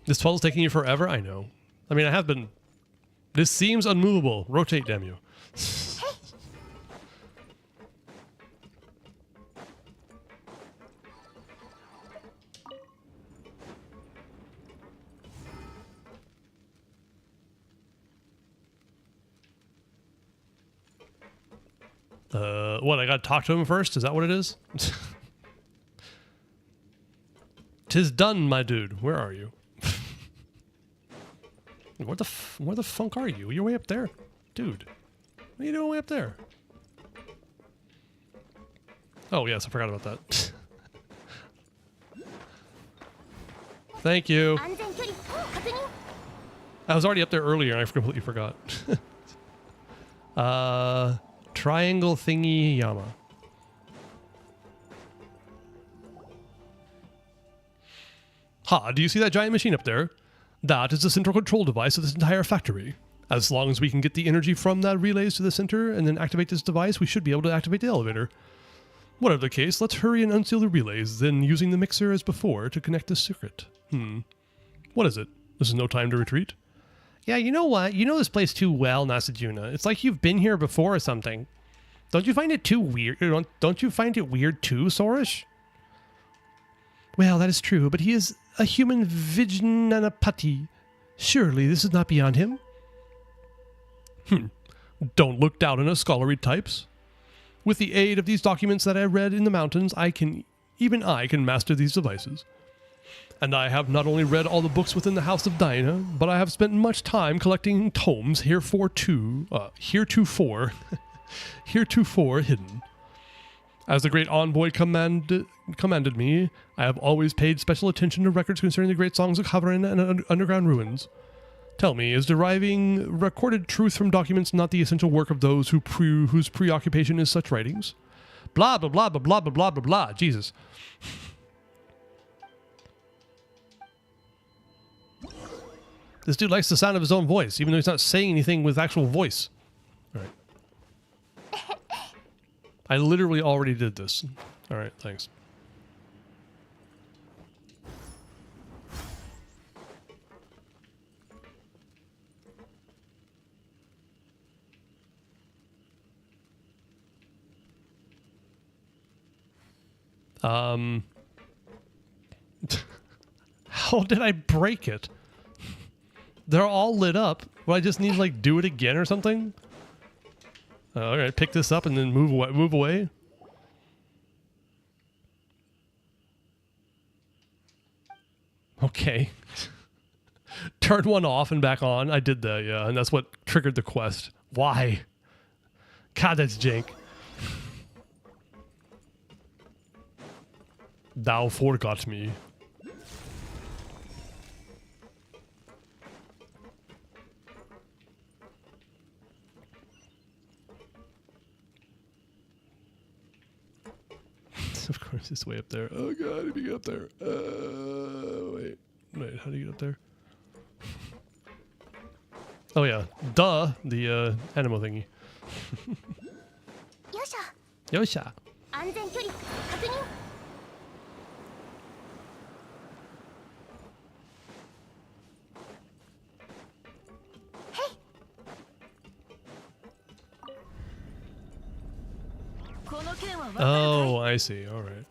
Speaker 2: This puzzle's taking you forever? I know. I mean, I have been... This seems unmovable. Rotate, damn you. What, I gotta talk to him first? Is that what it is? 'Tis done, my dude. Where are you? Where the funk are you? You're way up there. Dude. What are you doing way up there? Oh, yes, I forgot about that. Thank you. I was already up there earlier and I completely forgot. Triangle thingy Yama. Ha, do you see that giant machine up there? That is the central control device of this entire factory. As long as we can get the energy from that relays to the center and then activate this device, we should be able to activate the elevator. Whatever the case, let's hurry and unseal the relays, then using the mixer as before to connect the circuit. What is it? This is no time to retreat? Yeah, you know what? You know this place too well, Nasajuna. It's like you've been here before or something. Don't you find it too weird? Don't you find it weird too, Sorish? Well, that is true, but he is a human Vijnanapati. Surely this is not beyond him? Don't look down on us, scholarly types. With the aid of these documents that I read in the mountains, even I can master these devices. And I have not only read all the books within the House of Dinah, but I have spent much time collecting tomes heretofore hidden. As the great envoy commanded me, I have always paid special attention to records concerning the great songs of Khvarena and underground ruins. Tell me, is deriving recorded truth from documents not the essential work of those whose preoccupation is such writings? Blah, blah, blah, blah, blah, blah, blah, blah, blah. Jesus. This dude likes the sound of his own voice, even though he's not saying anything with actual voice. All right. I literally already did this. All right, thanks. How did I break it? They're all lit up. Well, I just need to like do it again or something. All right, pick this up and then move away. Okay. Turn one off and back on. I did that, yeah, and that's what triggered the quest. Why? God, that's jank. Thou forgot me. Of course, it's way up there. Oh god, if you get up there. Wait, how do you get up there? Oh yeah, duh, the animal thingy. Yosha. Oh, I see. All right.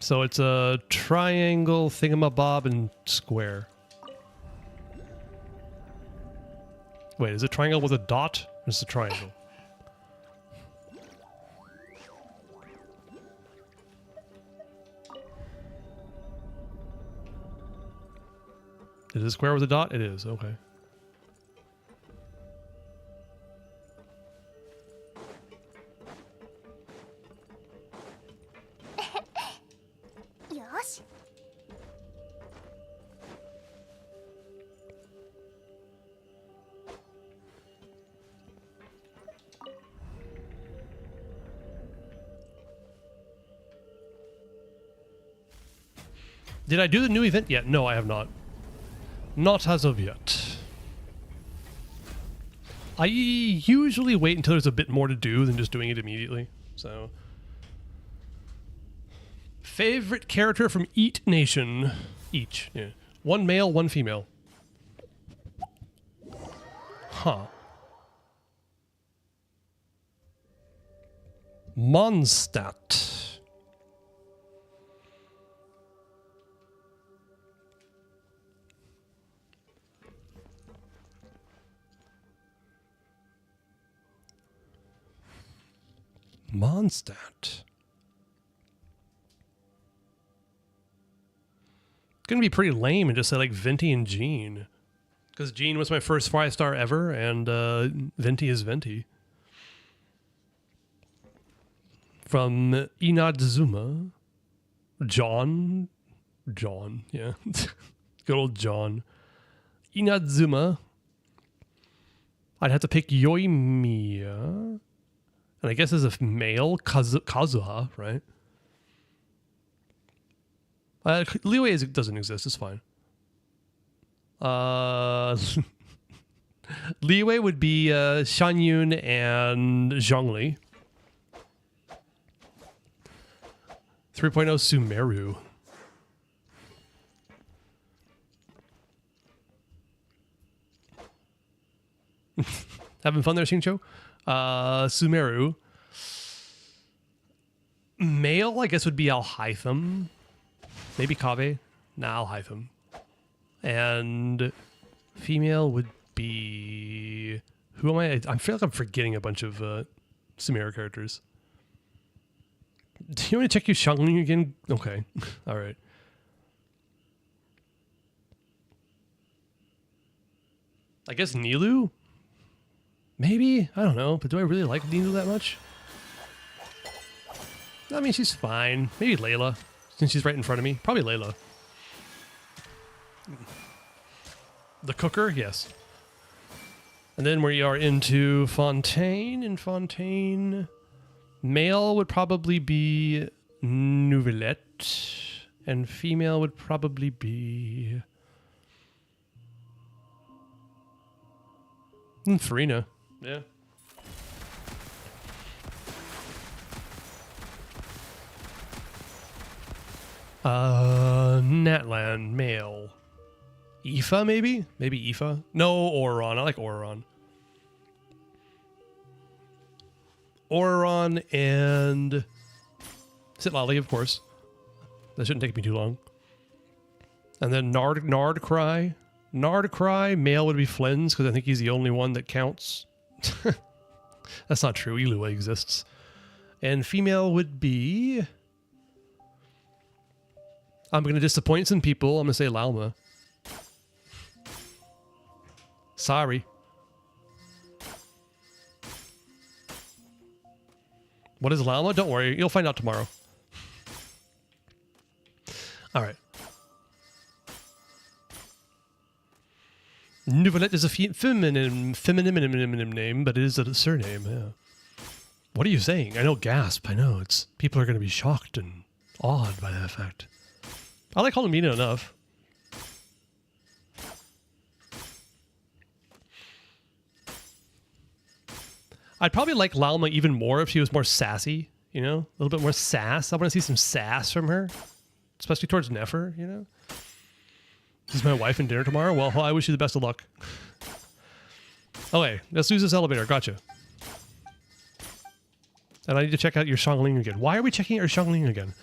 Speaker 2: So it's a triangle, thingamabob, and square. Wait, is it triangle with a dot? Or is it a triangle? Is it square with a dot? It is. Okay. Did I do the new event yet? No, I have not. Not as of yet. I usually wait until there's a bit more to do than just doing it immediately. So, favorite character from Eat Nation. Each, yeah. One male, one female. Huh. Mondstadt. Mondstadt. Gonna be pretty lame and just say like Venti and Jean. Because Jean was my first 5-star ever, and Venti is Venti. From Inadzuma. John, yeah. Good old John. Inadzuma. I'd have to pick Yoimiya. And I guess as a male, Kazuha, right? Liwei doesn't exist, it's fine. Liwei would be Shanyun and Zhongli. 3.0 Sumeru. Having fun there, Shincho? Sumeru. Male, I guess, would be Alhaitham. Maybe Kaveh. Nah, Alhaitham. And female would be... Who am I? I feel like I'm forgetting a bunch of Sumeru characters. Do you want to check your Xiangling again? Okay. All right. I guess Nilou? Maybe? I don't know. But do I really like Nilou that much? I mean, she's fine. Maybe Layla, since she's right in front of me. Probably Layla. The cooker? Yes. And then we are into Fontaine. In Fontaine, male would probably be Nouvellette. And female would probably be... Khvarena. Yeah. Natlan, male. Aoife, maybe? Maybe Aoife? No, Oreron. I like Oreron. Oreron and... Sitlali, of course. That shouldn't take me too long. And then Nardcry. Nardcry, male would be Flens, because I think he's the only one that counts. That's not true. Ilua exists. And female would be... I'm going to disappoint some people. I'm going to say Lauma. Sorry. What is Lauma? Don't worry. You'll find out tomorrow. All right. Nouvellette is a feminine name, but it is a surname. Yeah. What are you saying? I know, gasp. I know. It's people are going to be shocked and awed by that fact. I like Holomina enough. I'd probably like Lauma even more if she was more sassy, you know? A little bit more sass. I want to see some sass from her. Especially towards Nefer, you know? This is my wife and dinner tomorrow? Well, I wish you the best of luck. Oh, hey, let's use this elevator. Gotcha. And I need to check out your Xiangling again. Why are we checking out your Xiangling again?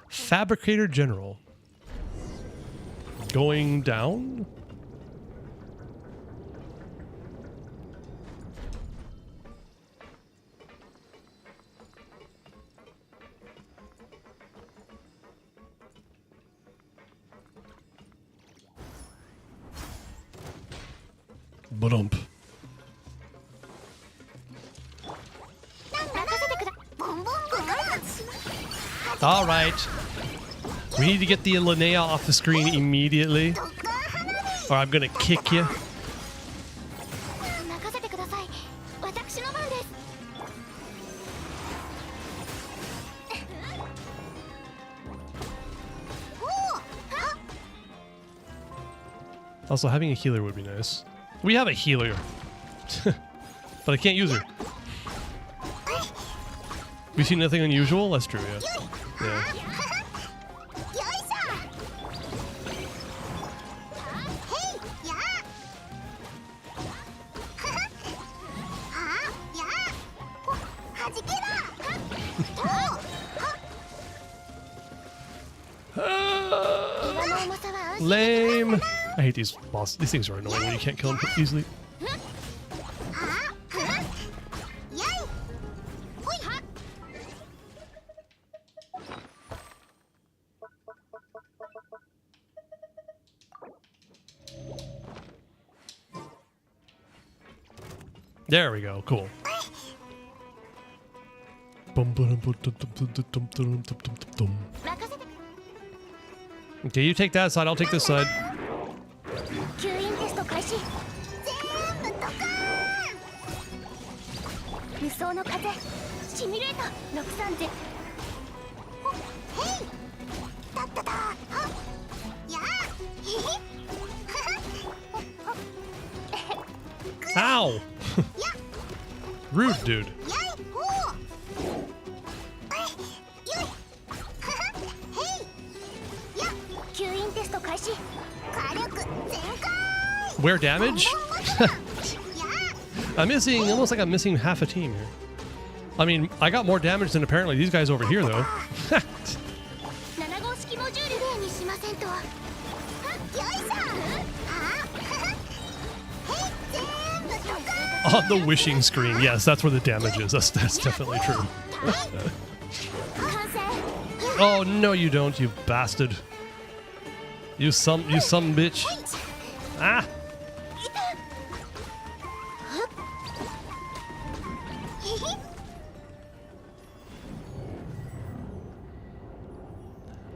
Speaker 2: Fabricator General. Going down? Ba-dump. All right. We need to get the Linnea off the screen immediately, or I'm gonna kick you. Also, having a healer would be nice. We have a healer. But I can't use her. We see nothing unusual? That's true, yeah. Yeah. Lame. I hate these boss. These things are annoying when you can't kill them easily. There we go. Cool. Okay, you take that side, I'll take this side.
Speaker 1: 吸引テスト開始全部ドカーン無双の風シミュレーター630ほへいだっただはっやーへへはは
Speaker 2: Ow! Rude, dude.
Speaker 1: やいほうよいははへいや吸引テスト開始火力全開
Speaker 2: Where damage? I'm missing, almost like I'm missing half a team here. I mean, I got more damage than apparently these guys over here, though.
Speaker 1: 7号式モジュール例にしませんとはよいしょはへい全部ドカ
Speaker 2: On the wishing screen, yes, that's where the damage is. That's definitely true.
Speaker 1: 完成
Speaker 2: Oh no, you don't, you bastard. You some bitch. Ah!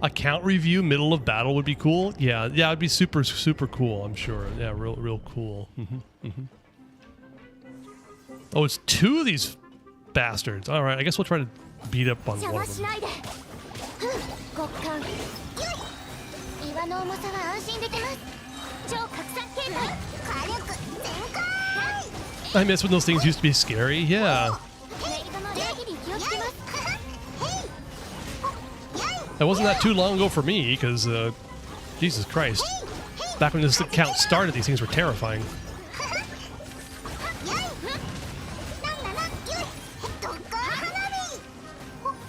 Speaker 2: Account review middle of battle would be cool. Yeah, it'd be super cool. I'm sure. Yeah, real cool. Oh, it's two of these bastards. All right, I guess we'll try to beat up on
Speaker 1: 邪
Speaker 2: one
Speaker 1: 魔
Speaker 2: of
Speaker 1: し
Speaker 2: them.
Speaker 1: ないで極寒よい岩の重さは安心できます超拡散警戒火力全開
Speaker 2: I miss when those things used to be scary. Yeah,
Speaker 1: レイドの礼儀に気をつけますへい
Speaker 2: it wasn't that too long ago for me because, Jesus Christ, back when this account started, these things were terrifying.
Speaker 1: やいなんななよいドッカー花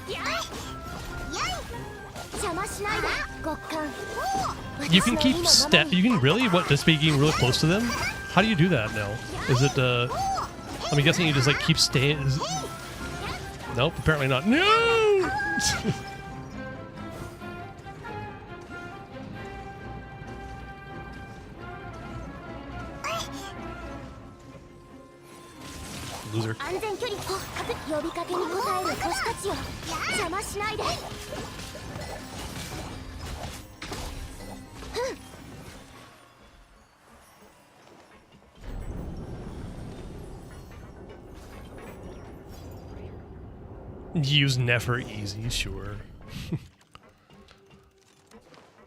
Speaker 1: 火やい邪魔しないで極寒
Speaker 2: You can keep step. You can really what? Just being really close to them. How do you do that now? Is it? I'm guessing you just like keep staying. Nope, apparently not. No. Loser.
Speaker 1: 安全距離呼びかけに応える星たちよ邪魔しないで
Speaker 2: Use never easy, sure.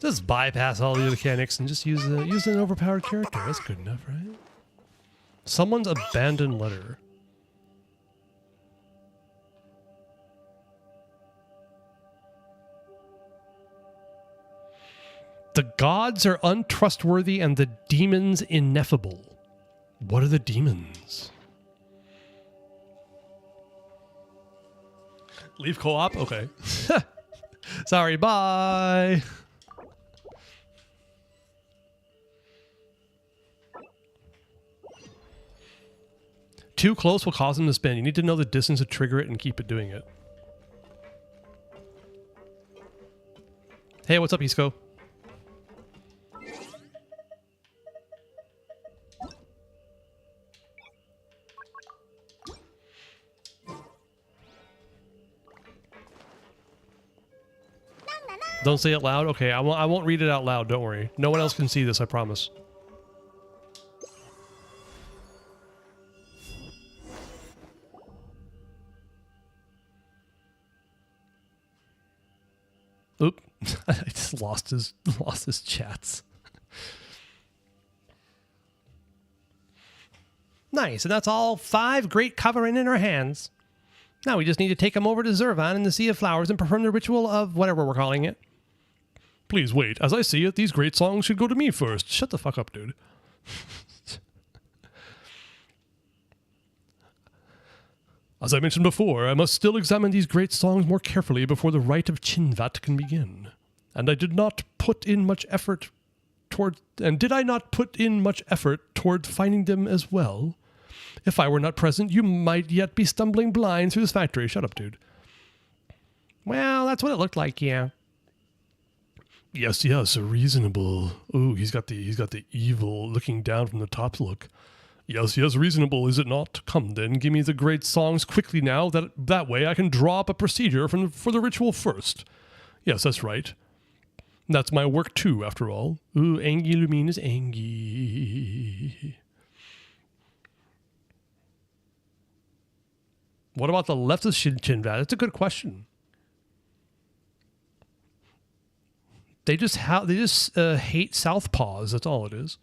Speaker 2: Just bypass all the other mechanics and just use an overpowered character. That's good enough, right? Someone's abandoned letter. The gods are untrustworthy and the demons ineffable. What are the demons? Leave co-op? Okay. Sorry, bye. Too close will cause them to spin. You need to know the distance to trigger it and keep it doing it. Hey, what's up, Isco? Don't say it loud? Okay, I won't read it out loud, don't worry. No one else can see this, I promise. Oop. I just lost his chats. Nice, and that's all 5 great Khvarena in our hands. Now we just need to take them over to Zervan in the Sea of Flowers and perform the ritual of whatever we're calling it. Please wait. As I see it, these great songs should go to me first. Shut the fuck up, dude. As I mentioned before, I must still examine these great songs more carefully before the rite of Chinvat can begin. And I did not put in much effort toward finding them as well? If I were not present, you might yet be stumbling blind through this factory. Shut up, dude. Well, that's what it looked like, yeah. Yes, reasonable. Ooh, he's got the evil looking down from the top look. Yes, reasonable, is it not? Come then, give me the great songs quickly now, that way I can draw up a procedure for the ritual first. Yes, that's right. That's my work too, after all. Ooh, Angie Lumine is Angie. What about the left of Chinvat? That's a good question. They just hate Southpaws. That's all it is.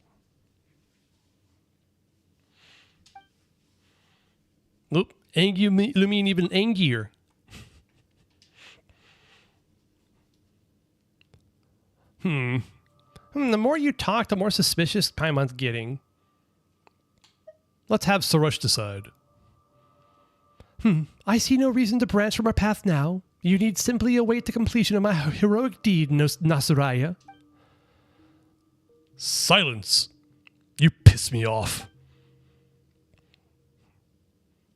Speaker 2: Oop, Angie Lumine even angier. The more you talk, the more suspicious Paimon's getting. Let's have Sarush decide. I see no reason to branch from our path now. You need simply await the completion of my heroic deed, Nasaraya. Silence! You piss me off.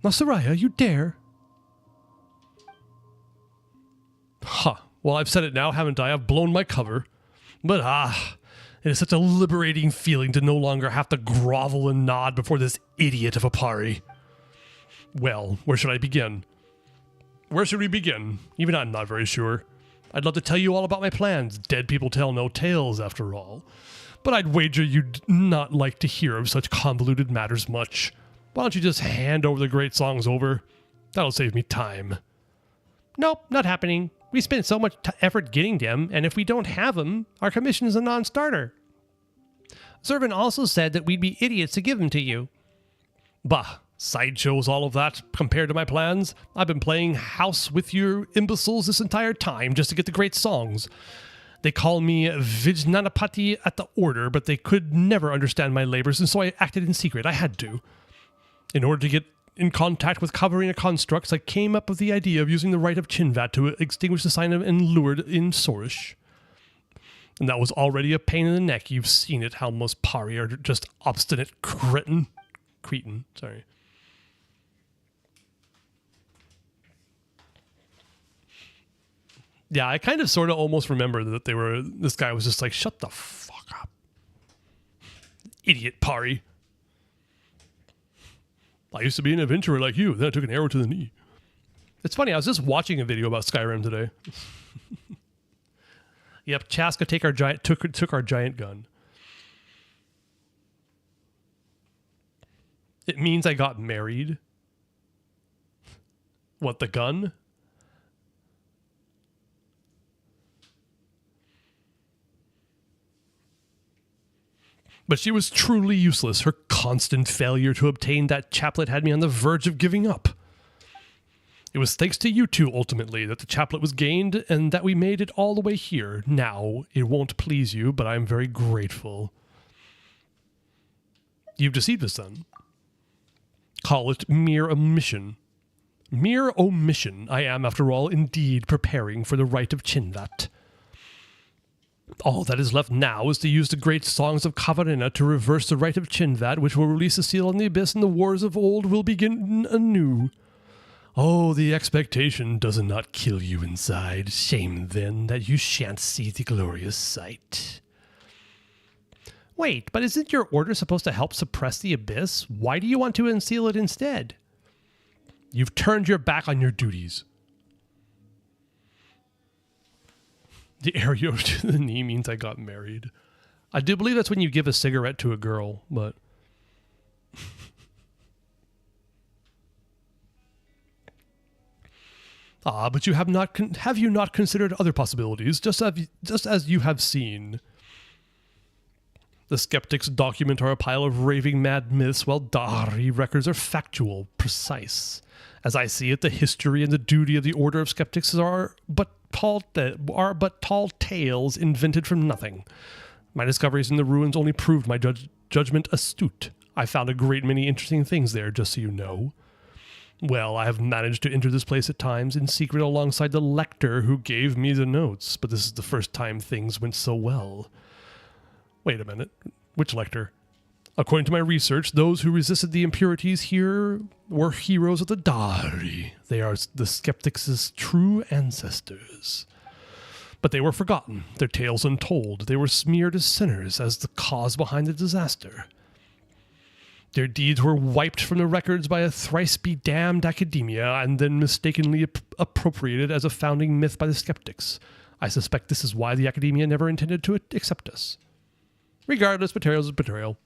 Speaker 2: Nasaraya, you dare? Ha! Well, I've said it now, haven't I? I've blown my cover. But it is such a liberating feeling to no longer have to grovel and nod before this idiot of a pari. Well, where should I begin? Where should we begin? Even I'm not very sure. I'd love to tell you all about my plans. Dead people tell no tales, after all. But I'd wager you'd not like to hear of such convoluted matters much. Why don't you just hand over the great songs over? That'll save me time. Nope, not happening. We spent so much effort getting them, and if we don't have them, our commission is a non-starter. Zervan also said that we'd be idiots to give them to you. Bah, sideshows all of that compared to my plans. I've been playing house with your imbeciles this entire time just to get the great songs. They call me Vijnanapati at the order, but they could never understand my labors, and so I acted in secret. I had to. In order to get in contact with Khvarena constructs, I came up with the idea of using the rite of Chinvat to extinguish the sign of Enlured in Sorish. And that was already a pain in the neck. You've seen it, how most pari are just obstinate cretin. Sorry. Yeah, I kind of sort of almost remember that this guy was just like, shut the fuck up. Idiot pari. I used to be an adventurer like you, then I took an arrow to the knee. It's funny, I was just watching a video about Skyrim today. Yep, Chaska took our giant gun. It means I got married. What, the gun? But she was truly useless. Her constant failure to obtain that chaplet had me on the verge of giving up. It was thanks to you two, ultimately, that the chaplet was gained and that we made it all the way here. Now, it won't please you, but I am very grateful. You've deceived us, then. Call it mere omission. Mere omission. I am, after all, indeed preparing for the rite of Chinvat. All that is left now is to use the great songs of Khvarena to reverse the rite of Chinvat, which will release a seal on the abyss, and the wars of old will begin anew. Oh, the expectation does not kill you inside. Shame, then, that you shan't see the glorious sight. Wait, but isn't your order supposed to help suppress the abyss? Why do you want to unseal it instead? You've turned your back on your duties. The arrow to the knee means I got married. I do believe that's when you give a cigarette to a girl, but... but you have you not considered other possibilities, just as you have seen? The skeptics' document are a pile of raving mad myths, while Dari records are factual, precise. As I see it, the history and the duty of the Order of Skeptics are but tall tales invented from nothing. My discoveries in the ruins only proved my judgment astute. I found a great many interesting things there, just so you know. Well, I have managed to enter this place at times in secret alongside the lector who gave me the notes, but this is the first time things went so well. Wait a minute. Which lector? According to my research, those who resisted the impurities here were heroes of the Dari. They are the skeptics' true ancestors. But they were forgotten, their tales untold. They were smeared as sinners, as the cause behind the disaster. Their deeds were wiped from the records by a thrice-be-damned academia and then mistakenly appropriated as a founding myth by the skeptics. I suspect this is why the academia never intended to accept us. Regardless, betrayal is betrayal.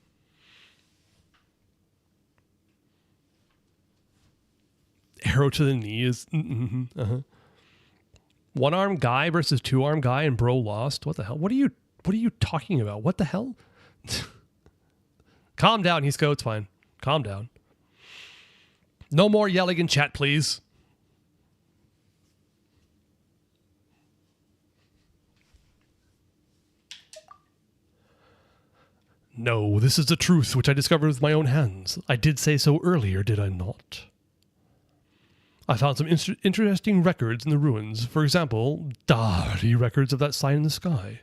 Speaker 2: Arrow to the knee is... One-armed guy versus two-armed guy and bro lost? What the hell? What are you talking about? What the hell? Calm down, Hisco. It's fine. Calm down. No more yelling in chat, please. No, this is the truth which I discovered with my own hands. I did say so earlier, did I not? I found some interesting records in the ruins. For example, Dari records of that sign in the sky.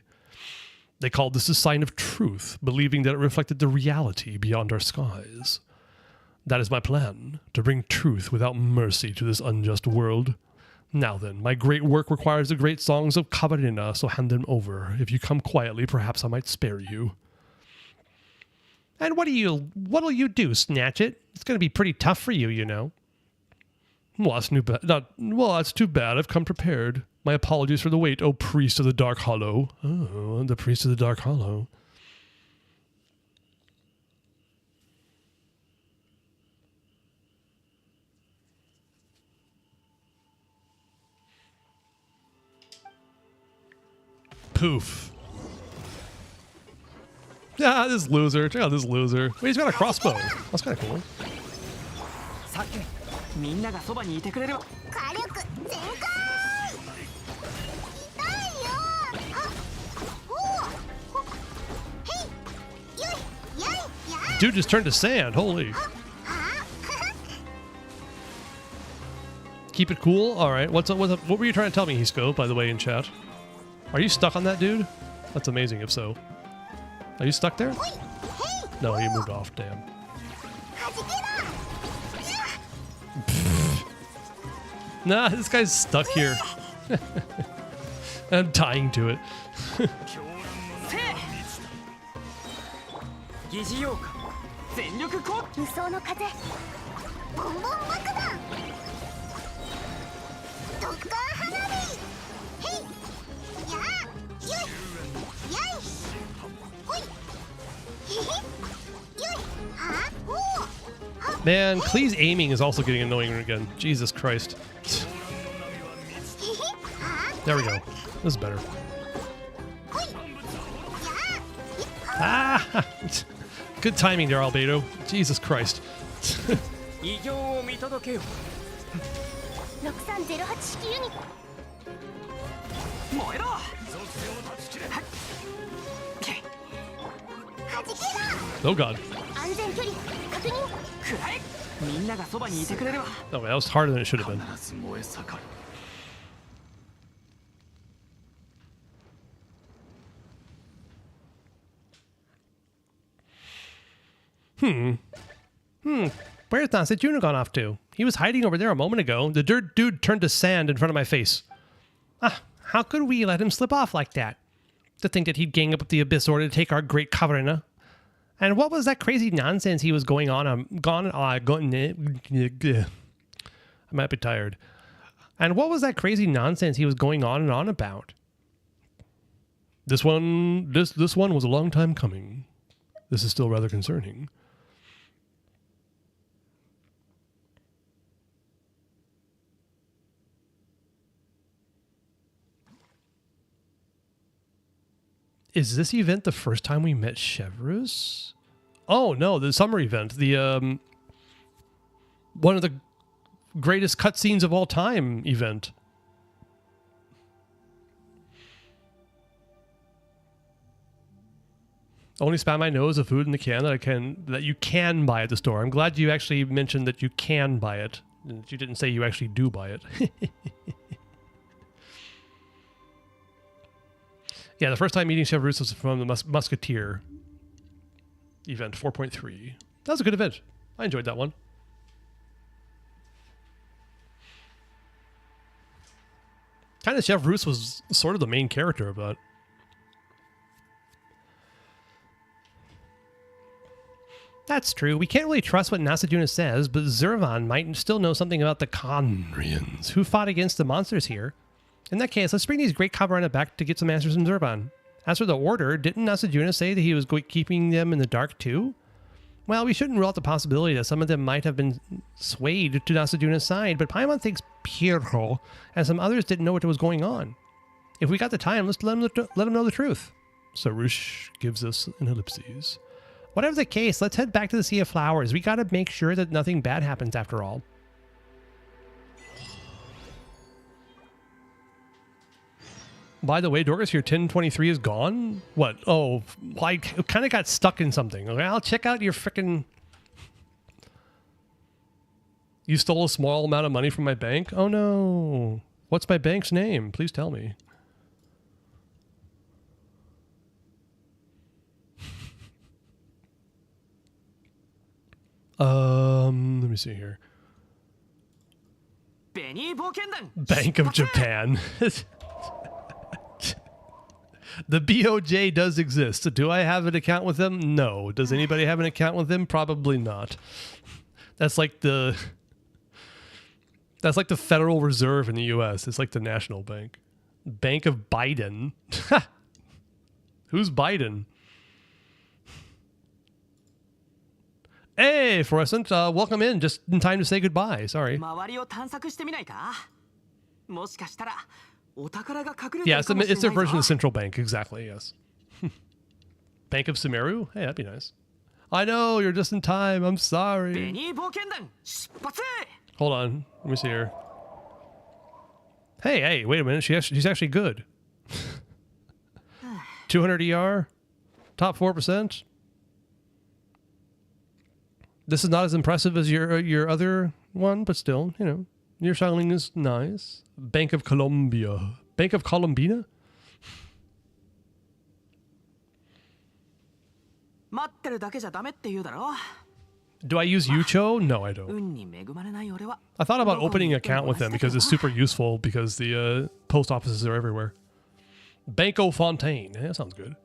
Speaker 2: They called this a sign of truth, believing that it reflected the reality beyond our skies. That is my plan, to bring truth without mercy to this unjust world. Now then, my great work requires the great songs of Khvarena, so hand them over. If you come quietly, perhaps I might spare you. And what'll you do, Snatch It? It's going to be pretty tough for you, you know. Well, that's too bad. I've come prepared. My apologies for the wait, oh priest of the Dark Hollow. Oh, the priest of the Dark Hollow. Poof. Ah, this loser. Check out this loser. Wait, he's got a crossbow. That's kind of cool.
Speaker 3: みんながそばにいてくれれば
Speaker 1: 火力全開痛いよあおおへいよいやいや
Speaker 2: Dude just turned to sand. Holy. Keep it cool? Alright. What were you trying to tell me, Hisco, by the way, in chat? Are you stuck on that dude? That's amazing if so. Are you stuck there? No, he moved off. Damn. Nah, this guy's stuck here. I'm dying to it.
Speaker 3: 疑似妖怪全力攻
Speaker 1: 無双の風ボンボン爆弾ドッカー花火へいやーよいやいほいへへよいはおー
Speaker 2: Man, Klee's aiming is also getting annoying again. Jesus Christ. There we go. This is better. Ah! Good timing there, Albedo. Jesus Christ.
Speaker 3: 異形を見届けよ
Speaker 1: 6308式ユニット
Speaker 3: 燃えろ
Speaker 1: はじけろ
Speaker 2: Oh god.
Speaker 1: 安全距離確認
Speaker 3: くらえみんながそばにいてくれれば
Speaker 2: Oh, that was harder than it should have been.
Speaker 3: 必ず燃え盛る
Speaker 2: Where's Nasejuna gone off to? He was hiding over there a moment ago. The dirt dude turned to sand in front of my face. Ah, how could we let him slip off like that? To think that he'd gang up with the Abyss Order to take our great Khvarena. And what was that crazy nonsense he was going on? I might be tired. And what was that crazy nonsense he was going on and on about? This one was a long time coming. This is still rather concerning. Is this event the first time we met Chevrus? Oh no, the summer event, the one of the greatest cutscenes of all time event. Only spam my nose of food in the can that you can buy at the store. I'm glad you actually mentioned that you can buy it, and that you didn't say you actually do buy it. Yeah, the first time meeting Chevrus was from the Musketeer event 4.3. That was a good event. I enjoyed that one. Kind of Chevrus was sort of the main character of that. That's true. We can't really trust what Nasajuna says, but Zurvan might still know something about the Conrians who fought against the monsters here. In that case, let's bring these great Khvarena back to get some answers from Zurvan. As for the Order, didn't Nasajuna say that he was keeping them in the dark too? Well, we shouldn't rule out the possibility that some of them might have been swayed to Nasajuna's side, but Paimon thinks Piero and some others didn't know what was going on. If we got the time, let's let him know the truth. Sarush gives us an ellipses. Whatever the case, let's head back to the Sea of Flowers. We gotta make sure that nothing bad happens after all. By the way, Dorcas, your 1023 is gone? What? Oh, I kind of got stuck in something. Okay, I'll check out your frickin'... You stole a small amount of money from my bank? Oh no. What's my bank's name? Please tell me. Let me see here. Bank of Japan. The BOJ does exist. Do I have an account with them? No. Does anybody have an account with them? Probably not. That's like the Federal Reserve in the US. It's like the national bank. Bank of Biden. Who's Biden? Hey, Fluorescent, welcome in. Just in time to say goodbye. Sorry. Yeah, it's their version of the central bank. Exactly, yes. Bank of Sumeru? Hey, that'd be nice. I know, you're just in time. I'm sorry. Hold on. Let me see here. Hey, wait a minute. She's actually good. 200 ER? Top 4%? This is not as impressive as your other one, but still, you know, your Xiangling is nice. Bank of Colombia. Bank of Colombina? Do I use Yucho? No, I don't. I thought about opening an account with them because it's super useful because the post offices are everywhere. Banco Fontaine. That sounds good.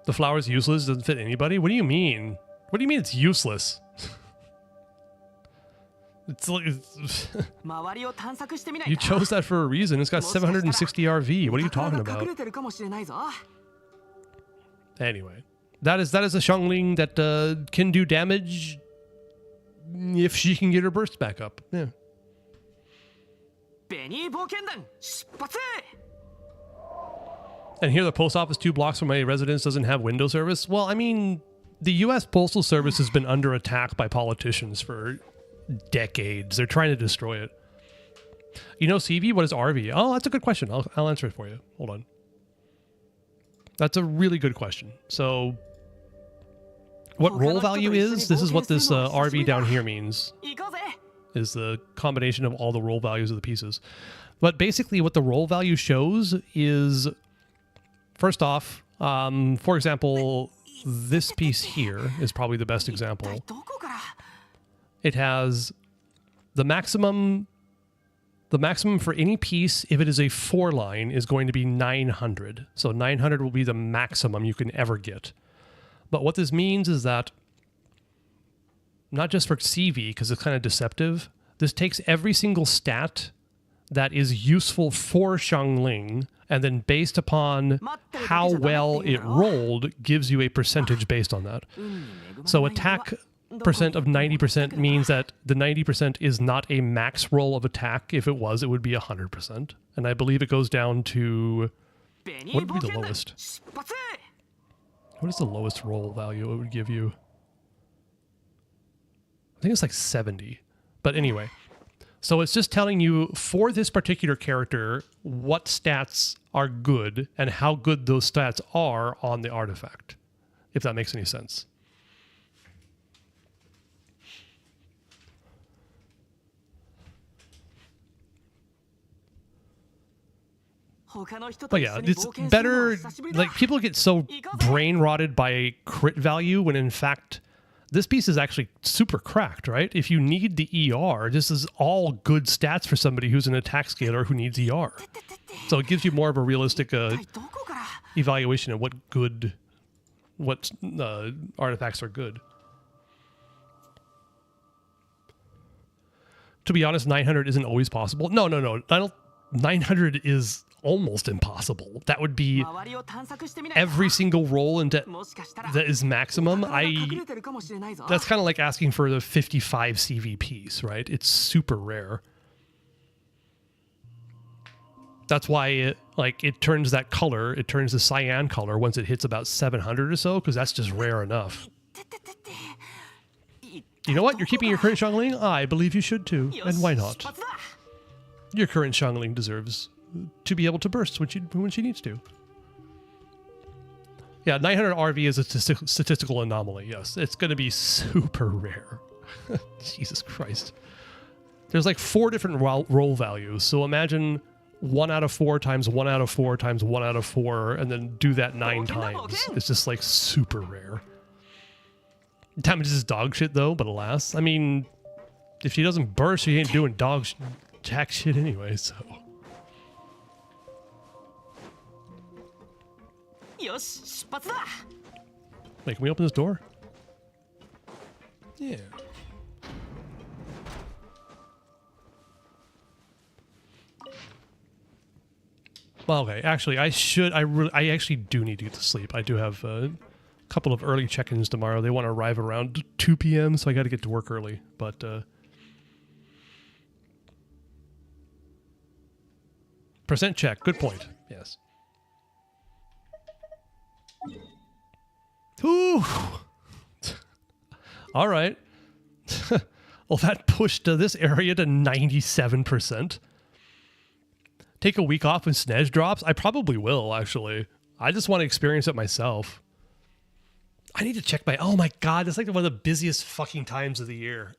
Speaker 2: The flower's useless, doesn't fit anybody? What do you mean? What do you mean it's useless? It's like... You chose that for a reason. It's got 760 RV. What are you talking about? Anyway. That is a Xiangling that can do damage if she can get her burst back up. Yeah. And here the post office 2 blocks from my residence doesn't have window service. Well, I mean, the U.S. Postal Service has been under attack by politicians for decades. They're trying to destroy it. You know, CV, what is RV? Oh, that's a good question. I'll answer it for you. Hold on. That's a really good question. So, what role value is? This is what this RV down here means. Is the combination of all the role values of the pieces. But basically what the role value shows is... First off, for example, this piece here is probably the best example. It has the maximum for any piece, if it is a 4-line, is going to be 900. So 900 will be the maximum you can ever get. But what this means is that, not just for CV, because it's kind of deceptive, this takes every single stat that is useful for Xiangling, and then based upon how well it rolled, gives you a percentage based on that. So attack percent of 90% means that the 90% is not a max roll of attack. If it was, it would be 100%. And I believe it goes down to... What would be the lowest? What is the lowest roll value it would give you? I think it's like 70. But anyway. So it's just telling you, for this particular character, what stats are good and how good those stats are on the artifact. If that makes any sense. But yeah, it's better, like, people get so brain rotted by crit value when in fact this piece is actually super cracked, right? If you need the ER, this is all good stats for somebody who's an attack scaler who needs ER. So it gives you more of a realistic evaluation of what artifacts are good. To be honest, 900 isn't always possible. No. 900 is almost impossible. That would be every single roll into that is maximum. That's kind of like asking for the 55 CVPs, right? It's super rare. That's why it turns that color, it turns the cyan color once it hits about 700 or so, because that's just rare enough. You know what? You're keeping your current Xiangling? I believe you should too. And why not? Your current Xiangling deserves to be able to burst when she needs to. Yeah, 900 RV is a statistical anomaly, yes. It's going to be super rare. Jesus Christ. There's like 4 different roll values, so imagine 1 out of 4 times 1 out of 4 times 1 out of 4, and then do that 9 times. It's just like super rare. Damage is dog shit though, but alas. I mean, if she doesn't burst, she ain't doing jack shit anyway, so... Wait, can we open this door? Yeah. Well, okay. Actually, I actually do need to get to sleep. I do have a couple of early check-ins tomorrow. They want to arrive around 2 p.m., so I got to get to work early. But percent check. Good point. Yes. Ooh. All right. Well, that pushed this area to 97%. Take a week off when Snedge drops? I probably will, actually. I just want to experience it myself. I need to check my... Oh my god, it's like one of the busiest fucking times of the year.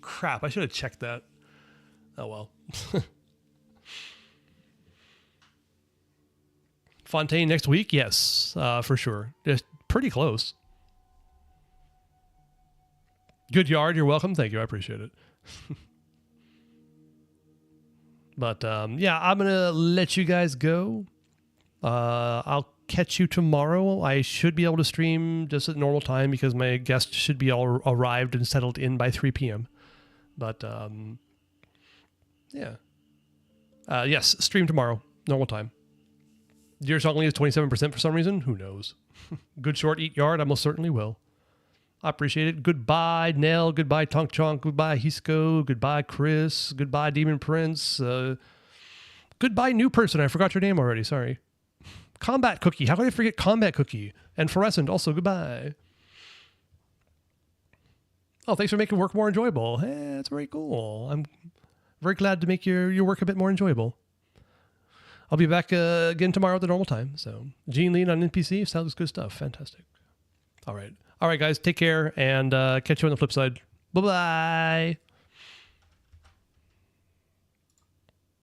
Speaker 2: Crap, I should have checked that. Oh well. Fontaine next week? Yes, for sure. Just pretty close. Good yard, you're welcome. Thank you, I appreciate it. But yeah, I'm going to let you guys go. I'll catch you tomorrow. I should be able to stream just at normal time because my guest should be all arrived and settled in by 3 p.m. But yeah. Yes, stream tomorrow, normal time. Your Xiangling is 27% for some reason? Who knows? Good short, eat yard. I most certainly will. I appreciate it. Goodbye, Nell. Goodbye, Tonk Chonk. Goodbye, Hisco. Goodbye, Chris. Goodbye, Demon Prince. Goodbye, new person. I forgot your name already. Sorry. Combat Cookie. How could I forget Combat Cookie? And Fluorescent. Also, goodbye. Oh, thanks for making work more enjoyable. Hey, that's very cool. I'm very glad to make your work a bit more enjoyable. I'll be back again tomorrow at the normal time. So, Gene Lean on NPC. Sounds good stuff. Fantastic. All right. All right, guys. Take care and catch you on the flip side. Bye-bye.